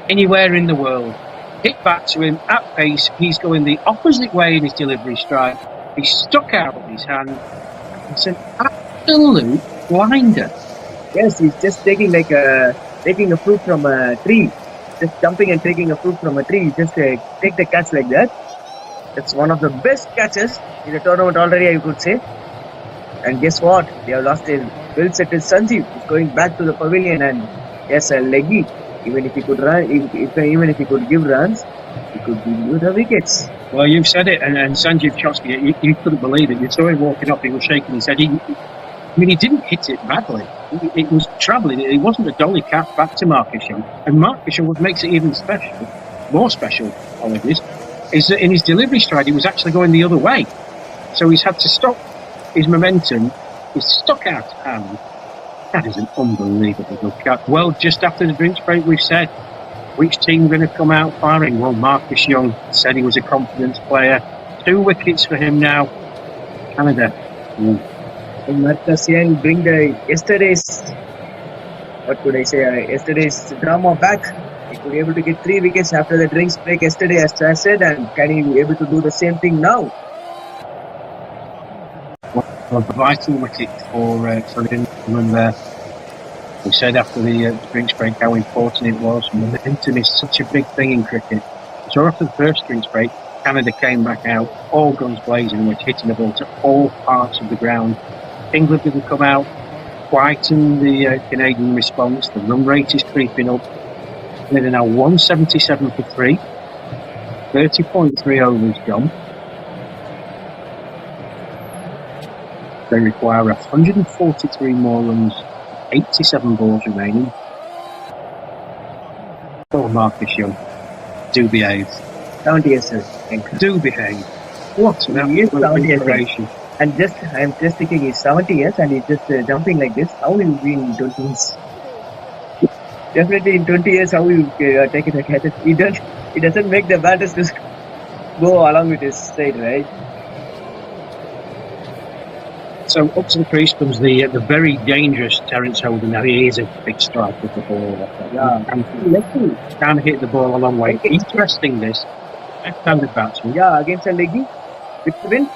anywhere in the world. Hit back to him at pace. He's going the opposite way in his delivery strike. He stuck out of his hand. It's an absolute blinder. Yes, he's just taking taking a fruit from a tree. Just jumping and taking a fruit from a tree. Just take the catch like that. That's one of the best catches in the tournament already, I could say. And guess what? They have lost a well settled Sanjeev. He's going back to the pavilion and yes, a leggy. Even if he could run, even if he could give runs, he could give you the wickets. Well, you've said it, and Sanjeev Chotsky, you couldn't believe it. You saw him walking up, he was shaking his head. He didn't hit it badly. It was travelling. It wasn't a dolly cap back to Marcus Young. And Marcus Young, what makes it even more special, apologies, is that in his delivery stride, he was actually going the other way. So he's had to stop his momentum. He's stuck out of hand. That is an unbelievable good catch. Well, just after the drinks break, we've said which team going to come out firing. Well, Marcus Young said he was a confidence player. 2 wickets for him now. Canada. And Marcus Young bring yesterday's drama back. He could be able to get 3 wickets after the drinks break yesterday, as I said, and can he be able to do the same thing now? A vital wicket for England there. We said after the drinks break how important it was. Momentum is such a big thing in cricket. So after the first drinks break, Canada came back out, all guns blazing, and were hitting the ball to all parts of the ground. England didn't come out, quieten the Canadian response. The run rate is creeping up. They're now 177 for 3. 30.3 overs gone. They require 143 more runs, 87 balls remaining. Oh, Marcus Young, do behave. 70 years, sir. Do behave. What an absolute inspiration. And I'm just thinking he's 70 years and he's just jumping like this. How will he be in 20 years? Definitely in 20 years, how will you take it like that? He does. He doesn't make the batters just go along with his straight, right? So up to the crease comes the very dangerous Terence Holden. Now he is a big striker with the ball. Yeah. And can hit the ball a long way. Okay. Interesting this. Left-handed batsman. Yeah, against a leggy. With the win.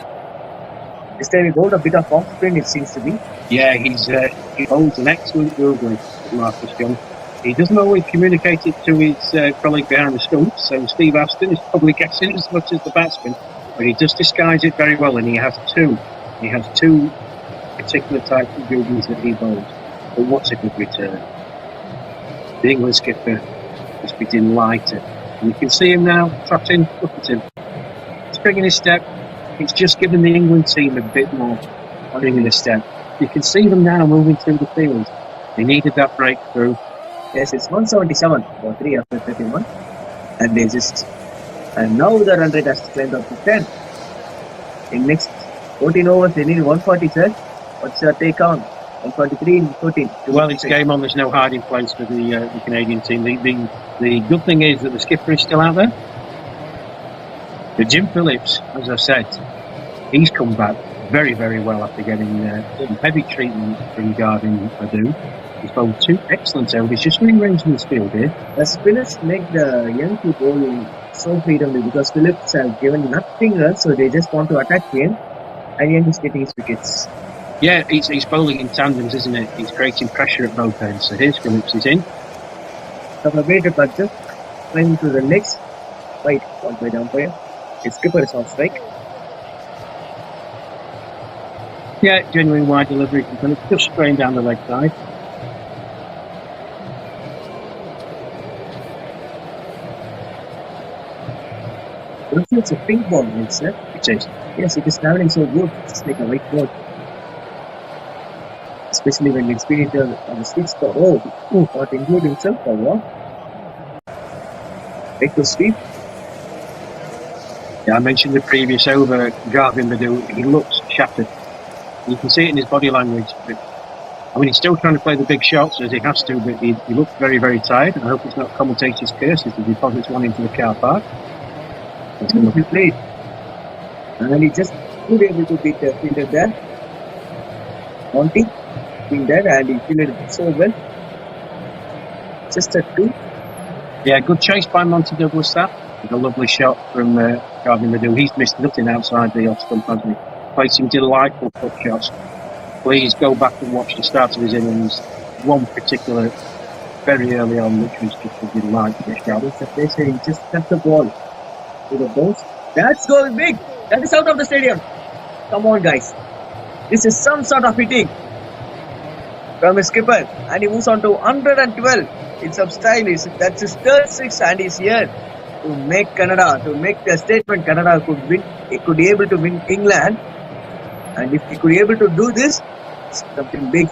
This time he bowled a bit of off spin, it seems to be. Yeah, he holds an excellent move with Marcus Young. He doesn't always communicate it to his colleague behind the stumps, so Steve Aston is probably guessing as much as the batsman, but he does disguise it very well, and he has two. He has two particular types of movements that he bowls. But what's a good return? The England skipper must be delighted. And you can see him now trotting. Look at him. Springing his step. It's just given the England team a bit more spring in the step. You can see them now moving through the field. They needed that breakthrough. Yes, it's 177 for 3 after 31. And they just. And now the run rate has climbed up to 10. In next 14 overs, they need 140, sir. What's your take on 143 in 14? Well, it's game on. There's no hiding place for the Canadian team. The good thing is that the skipper is still out there. But Jim Phillips, as I said, he's come back very, very well after getting some heavy treatment from Gavin Adu. He's bowled 2 excellent overs, just rearranging his field here. The spinners make the young people so freedomly because Phillips has given nothing else, so they just want to attack him, and Young is getting his wickets. Yeah, he's bowling in tandems, isn't it? He's creating pressure at both ends. So here's Phillips, he's in. From a great departure, playing to the legs, right, one by the umpire. His skipper is on strike. Yeah, genuine wide delivery from Phillips, just spraying down the leg side. It's a pink ball, sir. It is. Yes, it is traveling so good. It's like a white ball. Especially when the experience on the sixth for got injured himself or what? Take to sweep. Yeah, I mentioned the previous over, Gavin Adu. He looks shattered. You can see it in his body language. But, I mean, he's still trying to play the big shots as he has to, but he looks very, very tired. I hope it's not commentator's curse as he deposits one into the car park. It's going to be played. And he just could able to beat the fielder there. Monty, being there, and he fielded it so well. Just a 2. Yeah, good chase by Monty Douglas that. With a lovely shot from Gavin Adu. He's missed nothing outside the off stump, hasn't he? Played some delightful cut shots. Please go back and watch the start of his innings. One particular, very early on, which was just a delight to get shot. He just cut the ball to the post. That's going big. That is out of the stadium. Come on, guys. This is some sort of hitting from his skipper, and he moves on to 112. It's up style. That's his third 6, and he's here to make Canada, to make the statement Canada could win. He could be able to win England, and if he could be able to do this, it's something big.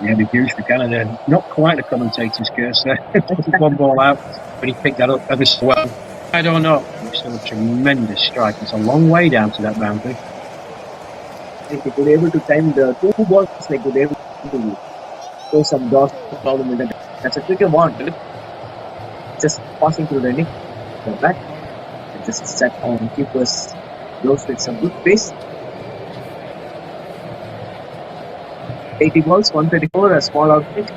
Yeah, big news for Canada. Not quite a commentator's curse there. One ball out, but he picked that up ever so well. I don't know. It's still a tremendous strike. It's a long way down to that boundary. If he could be able to time the 2 balls, like could be able to throw some dots problem with that. That's a quicker one. Just passing through the neck, the back, and just set on keeper's gloves with some good pace. 80 balls, 134, a small outfit.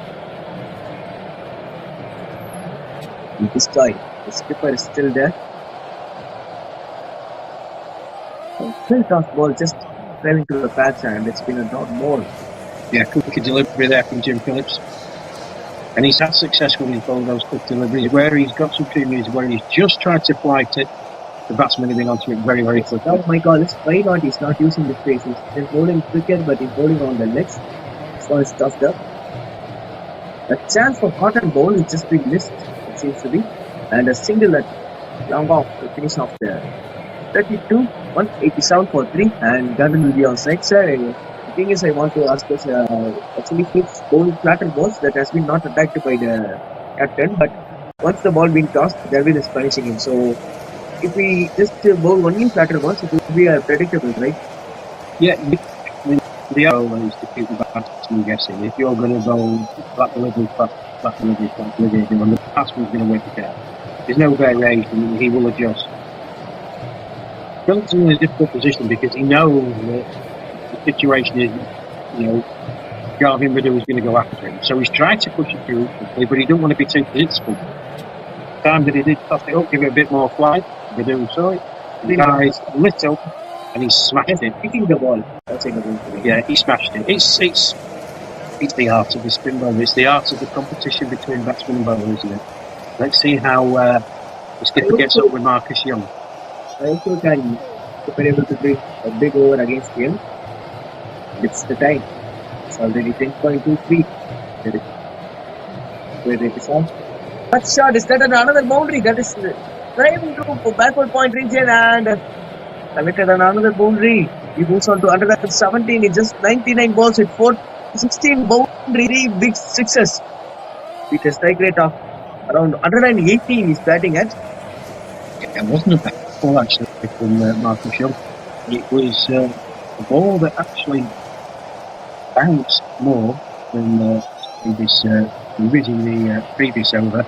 And this guy, the skipper is still there. Still tough ball, just driving to the pads, and it's been a lot more. Yeah, quick delivery there from Jim Phillips. And he's had success with his ball, those quick deliveries, where he's got some premiums, where he's just tried to flight it. The batsman has been onto it very, very quickly. Oh my God, why not? He's not using the face. He's bowling quicker, but he's bowling on the legs. This one is stuffed up. A chance for cotton bowl is just been missed, it seems to be. And a single at long off to finish off there. 32, 187 for 3, and Gavin will be on side, sir. The thing is, I want to ask us, actually Phillips bowled flatter balls that has been not attacked by the captain, but once the ball being tossed, Gavin is punishing him. So if we just bowl only flatter balls, it would be predictable, right? Yeah, the other is to keep the batsman guessing. If you're going to bowl flat delivery, the batsman's going to wake it out. There's no variation. He will adjust. Johnson in a difficult position because he knows that the situation is, Garvin Riddle is going to go after him. So he's tried to push it through quickly, but he don't want to be too political. The time that he did toss it up, give it a bit more flight. Riddle saw it. The eyes lit up, and he smashed it. Hitting the ball. Yeah, he smashed it. It's the art of the spin bowler. It's the art of the competition between batsman and bowler, isn't it? Let's see how the skipper gets up with Marcus Young. I also can, if we're able to bring a big over against him, it's the time. It's already 10.23. Where it is on. That shot is that another boundary. That is driving to backward point region and collected another boundary. He moves on to 117 in just 99 balls with 16 boundary, big sixes. With a strike rate of around 118 he's batting at. It wasn't a bad ball actually from Marcus Young. It was a ball that actually bounced more than the previous over.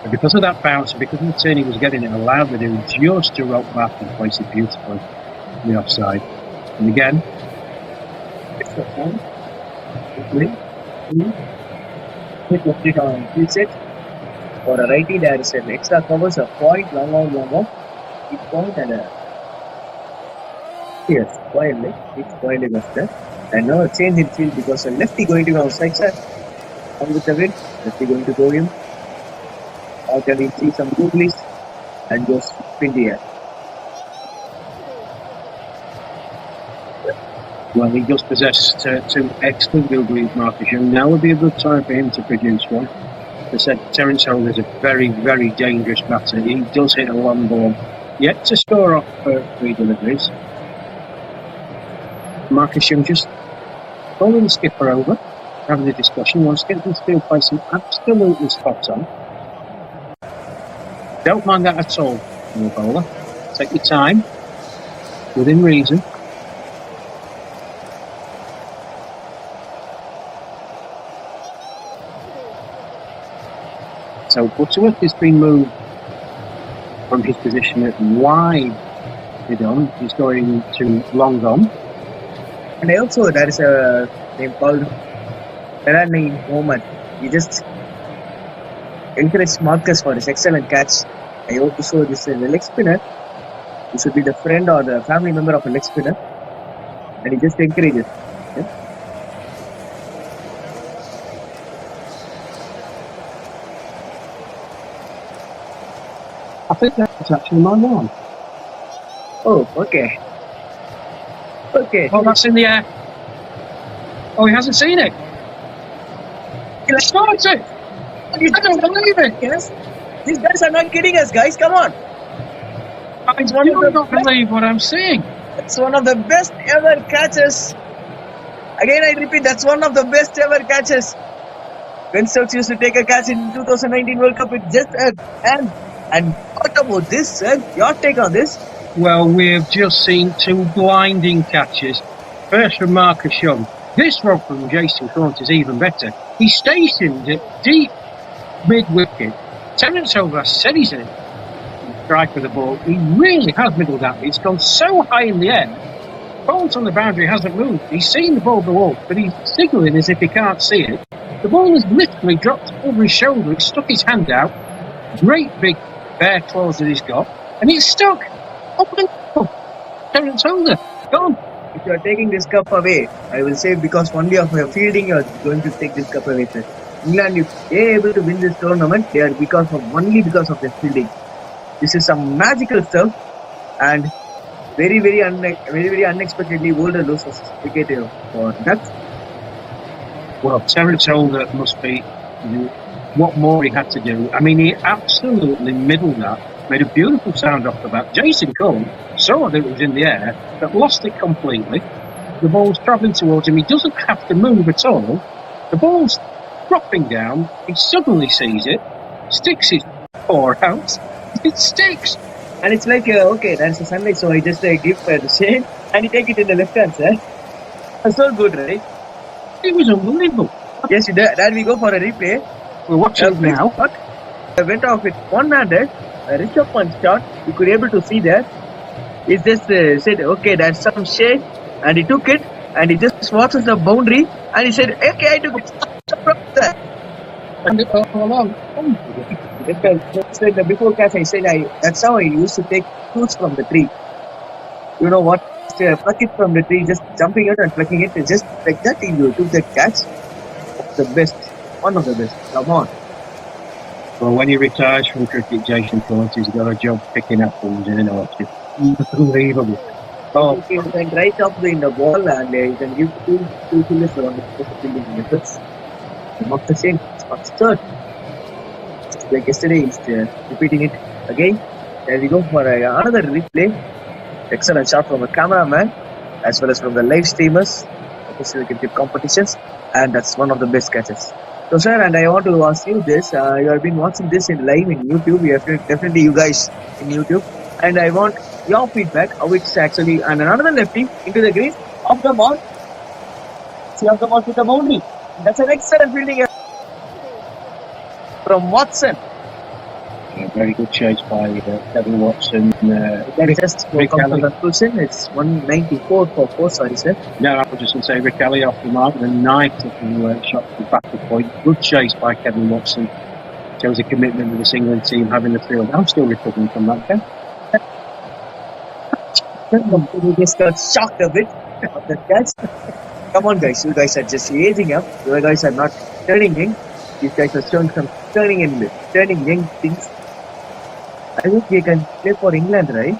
And because of that bounce, and because of the turn he was getting, it allowed the dude just to rope back and place it beautifully in the offside. And again, It's the time. Quick update on field set. For a righty, there is an extra covers, a point, long on, each point and a quietly, each point was there. And now a change in field because a lefty going to go outside side. On with the wind, lefty going to go in. Or can we see some googlies and just spin the air? well, he does possess two excellent googlies, Marcus Young. Now would be a good time for him to produce one. As I said, Terence Holder is a very, very dangerous batter. He does hit a long ball. Yet to score off 3 deliveries. Marcus Young just calling the skipper over, having a discussion. Wants to get this field placement absolutely spot on. Don't mind that at all, your bowler. Take your time, within reason. So Butterworth has been moved from his position at wide mid-on. He's going to long on. And also there is a name called Ferrani Mohammed. He just encouraged Marcus for his excellent catch. I hope to show this is a leg spinner. He should be the friend or the family member of a leg spinner. And he just encourages. I think that's actually my one. Oh, okay. Okay. Oh, that's in the air. Oh, he hasn't seen it. He started it. I don't believe it. Yes. These guys are not kidding us, guys. Come on. I do not believe what I'm seeing. It's one of the best ever catches. Again, I repeat, that's one of the best ever catches. Ben Stokes used to take a catch in 2019 World Cup with just a hand. And what about this, sir? Your take on this? Well, we've just seen 2 blinding catches. First from Marcus Young. This one from Jason Cront is even better. He stationed it deep mid-wicket. Terence Holder said he's in strike with the ball. He really has middled that. It's gone so high in the air. Bolt on the boundary hasn't moved. He's seen the ball go up, but he's signalling as if he can't see it. The ball has literally dropped over his shoulder. He stuck his hand out. Great big bare claws that he's got. And he's stuck. Unbelievable. Terence Holder, gone. If you are taking this cup away, I will say because only of your fielding you are going to take this cup away, sir. England, if they are able to win this tournament, they are only because of their fielding. This is some magical stuff, and very unexpectedly Holder loses wicket for that. Well, Terence Holder must be what more he had to do. I mean, he absolutely middled that, made a beautiful sound off the bat. Jason Cole saw that it was in the air, but lost it completely. The ball's travelling towards him. He doesn't have to move at all. The ball's dropping down. He suddenly sees it, sticks his paw out. It sticks. And it's like, okay, that's a sunlight, so I just give the shade and you take it in the left hand, sir. That's so good, right? It was unbelievable. Yes, there we go for a replay. We're watching it now. I went off with one-handed Rishabh Pant shot, you could able to see that. He just said, okay, that's some shade, and he took it, and he just watches the boundary, and he said, okay, I took it from there. And all along, before catch, I said, that's how I used to take fruits from the tree. You know what? Pluck it from the tree, just jumping out and plucking it, just like that, you took that catch. The best, one of the best. Come on. Well, when he retires from cricket, Jason Phillips, he's got a job picking apples in an orchard. Unbelievable. Oh, he went right up in the ball, and he can give two fielders on the fielding methods. Not the same. It's third. Like yesterday, he's repeating it again. There we go for another replay. Excellent shot from a cameraman, as well as from the live streamers, official cricket competitions, and that's one of the best catches. So, sir, and I want to ask you this: you have been watching this in live in YouTube. You have definitely you guys in YouTube, and I want your feedback how it's actually. And another lefty into the greens off the ball. See off the ball to the boundary. That's an excellent fielding from Watson. Very good chase by Kevin Watson. Just for conclusion, it's 194 for 4. Sorry, sir. No, I was just going to say Rick Kelly off the mark, and a nice shot to the back of the point. Good chase by Kevin Watson. Shows a commitment with this England team having the field. I'm still recovering from that game. He just got shocked a bit of the catch. Come on, guys. You guys are just aging up. You guys are not turning young. These guys are showing some turning young things. I think they can play for England, right?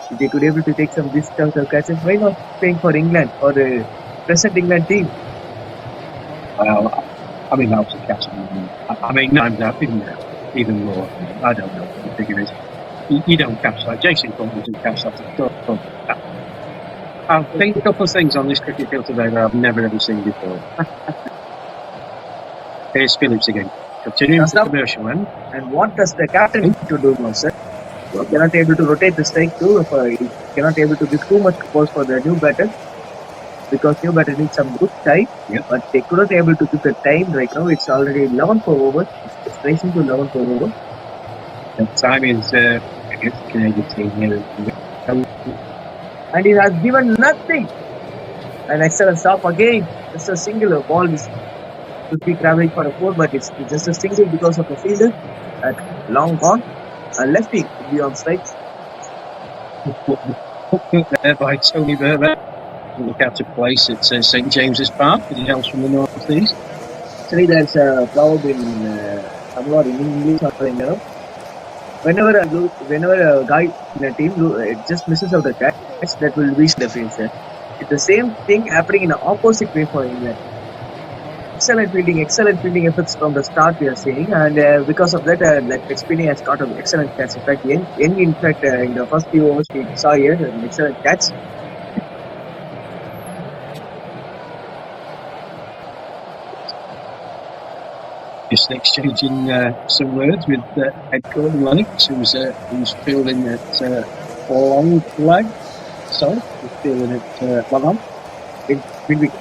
If they could able to take some this type of catches, why not playing for England or the present England team? Well, I mean, that was a catch. I mean, times I've been even more. I don't know what the figure is. You don't catch that. Jason Coleman doesn't catch that. I've seen a couple of things on this cricket field today that I've never ever seen before. Here's Phillips again. Continuing the commercial end. And what does the captain need to do now, sir? You cannot able to rotate the strike too. If you cannot able to give too much balls for the new batter, because new batter needs some good time. Yep. But they couldn't able to give the time right now. It's already 11 for over. It's racing to 11 for over. The time is against the Canadian team here. And he has given nothing. An excellent stop again. Just a singular ball is to be traveling for a 4, but it's just a single because of the fielder at long gone. A lefty will be on strike. There by Tony Burbank. Look out to place at St James's Park, with the hails from the northeast. Actually, there's a proverb in somewhat in English or in Europe. Whenever a guy in a team just misses out a catch, that will reach the field, sir. It's the same thing happening in the opposite way for England. Excellent fielding efforts from the start we are seeing, and because of that, Spinny has got an excellent catch. In fact, in the first few overs we saw here an excellent catch. Just exchanging some words with head coach Lennox, who's fielding at long leg. So he's fielding at long on. Midweek.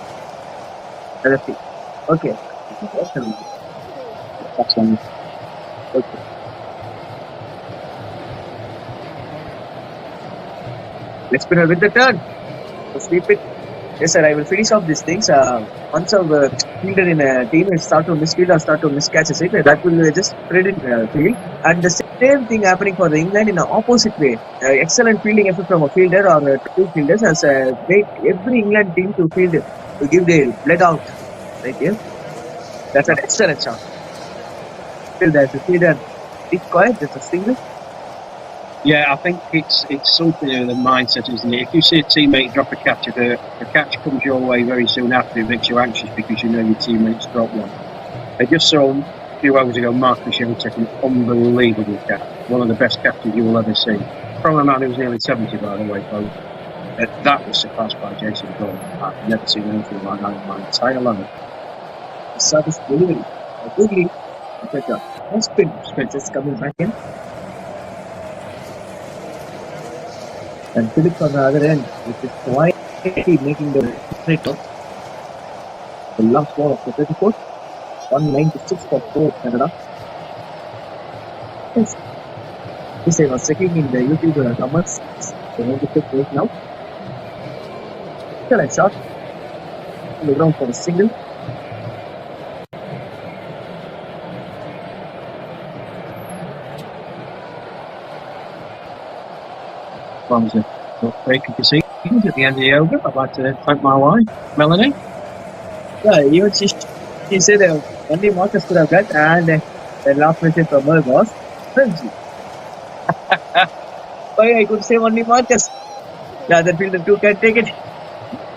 Okay. That's one. Okay. Let's spinner with the turn. So sweep it. Yes, sir. I will finish off these things. Once a fielder in a team will start to misfield or start to miss catches, that will just spread in field. And the same thing happening for the England in an opposite way. Excellent fielding effort from a fielder or two fielders has made every England team to field to give their blood out. Right here. That's an excellent shot. Still there's a fielder. It's quiet. There's a single. Yeah, I think it's something in the mindset, isn't it? If you see a teammate drop a catch, if a catch comes your way very soon after, it makes you anxious because you know your teammate's dropped one. I just saw a few hours ago Marcus Young take an unbelievable catch. One of the best catches you will ever see. From a man who's nearly 70, by the way, folks. That was surpassed by Jason Coleman. I've never seen anything like that in my entire life. The service delivery. A good lead. One spin. Just coming back in. And Phillips on the other end, which is quietly making the straight up. The last ball of the 34th. 196 for 4 Canada. Yes. This I was checking in the YouTube comments. So want to check right now. Still a shot on the ground for a single. Well, it was a break of proceedings at the end of the over. I'd like to thank my wife, Melanie. Yeah, even she said only Marcus could have got, and the last message from her was Frenzy. Why I could say only Marcus? The other fielder too can take it.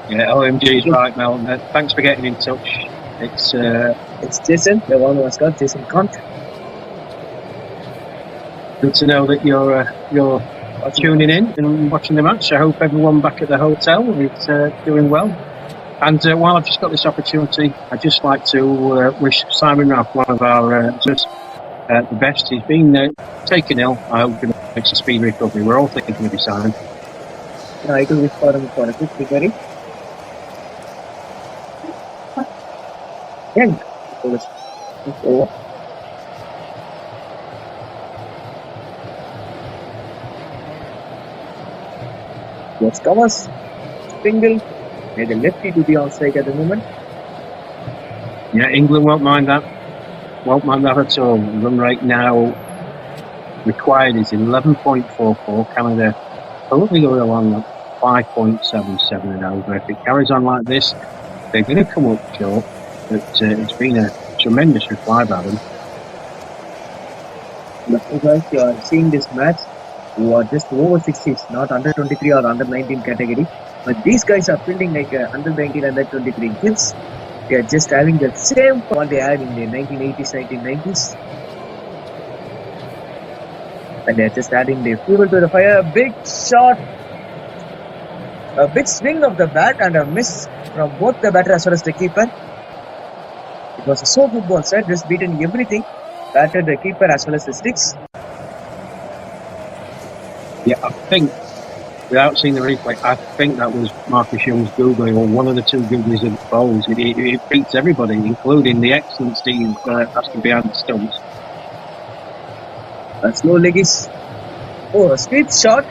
Yeah, OMG is right, Mel. Thanks for getting in touch. It's Jason, the one who has got Jason Kant. good to know that you're tuning in and watching the match. I hope everyone back at the hotel is doing well. And while I've just got this opportunity, I'd just like to wish Simon Raff, one of our the best. He's been taken ill. I hope he makes a speedy recovery. We're all thinking of you, Simon. I could wish for him for a quick recovery. And it's over. Yes, covers. Single. Made a lefty to be on strike at the moment. Yeah, England won't mind that. Won't mind that at all. The run rate now required is 11.44. Canada probably going along at 5.77 and over. If it carries on like this, they're going to come up short. But it's been a tremendous reply by them. Guys, you are seeing this match who are just over 60s, not under 23 or under 19 category. But these guys are fielding like under 19 and under 23 kids. They are just having the same what they had in the 1980s, 1990s. And they are just adding the fuel to the fire. A big shot. A big swing of the bat and a miss from both the batter as well as the keeper. It was a so good ball set, just beaten everything. Batted the keeper as well as the sticks. Yeah, I think, without seeing the replay, I think that was Marcus Young's googly, or one of the two googlies of the bowls. It beats everybody, including the excellent Steve asking behind the stumps. A slow leggies. Oh, a sweep shot.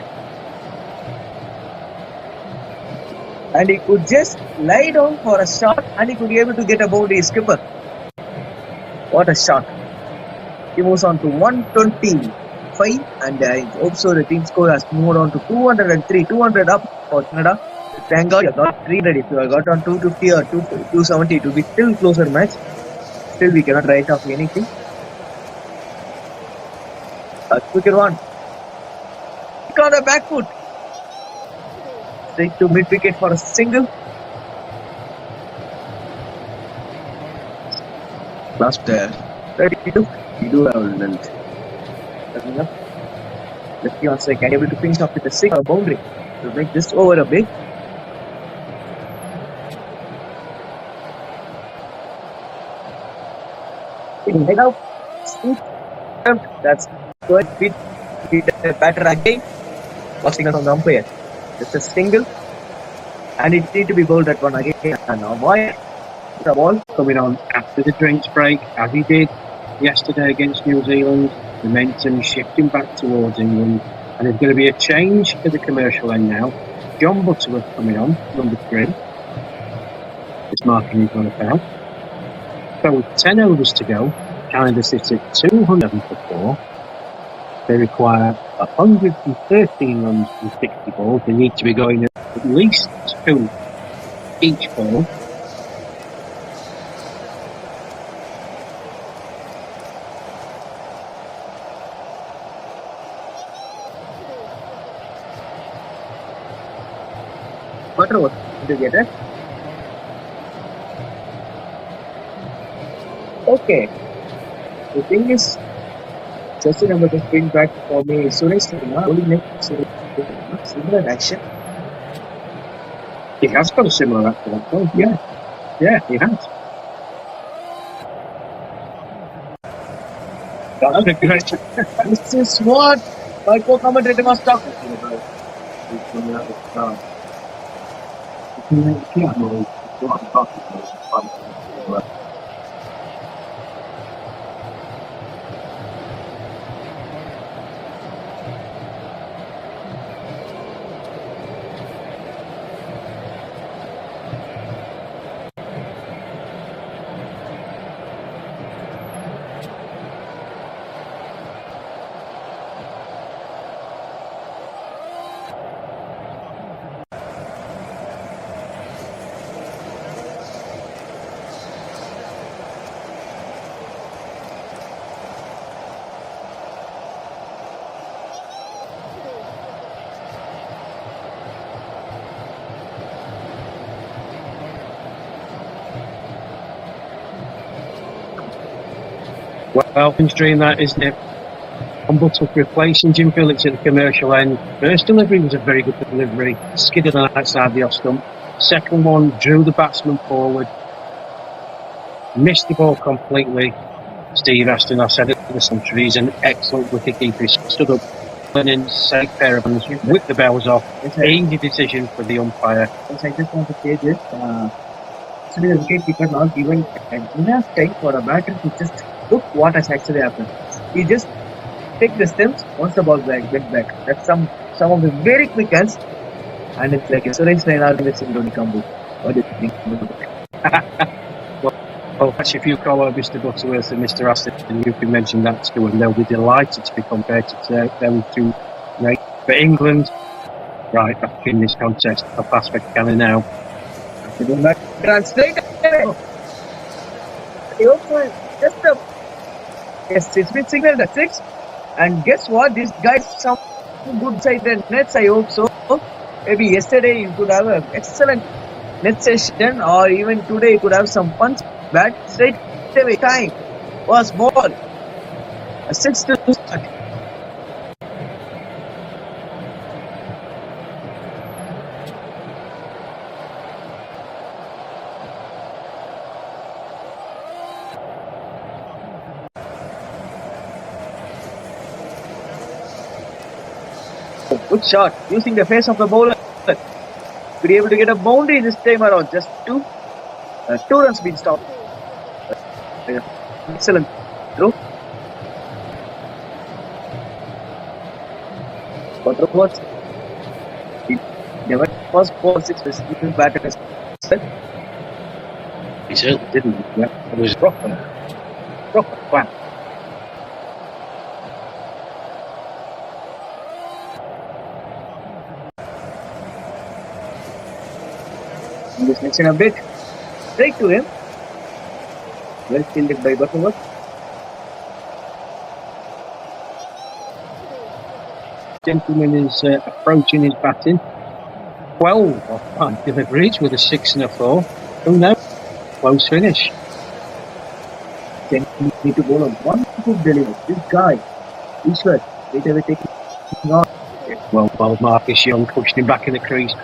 And he could just lie down for a shot and he could be able to get a boundary skipper. What a shot. He moves on to 125 and also the team score has moved on to 203, 200 up for Canada. Thank God you got 300. If you have got on 250 or 270, it will be still closer match. Still we cannot write off anything. A quicker one. Kick on the back foot. Straight to mid wicket for a single. Last 32. We do have length. Coming up. Lefty on strike and able to finish off with a 6 or boundary to make this over a bit. Head out. That's good. Beat the batter again. Watching us on the umpire. Just a single. And it need to be bowled at one again. And now why? The ball coming on after the drinks break, as he did yesterday against New Zealand. Momentum shifting back towards England, and there's going to be a change at the commercial end now. John Butterworth coming on, number 3. It's marking his run out. So with 10 overs to go, Canada sits at 207 for 4. They require 113 runs from 60 balls. They need to be going at least 2 each ball. Butterworth to get it. Okay. The thing is, just number to bring back for me Suresh Sharma, only next similar action. He has got a similar action, though. Yeah. Yeah, he has. That's a great. This is what my co-commentator was talking about. Well, dream that, isn't it? Buttlock replacing Jim Phillips at the commercial end. First delivery was a very good delivery. Skidded on outside the off stump. Second one drew the batsman forward. Missed the ball completely. Steve Aston, I said it to the century, he's an excellent wicketkeeper. He stood up and in safe pair of hands, whipped the bells off. Easy decision for the umpire. Yes, I just want to say this. Actually, the wicketkeeper not given enough time for a batter to just look what has actually happened. He just take the stems once the ball went back. That's some of the very quick hands, and it's like a Suresh Raina in the Sindhoni combo. What do you think? Well, actually, if you call over Mr. Butterworth and Mr. Aston, and you can mention that to them, they'll be delighted to be compared to them two. Right. For England, right back in this contest, I'll pass for Cannon now. Translate. Just a yes, it's been signaled at 6. And guess what? This guy's some good side the nets. I hope so. Maybe yesterday you could have an excellent net session, or even today you could have some punch back straight away. Time was ball. A 6 to start. Good shot, using the face of the bowler. To be able to get a boundary this time around. Just two runs been stopped. Excellent throw. Butterworth. He never was 4-6 with batters. He certainly didn't. Yeah, it was proper plan. This makes it a bit straight to him. Well fielded by Butterworth. Gentleman is approaching his batting. 12 off 5 deliveries with a 6 and a 4. Who knows? Close finish. Gentleman need to bowl on one good delivery. This guy, Ishwar, straight away taking on. Well, Marcus Young pushed him back in the crease.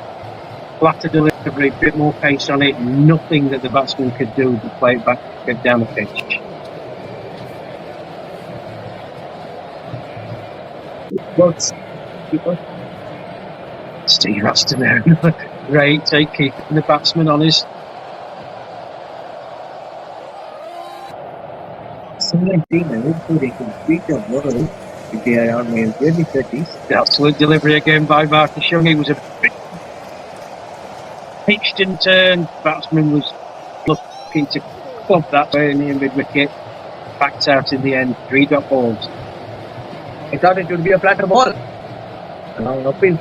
Flatter delivery, a bit more pace on it. Nothing that the batsman could do to play it back, get down the pitch. Works. Keeper. Steve Aston there. Great take, keeping the batsman on his. Similar team, I hope so they can beat the ball if they are on my early 30s. Absolute delivery again by Marcus Young. He was a bit pitched and turned. Batsman was looking to club that way near mid-wicket. Backed out in the end. 3 drop balls. I thought it would be a flatter ball. Long uphill.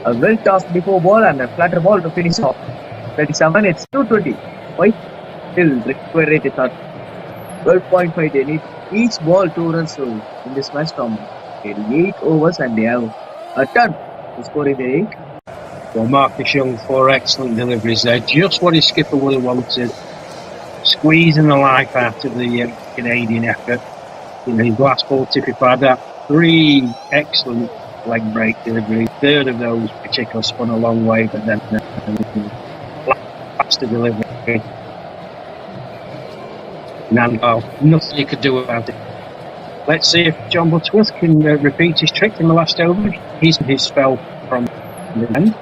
A well tossed before ball and a flatter ball to finish off. 37, it's 220. Why? Still required rate is at 12.5. They need each ball 2 runs in this match from 8 overs, and they have a ton to score in the 8. Well, Marcus Young, 4 excellent deliveries there. Just what his skipper would have wanted. Squeezing the life out of the Canadian effort. His last ball typified that. 3 excellent leg break deliveries. 3rd of those particularly spun a long way, but then faster delivery. Nothing you could do about it. Let's see if John Butterworth can repeat his trick in the last over. He's his spell from the end.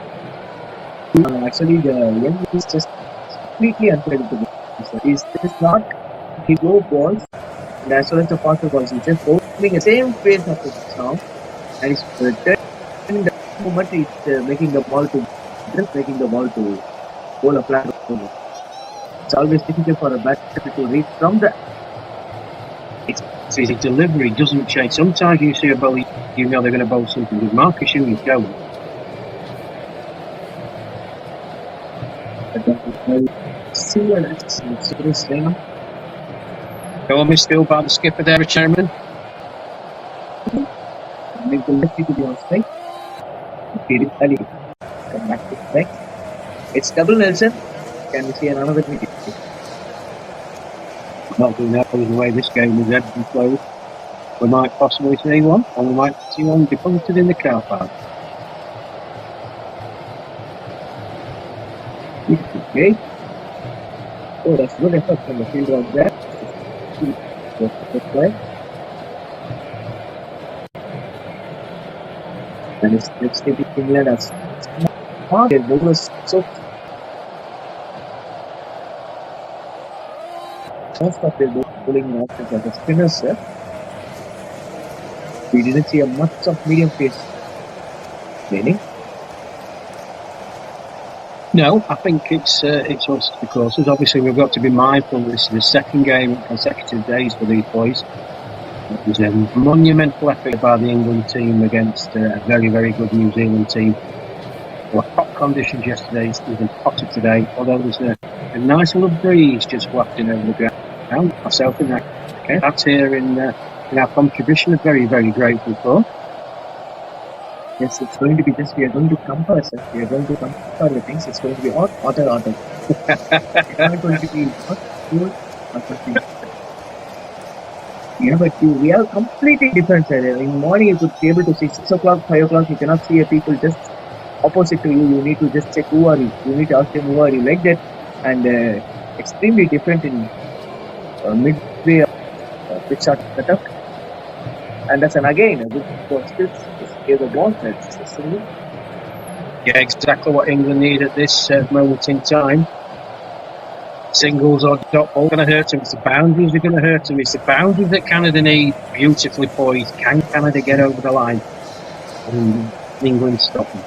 Actually, the young is just completely unpredictable. He's not he go balls, and as well as the faster balls, he's just bowling the same pace of the song, and he's turning the moment he's making the ball to bowl a flat over. It's always difficult for a batter to reach from the. It's his delivery doesn't change. Sometimes you see a bowler, you know they're going to bowl something with Marcus Young is going. Go misfield by the skipper there, Chairman. Make the lefty to be on strike. Ali. Come back to strike. It's double Nelson. Can we see another wicket? Not who knows the way this game is ebbed and flowed. We might possibly see one, and we might see one be punted in the car park. Okay. Oh, that's good effort from the field out there. Good play. And it's taking England as smart. Their bowlers so most of their bowling options are the spinners, sir. We didn't see a much of medium pace training. No, I think it's us because obviously we've got to be mindful. This is the second game in consecutive days for these boys. It was a monumental effort by the England team against a very, very good New Zealand team. There were hot conditions yesterday, it's even hotter today, although there's a nice little breeze just wafting over the ground. Myself and that's here in our contribution. Very, very grateful for. Yes, it's going to be just, we are going to compare, sir. We are going to compare the things. It's going to be hot, hotter. It's not going to be hot, cool, or something. Yeah, but we are completely different, sir. In the morning, you could be able to see 6 o'clock, 5 o'clock. You cannot see a people just opposite to you. You need to just check who are you. You need to ask them who are you, like that. And extremely different in midway pitch shot setup. And that's again a good for skills. Give the ball. Yeah, exactly what England need at this moment in time. Singles or dot ball going to hurt them. It's the boundaries are going to hurt them. It's the boundaries that Canada need. Beautifully poised. Can Canada get over the line? And England stop them.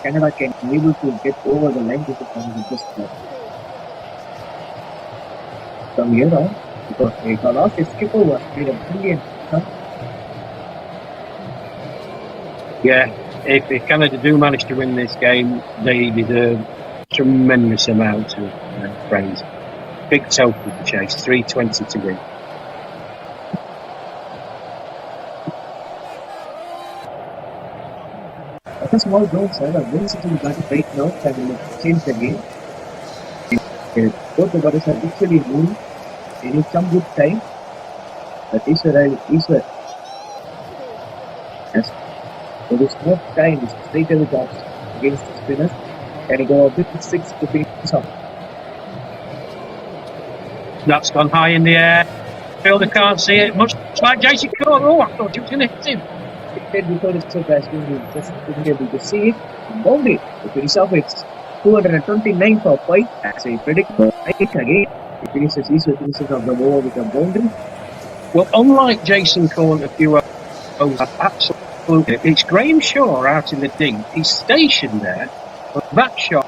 Canada can be able to get over the line with just from here on, because they got off his skip over. Made a brilliant. Yeah, if Canada do manage to win this game, they deserve tremendous amount of praise. Big total to chase, 320 to win. That's a small goal, sir. A very simple bat right now can change the game. Both the batters are equally moving. They need some good time. But Ishwar. Yes. There is no time. It's straight away drops against the spinners. Can he go a bit 6 to finish off? That's gone high in the air. Fielder can't see it. Much like Jason Cole. Oh, I thought he was going to hit him. Before it's so fast, we just couldn't able to see it. Boundary. To finish off, it's 229 for 5. As I predict, again, he finishes Ishwar finishes off the over with a boundary. Well, unlike Jason Cole a few overs, absolutely, it's Graham Shaw out in the deep. He's stationed there, but that shot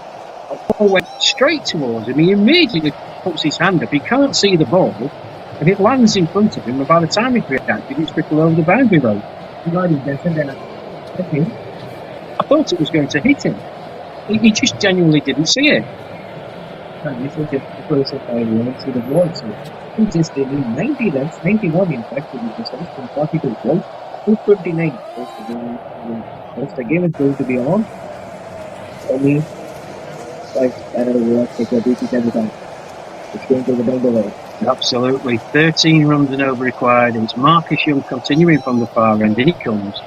went straight towards him. He immediately puts his hand up. He can't see the ball, and it lands in front of him. And by the time he reacted, it's trickle over the boundary road. I thought it was going to hit him. He just genuinely didn't see it. This was just because of I didn't see the ball. So he just did 90 runs, 91 in fact, to be precise, from 42 balls, 229. The game is going to be on. Only 5 another take a beat every time. It's going to go down the road. Absolutely. 13 runs and over required. It's Marcus Young continuing from the far end. In he comes.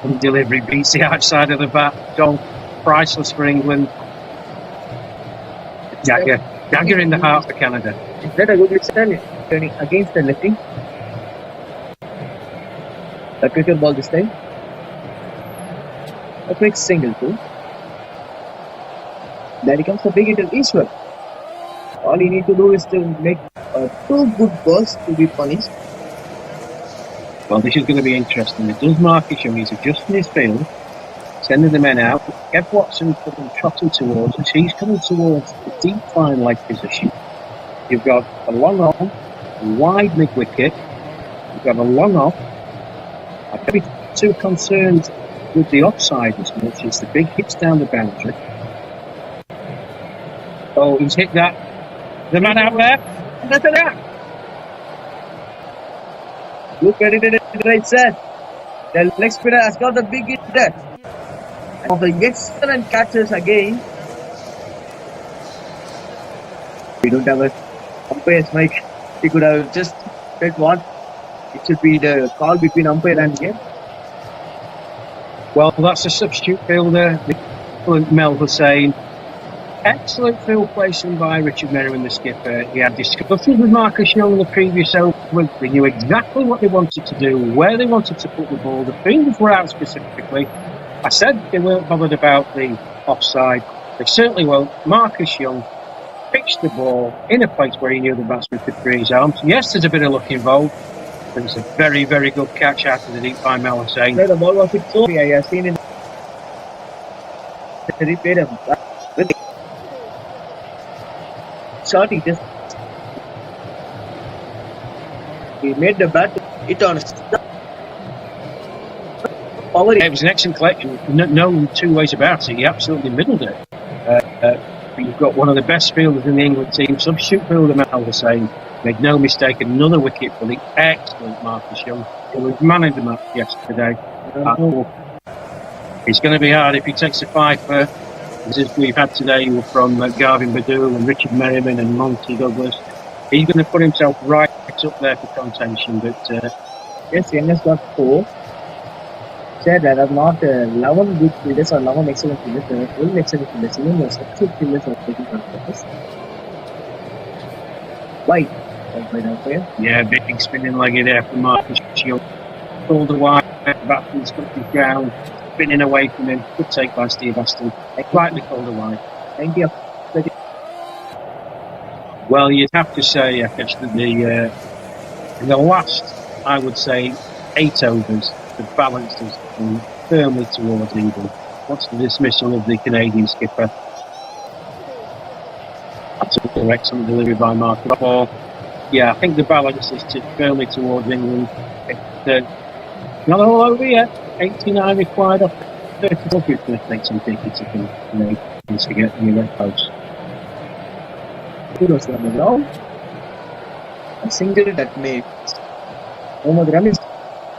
Some delivery beats the outside of the bat. Don, priceless for England. Dagger in the heart for Canada. Is that a good return? Turning against the lefty. A cricket ball this time. A quick single too. Then he comes a big hitter Ishwar. All you need to do is to make 2 good balls to be punished. Well, this is going to be interesting. It does Marcus Young. He's adjusting his field, sending the men out. Kev Watson put them trotting towards us. He's coming towards the deep fine leg position. You've got a long off, a wide mid wicket. You've got a long off. I'm not be too concerned with the offside as much as the big hits down the boundary. Oh, he's hit that. The man out there. Look at that. Look at it right side. The leg spinner has got the big hit there. And the excellent catches again. We don't have a umpire's Mike. He could have just said what it should be the call between umpire and game. Well, that's a substitute fielder, the excellent Mel Hussain. Excellent field placing by Richard Merriman, the skipper. He had discussions with Marcus Young the previous over. They knew exactly what they wanted to do, where they wanted to put the ball. The fingers were out specifically. I said they weren't bothered about the offside. They certainly won't. Marcus Young pitched the ball in a place where he knew the batsman could free his arms. Yes, there's a bit of luck involved. But it's a very, very good catch out of the deep by Mel Hussain. The ball was hit so I have seen in the replay with shot. He made the bat hit on power. It was an excellent collection. No two ways about it. He absolutely middled it. You've got one of the best fielders in the England team, substitute fielder Mel Hussain. Made no mistake, another wicket for the excellent Marcus Young, who was man of the match yesterday. It's going to be hard if he takes a fifer, as we've had today from Garvin Badou and Richard Merriman and Monty Douglas. He's going to put himself right up there for contention. But yes, Young has got 4. Said there are not 11 good fielders or 11 excellent fielders. There are 12 excellent fielders. Even the substitute fielders are taking control. Why? Yeah, big spinning leggy there from Marcus Young. Pulled wide, batsman stuck his ground, spinning away from him. Good take by Steve Aston. Slightly pulled wide. Thank you. Well, you'd have to say, Akash, that in the last, I would say, 8 overs, the balance has been firmly towards even. What's the dismissal of the Canadian skipper? That's an excellent delivery by Marcus Ball. Yeah, I think the balance is firmly towards England. It's not all over yet. 89 required off 34. It's going to take some tickets to get in the red post. Kudos on the ground. A single that made Mohammad Ramis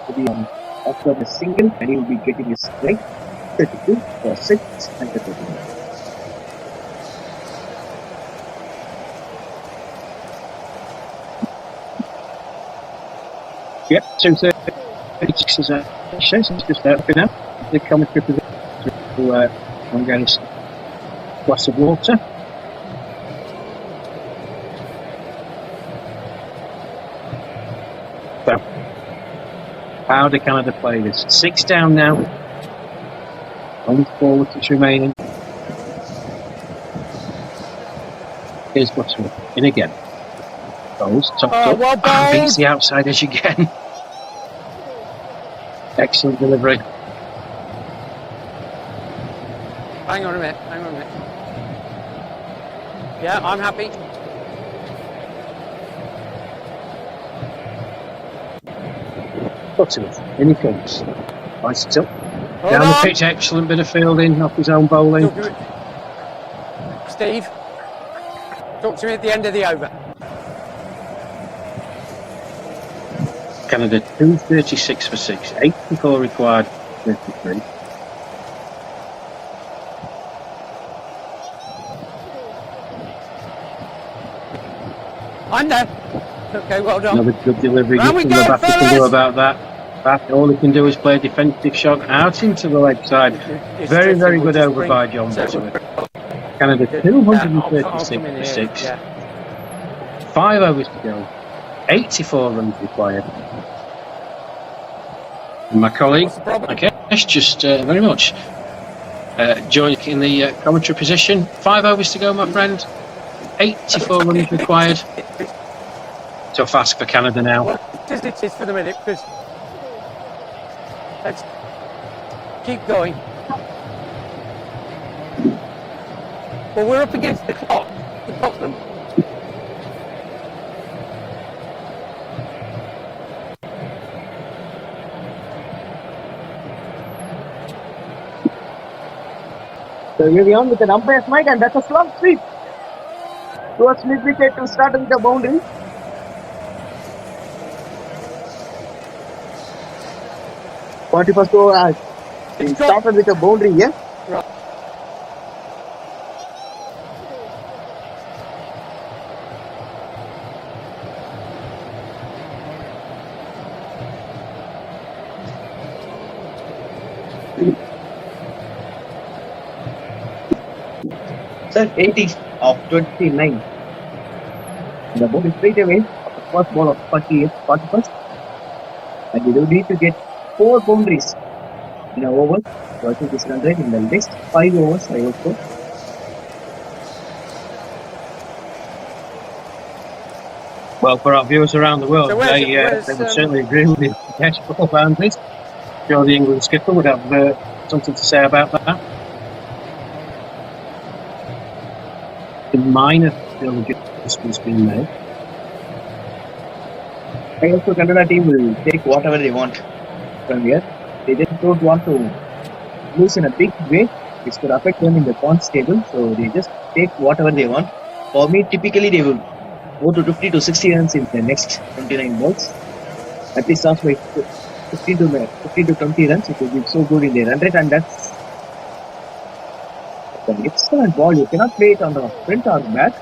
to be on after the single, and he will be getting his strike 32 for 6 and 39. Yep, 2:36 is a chase. It's just out for now. The commentary position to get his glass of water. So, how do Canada play this? 6 down now. Only 4 wickets remaining. Here's Butterworth in again. Goes, topped up, well and beats the outside edge again. Excellent delivery. Hang on a minute. Yeah, I'm happy. Butterworth, in he comes. Nice it up. Hold Down on. the pitch, excellent bit of fielding off his own bowling. Steve, talk to me at the end of the over. Canada 236 for 6, 84 required, 33. I'm there. Okay, well done. Another good delivery. Round we Nothing the go, batter can do fellas. about that. All he can do is play a defensive shot out into the leg side. It's Very, tricky, very we'll good just over bring- by John So- Butterworth. Canada I'll 236 come in for here, 6. yeah. 5 overs to go. 84 runs required. And my colleague, What's the problem? Akesh, just very much joined in the commentary position. 5 overs to go, my friend. 84 runs required. Tough ask for Canada now. Well, just it is for the minute, because let's keep going. Well, we're up against the clock. The problem. So here we are with an umpire's mic, and that's a slump sweep towards mid wicket to start with the boundary. First over, he started with a boundary here. Right. Sir, 80 of 29. The ball is straight away of the first ball of 41st. And you do need to get 4 boundaries in an over to achieve this run rate in the next 5 overs, I hope so. Well, for our viewers around the world, they would certainly agree with you. Yes, 4 boundaries. Sure, the England skipper would have something to say about that. The minor still adjustments being made. I also Canada team will take whatever they want from here. They just don't want to lose in a big way, which could affect them in the points table. So they just take whatever they want. For me, typically they will go to 50 to 60 runs in the next 29 balls. At least starts by 50 to 20 runs. It will be so good in the run rate, and that's an excellent ball. You cannot play it on the front or back.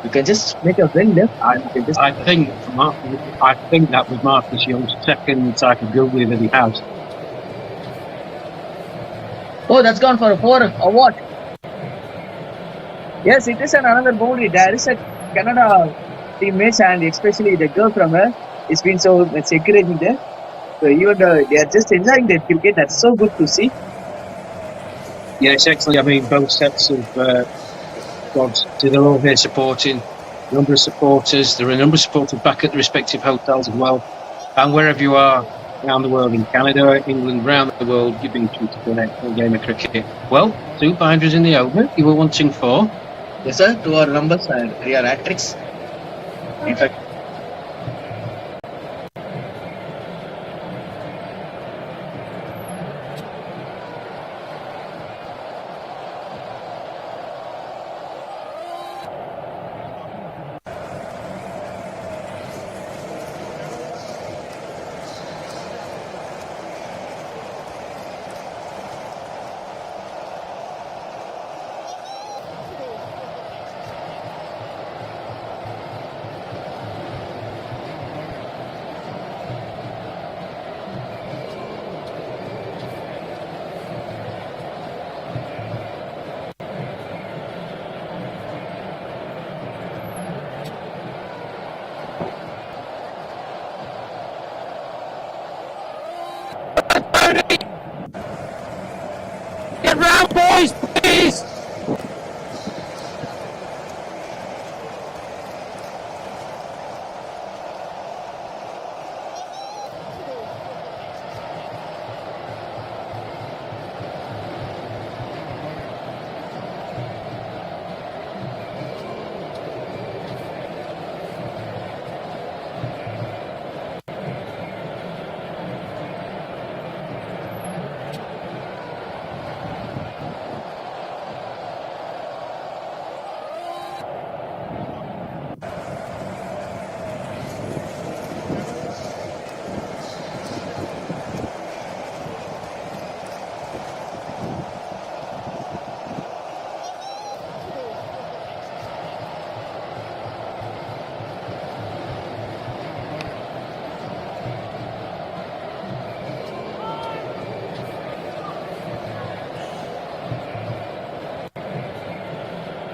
You can just make a well left. I think that was Marcus Young's second type of googly that he has. Oh, that's gone for a 4 or what? Yes, it is another boundary. There is a Canada teammates, and especially the girl from her, it's been so much encouraging there. So even they are just enjoying their cricket. That's so good to see. Yes, excellent. I mean, both sets of squads, they're all here supporting. A number of supporters. There are a number of supporters back at the respective hotels as well. And wherever you are around the world, in Canada, England, around the world, you've been treated to an excellent game of cricket. Well, 2 boundaries in the over. You were wanting 4. Yes, sir. 2 are numbers and 3 are hat-tricks. In fact, Get round, boys, please!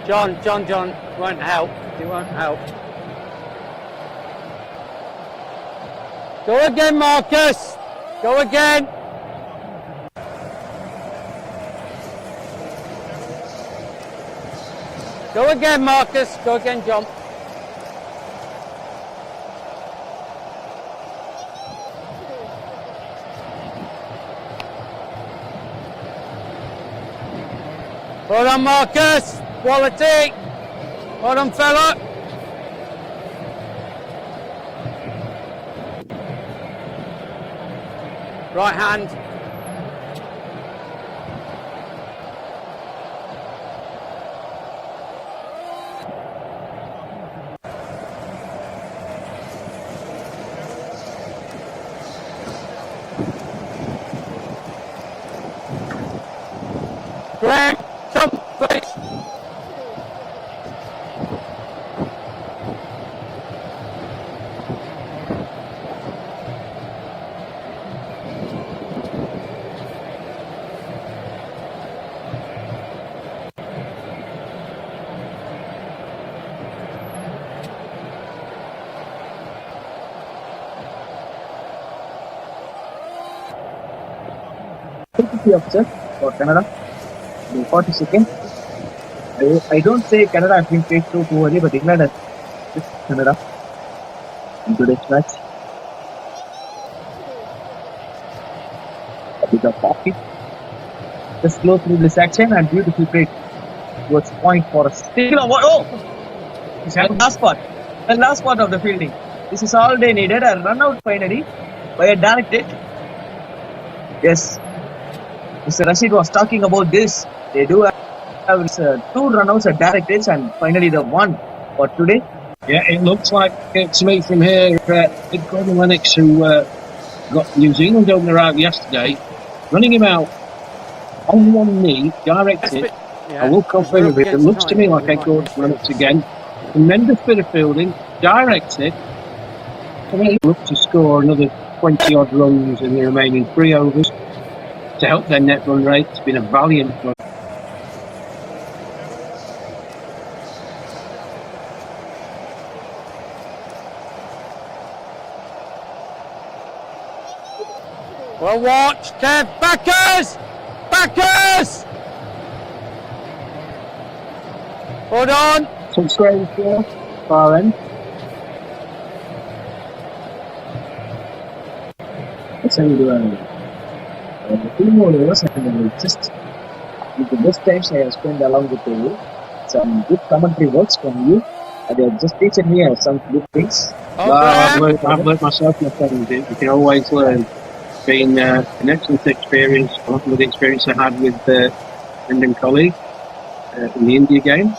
John, won't help. He won't help. Go again, Marcus. Go again. Go again, Marcus. Go again, John. Well done, Marcus. Quality. Well done, fella. Right hand. Greg, come, please. 50 upset for Canada. The 42nd. I don't say Canada has been faced too early, but England has faced Canada in today's match. A bit of hockey. Just flow through this action and beautiful play towards point for a steal. Oh! The last part of the fielding. This is all they needed. A run out finally by a direct hit. Yes, Mr. Rashid was talking about this. They do have 2 run-outs at direct hits and finally the one for today. Yeah, it looks like to me from here, Big Gordon Lennox, who got New Zealand opener out yesterday, running him out on one knee, directed. Yeah, I will confirm it. It looks to me like Ed Gordon Lennox again. Tremendous bit of fielding, directed. And they look to score another 20 odd runs in the remaining 3 overs to help their net run rate. It's been a valiant run. Well watched, Kev. Backers! Backers! Hold on. Some strange here, far end. Let's end a few more overs and just with the best times I have spent along with you. Some good commentary works from you. And they have just teaching me some good things. I've learned myself, my friend. You can always learn. Been an excellent experience, along with the experience I had with a friend and colleague in the India game.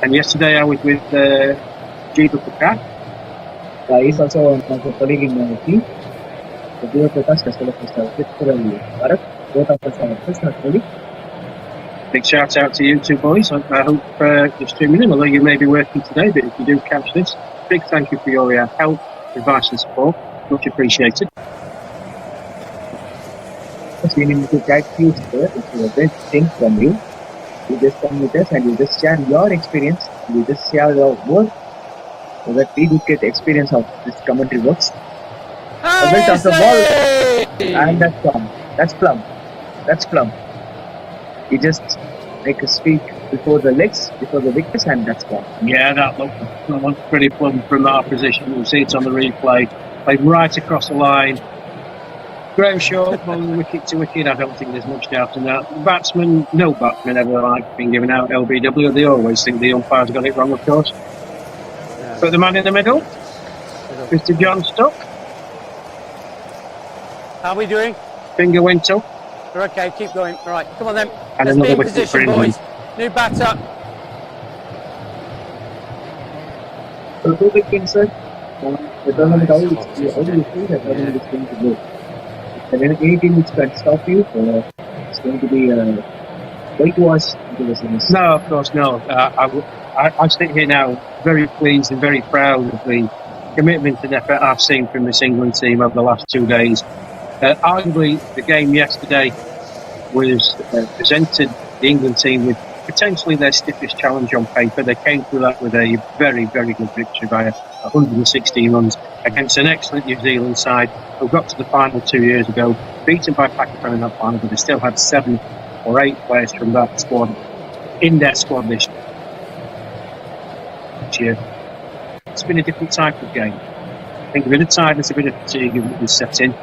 And yesterday I was with Jiva Prakash. He's also my colleague in the team. The Jiva Prakash as well as Mr. Victor Bharat. Both of us are personal colleagues. Big shout out to you two boys. I hope you're streaming in, although you may be working today, but if you do catch this, big thank you for your help, advice and support. Much appreciated. We need to catch you today. It's a great thing from you. You just come with us and you just share your experience. You just share your work so that we do get experience of this commentary works. A bit of the ball and that's plum. That's plum. That's plum. You just make a sweep before the legs, before the wickets, and that's plum. Yeah, that looked pretty plum from our position. You'll see it on the replay. Played right across the line. Graham Shaw, bowling wicket to wicket. I don't think there's much doubt in that. No batsman ever like being given out LBW. They always think the umpire's got it wrong, of course. Yeah. But the man in the middle, Mr. John Stuck. How are we doing? Finger went up. We're okay, keep going. Right, come on then. And let's another be in position, boys. New batter. So, 2 wickets, sir. The tournament, how do you see that tournament is going to go? If there is anything which can stop you, it's going to be whitewash into the series. No, of course, no. I sit here now very pleased and very proud of the commitment and effort I've seen from this England team over the last 2 days. Arguably, the game yesterday was presented the England team with potentially their stiffest challenge on paper. They came through that with a very, very good victory by 116 runs against an excellent New Zealand side who got to the final 2 years ago, beaten by Pakistan in that final, but they still had 7 or 8 players from that squad in their squad this year. It's been a different type of game. I think a bit of tiredness, a bit of fatigue was set in.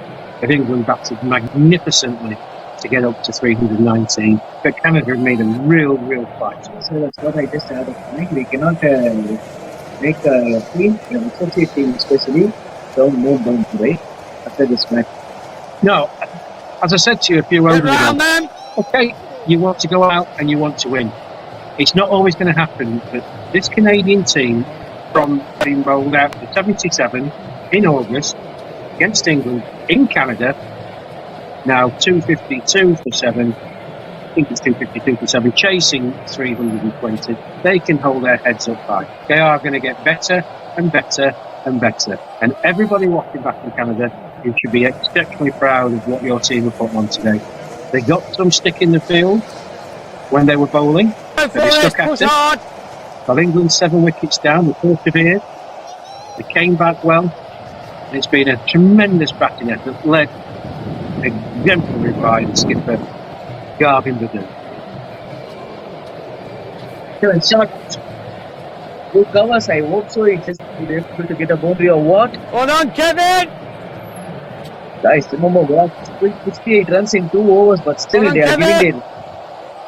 But England batted magnificently to get up to 319. But Canada have made a real fight. So that's what I just had of mind. We cannot make a team, an associate team especially, don't move down today after this match. No, as I said to you a few overs ago, okay, you want to go out and you want to win. It's not always going to happen, but this Canadian team, from being rolled out to 77 in August against England in Canada, now 252 for 7, I think it's 252 for 7, chasing 320, they can hold their heads up high. They are going to get better and better and better. And everybody watching back in Canada, you should be exceptionally proud of what your team have put on today. They got some stick in the field when they were bowling, but they stuck at it. While England 7 wickets down, they persevered. They came back well. It's been a tremendous batting effort, led exemplary by the skipper, Garvin Badoo. Shot. Good covers. I hope so. It's just able to get a boundary or what? Hold on, Kevin! Guys, remember what? 68 runs in 2 overs, but still Hold on, they are Kevin. giving it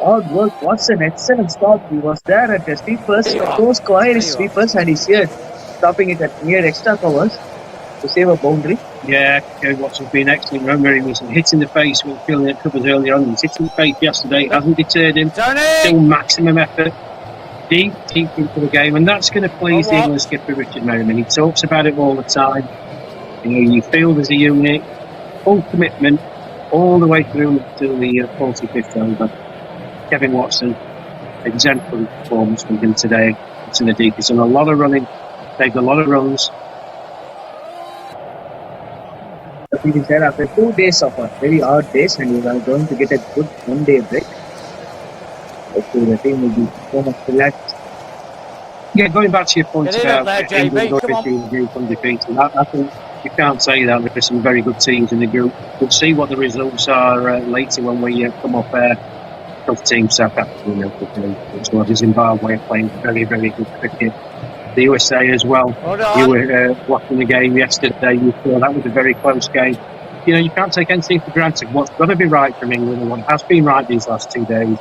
hard work. What's an excellent stop. He was there at the sweepers, those quiet sweepers, and he's here stopping it at near extra covers to save a boundary. Yeah, Kevin Watson's been excellent. Remember, he was hit in the face with filling it covers earlier on. He was hit in the face yesterday. Hasn't deterred him. Tony! Still maximum effort. Deep into the game, and that's going to please the England skipper Richard Merriman. He talks about it all the time. You field as a unit, full commitment all the way through to the 45th over. Kevin Watson, exemplary performance from him today. It's in the deep. He's done a lot of running, saved a lot of runs. He said after 2 days of very hard days, and you are going to get a good 1 day break. Hopefully the team will be so much relaxed. Yeah, going back to your point about there, England going through the group undefeated, I think you can't say that. There are some very good teams in the group. We'll see what the results are later when we come off tough teams. South Africa, as well as Zimbabwe playing very, very good cricket. The USA as well. You were watching the game yesterday. You saw that was a very close game. You know, you can't take anything for granted. What's got to be right from England and what has been right these last 2 days.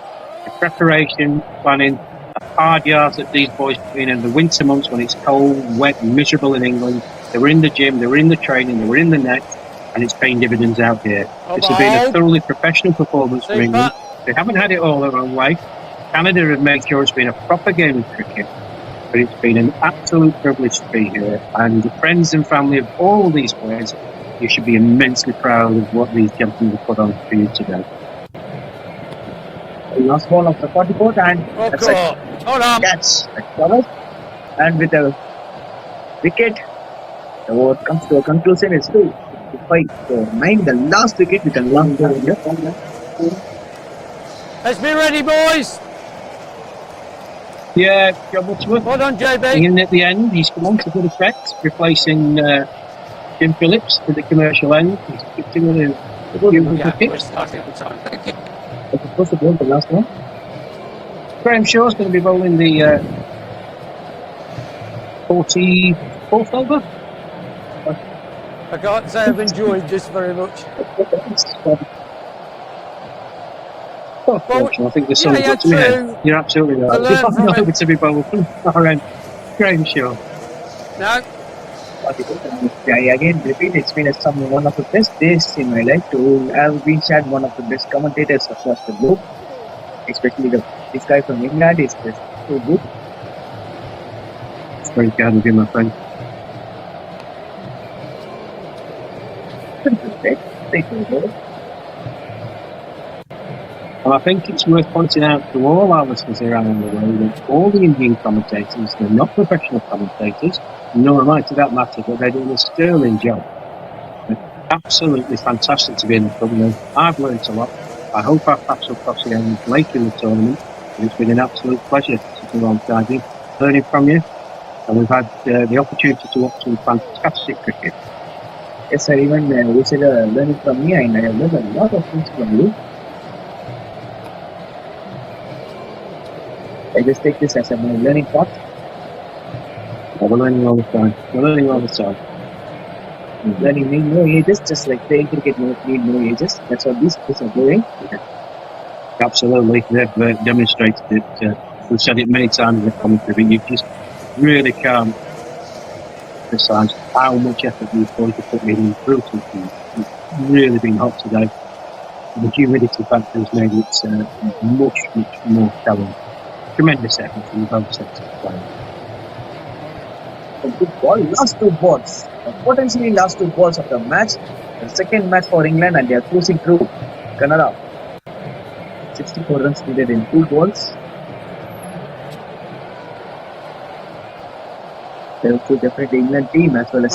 The preparation, planning, the hard yards that these boys put in the winter months when it's cold, wet, miserable in England. They were in the gym, they were in the training, they were in the net, and it's paying dividends out here. This has been a thoroughly professional performance for England. They haven't had it all their own way. Canada have made sure it's been a proper game of cricket, but it's been an absolute privilege to be here. And the friends and family of all these players, you should be immensely proud of what these gentlemen have put on for you today. Last ball of the 44th, and that's a catch. And with a wicket, the over comes to a conclusion. It's 2-5 for 9. The last wicket with a long ball. Let's be ready, boys! Yeah, John Woodsworth. Hold on, JB. In at the end, he's come on to good effect, replacing Jim Phillips at the commercial end. He's kicked in with a beautiful kick. It's supposed to bowl the last one. Graham Shaw's going to be bowling the 44th over. I can't say I've enjoyed this very much. I think the sun's got to be here. You're absolutely right. Not over to be bowled from our end. Graham Shaw. No. I again repeat, it's been one of the best days in my life to have been shared one of the best commentators across the globe. Especially this guy from England is just so good. It's very kind of you, my friend. And I think it's worth pointing out to all our listeners around the world that all the Indian commentators, they're not professional commentators, nor am I to that matter, but they're doing a sterling job. They're absolutely fantastic to be in the company. I've learned a lot. I hope our paths will cross again later in the tournament. It's been an absolute pleasure sitting alongside you, learning from you, and we've had the opportunity to watch some fantastic cricket. Yes, sir, even you said learning from me, and I have learned a lot of things from you. I just take this as my learning part. We're learning all the time. Learning need no ages, just like playing cricket need no ages. That's what these guys are doing. Absolutely. They've demonstrated it. We've said it many times in the commentary, but you just really can't emphasise how much effort these boys have put in through something. It's really been hot today. The humidity factor has made it much more challenging. Tremendous effort from both sets of players. A good ball, last 2 balls. Potentially last 2 balls of the match. The second match for England, and they are cruising through Canada. 64 runs needed in 2 balls. There are 2 definitely England team as well as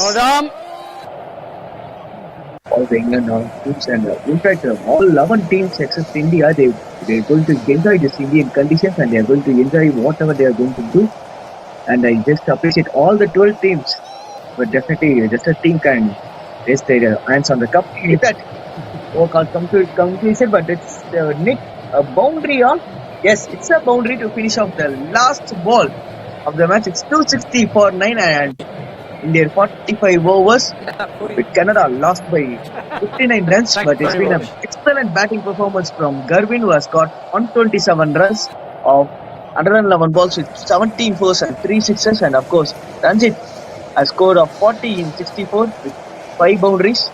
all the England teams, and in fact all 11 teams except India, they're going to enjoy this Indian conditions, and they're going to enjoy whatever they are going to do. And I just appreciate all the 12 teams but definitely just a team can raise their hands on the cup. With that, workout come to completion, but it's Nick a boundary on. Yes, it's a boundary to finish off the last ball of the match. It's 260 for 9, and in their 45 overs, with Canada lost by 59 runs, but it's been an excellent batting performance from Garvin, who has got 127 runs of 111 balls with 17 fours and 3 sixes, and of course, Ranjit has scored of 40 in 64 with 5 boundaries.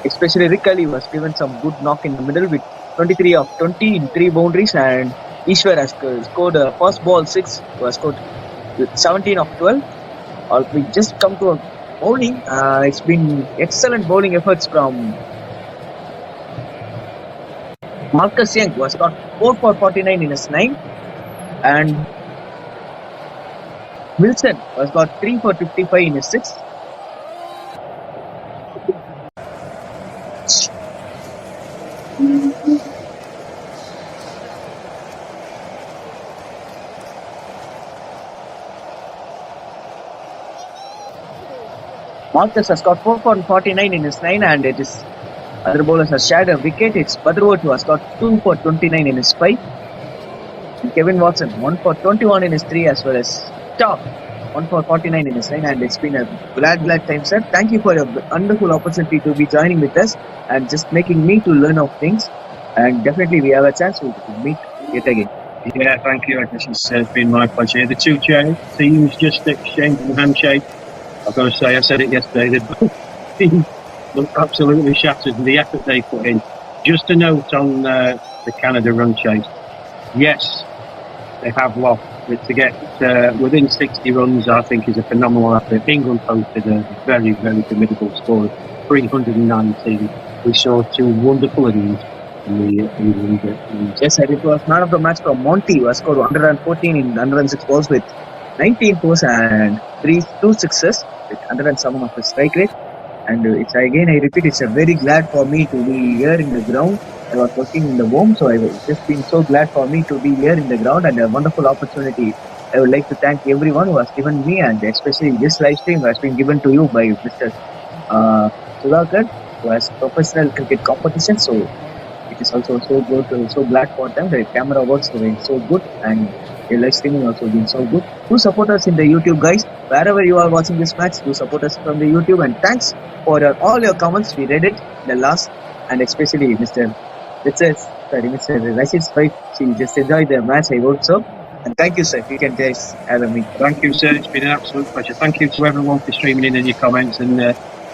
Especially Rick Ali was given some good knock in the middle with 23 of 20 in 3 boundaries, and Ishwar has scored a first ball 6, who has scored with 17 of 12. We just come to a bowling. It's been excellent bowling efforts from Marcus Young, who has got 4 for 49 in his 9, and Wilson has got 3 for 55 in his 6. Marcus has got 4 for 49 in his 9, and it is other bowlers have shared a wicket. It's Badrwood who has got 2 for 29 in his 5. And Kevin Watson 1 for 21 in his 3, as well as Top 1 for 49 in his 9. And it's been a glad time, sir. Thank you for your wonderful opportunity to be joining with us and just making me to learn of things. And definitely we have a chance to meet yet again. Yeah, thank you. It's been my pleasure. The two teams just exchanging a handshake. I've got to say, I said it yesterday, they both teams look absolutely shattered in the effort they put in. Just a note on the Canada run chase. Yes, they have lost, but to get within 60 runs, I think, is a phenomenal effort. England posted a very, very formidable score of 319. We saw 2 wonderful innings in the England. Yes, sir, it was man of the match from Monty, who has scored 114 in 106 balls with 19 fours and 2 sixes with 107 of the strike rate. And it's again, I repeat, it's a very glad for me to be here in the ground. I was working in the home, so it's just been so glad for me to be here in the ground, and a wonderful opportunity. I would like to thank everyone who has given me, and especially this live stream has been given to you by Mr. Sudhakar, who has professional cricket competition. So it is also so good, so glad for them. The camera works so good, and the live streaming also been so good. Do support us in the YouTube, guys. Wherever you are watching this match, do support us from the YouTube. And thanks for all your comments. We read it the last, and especially Mr. Rashid's wife. She just enjoyed the match, I hope so. And thank you, sir. You can just have me. Thank you, sir. It's been an absolute pleasure. Thank you to everyone for streaming in and your comments. And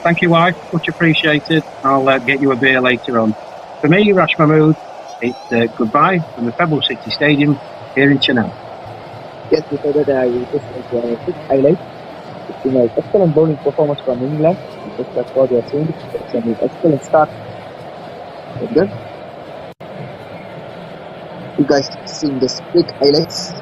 thank you, wife. Much appreciated. I'll get you a beer later on. For me, Rash Mahmood, it's goodbye from the Pebble City Stadium here in Chennai. Yes, before that, I will just make a quick highlight. It's been an excellent bowling performance from England. That's what we are seeing. It's an excellent start. Good. You guys seeing this quick highlights.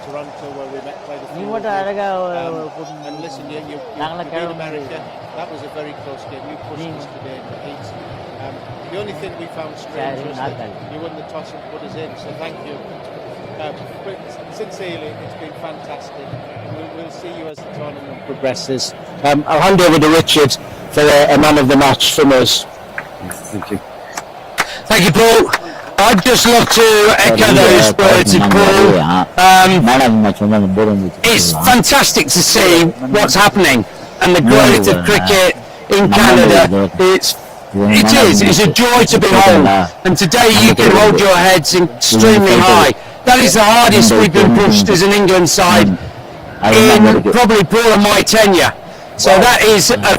Toronto where we played a நீ few. மட்டும் அழகா And listen, you beat America. That was a very close game. You pushed us today to 8. The only thing we found strange was that you won the toss and put us in. So thank you. Sincerely, it's been fantastic. We'll see you as the tournament progresses. I'll hand over to Richard for a man of the match from us. Thank you. Thank you, Paul. I'd just love to echo those words of Paul. It's fantastic to see what's happening and the growth of cricket in Canada. It's a joy to behold. And today you can hold your heads extremely high. That is the hardest we've been pushed as an England side in probably Paul and my tenure. So that is a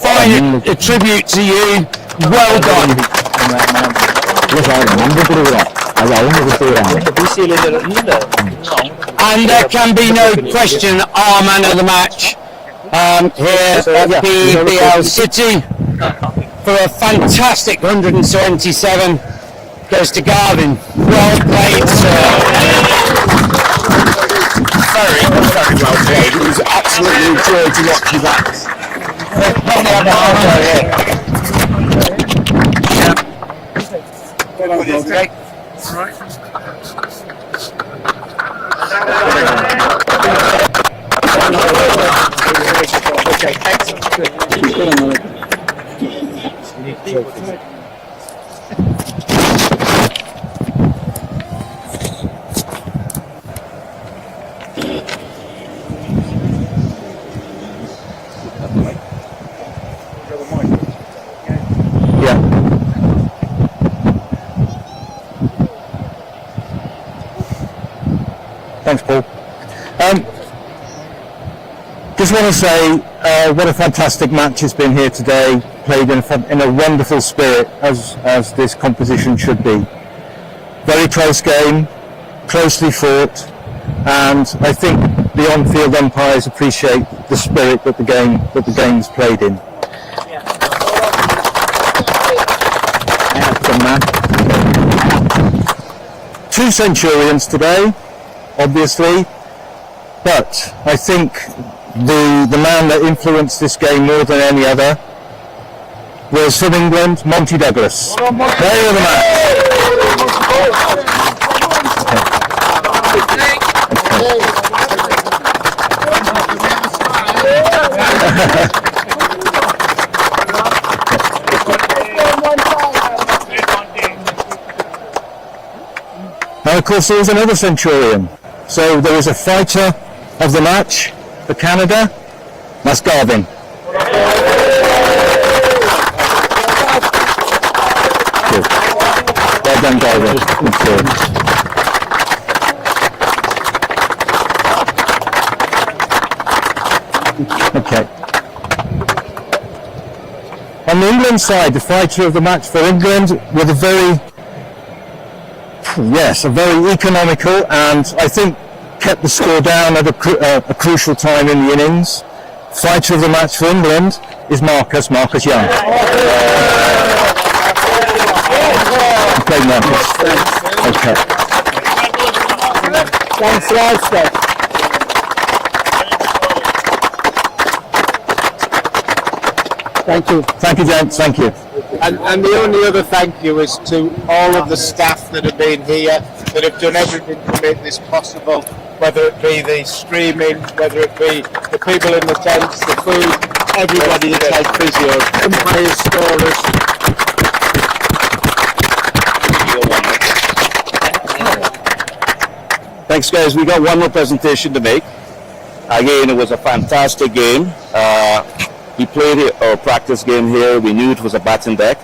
fine tribute to you. Well done. And there can be no question our man of the match here at BBL City for a fantastic 177 goes to Garvin. Well played, sir. Very well played. It was absolutely a joy to watch you back. Thanks, Paul. Just want to say what a fantastic match it's been here today, played in a wonderful spirit, as this composition should be. Very close game, closely fought, and I think the on-field umpires appreciate the spirit that the game's played in. Two centurions today, obviously, but I think the man that influenced this game more than any other was from England, Monty Douglas. There are the man. And of course there was another centurion. So there was a fighter of the match for Canada. That's Garvin. Good. Well done, Garvin. Good. Okay. On the England side, the fighter of the match for England with a very economical and I think kept the score down at a crucial time in the innings. Fighter of the match for England is Marcus Young. Okay, Marcus. Okay. Thanks, Leicester. Thank you. Thank you, gents. Thank you. And the only other thank you is to all of the staff that have been here, that have done everything to make this possible, whether it be the streaming, whether it be the people in the tents, the food, everybody that's had physios, umpires, scorers. Thanks, guys. We got one more presentation to make. Again, it was a fantastic game. We played our practice game here. We knew it was a batting deck.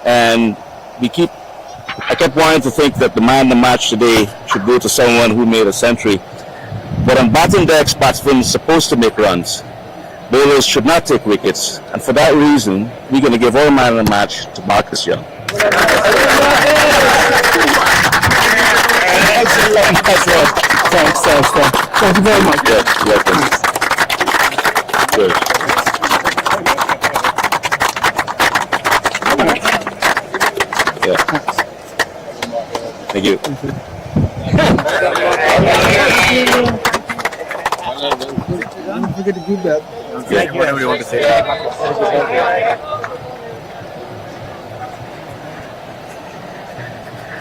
And I kept wanting to think that the man of the match today should go to someone who made a century. But on batting decks, batsmen are supposed to make runs. Bowlers should not take wickets. And for that reason, we're going to give our man of the match to Marcus Young. Thanks. Thank you very much. Good. Yeah. Thank you. Don't forget to give that. Whatever you want to say.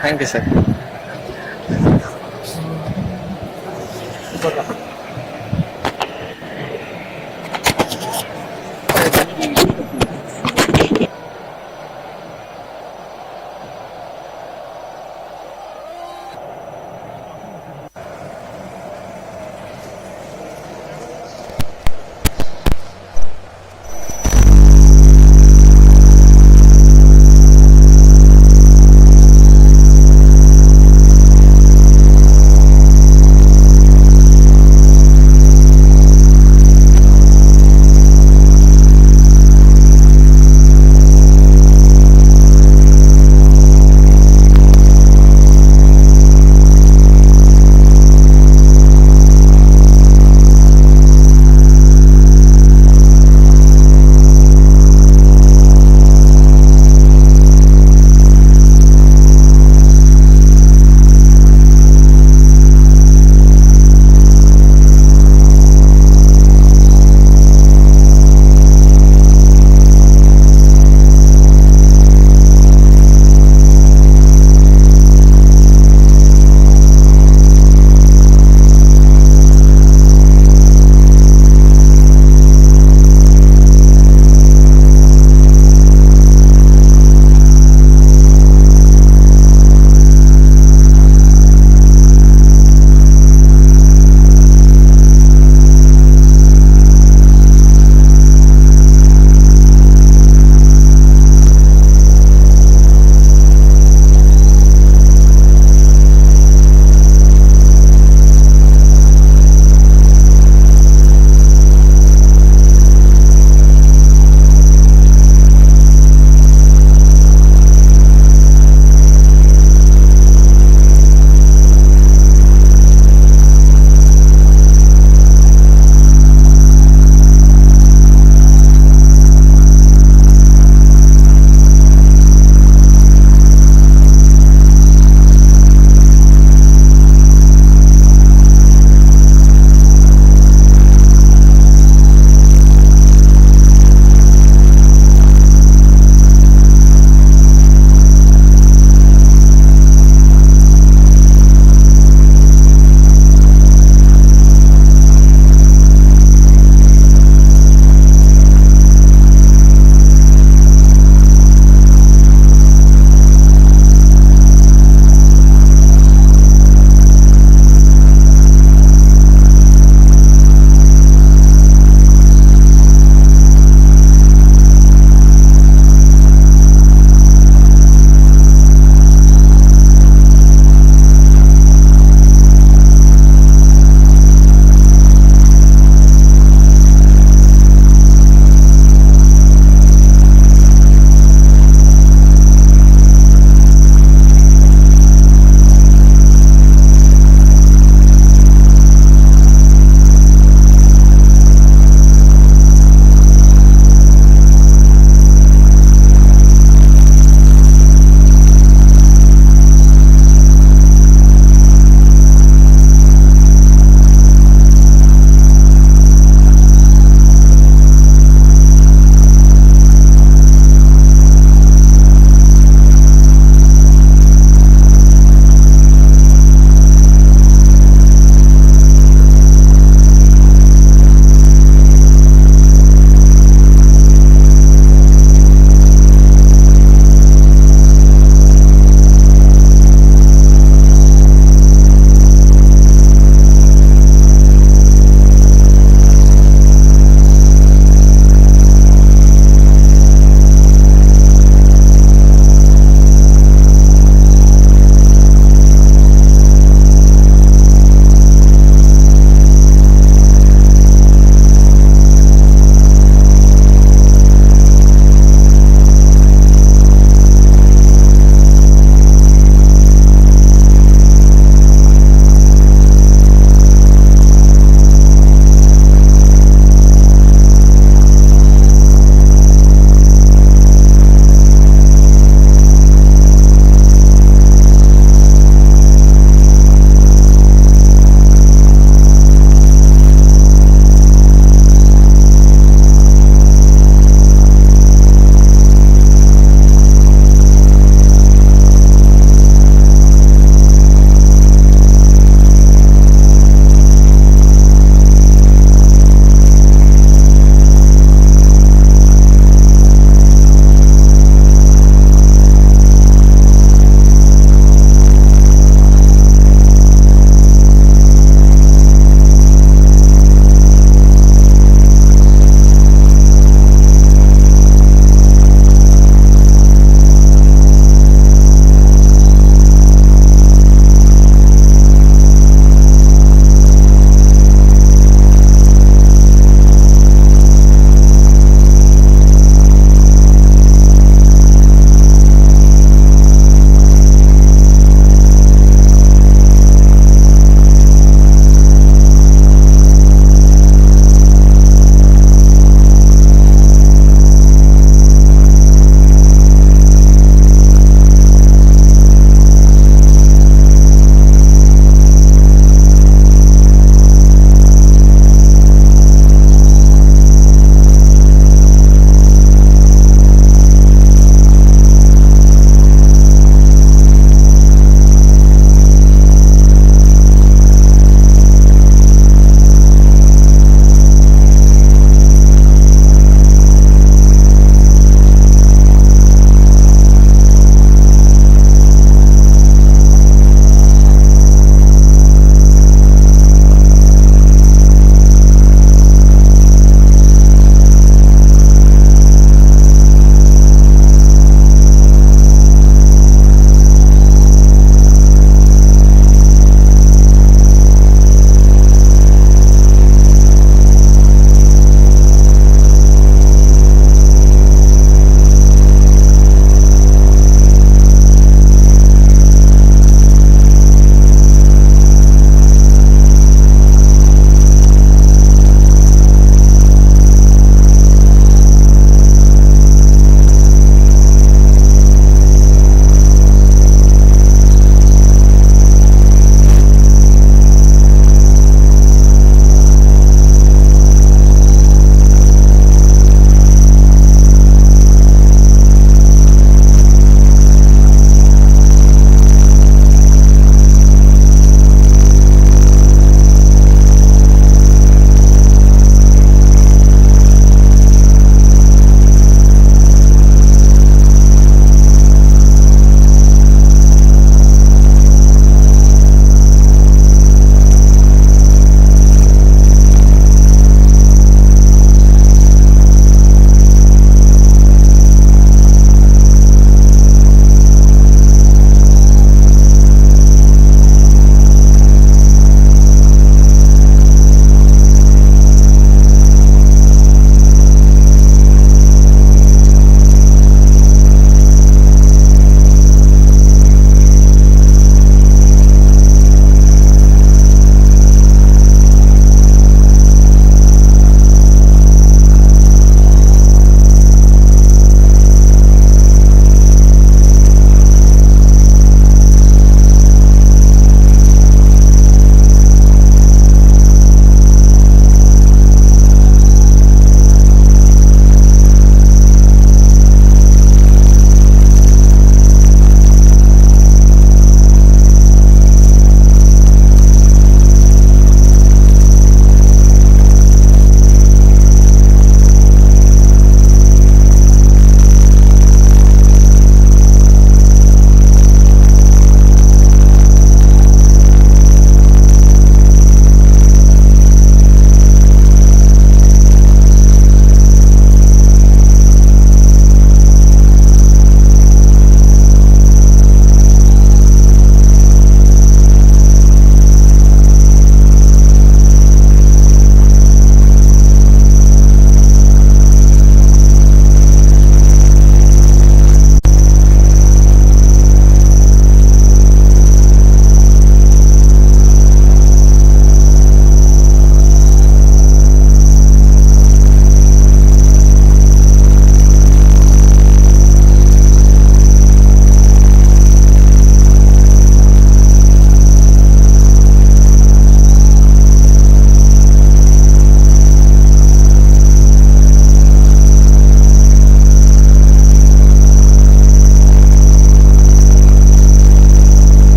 Thank you, sir.